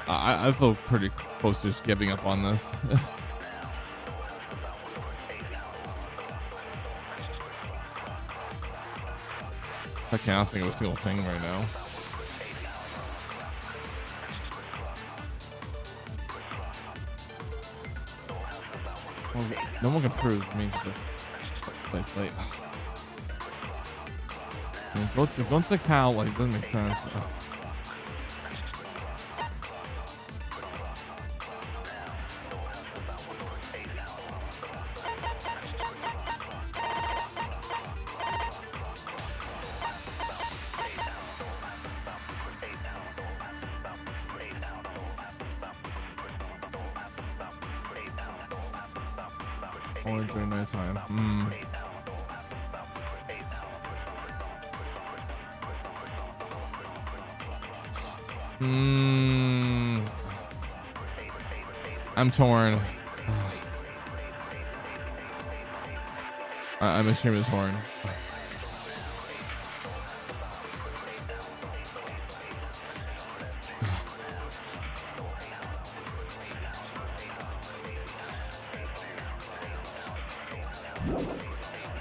I feel pretty close to just giving up on this. I can't think of a single thing right now. Well, no one can prove me to place late. I mean, go to the cow, like, doesn't make sense. Only during nighttime. I'm torn. I'm extremely torn.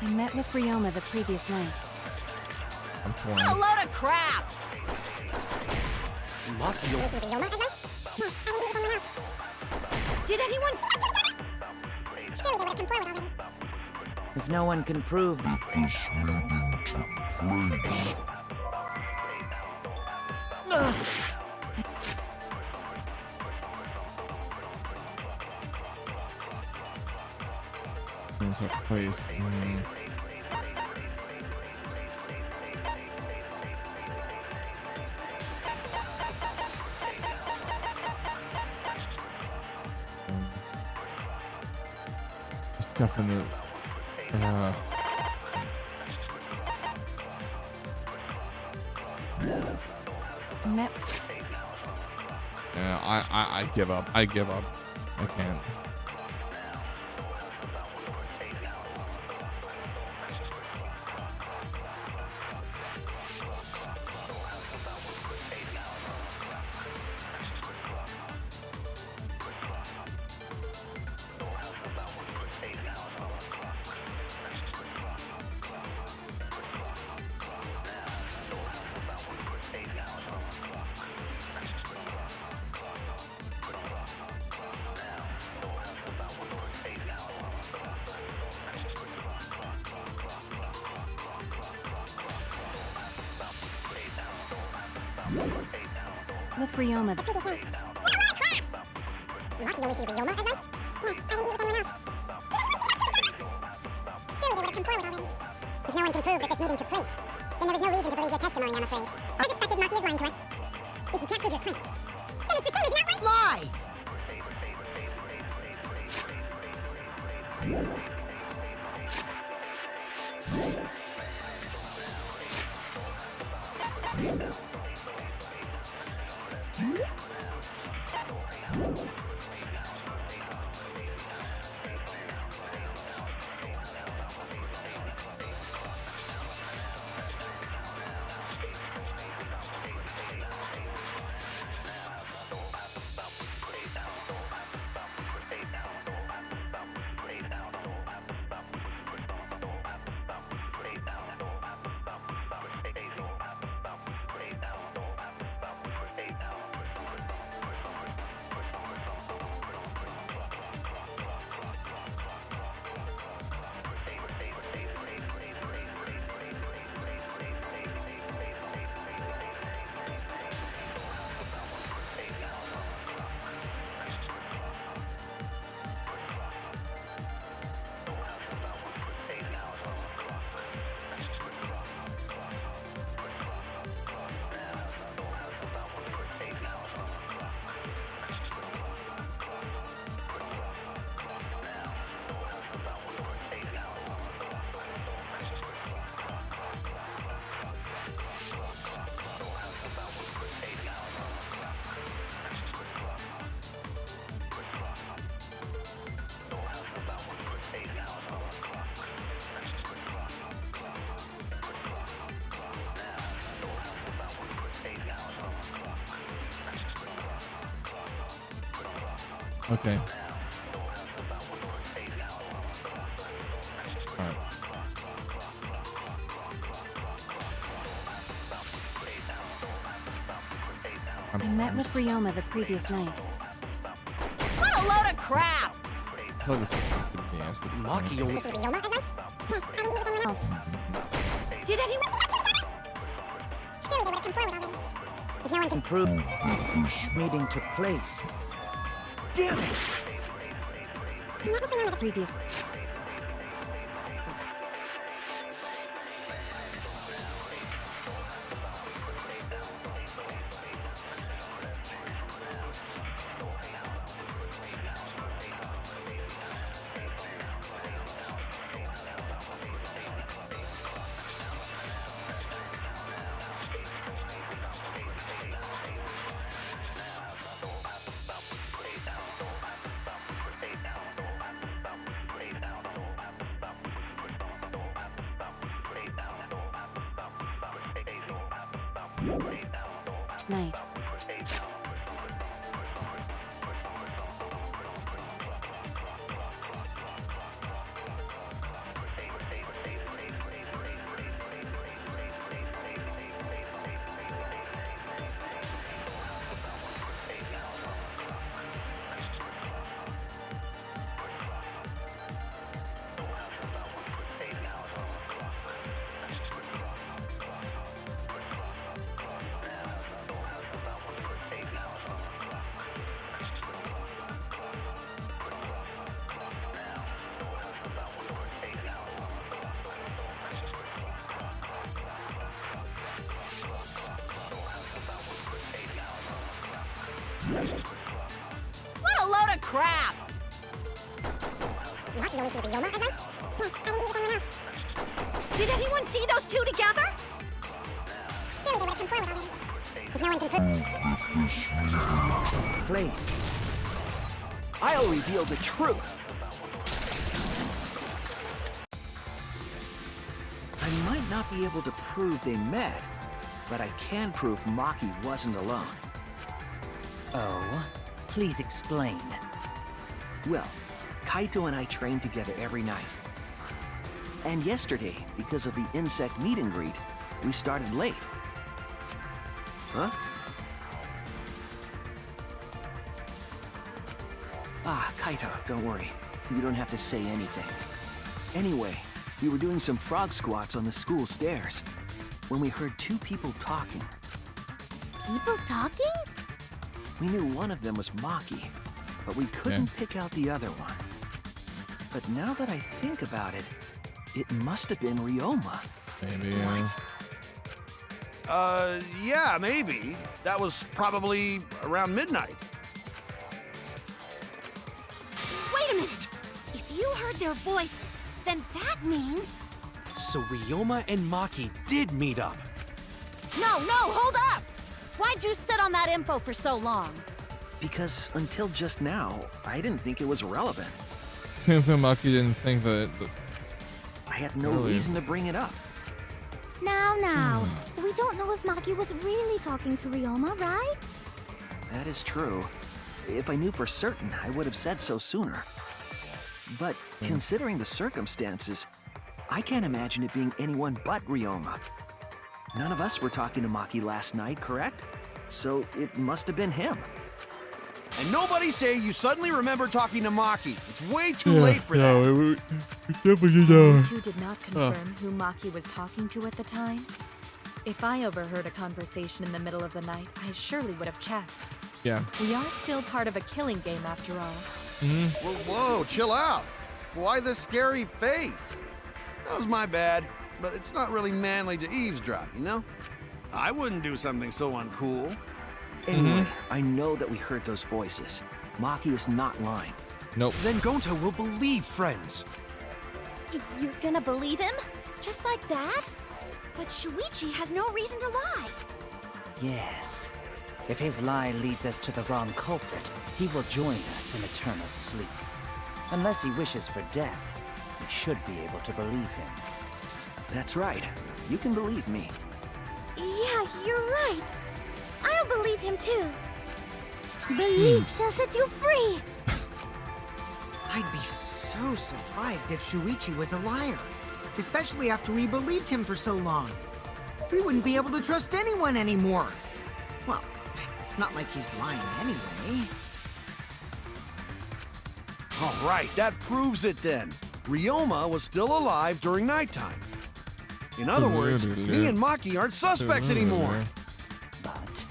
I met with Ryoma the previous night. I'm torn. A load of crap! Did anyone? Surely they would have come forward already. If no one can prove. Place. Stuff in the yeah, I give up. I give up. I can't. With Ryoma. The previous night. Lucky you only see Ryoma at night? Yes, I didn't meet with anyone else. Surely they would have come forward already. If no one can prove that this meeting took place, then there is no reason to believe your testimony, I'm afraid. As expected, Maki is lying to us. If you can't prove your claim, then it's the same as an outright lie! Okay. All right. I met with Ryoma the previous night. What a load of crap! I feel like this is a dance. Maki only. Else. Did anyone? Surely they would have come forward already. If no one can Prove meeting took place. Damn it! Previous. Night. What a load of crap! Maki only see Ryoma at night? Yes, I didn't meet with anyone else. Did anyone see those two together? Surely they would have come forward already. If no one can prove. Place. I'll reveal the truth. I might not be able to prove they met, but I can prove Maki wasn't alone. Oh, please explain. Well, Kaito and I train together every night. And yesterday, because of the insect meet and greet, we started late. Huh? Ah, Kaito, don't worry. You don't have to say anything. Anyway, we were doing some frog squats on the school stairs when we heard two people talking. People talking? We knew one of them was Maki, but we couldn't pick out the other one. But now that I think about it, it must have been Ryoma. Maybe. Yeah, maybe. That was probably around midnight. Wait a minute! If you heard their voices, then that means... So Ryoma and Maki did meet up. No, hold up! Why'd you sit on that info for so long? Because until just now, I didn't think it was relevant. Seems like Maki didn't think that. I had no Really? reason to bring it up. Now. We don't know if Maki was really talking to Ryoma, right? That is true. If I knew for certain, I would have said so sooner. But considering the circumstances, I can't imagine it being anyone but Ryoma. None of us were talking to Maki last night, correct? So it must have been him. And nobody say you suddenly remember talking to Maki. It's way too late for that. we definitely don't. You two did not confirm who Maki was talking to at the time? If I overheard a conversation in the middle of the night, I surely would have checked. Yeah. We are still part of a killing game after all. Whoa, chill out. Why the scary face? That was my bad, but it's not really manly to eavesdrop, you know? I wouldn't do something so uncool. Anyway, I know that we heard those voices. Maki is not lying. Nope. Then Gonta will believe friends. You're gonna believe him? Just like that? But Shuichi has no reason to lie. Yes. If his lie leads us to the wrong culprit, he will join us in eternal sleep. Unless he wishes for death, we should be able to believe him. That's right. You can believe me. Yeah, you're right. I'll believe him too. Belief shall set you free. I'd be so surprised if Shuichi was a liar. Especially after we believed him for so long. We wouldn't be able to trust anyone anymore. Well, it's not like he's lying anyway. All right, that proves it then. Ryoma was still alive during nighttime. In other words, me and Maki aren't suspects anymore. But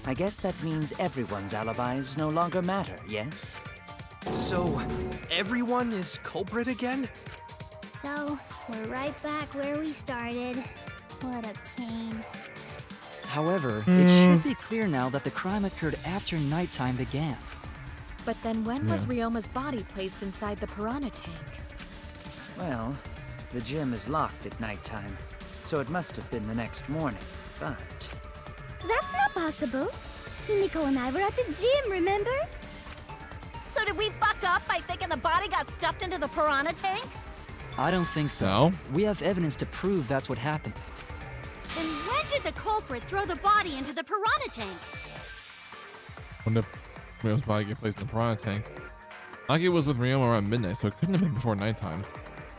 I guess that means everyone's alibis no longer matter, yes? So, everyone is culprit again? So, we're right back where we started. What a pain. However, it should be clear now that the crime occurred after nighttime began. But then when was Ryoma's body placed inside the piranha tank? Well, the gym is locked at nighttime, so it must have been the next morning, but... That's not possible. Himiko and I were at the gym, remember? So did we fuck up by thinking the body got stuffed into the piranha tank? I don't think so. No? We have evidence to prove that's what happened. Then when did the culprit throw the body into the piranha tank? When did Ryoma's body get placed in the piranha tank? Maki was with Ryoma around midnight, so it couldn't have been before nighttime.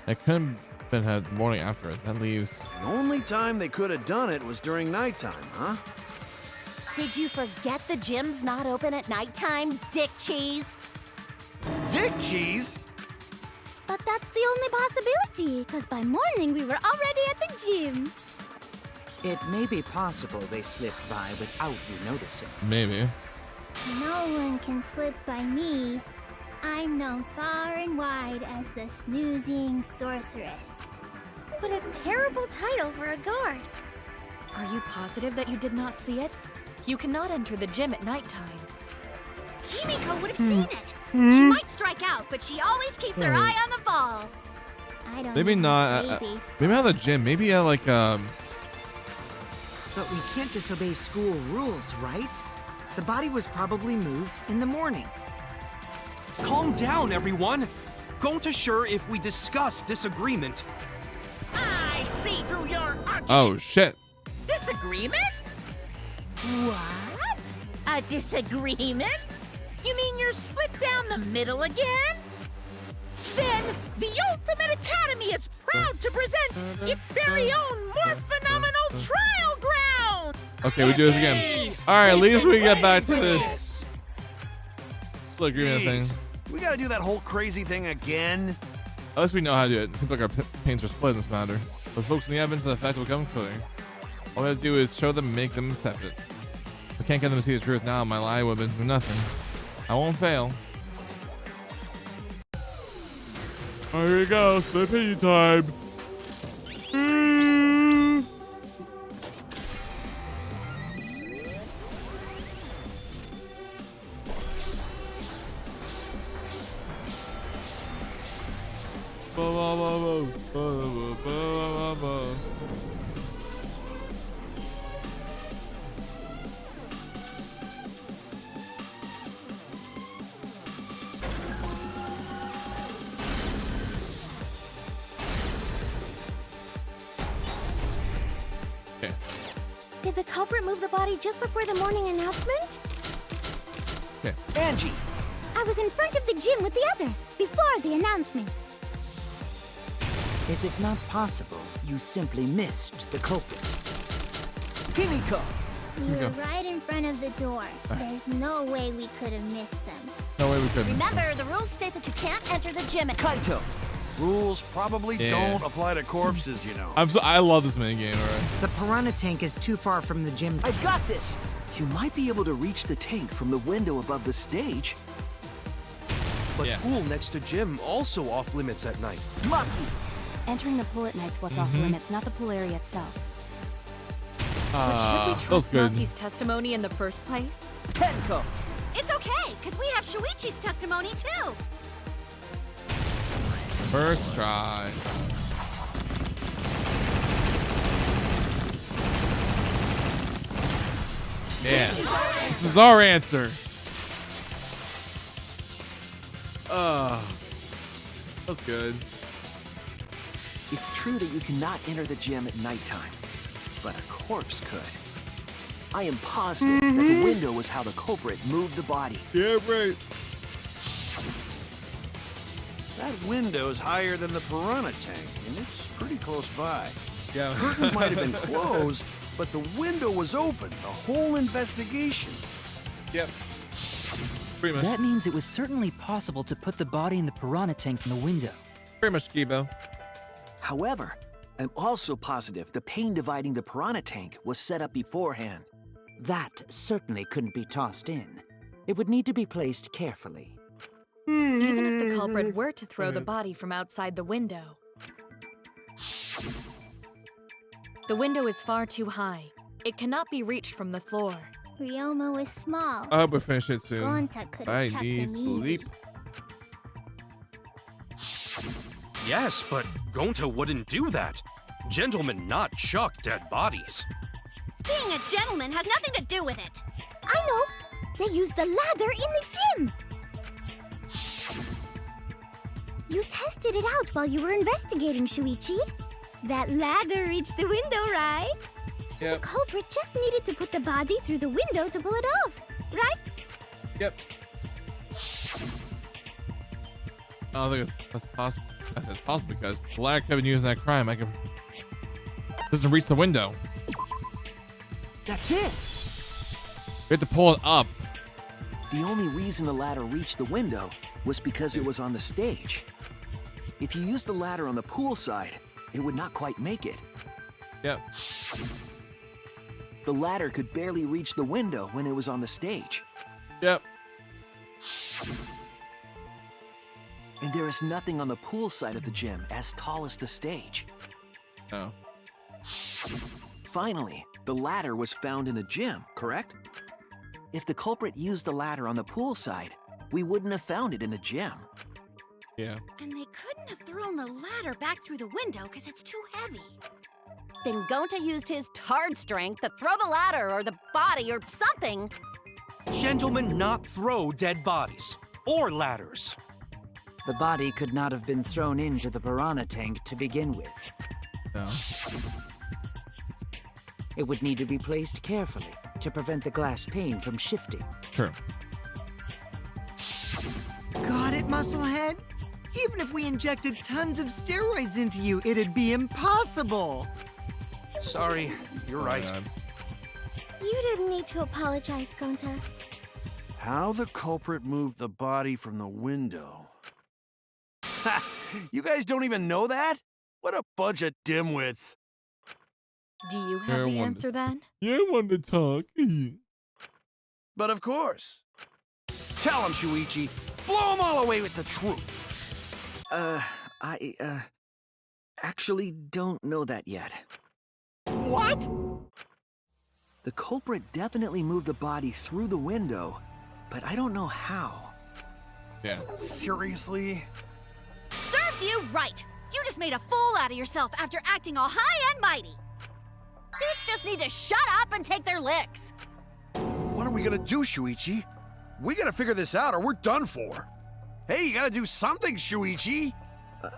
It couldn't have been the morning after it. That leaves... The only time they could have done it was during nighttime, huh? Did you forget the gym's not open at nighttime, dick cheese? Dick cheese? But that's the only possibility, because by morning we were already at the gym. It may be possible they slipped by without you noticing. Maybe. No one can slip by me. I'm known far and wide as the snoozing sorceress. What a terrible title for a guard. Are you positive that you did not see it? You cannot enter the gym at nighttime. Himiko would have seen it. She might strike out, but she always keeps her eye on the ball. I don't Maybe not. Maybe not the gym. Maybe at like But we can't disobey school rules, right? The body was probably moved in the morning. Calm down, everyone! Gonta sure if we discuss disagreement. I see through your argument. Oh shit. Disagreement? What? A disagreement? You mean you're split down the middle again? Then the Ultimate Academy is proud to present its very own more phenomenal trial ground! Okay, we do this again. Alright, at least we get back to this split agreement Jeez, thing. we gotta do that whole crazy thing again? At least we know how to do it. It seems like our pains are split in this matter. But focusing the evidence and the fact will become clear. All we have to do is show them and make them accept it. If I can't get them to see the truth now, my lie would have been for nothing. I won't fail. Alright, here we go. Split opinion time. Did the culprit move the body just before the morning announcement? Okay. Angie! I was in front of the gym with the others, before the announcement. Is it not possible you simply missed the culprit? Himiko! We were right in front of the door. There's no way we could have missed them. No way we couldn't. Remember, the rules state that you can't enter the gym at Kaito! Rules probably Yeah. don't apply to corpses, you know. I love this minigame, alright. The piranha tank is too far from the gym. I got this! You might be able to reach the tank from the window above the stage. But Yeah. pool next to gym also off limits at night. Lucky! Entering the pool at night's what's off limits, not the pool area itself. But should we That was trust good. Maki's testimony in the first place? Tenko! It's okay, because we have Shuichi's testimony too. First try. Yeah. This is our answer. That's good. It's true that you cannot enter the gym at nighttime, but a corpse could. I am positive that the window was how the culprit moved the body. Yeah, right. That window's higher than the piranha tank, and it's pretty close by. Yeah. Curtains might have been closed, but the window was open the whole investigation. Yep. Pretty much. That means it was certainly possible to put the body in the piranha tank from the window. Pretty much, Kibo. However, I'm also positive the pane dividing the piranha tank was set up beforehand. That certainly couldn't be tossed in. It would need to be placed carefully. Even if the culprit were to throw the body from outside the window. The window is far too high. It cannot be reached from the floor. Ryoma was small. I hope we finish it soon. Gonta could I have chucked need him easy. sleep. Yes, but Gonta wouldn't do that. Gentlemen not chuck dead bodies. Being a gentleman has nothing to do with it. I know. They used the ladder in the gym. You tested it out while you were investigating, Shuichi. That ladder reached the window, right? So Yep. the culprit just needed to put the body through the window to pull it off, right? Yep. I don't think that's possible. That's possible because the ladder could have been used in that crime. Doesn't reach the window. That's it! We have to pull it up. The only reason the ladder reached the window was because it was on the stage. If you used the ladder on the pool side, it would not quite make it. Yep. The ladder could barely reach the window when it was on the stage. Yep. And there is nothing on the pool side of the gym as tall as the stage. Oh. Finally, the ladder was found in the gym, correct? If the culprit used the ladder on the pool side, we wouldn't have found it in the gym. Yeah. And they couldn't have thrown the ladder back through the window because it's too heavy. Then Gonta used his tard strength to throw the ladder or the body or something. Gentlemen not throw dead bodies. Or ladders. The body could not have been thrown into the piranha tank to begin with. No. It would need to be placed carefully to prevent the glass pane from shifting. True. Got it, Musclehead? Even if we injected tons of steroids into you, it'd be impossible. Sorry, you're right. You didn't need to apologize, Gonta. How the culprit moved the body from the window. Ha! You guys don't even know that? What a bunch of dimwits. Do you have the answer then? Yeah, I wanted to talk. But of course. Tell him, Shuichi. Blow him all away with the truth. I actually don't know that yet. What? The culprit definitely moved the body through the window, but I don't know how. Yeah. Seriously? Serves you right. You just made a fool out of yourself after acting all high and mighty. Dudes just need to shut up and take their licks. What are we gonna do, Shuichi? We gotta figure this out or we're done for. Hey, you gotta do something, Shuichi.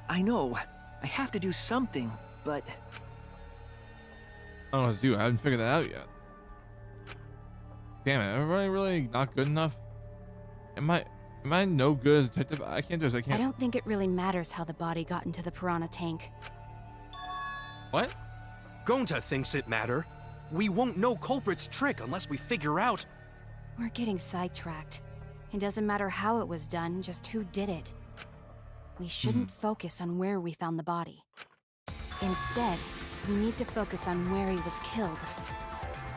I know. I have to do something, but I don't know what to do. I haven't figured that out yet. Damn it, am I really not good enough? Am I no good as a detective? I can't do this. I don't think it really matters how the body got into the piranha tank. What? Gonta thinks it matter. We won't know culprit's trick unless we figure out. We're getting sidetracked. It doesn't matter how it was done, just who did it. We shouldn't focus on where we found the body. Instead, we need to focus on where he was killed.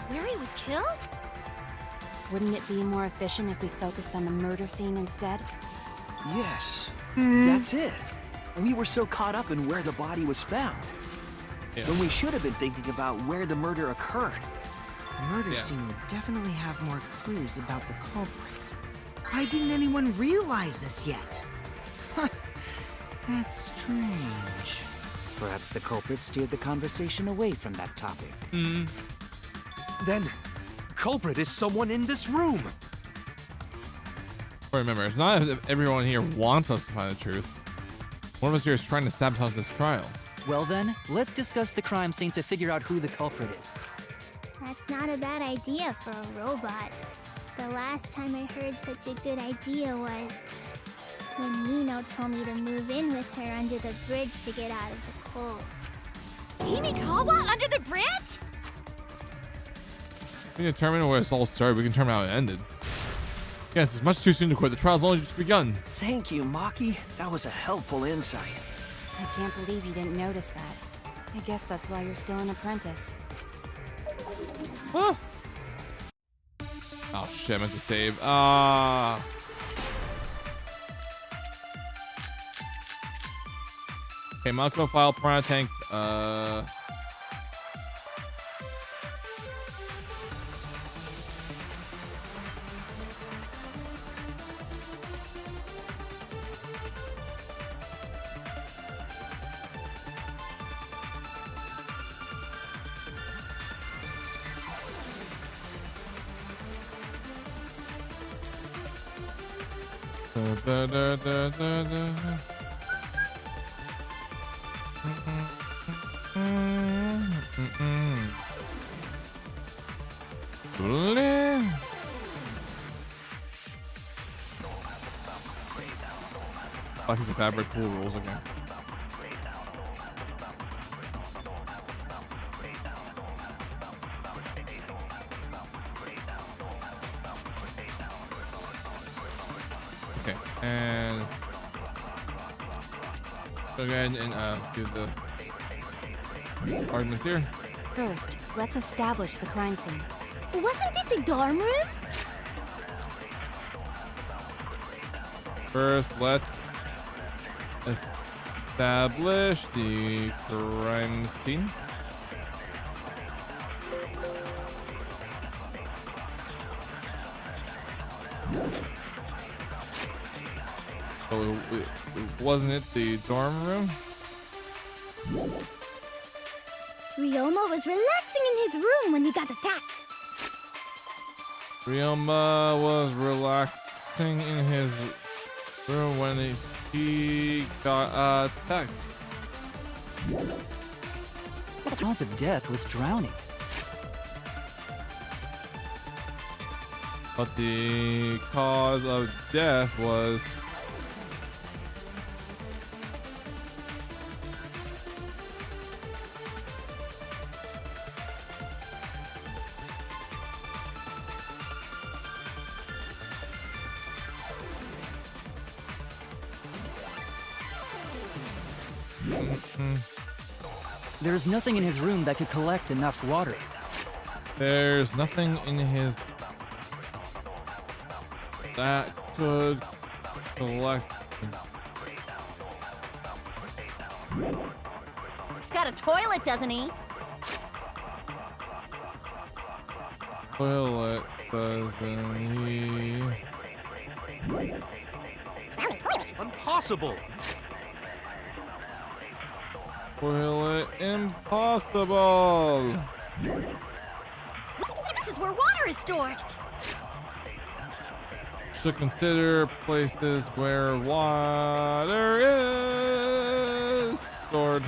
Where he was killed? Wouldn't it be more efficient if we focused on the murder scene instead? Yes, that's it. We were so caught up in where the body was found. When we should have been thinking about where the murder occurred. The murder scene would definitely have more clues about the culprit. Why didn't anyone realize this yet? That's strange. Perhaps the culprit steered the conversation away from that topic. Then, culprit is someone in this room. Remember, it's not as if everyone here wants us to find the truth. One of us here is trying to sabotage this trial. Well then, let's discuss the crime scene to figure out who the culprit is. That's not a bad idea for a robot. The last time I heard such a good idea was when Nino told me to move in with her under the bridge to get out of the cold. Himikawa under the bridge? We can determine where it's all started. We can determine how it ended. Yes, it's much too soon to quit. The trial's only just begun. Thank you, Maki. That was a helpful insight. I can't believe you didn't notice that. I guess that's why you're still an apprentice. Oh shit, I meant to save. Okay, Malco file piranha tank. Piece of fabric, cool rules, okay. Okay, and go ahead and do the arguments here. First, let's establish the crime scene. Wasn't it the dorm room? First, let's establish the crime scene. Oh, wasn't it the dorm room? Ryoma was relaxing in his room when he got attacked. Ryoma was relaxing in his room when he got attacked. The cause of death was drowning. But the cause of death was There's nothing in his room that could collect enough water. There's nothing in his that could collect. He's got a toilet, doesn't he? Toilet, doesn't he? Impossible! Toilet, impossible! This is where water is stored. Should consider places where water is stored.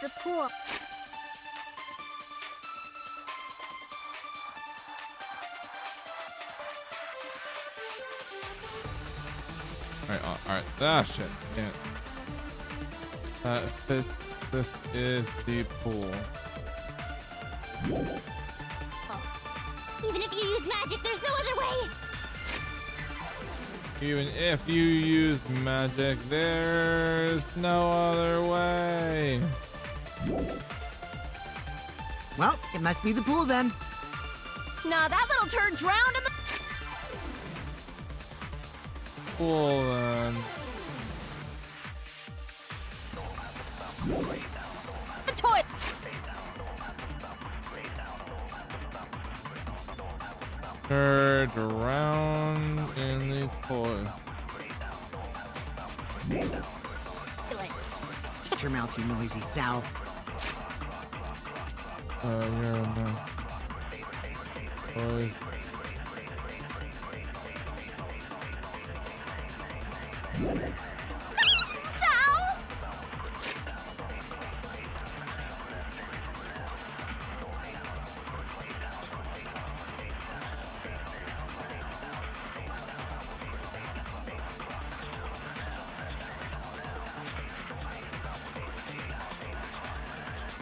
The pool. Alright. Ah, shit. Yeah. This is the pool. Even if you use magic, there's no other way. Even if you use magic, there's no other way. Well, it must be the pool then. Nah, that little turd drowned in the Pool then. toilet. Turned around in the toilet. Shut your mouth, you noisy sow. You're a boys.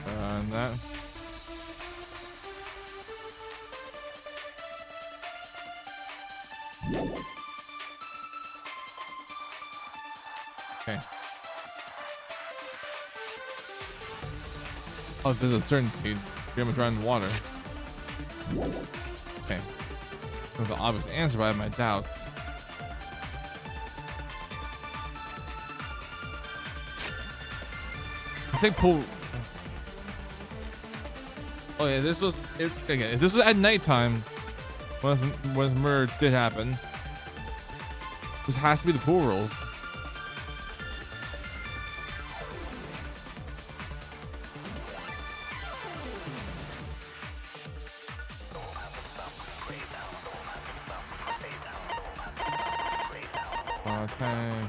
And that. Okay. Oh, there's a certainty. You're gonna drown in water. Okay. That's the obvious answer, but I have my doubts. I think pool. Oh yeah, this was okay. If this was at nighttime when this murder did happen, this has to be the pool rules. Okay.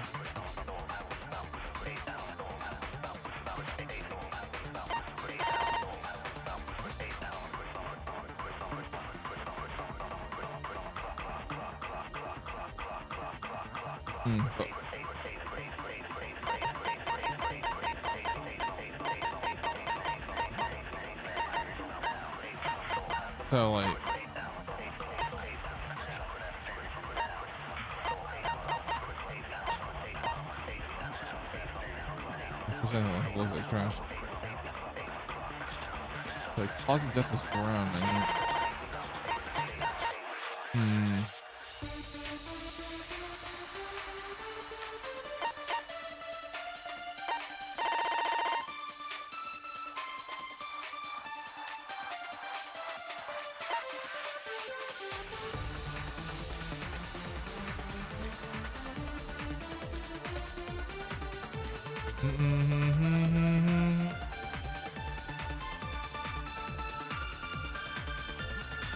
So like it looks like trash. Like positive death is drowning.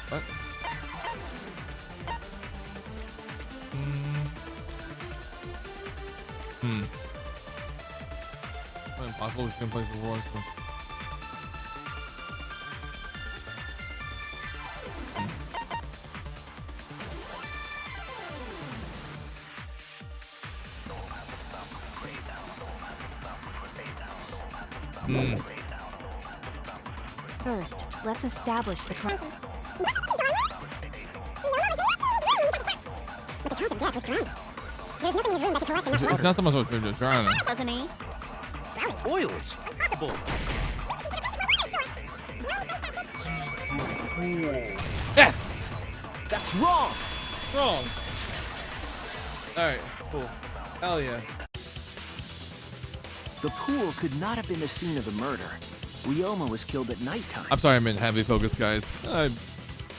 What? Impossible. We can play for Royce. First, let's establish the crime. It's not so much what they're drowning. Doesn't he? Toilets? Impossible. Yes! That's wrong! Wrong. Alright, cool. Hell yeah. The pool could not have been the scene of the murder. Ryoma was killed at nighttime. I'm sorry I'm in heavy focus, guys.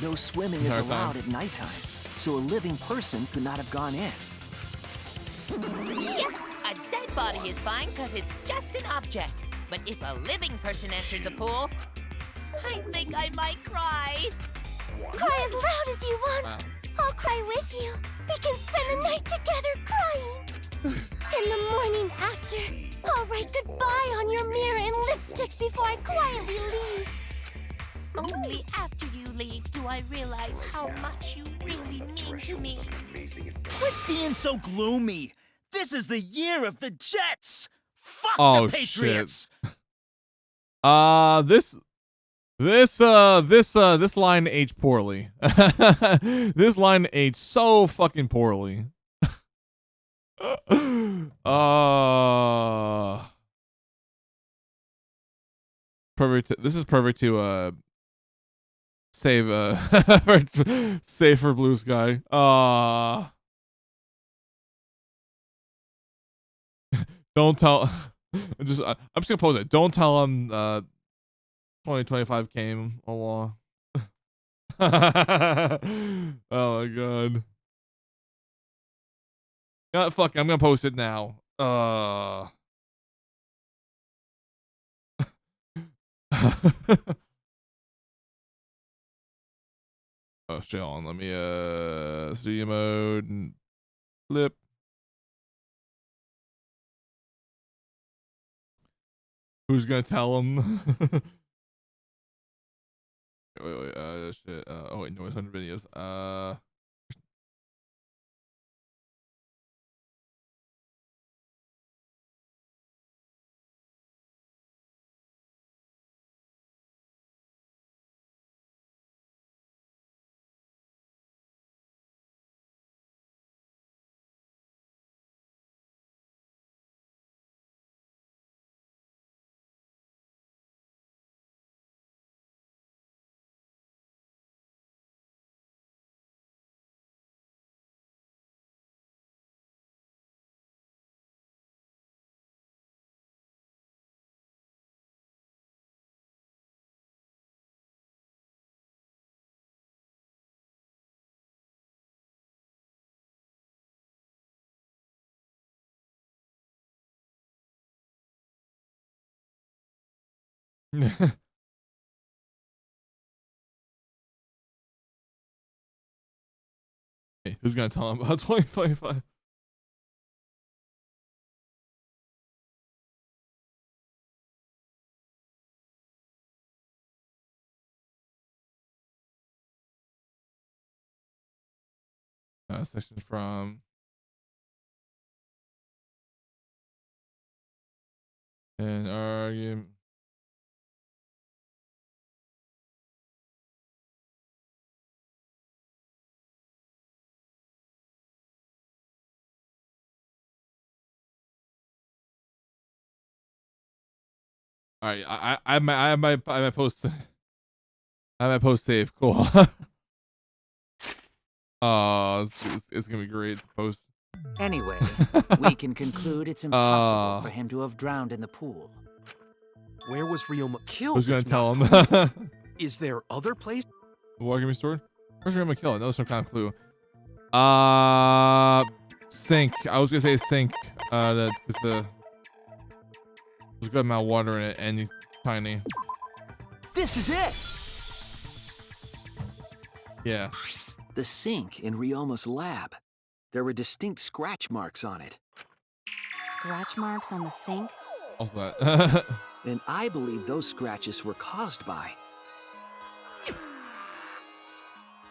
No swimming is allowed at nighttime, so a living person could not have gone in. Yep, a dead body is fine because it's just an object. But if a living person entered the pool, I think I might cry. Cry as loud as you want. Wow. I'll cry with you. We can spend the night together crying. In the morning after, I'll write goodbye on your mirror in lipstick before I quietly leave. Only after you leave do I realize how much you really mean to me. Quit being so gloomy. This is the year of the Jets. Fuck Oh, the Patriots. Shit. This line aged poorly. This line aged so fucking poorly. Perfect. This is perfect to save save for Blue Sky. Don't tell. I'm just gonna pose it. Don't tell him 2025 came along. Oh my god. Fuck it, I'm gonna post it now. Oh shit, hold on, let me studio mode and flip. Who's gonna tell him? wait, shit. Oh wait, no, it's 100 videos. Hey, who's gonna tell him about 2025? Section from an argument. All right, I might post. I might post save. Cool. Oh, it's gonna be great to post. Anyway, we can conclude it's impossible for him to have drowned in the pool. Where was Ryoma killed? Who's gonna if tell not him? Is there other place? What can be stored? Where's Ryoma killed? That was some kind of clue. Sink. I was gonna say sink. That is there's a good amount of water in it, and he's tiny. This is it! Yeah. The sink in Ryoma's lab. There were distinct scratch marks on it. Scratch marks on the sink? What's that? And I believe those scratches were caused by...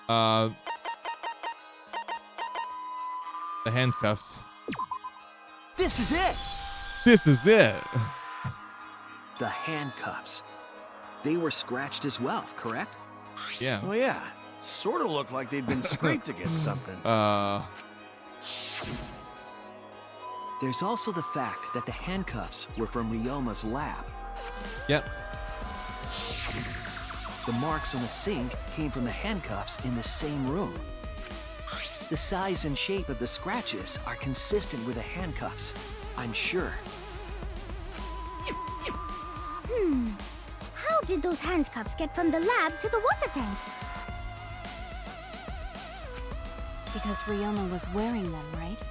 the handcuffs. This is it! This is it! The handcuffs. They were scratched as well, correct? Yeah. Oh yeah. Sort of looked like they'd been scraped against something. There's also the fact that the handcuffs were from Ryoma's lab. Yep. The marks on the sink came from the handcuffs in the same room. The size and shape of the scratches are consistent with the handcuffs, I'm sure. How did those handcuffs get from the lab to the water tank? Because Ryoma was wearing them, right?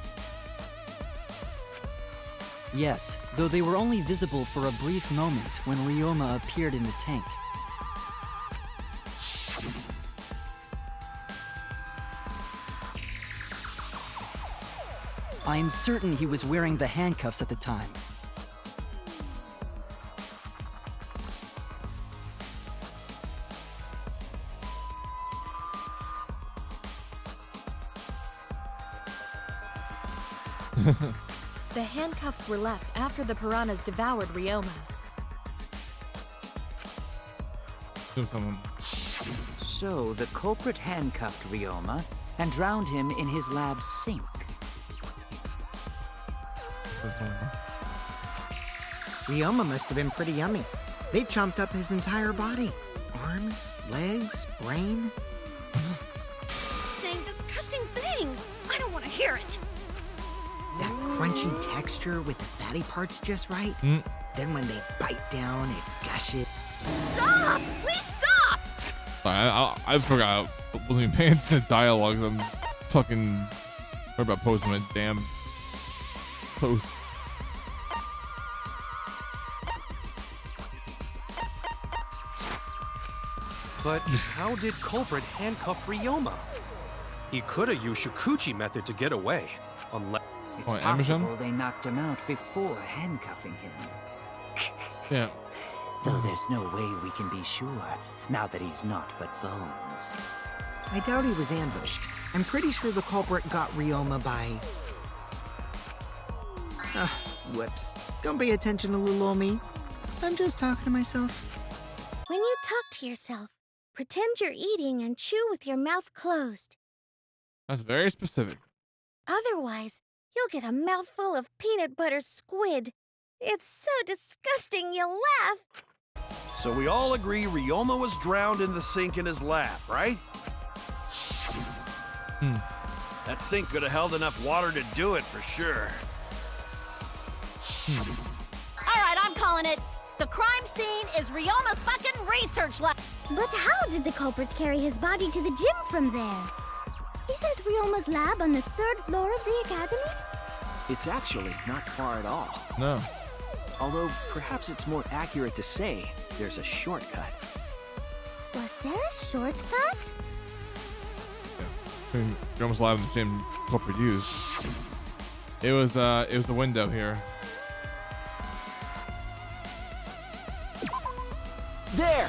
Yes, though they were only visible for a brief moment when Ryoma appeared in the tank. I'm certain he was wearing the handcuffs at the time. The handcuffs were left after the piranhas devoured Ryoma. So the culprit handcuffed Ryoma and drowned him in his lab's sink. Ryoma must have been pretty yummy. They chomped up his entire body. Arms, legs, brain. Saying disgusting things. I don't want to hear it. That crunching texture with the fatty parts just right. Then when they bite down, it gushes. Stop! Please stop! Sorry, I forgot. I wasn't even paying attention to dialogue. I'm fucking worried about posting my damn post. But how did culprit handcuff Ryoma? He could have used Shikuchi method to get away, unless... It's possible they knocked him out before handcuffing him. Yeah. Though there's no way we can be sure, now that he's not but bones. I doubt he was ambushed. I'm pretty sure the culprit got Ryoma by... whoops. Don't pay attention to little ol' me. I'm just talking to myself. When you talk to yourself, pretend you're eating and chew with your mouth closed. That's very specific. Otherwise, you'll get a mouthful of peanut butter squid. It's so disgusting you'll laugh. So we all agree Ryoma was drowned in the sink in his lab, right? That sink could have held enough water to do it for sure. All right, I'm calling it. The crime scene is Ryoma's fucking research lab. But how did the culprit carry his body to the gym from there? Isn't Ryoma's lab on the 3rd floor of the academy? It's actually not far at all. No. Although, perhaps it's more accurate to say there's a shortcut. Was there a shortcut? You're almost live in the gym culprit used. It was the window here. There!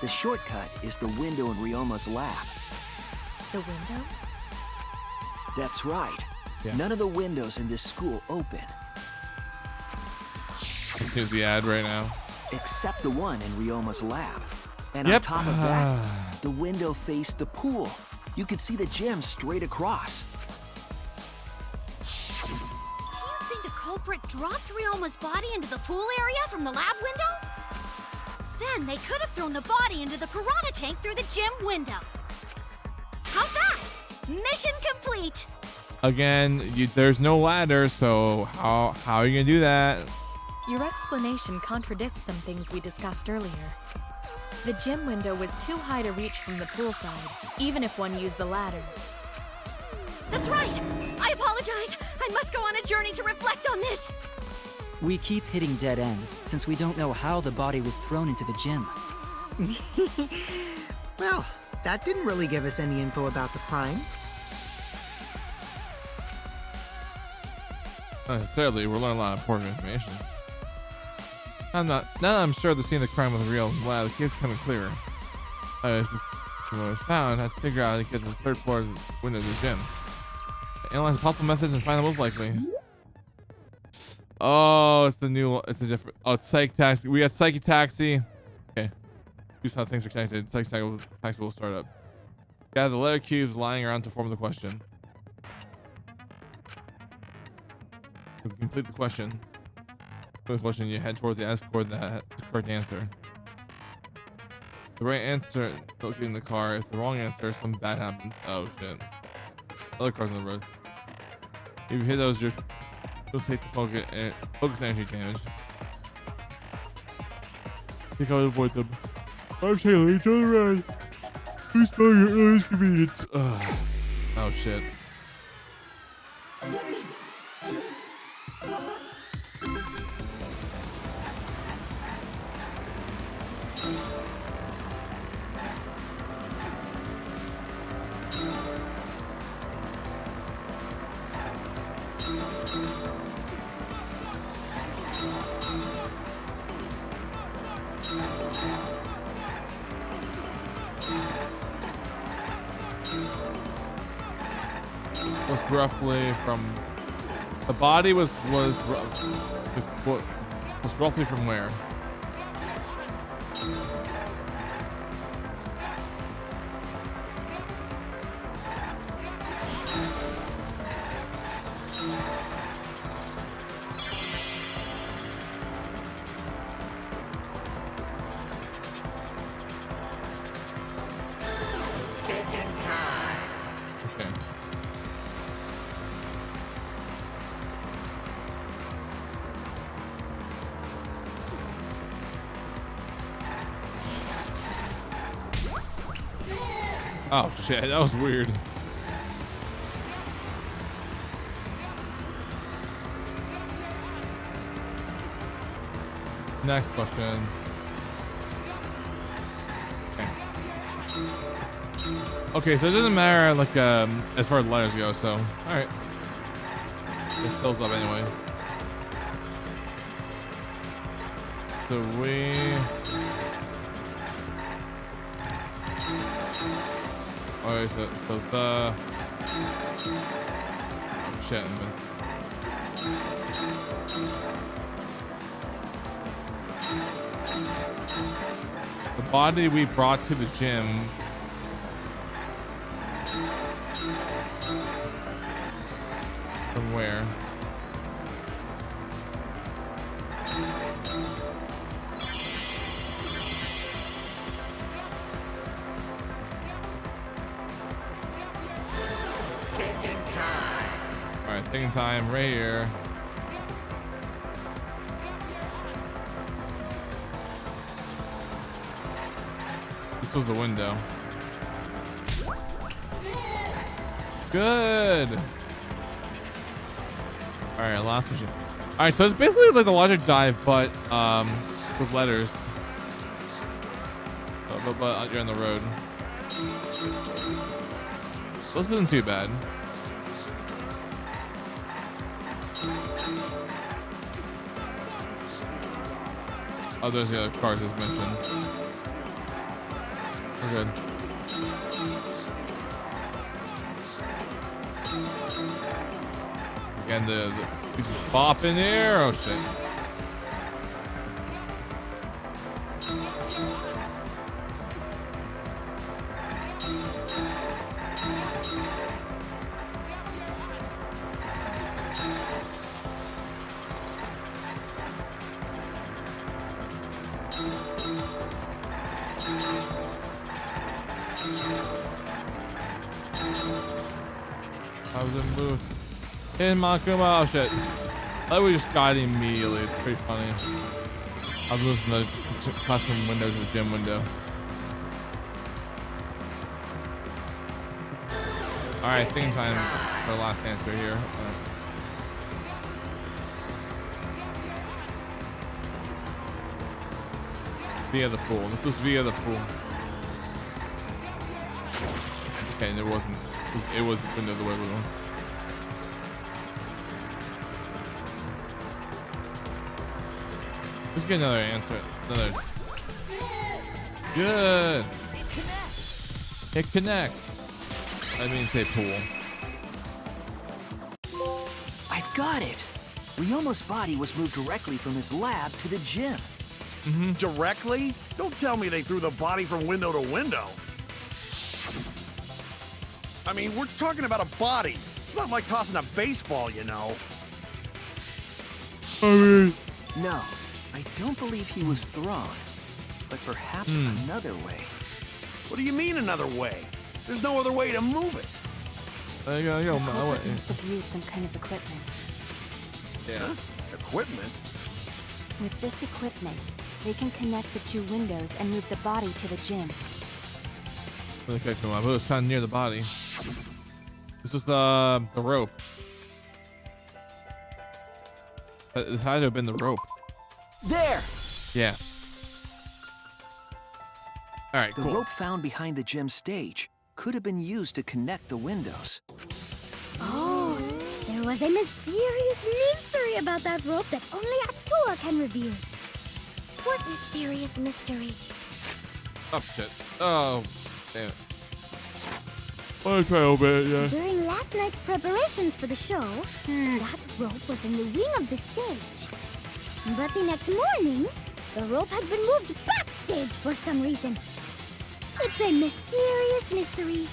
The shortcut is the window in Ryoma's lab. The window? That's right. Yeah. None of the windows in this school open. Here's the ad right now. Except the one in Ryoma's lab. And Yep. on top of that, the window faced the pool. You could see the gym straight across. Do you think the culprit dropped Ryoma's body into the pool area from the lab window? Then they could have thrown the body into the piranha tank through the gym window. How's that? Mission complete. Again, there's no ladder, so how are you gonna do that? Your explanation contradicts some things we discussed earlier. The gym window was too high to reach from the pool side, even if one used the ladder. That's right. I apologize. I must go on a journey to reflect on this. We keep hitting dead ends, since we don't know how the body was thrown into the gym. Well, that didn't really give us any info about the crime. Not necessarily, we're learning a lot of important information. Now that I'm sure the scene of the crime was real, wow, the case is becoming clearer. What was found, I had to figure out how to get to the 3rd floor of the window of the gym. Analyze the possible methods and find the most likely. Oh, it's a different, it's Psych Taxi. We got Psyche Taxi. Okay. Here's how things are connected. Psych Taxi will start up. Gather the letter cubes lying around to form the question. To complete the question. For the question, you head towards the answer cord that has the correct answer. The right answer, located in the car. If the wrong answer, something bad happens. Oh shit. Other cars on the road. If you hit those, you'll take the focus energy damage. Think how to avoid them. I'm sailing each other around. Please spell your inconvenience. Oh shit. roughly from the body was roughly from where? Oh shit, that was weird. Next question. Okay, so it doesn't matter like as far as letters go, so alright. It fills up anyway. So we alright, so the oh, shit. The body we brought to the gym from where? Alright, thinking time right here. This was the window. Good. All right, last question. All right, so it's basically like the logic dive, but with letters. But you're on the road. This isn't too bad. Oh, there's the other cars as mentioned. We're good. Again, the pieces pop in here. Oh shit. I was in booth. In Makuma. Oh shit. Like we just got it immediately. It's pretty funny. I was losing the custom windows in the gym window. Alright, thinking time for the last answer here. Via the pool. This was via the pool. Okay, and it wasn't. It was the window the way we went. Let's get another answer. Another. Good. It connects. I mean, say pool. I've got it. Ryoma's body was moved directly from his lab to the gym. Directly? Don't tell me they threw the body from window to window. I mean, we're talking about a body. It's not like tossing a baseball, you know. No, I don't believe he was thrown. But perhaps another way. What do you mean another way? There's no other way to move it. There you go, The culprit must have used some kind of equipment. Yeah? Equipment? With this equipment, they can connect the two windows and move the body to the gym. Okay, so I was kind of near the body. This was the rope. It had to have been the rope. There! Yeah. All right, The cool. rope found behind the gym stage could have been used to connect the windows. Oh, there was a mysterious mystery about that rope that only Atua can reveal. What mysterious mystery? Oh shit. Oh, damn it. I'll try a little bit, yeah. During last night's preparations for the show, that rope was in the wing of the stage. But the next morning, the rope had been moved backstage for some reason. It's a mysterious mystery.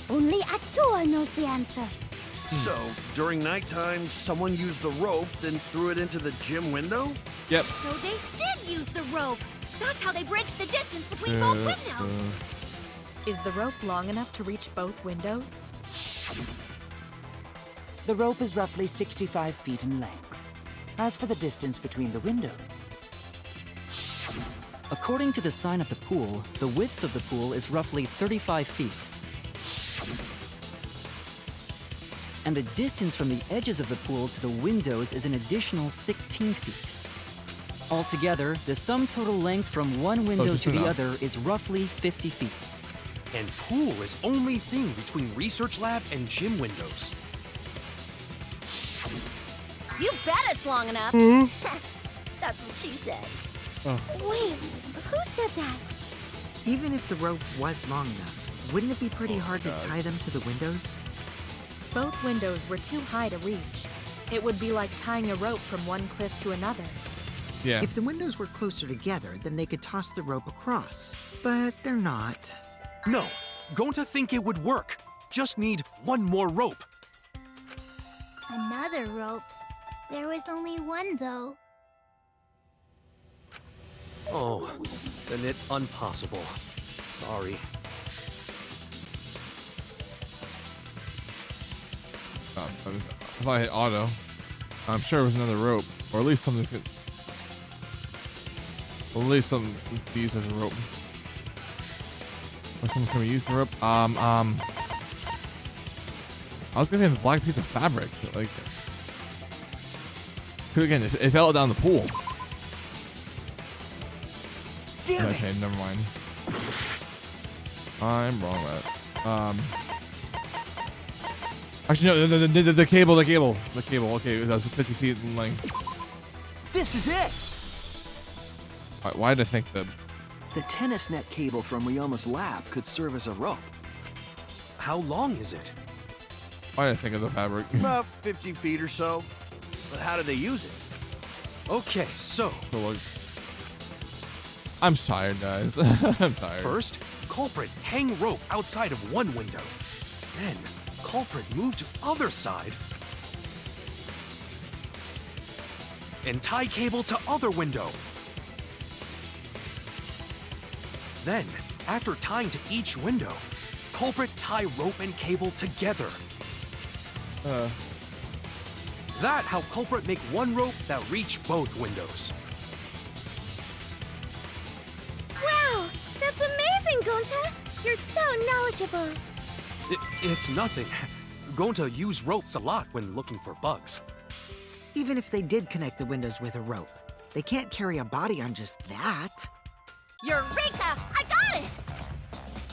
Only Atua knows the answer. So, during nighttime, someone used the rope, then threw it into the gym window? Yep. So they did use the rope. That's how they bridged the distance between both windows. Is the rope long enough to reach both windows? The rope is roughly 65 feet in length. As for the distance between the windows, According to the sign of the pool, the width of the pool is roughly 35 feet. And the distance from the edges of the pool to the windows is an additional 16 feet. Altogether, the sum total length from one window to the other is roughly 50 feet. And pool is only thing between research lab and gym windows. You bet it's long enough. That's what she said. Wait, who said that? Even if the rope was long enough, wouldn't it be pretty hard to tie them to the windows? Both windows were too high to reach. It would be like tying a rope from one cliff to another. Yeah. If the windows were closer together, then they could toss the rope across. But they're not. No, Gonta think it would work. Just need one more rope. Another rope. There was only one, though. Oh, then it impossible. Sorry. If I hit auto, I'm sure it was another rope, or at least something could. Or at least something could be used as a rope. Or something can we use the rope? I was gonna say the black piece of fabric, like. Cause again, it fell down the pool. Damn it. Okay, never mind. I'm wrong with that. Actually, no, the cable. Okay, that's 50 feet in length. This is it! Why did I think that? The tennis net cable from Ryoma's lab could serve as a rope. How long is it? Why did I think of the fabric? About 50 feet or so. But how do they use it? Okay, so I'm tired, guys. I'm tired. First, culprit hang rope outside of one window. Then, culprit move to other side. And tie cable to other window. Then, after tying to each window, culprit tie rope and cable together. That how culprit make one rope that reach both windows. Wow! That's amazing, Gonta! You're so knowledgeable. It's nothing. Gonta use ropes a lot when looking for bugs. Even if they did connect the windows with a rope, they can't carry a body on just that. Eureka! I got it!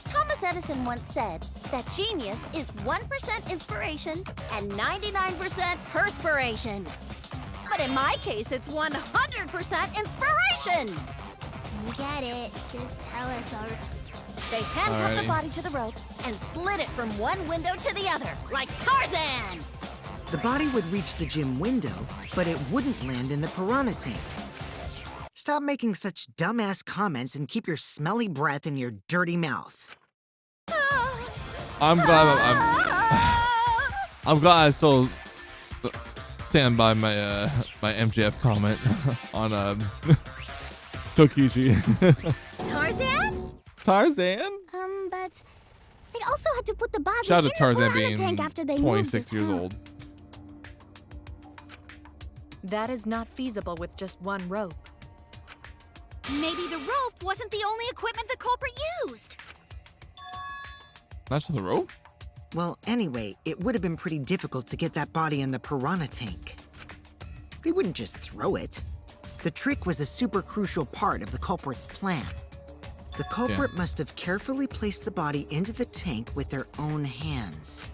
Thomas Edison once said that genius is 1% inspiration and 99% perspiration. But in my case, it's 100% inspiration! You get it. Just tell us our... They handcuffed the body to the rope and slid it from one window to the other, like Tarzan! The body would reach the gym window, but it wouldn't land in the piranha tank. Stop making such dumbass comments and keep your smelly breath in your dirty mouth. I'm glad I'm glad I still stand by my my MJF comment on Tokichi. Tarzan? Tarzan? But they also had to put the body Shout out in to Tarzan the piranha being tank after they 26 moved it, years huh? old. That is not feasible with just one rope. Maybe the rope wasn't the only equipment the culprit used. Not just the rope? Well, anyway, it would have been pretty difficult to get that body in the piranha tank. They wouldn't just throw it. The trick was a super crucial part of the culprit's plan. The culprit must have carefully placed the body into the tank with their own hands.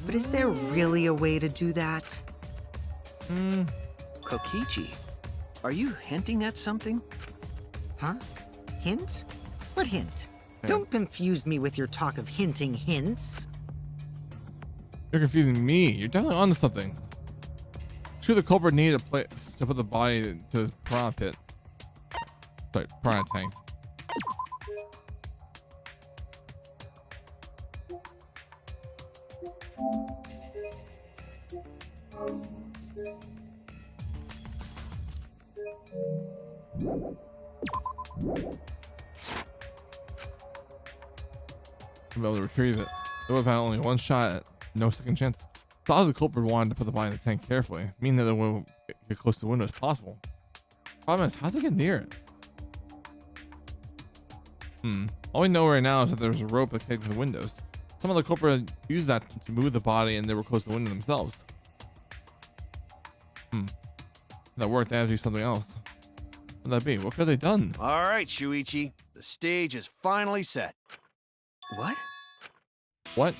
But is there really a way to do that? Kokichi, are you hinting at something? Huh? Hint? What hint? Don't confuse me with your talk of hinting hints. You're confusing me. You're definitely onto something. True, the culprit needed a place to put the body to his piranha pit. Sorry, piranha tank. To be able to retrieve it. They would have had only one shot, no second chance. Thought the culprit wanted to put the body in the tank carefully, meaning that they would get close to the window as possible. Problem is, how did they get near it? All we know right now is that there's a rope that connected to the windows. Some of the culprit used that to move the body, and they were close to the window themselves. That worked. They had to do something else. What would that be? What could they done? All right, Shuichi. The stage is finally set. What? What?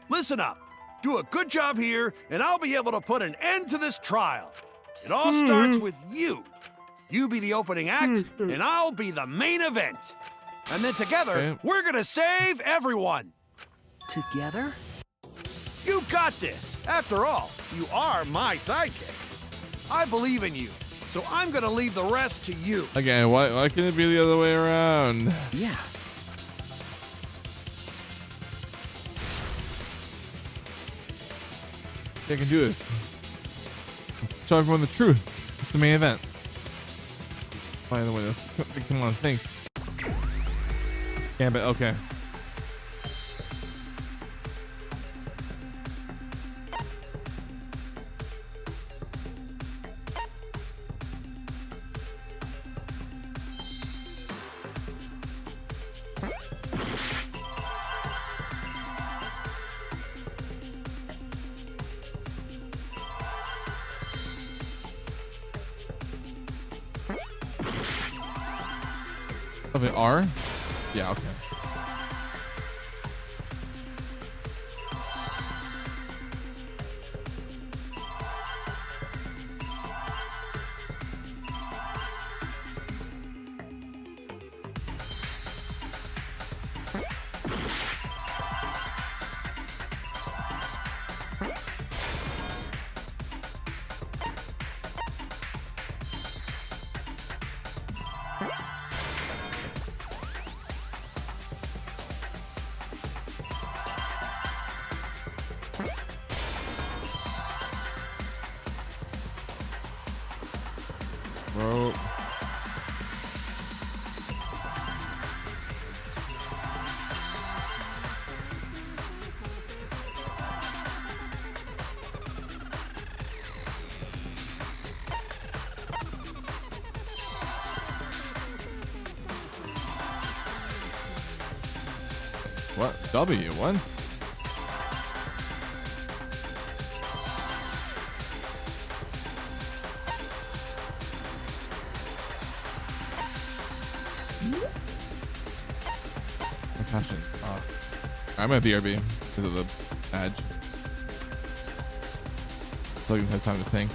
Listen up. Do a good job here, and I'll be able to put an end to this trial. It all starts with you. You be the opening act, and I'll be the main event. And then together, we're gonna save everyone. Together? You got this. After all, you are my sidekick. I believe in you, so I'm gonna leave the rest to you. Again, why can't it be the other way around? Yeah. They can do this. Show everyone the truth. It's the main event. By the way, come on, think. Yeah, but okay. Oh, they are? Yeah, okay. Bro. What? W? What? Passion. I'm at BRB because of the badge. So you can have time to think.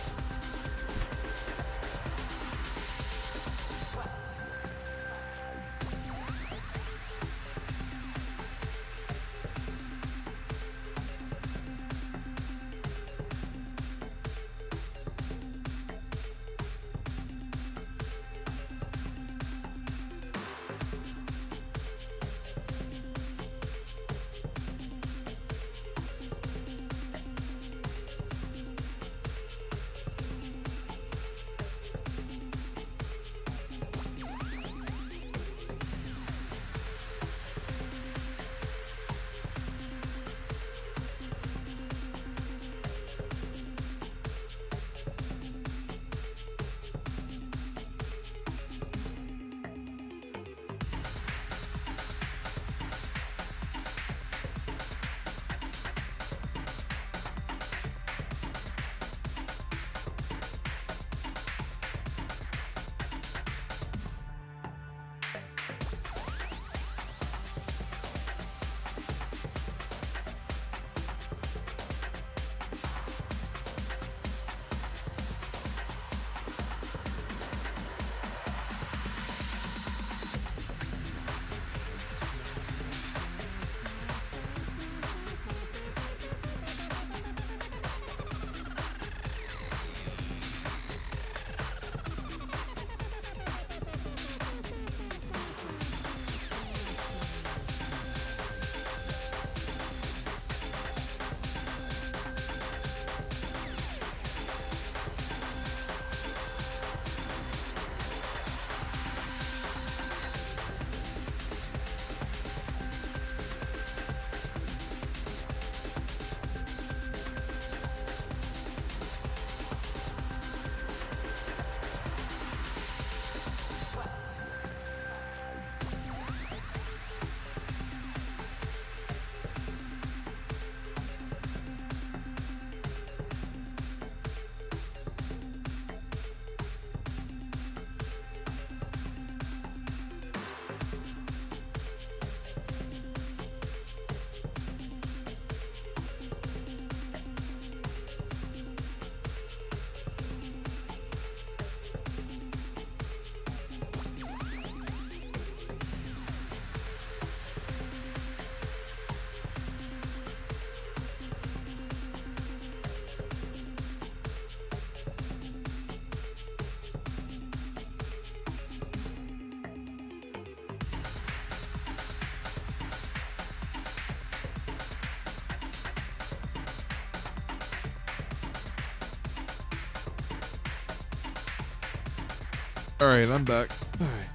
All right, I'm back. All right.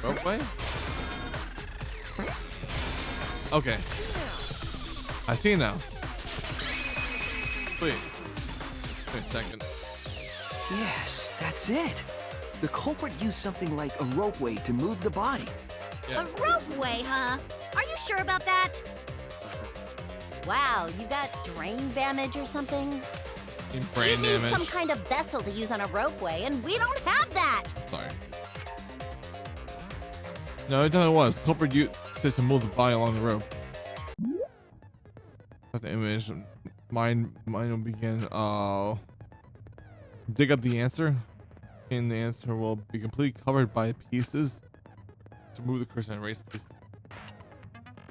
Ropeway? Okay. I see now. Wait a second. Yes, that's it. The culprit used something like a ropeway to move the body. A ropeway, huh? Are you sure about that? Wow, you got drain damage or something? Brain You need damage. some kind of vessel to use on a ropeway, and we don't have that! Sorry. No, it definitely was. Culprit used it to move the body along the rope. Got the image. Mine will begin. Oh. Dig up the answer. And the answer will be completely covered by pieces. To move the cursor and erase pieces.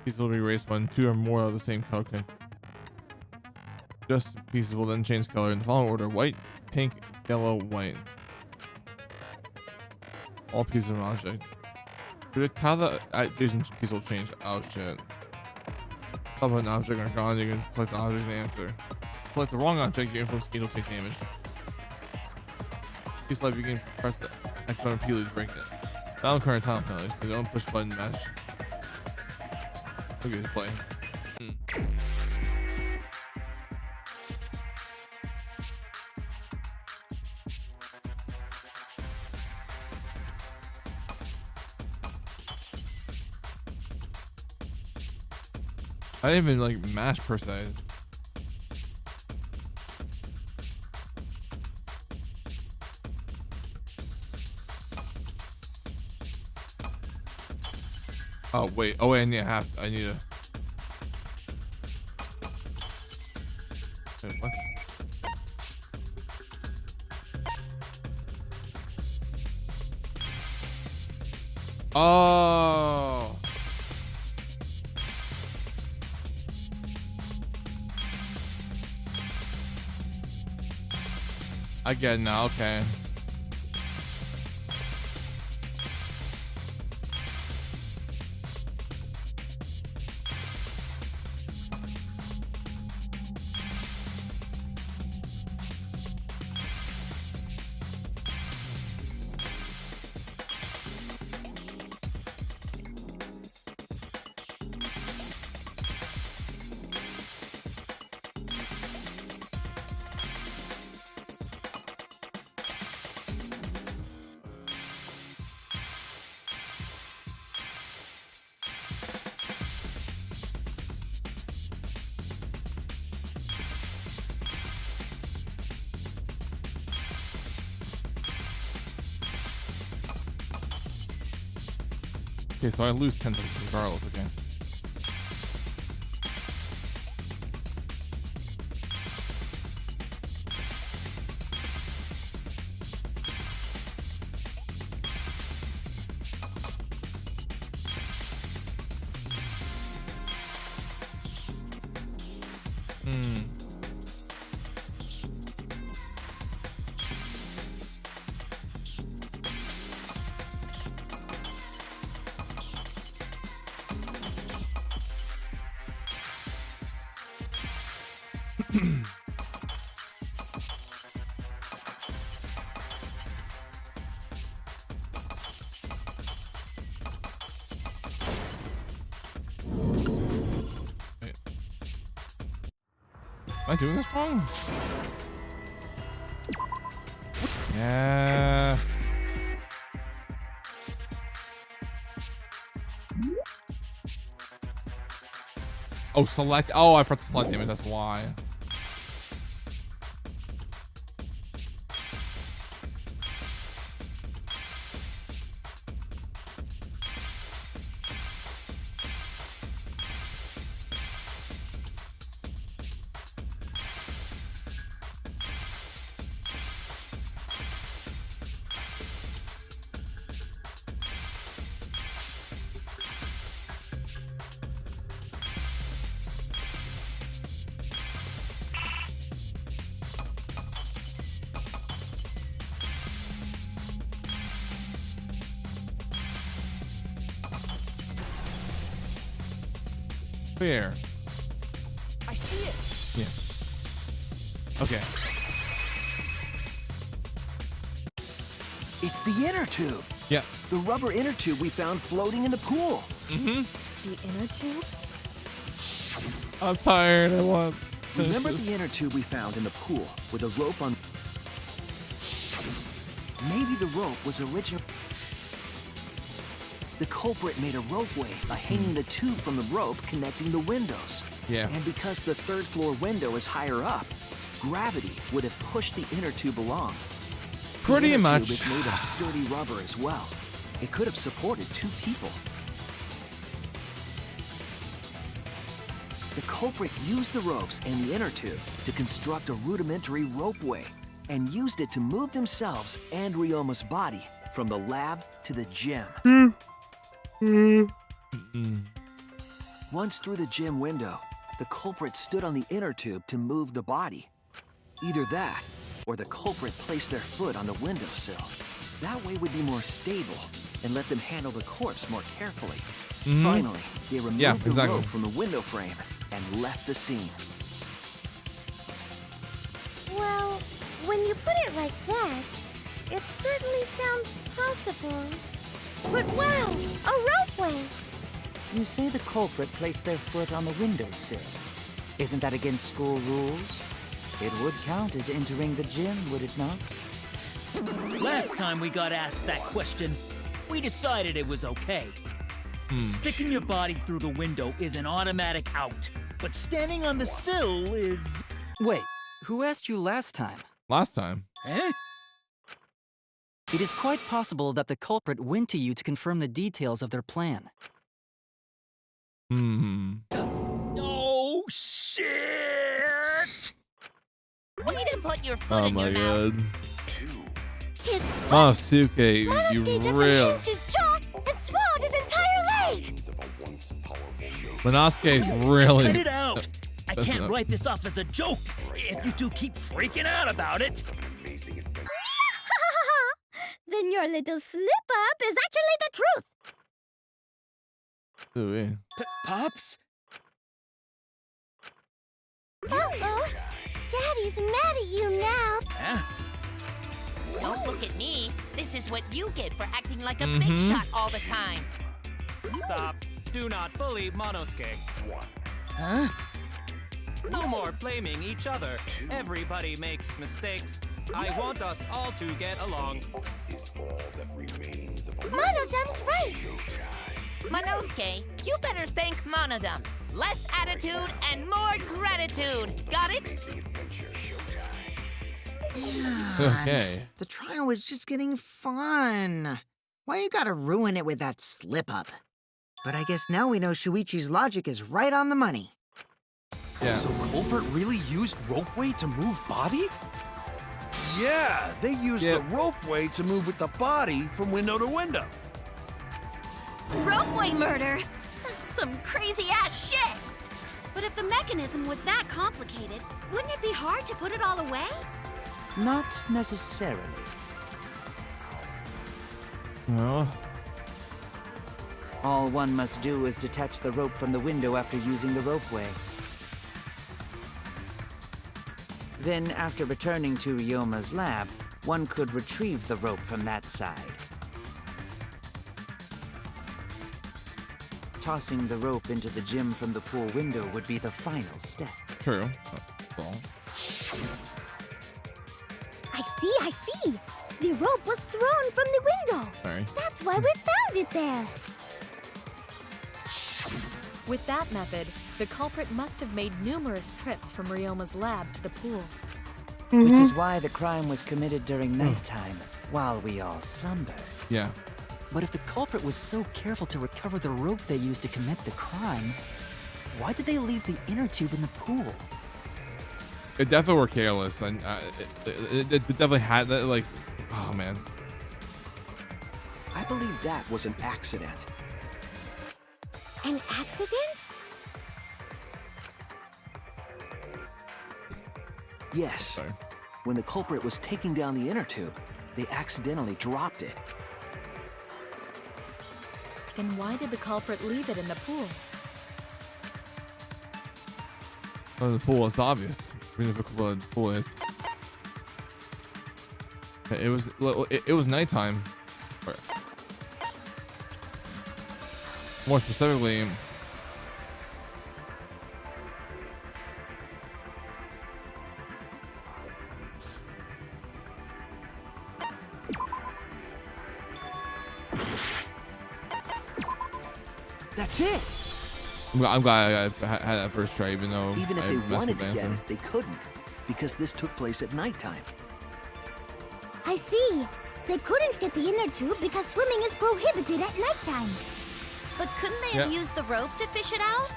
Pieces will be erased when two or more of the same color can. Just pieces will then change color in the following order: white, pink, yellow, white. All pieces of an object. Predict how the adjacent piece will change. Oh shit. Top of an object are gone, you can select the object and answer. Select the wrong object, your info scheme will take damage. Piece left, you can press the X button repeatedly to break it. Down current time penalty, so don't push button match. Look at this play. I didn't even like mash per se. Oh wait, I need I need a. Wait, what? Oh. I get it now, okay. Okay, so I lose 10 seconds regardless, okay. Am I doing this wrong? Yeah. Oh, select. Oh, I pressed select image. That's why. fair. I see it. Yeah. Okay. It's the inner tube. Yeah. The rubber inner tube we found floating in the pool. Mm-hmm. The inner tube? I'm tired. I want. Remember the inner tube we found in the pool with a rope on? Maybe the rope was original. The culprit made a ropeway by hanging the tube from the rope connecting the windows. Yeah. And because the third floor window is higher up, gravity would have pushed the inner tube along. Pretty the inner much. tube is made of sturdy rubber as well. It could have supported 2 people. The culprit used the ropes and the inner tube to construct a rudimentary ropeway and used it to move themselves and Ryoma's body from the lab to the gym. Once through the gym window, the culprit stood on the inner tube to move the body. Either that, or the culprit placed their foot on the windowsill. That way would be more stable and let them handle the corpse more carefully. Finally, they removed the rope from the window frame and left the scene. Well, when you put it like that, it certainly sounds possible. But wow, a ropeway! You say the culprit placed their foot on the windowsill. Isn't that against school rules? It would count as entering the gym, would it not? Last time we got asked that question, we decided it was okay. Sticking your body through the window is an automatic out, but standing on the sill is... Wait, who asked you last time? Last time? Eh? It is quite possible that the culprit went to you to confirm the details of their plan. Oh, shit! Way to put your foot in your mouth. Oh my god. His Oh, Suke, you Monosuke just really. unhinged his jaw and swallowed his entire leg! Monosuke's really. Cut it out! I That's can't enough. write this off as a joke if you two keep freaking out about it. Then your little slip-up is actually the truth! Ooh, yeah. Pops? Uh-oh! Daddy's mad at you now! Huh? Don't look at me. This is what you get for acting like a big shot all the time. Stop. Do not bully Monosuke. Huh? No more blaming each other. Everybody makes mistakes. I want us all to get along. Monodom's right! Monosuke, you better thank Monodum. Less attitude and more gratitude. Got it? Okay. The trial was just getting fun. Why you gotta ruin it with that slip-up? But I guess now we know Shuichi's logic is right on the money. Yeah. So culprit really used ropeway to move body? Yeah, they used the ropeway to move with the body from window to window. Ropeway murder? Some crazy-ass shit! But if the mechanism was that complicated, wouldn't it be hard to put it all away? Not necessarily. Well. All one must do is detach the rope from the window after using the ropeway. Then, after returning to Ryoma's lab, one could retrieve the rope from that side. Tossing the rope into the gym from the pool window would be the final step. True. That's all. I see! The rope was thrown from the window! Sorry. That's why we found it there! With that method, the culprit must have made numerous trips from Ryoma's lab to the pool. Which is why the crime was committed during nighttime, while we all slumber. Yeah. But if the culprit was so careful to recover the rope they used to commit the crime, why did they leave the inner tube in the pool? It definitely were careless, and it definitely had that. Like, oh man. I believe that was an accident. An accident? Yes. Sorry. When the culprit was taking down the inner tube, they accidentally dropped it. Then why did the culprit leave it in the pool? Oh, the pool is obvious. Really difficult the pool is. It was nighttime. More specifically, That's it. I'm glad I had that first try, even though Even if I they messed wanted up to the get answer. it, they couldn't, because this took place at nighttime. I see. They couldn't get the inner tube because swimming is prohibited at nighttime. But couldn't they have Yeah. used the rope to fish it out?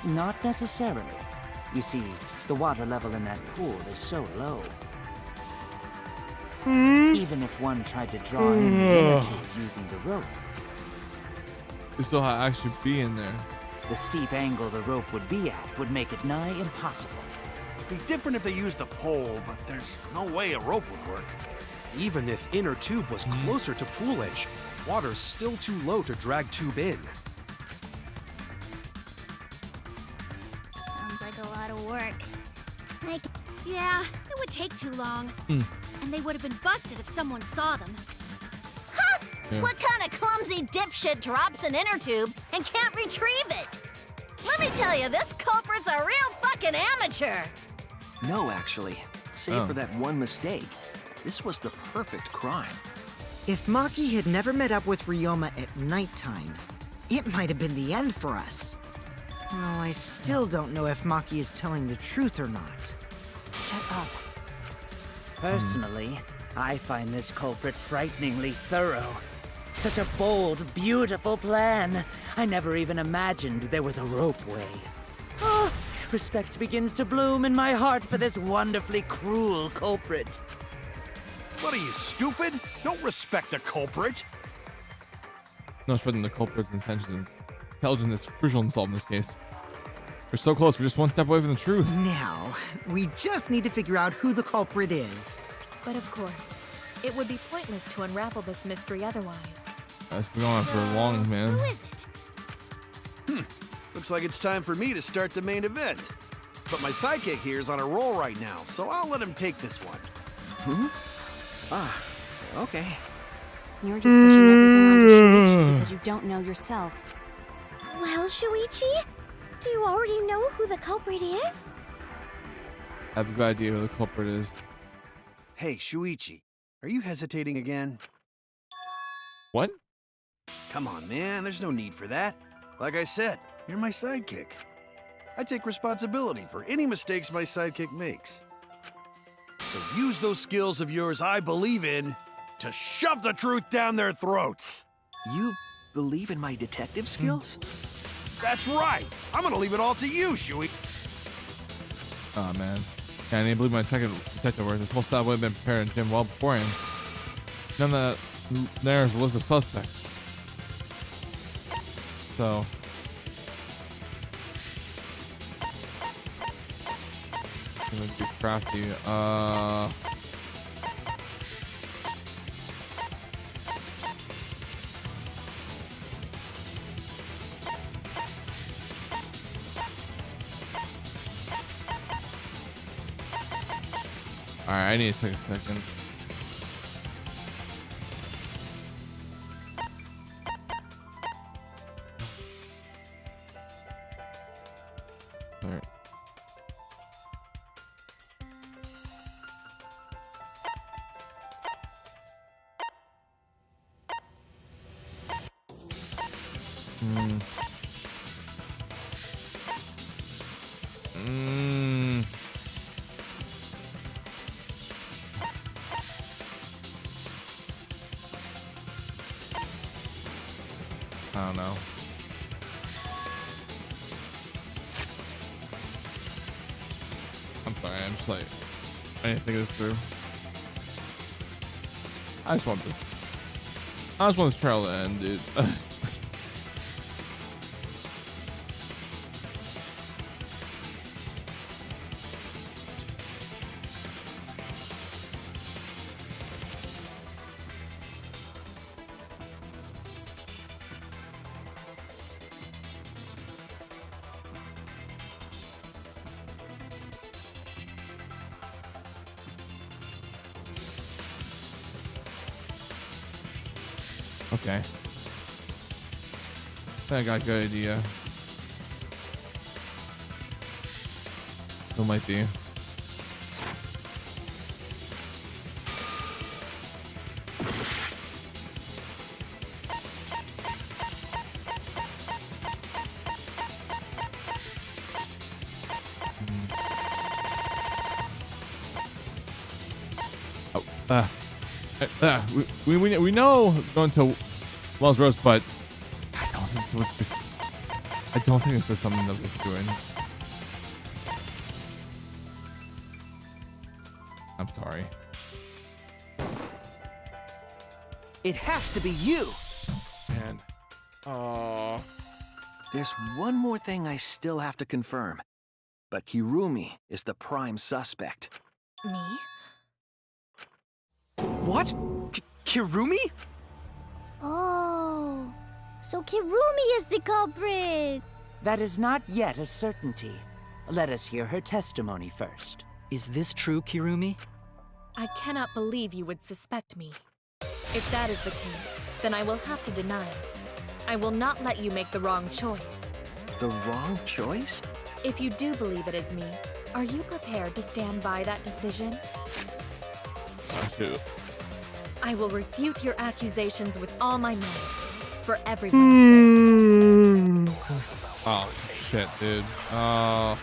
Not necessarily. You see, the water level in that pool is so low. Even if one tried to draw in the inner tube using the rope, You still actually be in there. the steep angle the rope would be at would make it nigh impossible. It'd be different if they used a pole, but there's no way a rope would work. Even if inner tube was closer to pool edge, water's still too low to drag tube in. Sounds like a lot of work. Yeah, it would take too long. Hmm. And they would have been busted if someone saw them. Yeah. What kind of clumsy dipshit drops an inner tube and can't retrieve it? Let me tell you, this culprit's a real fucking amateur. No, actually. Save Oh. for that one mistake, this was the perfect crime. If Maki had never met up with Ryoma at nighttime, it might have been the end for us. Well, I still don't know if Maki is telling the truth or not. Shut up. Personally, I find this culprit frighteningly thorough. Such a bold, beautiful plan. I never even imagined there was a ropeway. Ah, respect begins to bloom in my heart for this wonderfully cruel culprit. What are you, stupid? Don't respect the culprit. No spreading the culprit's intentions. Intelligence is crucial in solving this case. We're so close. We're just one step away from the truth. Now, we just need to figure out who the culprit is. But of course, it would be pointless to unravel this mystery otherwise. It's been going on for long, man. Who is it? Looks like it's time for me to start the main event. But my sidekick here is on a roll right now, so I'll let him take this one. Ah, okay. You're just pushing everything onto Shuichi because you don't know yourself. Well, Shuichi, do you already know who the culprit is? I have a good idea who the culprit is. Hey, Shuichi, are you hesitating again? What? Come on, man, there's no need for that. Like I said, you're my sidekick. I take responsibility for any mistakes my sidekick makes. So use those skills of yours I believe in to shove the truth down their throats. You believe in my detective skills? That's right. I'm gonna leave it all to you, Shui. Oh, man. Yeah, I didn't believe my detective work. This whole stuff would have been prepared in gym well beforehand. None of that there's a list of suspects. So. I'm gonna be crafty. Alright, I need to take a second. Alright. Hmm. I don't know. I'm sorry, I'm just like, I didn't think this through. I just want this trial to end, dude. Okay. I got a good idea. Who might be? We know going to Wells Rose, but I don't think this is something that we're doing. I'm sorry. It has to be you. And there's one more thing I still have to confirm, but Kirumi is the prime suspect. Me? What? Kirumi? Oh, so Kirumi is the culprit. That is not yet a certainty. Let us hear her testimony first. Is this true, Kirumi? I cannot believe you would suspect me. If that is the case, then I will have to deny it. I will not let you make the wrong choice. The wrong choice? If you do believe it is me, are you prepared to stand by that decision? I will refute your accusations with all my might, for everyone's sake. Oh, shit, dude. I,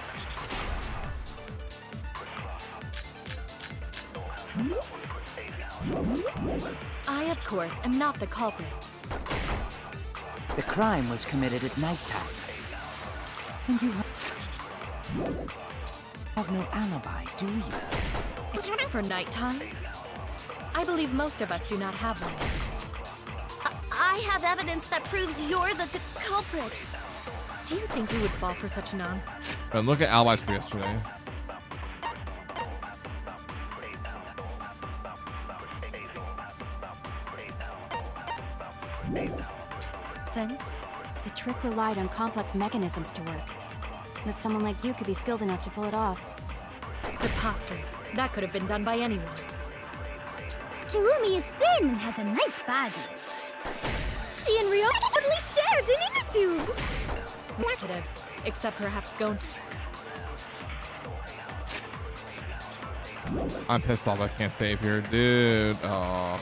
of course, am not the culprit. The crime was committed at nighttime. And you have no alibi, do you? For nighttime? I believe most of us do not have one. I have evidence that proves you're the culprit. Do you think we would fall for such nonsense? And look at alibis for yesterday. Since the trick relied on complex mechanisms to work, that someone like you could be skilled enough to pull it off. Preposterous. That could have been done by anyone. Kirumi is thin and has a nice body. She and Ryoma totally shared an inner tube. Could have, except perhaps Gon. I'm pissed off I can't save here, dude. Oh.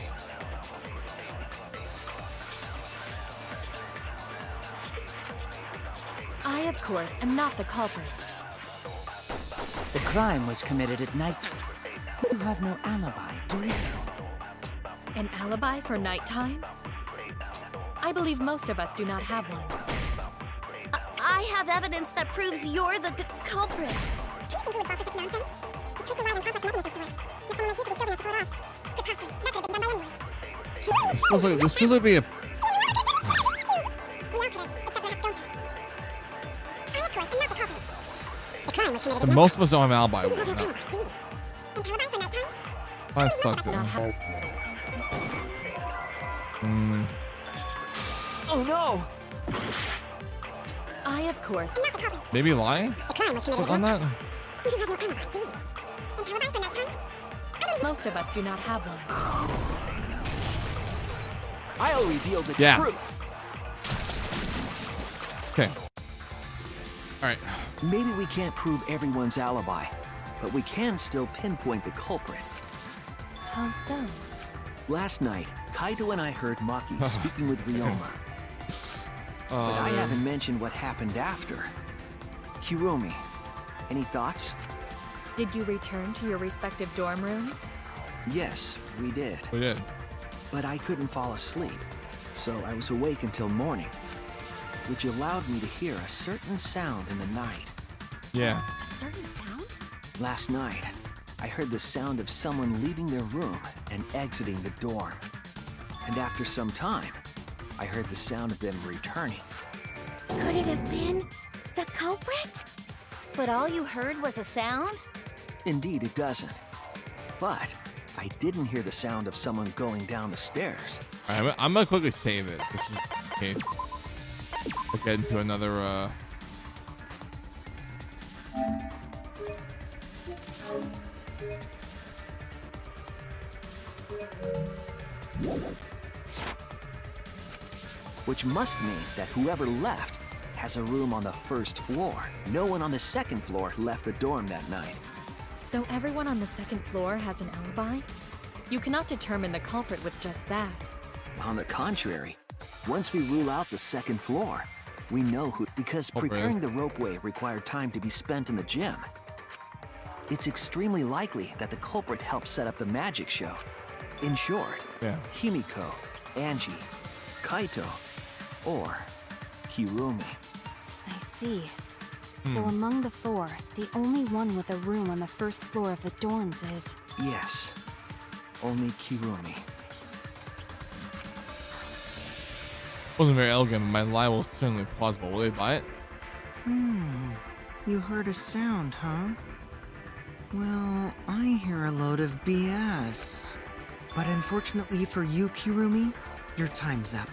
I, of course, am not the culprit. The crime was committed at night. You have no alibi, do you? An alibi for nighttime? I believe most of us do not have one. I have evidence that proves you're the culprit. This feels like be a. The most of us don't have an alibi. No. That sucks. Oh no! I, of course. Maybe lying? On that? Most of us do not have one. I'll reveal the truth. Okay. All right. Maybe we can't prove everyone's alibi, but we can still pinpoint the culprit. How so? Last night, Kaito and I heard Maki speaking with Ryoma. But I haven't mentioned what happened after. Kirumi, any thoughts? Did you return to your respective dorm rooms? Yes, we did. We did. But I couldn't fall asleep, so I was awake until morning, which allowed me to hear a certain sound in the night. Yeah. A certain sound? Last night, I heard the sound of someone leaving their room and exiting the dorm. And after some time, I heard the sound of them returning. Could it have been the culprit? But all you heard was a sound? Indeed, it doesn't. But I didn't hear the sound of someone going down the stairs. All right, I'm gonna quickly save it. Just in case. We'll get into another. which must mean that whoever left has a room on the first floor. No one on the second floor left the dorm that night. So everyone on the second floor has an alibi? You cannot determine the culprit with just that. On the contrary, once we rule out the second floor, we know who, because preparing the ropeway required time to be spent in the gym. It's extremely likely that the culprit helped set up the magic show. In short, Himiko, Angie, Kaito, or Kirumi. I see. So among the four, the only one with a room on the first floor of the dorms is... Yes, only Kirumi. Wasn't very elegant, but my lie was certainly plausible. Will they buy it? You heard a sound, huh? Well, I hear a load of BS. But unfortunately for you, Kirumi, your time's up.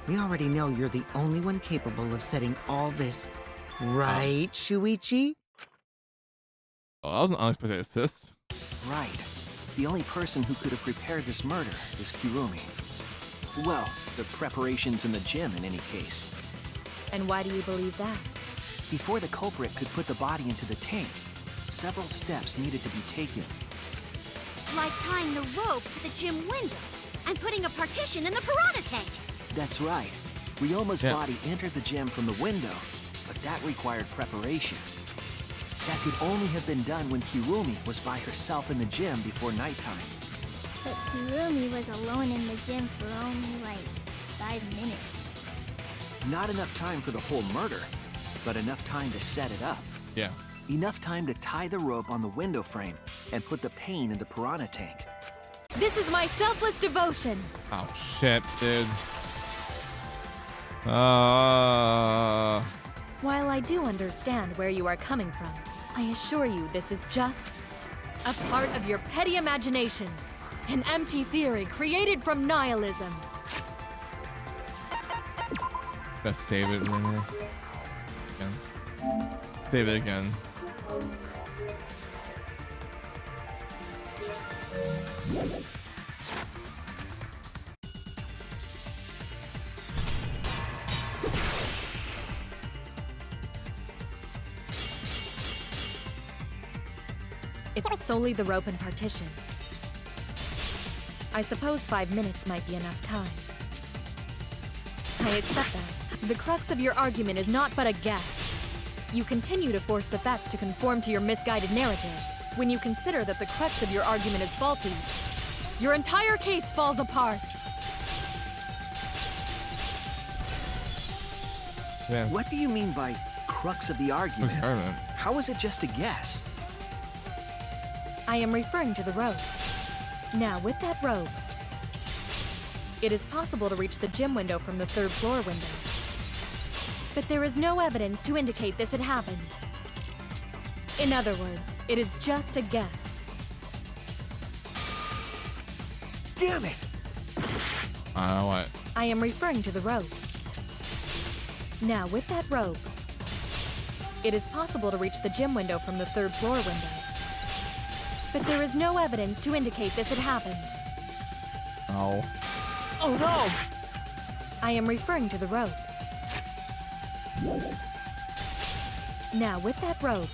We already know you're the only one capable of setting all this, right, Shuichi? Oh, that was an unexpected assist. Right. The only person who could have prepared this murder is Kirumi. Well, the preparations in the gym in any case. And why do you believe that? Before the culprit could put the body into the tank, several steps needed to be taken. Like tying the rope to the gym window and putting a partition in the piranha tank. That's right. Ryoma's body entered the gym from the window, but that required preparation. That could only have been done when Kirumi was by herself in the gym before nighttime. But Kirumi was alone in the gym for only like 5 minutes. Not enough time for the whole murder, but enough time to set it up. Yeah. Enough time to tie the rope on the window frame and put the pain in the piranha tank. This is my selfless devotion. Oh shit, dude. While I do understand where you are coming from, I assure you this is just a part of your petty imagination. An empty theory created from nihilism. Gotta save it right here. Again. Save it again. It's solely the rope and partition. I suppose 5 minutes might be enough time. I accept that. The crux of your argument is not but a guess. You continue to force the facts to conform to your misguided narrative. When you consider that the crux of your argument is faulty, your entire case falls apart. Yeah. What do you mean by crux of the argument? How is it just a guess? I am referring to the rope. Now, with that rope, it is possible to reach the gym window from the 3rd floor window. But there is no evidence to indicate this had happened. In other words, it is just a guess. Damn it! What? I am referring to the rope. Now, with that rope, it is possible to reach the gym window from the 3rd floor window. But there is no evidence to indicate this had happened. Oh. Oh no! I am referring to the rope. Now, with that rope,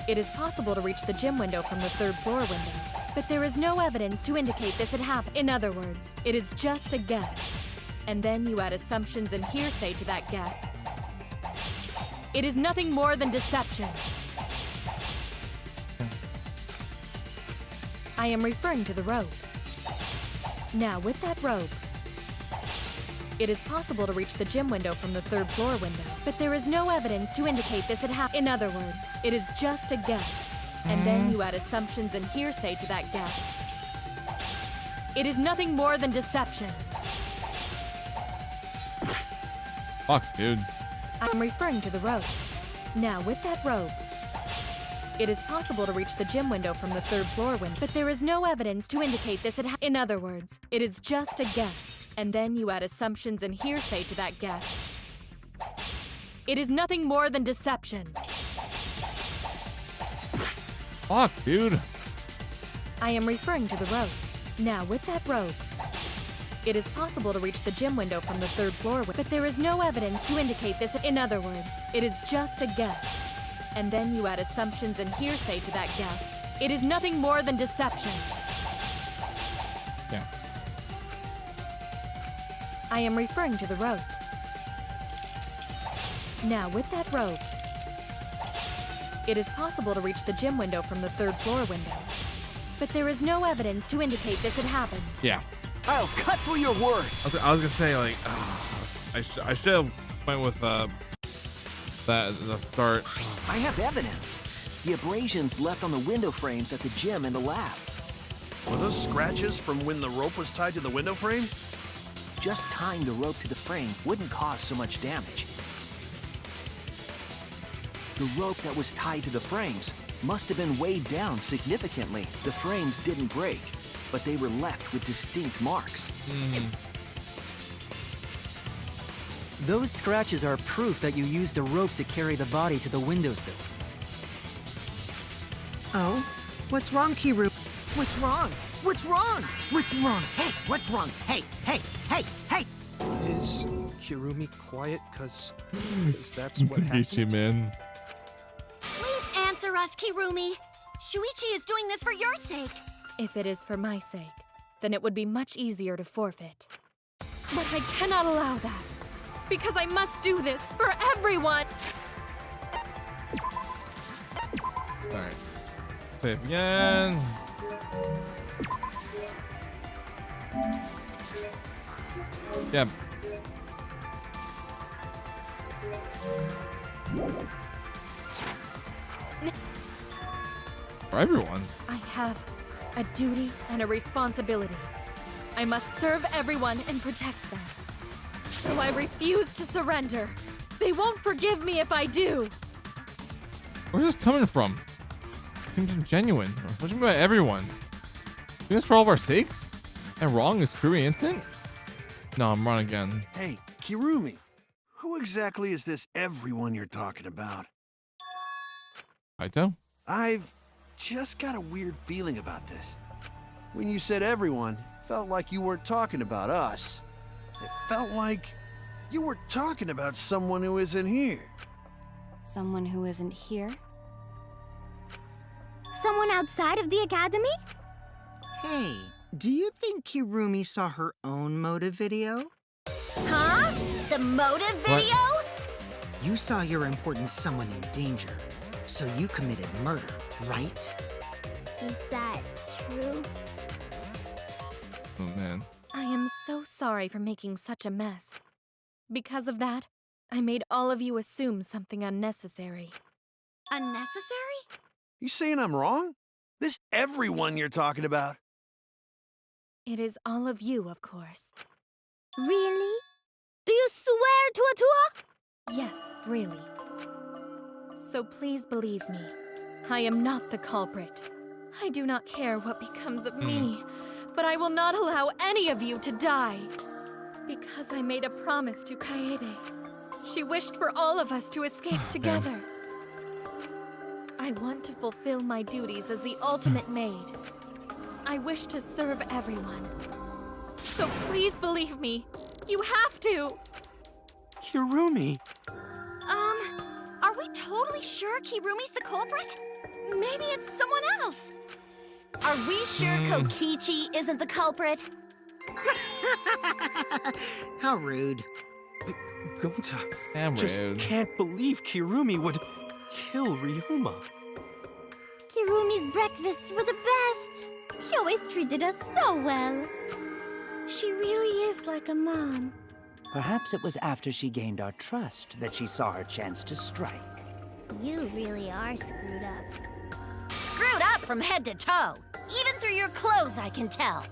it is possible to reach the gym window from the 3rd floor window. But there is no evidence to indicate this had happened. In other words, it is just a guess. And then you add assumptions and hearsay to that guess. It is nothing more than deception. I am referring to the rope. Now, with that rope, it is possible to reach the gym window from the 3rd floor window. But there is no evidence to indicate this had happened. In other words, it is just a guess. And then you add assumptions and hearsay to that guess. It is nothing more than deception. Fuck, dude. I am referring to the rope. Now, with that rope, it is possible to reach the gym window from the 3rd floor window. But there is no evidence to indicate this had happened. In other words, it is just a guess. And then you add assumptions and hearsay to that guess. It is nothing more than deception. Fuck, dude. I am referring to the rope. Now, with that rope, It is possible to reach the gym window from the 3rd floor, but there is no evidence to indicate this. In other words, it is just a guess. And then you add assumptions and hearsay to that guess. It is nothing more than deception. Yeah. I am referring to the rope. Now, with that rope, it is possible to reach the gym window from the 3rd floor window. But there is no evidence to indicate this had happened. Yeah. I'll cut through your words. I was gonna say, like, I should have went with the start. I have evidence. The abrasions left on the window frames at the gym and the lab. Were those scratches from when the rope was tied to the window frame? Just tying the rope to the frame wouldn't cause so much damage. The rope that was tied to the frames must have been weighed down significantly. The frames didn't break, but they were left with distinct marks. Those scratches are proof that you used a rope to carry the body to the windowsill. Oh? What's wrong, Kiru? What's wrong? What's wrong? What's wrong? Hey, what's wrong? Hey, hey, hey, hey! Is Kirumi quiet? Cause that's what Kichi, happened? man. Please answer us, Kirumi. Shuichi is doing this for your sake. If it is for my sake, then it would be much easier to forfeit. But I cannot allow that, because I must do this for everyone! Alright. Save again. Yeah. For everyone. I have a duty and a responsibility. I must serve everyone and protect them. So I refuse to surrender. They won't forgive me if I do. Where's this coming from? Seems genuine. What do you mean by everyone? Doing this for all of our sakes? Am I wrong? Is Kirumi instant? No, I'm wrong again. Hey, Kirumi, who exactly is this everyone you're talking about? Kaito? I've just got a weird feeling about this. When you said everyone, it felt like you weren't talking about us. It felt like you were talking about someone who isn't here. Someone who isn't here? Someone outside of the academy? Hey, do you think Kirumi saw her own motive video? Huh? The motive video? You saw your important someone in danger, so you committed murder, right? Is that true? Oh, man. I am so sorry for making such a mess. Because of that, I made all of you assume something unnecessary. Unnecessary? You saying I'm wrong? This everyone you're talking about? It is all of you, of course. Really? Do you swear to Atua? Yes, really. So please believe me. I am not the culprit. I do not care what becomes of me, but I will not allow any of you to die. Because I made a promise to Kaede. She wished for all of us to escape together. I want to fulfill my duties as the ultimate maid. I wish to serve everyone. So please believe me. You have to! Kirumi! Are we totally sure Kirumi's the culprit? Maybe it's someone else. Are we sure Kokichi isn't the culprit? How rude. Gonta Damn just rude. can't believe Kirumi would kill Ryoma. Kirumi's breakfasts were the best. She always treated us so well. She really is like a mom. Perhaps it was after she gained our trust that she saw her chance to strike. You really are screwed up. Screwed up from head to toe. Even through your clothes, I can tell.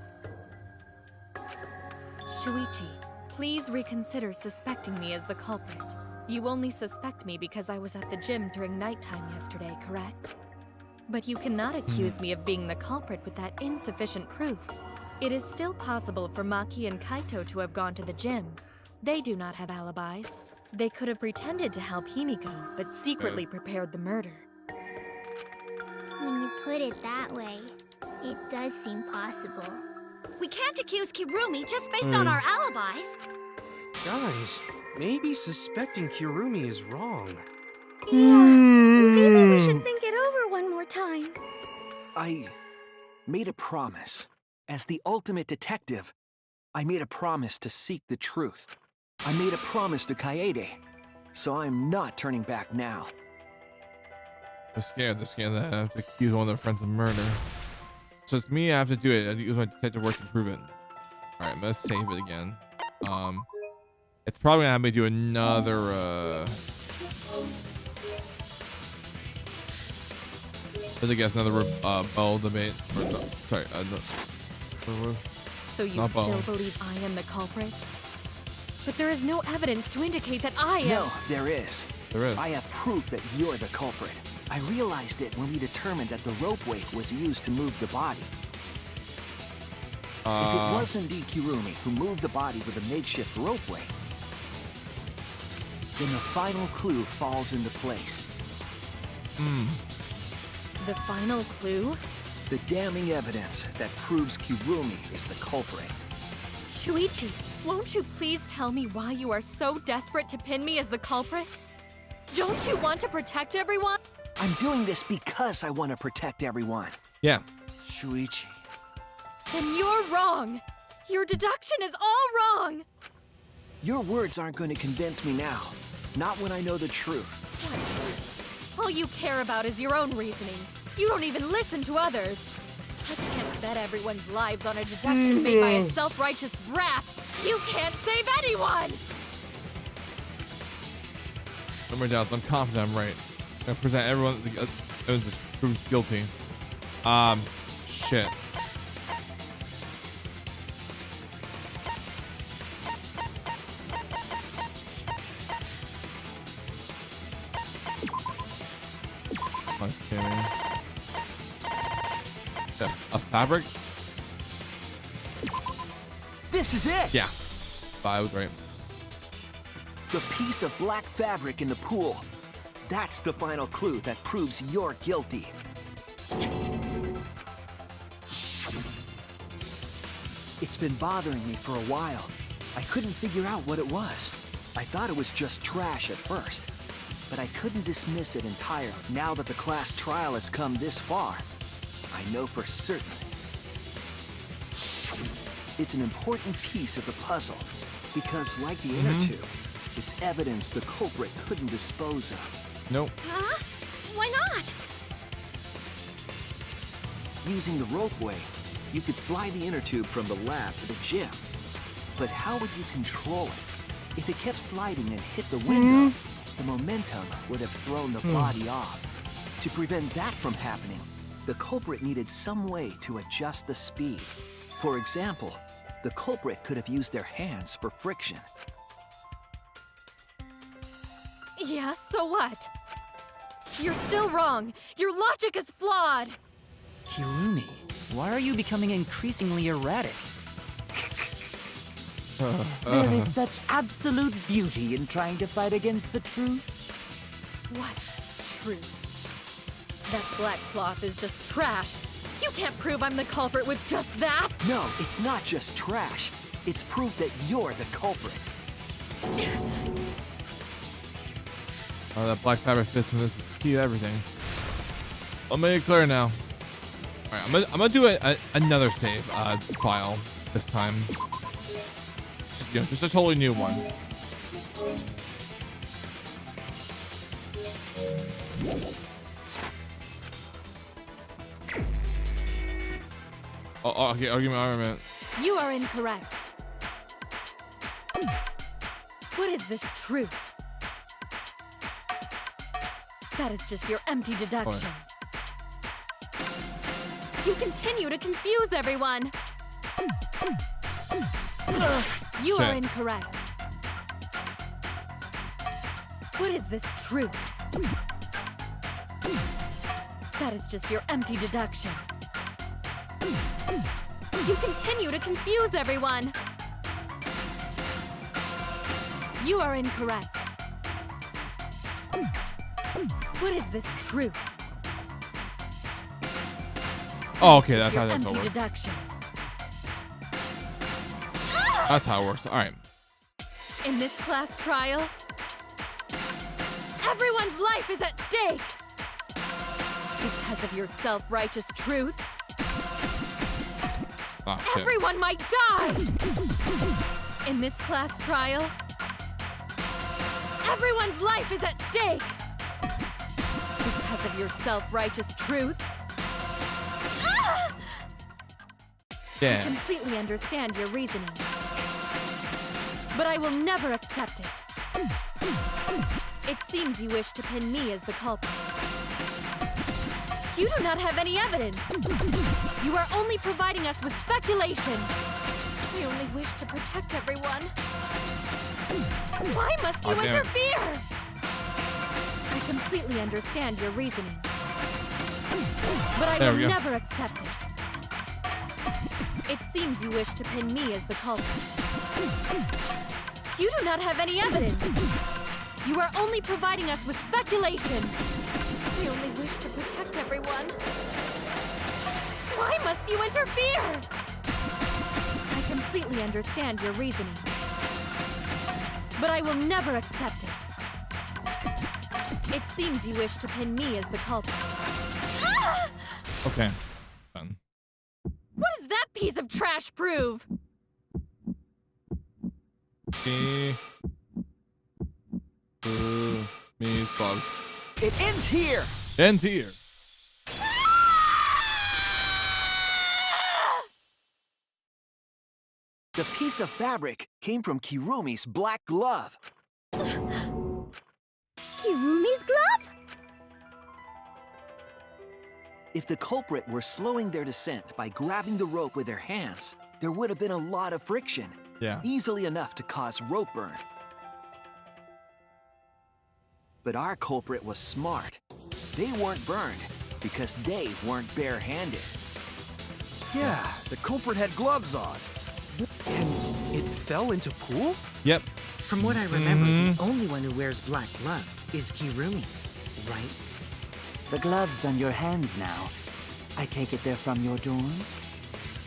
Shuichi, please reconsider suspecting me as the culprit. You only suspect me because I was at the gym during nighttime yesterday, correct? But you cannot accuse me of being the culprit with that insufficient proof. It is still possible for Maki and Kaito to have gone to the gym. They do not have alibis. They could have pretended to help Himiko, but secretly prepared the murder. When you put it that way, it does seem possible. We can't accuse Kirumi just based on our alibis. Guys, maybe suspecting Kirumi is wrong. Maybe we should think it over one more time. I made a promise. As the ultimate detective, I made a promise to seek the truth. I made a promise to Kaede, so I'm not turning back now. They're scared that I have to accuse one of their friends of murder. So it's me, I have to do it. I use my detective work to prove it. Alright, I'm gonna save it again. It's probably gonna have me do another, I guess another bell debate. Or, sorry, So you still believe I am the culprit? But there is no evidence to indicate that I am. No, there is. There is. I have proof that you're the culprit. I realized it when we determined that the ropeway was used to move the body. If it was indeed Kirumi who moved the body with a makeshift ropeway, then the final clue falls into place. The final clue? The damning evidence that proves Kirumi is the culprit. Shuichi, won't you please tell me why you are so desperate to pin me as the culprit? Don't you want to protect everyone? I'm doing this because I want to protect everyone. Yeah. Shuichi. Then you're wrong. Your deduction is all wrong. Your words aren't going to convince me now. Not when I know the truth. What truth? All you care about is your own reasoning. You don't even listen to others. I can't bet everyone's lives on a deduction made by a self-righteous brat. You can't save anyone! No more doubts. I'm confident I'm right. I'm gonna present everyone the evidence that proves guilty. Shit. Okay. A fabric? This is it! Yeah. I was right. The piece of black fabric in the pool. That's the final clue that proves you're guilty. It's been bothering me for a while. I couldn't figure out what it was. I thought it was just trash at first, but I couldn't dismiss it entirely. Now that the class trial has come this far, I know for certain. It's an important piece of the puzzle, because like the inner tube, it's evidence the culprit couldn't dispose of. Nope. Huh? Why not? Using the ropeway, you could slide the inner tube from the lab to the gym. But how would you control it? If it kept sliding and hit the window, the momentum would have thrown the body off. To prevent that from happening, the culprit needed some way to adjust the speed. For example, the culprit could have used their hands for friction. Yeah, so what? You're still wrong. Your logic is flawed. Kirumi, why are you becoming increasingly erratic? There is such absolute beauty in trying to fight against the truth. What truth? That black cloth is just trash. You can't prove I'm the culprit with just that. No, it's not just trash. It's proof that you're the culprit. Oh, that black fabric fits in this is key to everything. I'll make it clear now. All right, I'm gonna do another save file this time. Just a totally new one. Oh, okay, I'll give me armament. You are incorrect. What is this truth? That is just your empty deduction. You continue to confuse everyone. You are incorrect. What is this truth? That is just your empty deduction. You continue to confuse everyone. You are incorrect. What is this truth? Oh, okay, that's your how that's empty over. deduction. That's how it works. All right. In this class trial, everyone's life is at stake. Because of your self-righteous truth, everyone might die. In this class trial, everyone's life is at stake. Because of your self-righteous truth. Yeah. I completely understand your reasoning, but I will never accept it. It seems you wish to pin me as the culprit. You do not have any evidence. You are only providing us with speculation. We only wish to protect everyone. Why must you interfere? I completely understand your reasoning, but I will never accept it. It seems you wish to pin me as the culprit. You do not have any evidence. You are only providing us with speculation. We only wish to protect everyone. Why must you interfere? I completely understand your reasoning, but I will never accept it. It seems you wish to pin me as the culprit. Okay. Done. What does that piece of trash prove? Me. Me, bugs. It ends here. Ends here. The piece of fabric came from Kirumi's black glove. Kirumi's glove? If the culprit were slowing their descent by grabbing the rope with their hands, there would have been a lot of friction. Yeah. Easily enough to cause rope burn. But our culprit was smart. They weren't burned because they weren't barehanded. Yeah, the culprit had gloves on. And it fell into pool? Yep. From what I remember, the only one who wears black gloves is Kirumi, right? The gloves on your hands now. I take it they're from your dorm?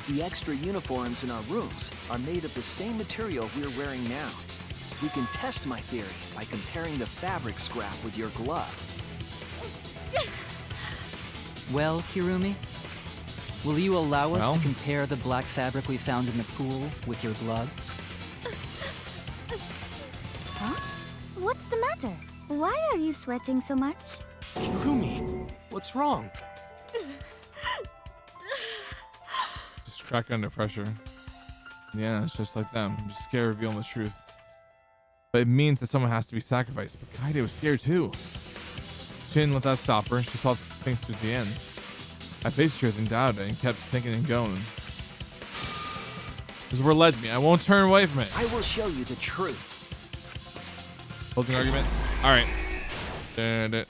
The extra uniforms in our rooms are made of the same material we're wearing now. We can test my theory by comparing the fabric scrap with your glove. Well, Kirumi, will you allow us to compare the black fabric we found in the pool with your gloves? Huh? What's the matter? Why are you sweating so much? Kirumi, what's wrong? Just crack under pressure. Yeah, it's just like them. I'm just scared of revealing the truth. But it means that someone has to be sacrificed. But Kaede was scared too. She didn't let that stop her. She saw things through the end. I faced truth and doubted it and kept thinking and going. This is where it led me. I won't turn away from it. I will show you the truth. Closing argument. All right. Dun.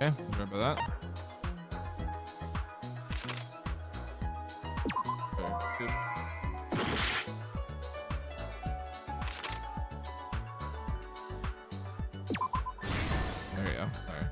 Okay, remember that. There you go. All right.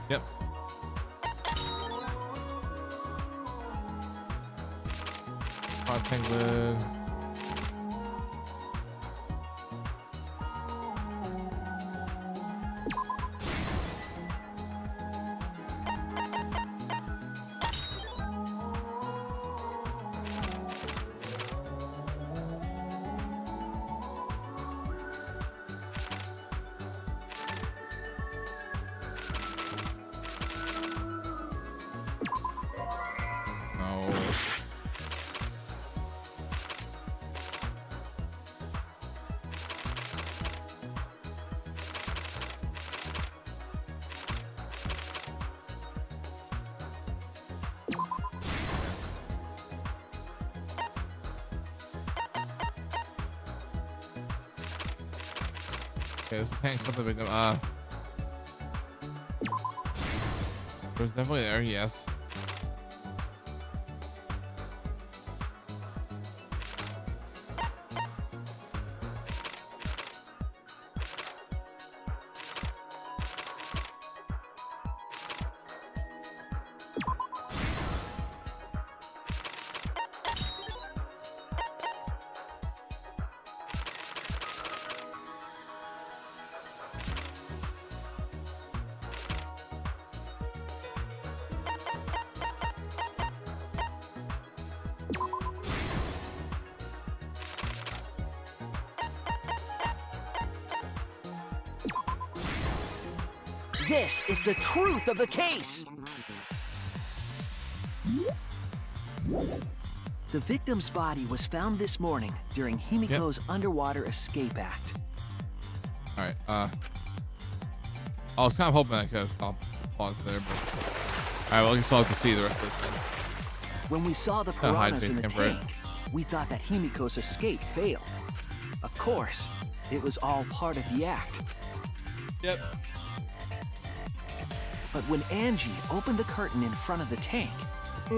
Yep. Hot tank lid. Okay, this is handcuff the victim. There's definitely there, yes. This is the truth of the case. The victim's body was found this morning during Himiko's underwater escape act. All right. I was kind of hoping I could have pause there, but all right. Well, you still have to see the rest of this thing. When we saw the piranhas in the tank, we thought that Himiko's escape failed. Of course, it was all part of the act. Yep. But when Angie opened the curtain in front of the tank, we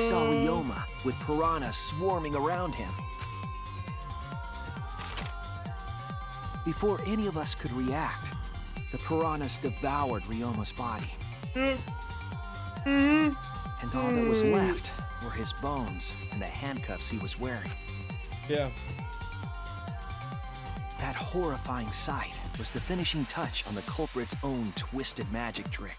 saw Ryoma with piranhas swarming around him. Before any of us could react, the piranhas devoured Ryoma's body. And all that was left were his bones and the handcuffs he was wearing. Yeah. That horrifying sight was the finishing touch on the culprit's own twisted magic trick.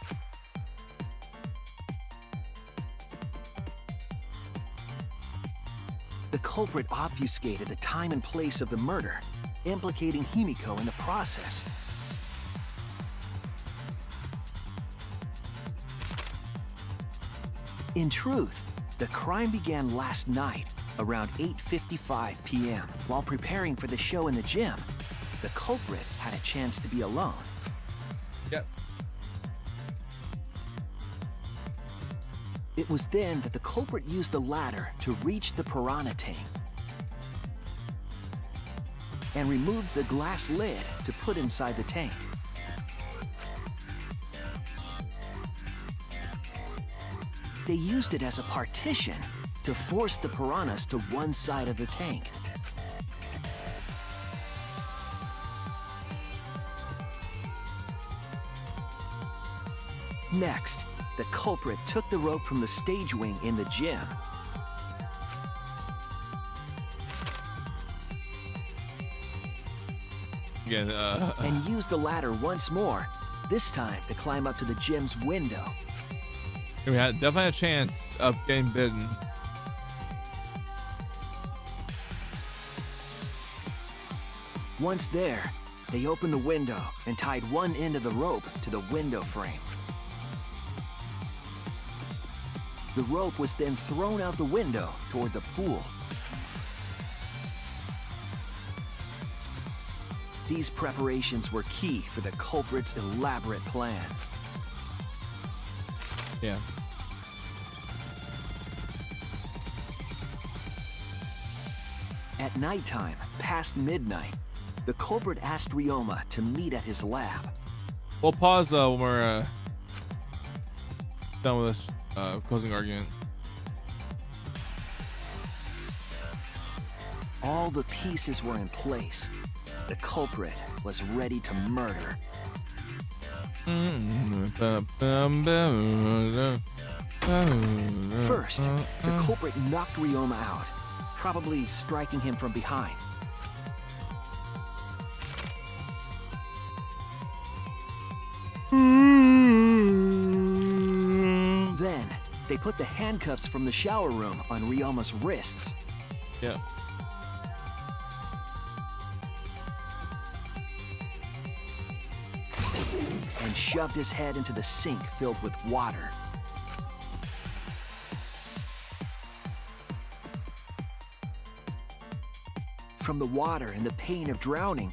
The culprit obfuscated the time and place of the murder, implicating Himiko in the process. In truth, the crime began last night around 8:55 p.m. While preparing for the show in the gym, the culprit had a chance to be alone. Yep. It was then that the culprit used the ladder to reach the piranha tank and removed the glass lid to put inside the tank. They used it as a partition to force the piranhas to one side of the tank. Next, the culprit took the rope from the stage wing in the gym Again, and used the ladder once more, this time to climb up to the gym's window. we had definitely a chance of getting bitten. Once there, they opened the window and tied one end of the rope to the window frame. The rope was then thrown out the window toward the pool. These preparations were key for the culprit's elaborate plan. Yeah. At nighttime, past midnight, the culprit asked Ryoma to meet at his lab. We'll pause though when we're done with this closing argument. All the pieces were in place. The culprit was ready to murder. First, the culprit knocked Ryoma out, probably striking him from behind. Then, they put the handcuffs from the shower room on Ryoma's wrists. Yeah. And shoved his head into the sink filled with water. From the water and the pain of drowning,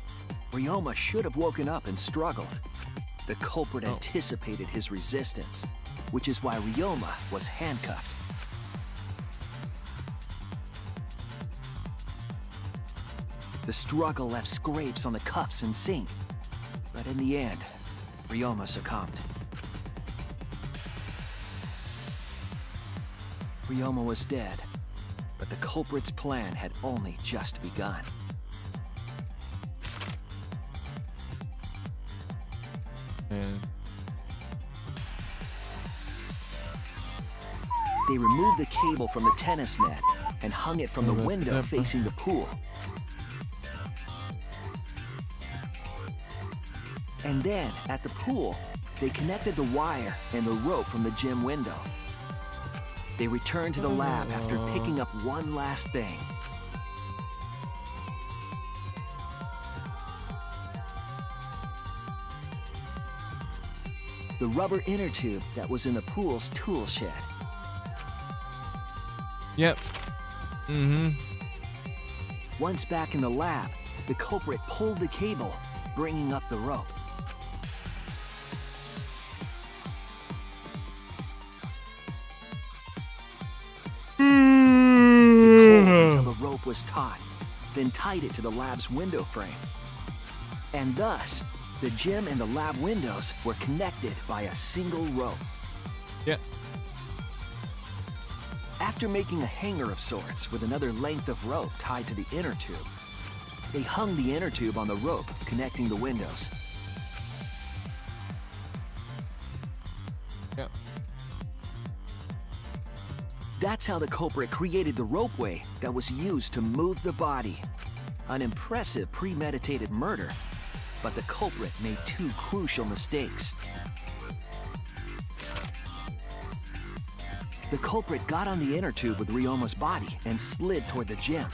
Ryoma should have woken up and struggled. The culprit anticipated his resistance, which is why Ryoma was handcuffed. The struggle left scrapes on the cuffs and sink. But in the end, Ryoma succumbed. Ryoma was dead, but the culprit's plan had only just begun. And they removed the cable from the tennis net and hung it from the window facing the pool. And then, at the pool, they connected the wire and the rope from the gym window. They returned to the lab after picking up one last thing. The rubber inner tube that was in the pool's tool shed. Yep. Mm-hmm. Once back in the lab, the culprit pulled the cable, bringing up the rope. Until the rope was taut, then tied it to the lab's window frame. And thus, the gym and the lab windows were connected by a single rope. Yep. After making a hanger of sorts with another length of rope tied to the inner tube, they hung the inner tube on the rope connecting the windows. Yep. That's how the culprit created the ropeway that was used to move the body. An impressive premeditated murder, but the culprit made two crucial mistakes. The culprit got on the inner tube with Ryoma's body and slid toward the gym.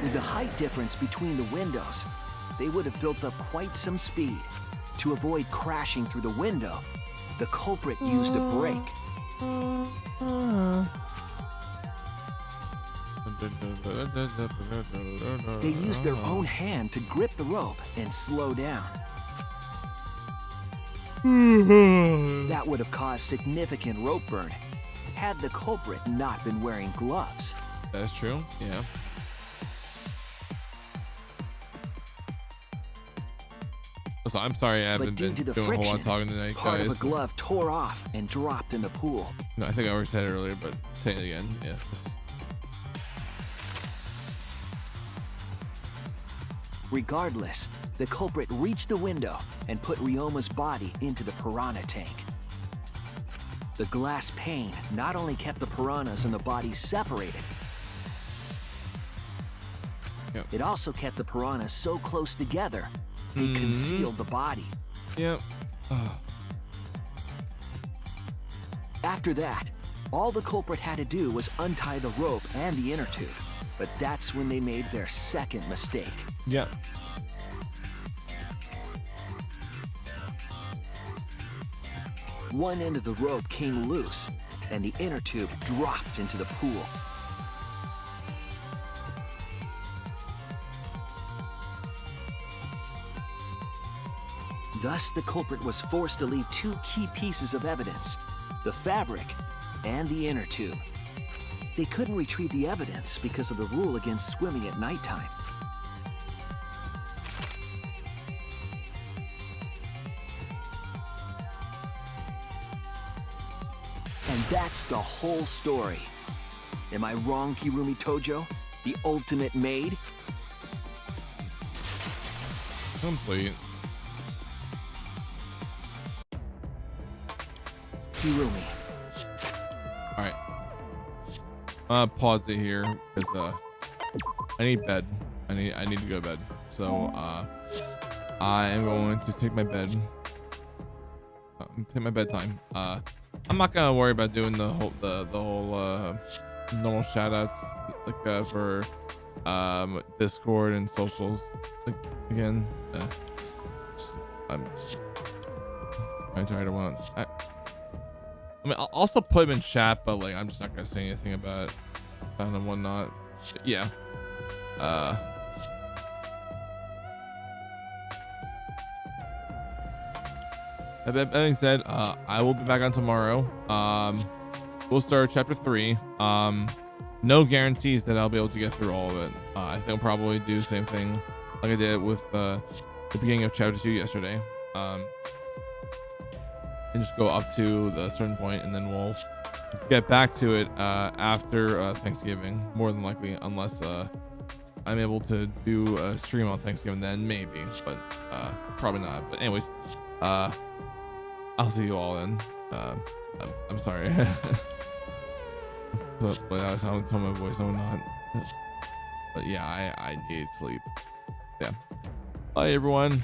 With the height difference between the windows, they would have built up quite some speed. To avoid crashing through the window, the culprit used a brake. They used their own hand to grip the rope and slow down. That would have caused significant rope burn had the culprit not been wearing gloves. That's true, yeah. So I'm sorry I haven't been doing a whole lot of talking tonight, part guys. of a glove tore off and dropped in the pool. No, I think I already said it earlier, but say it again. Yeah. Regardless, the culprit reached the window and put Ryoma's body into the piranha tank. The glass pane not only kept the piranhas and the body separated, it also kept the piranhas so close together, they concealed the body. Yep. After that, all the culprit had to do was untie the rope and the inner tube. But that's when they made their second mistake. Yep. One end of the rope came loose, and the inner tube dropped into the pool. Thus, the culprit was forced to leave two key pieces of evidence, the fabric and the inner tube. They couldn't retrieve the evidence because of the rule against swimming at nighttime. And that's the whole story. Am I wrong, Kirumi Tojo? The ultimate maid? Complete. Kirumi. Alright. Pause it here because I need bed. I need to go to bed. So I am going to take my bed. Take my bedtime. I'm not gonna worry about doing the whole normal shoutouts like for Discord and socials again. I'm tired of one. I mean, I'll also put him in chat, but like I'm just not gonna say anything about and whatnot. Yeah. That being said, I will be back on tomorrow. We'll start chapter 3. no guarantees that I'll be able to get through all of it. I think I'll probably do the same thing like I did with the beginning of chapter 2 yesterday. And just go up to the certain point, and then we'll get back to it after Thanksgiving, more than likely, unless I'm able to do a stream on Thanksgiving, then maybe, but probably not. But anyways, I'll see you all then. I'm sorry. but I was tone my voice, no, not. But yeah, I need sleep. Yeah. Bye, everyone.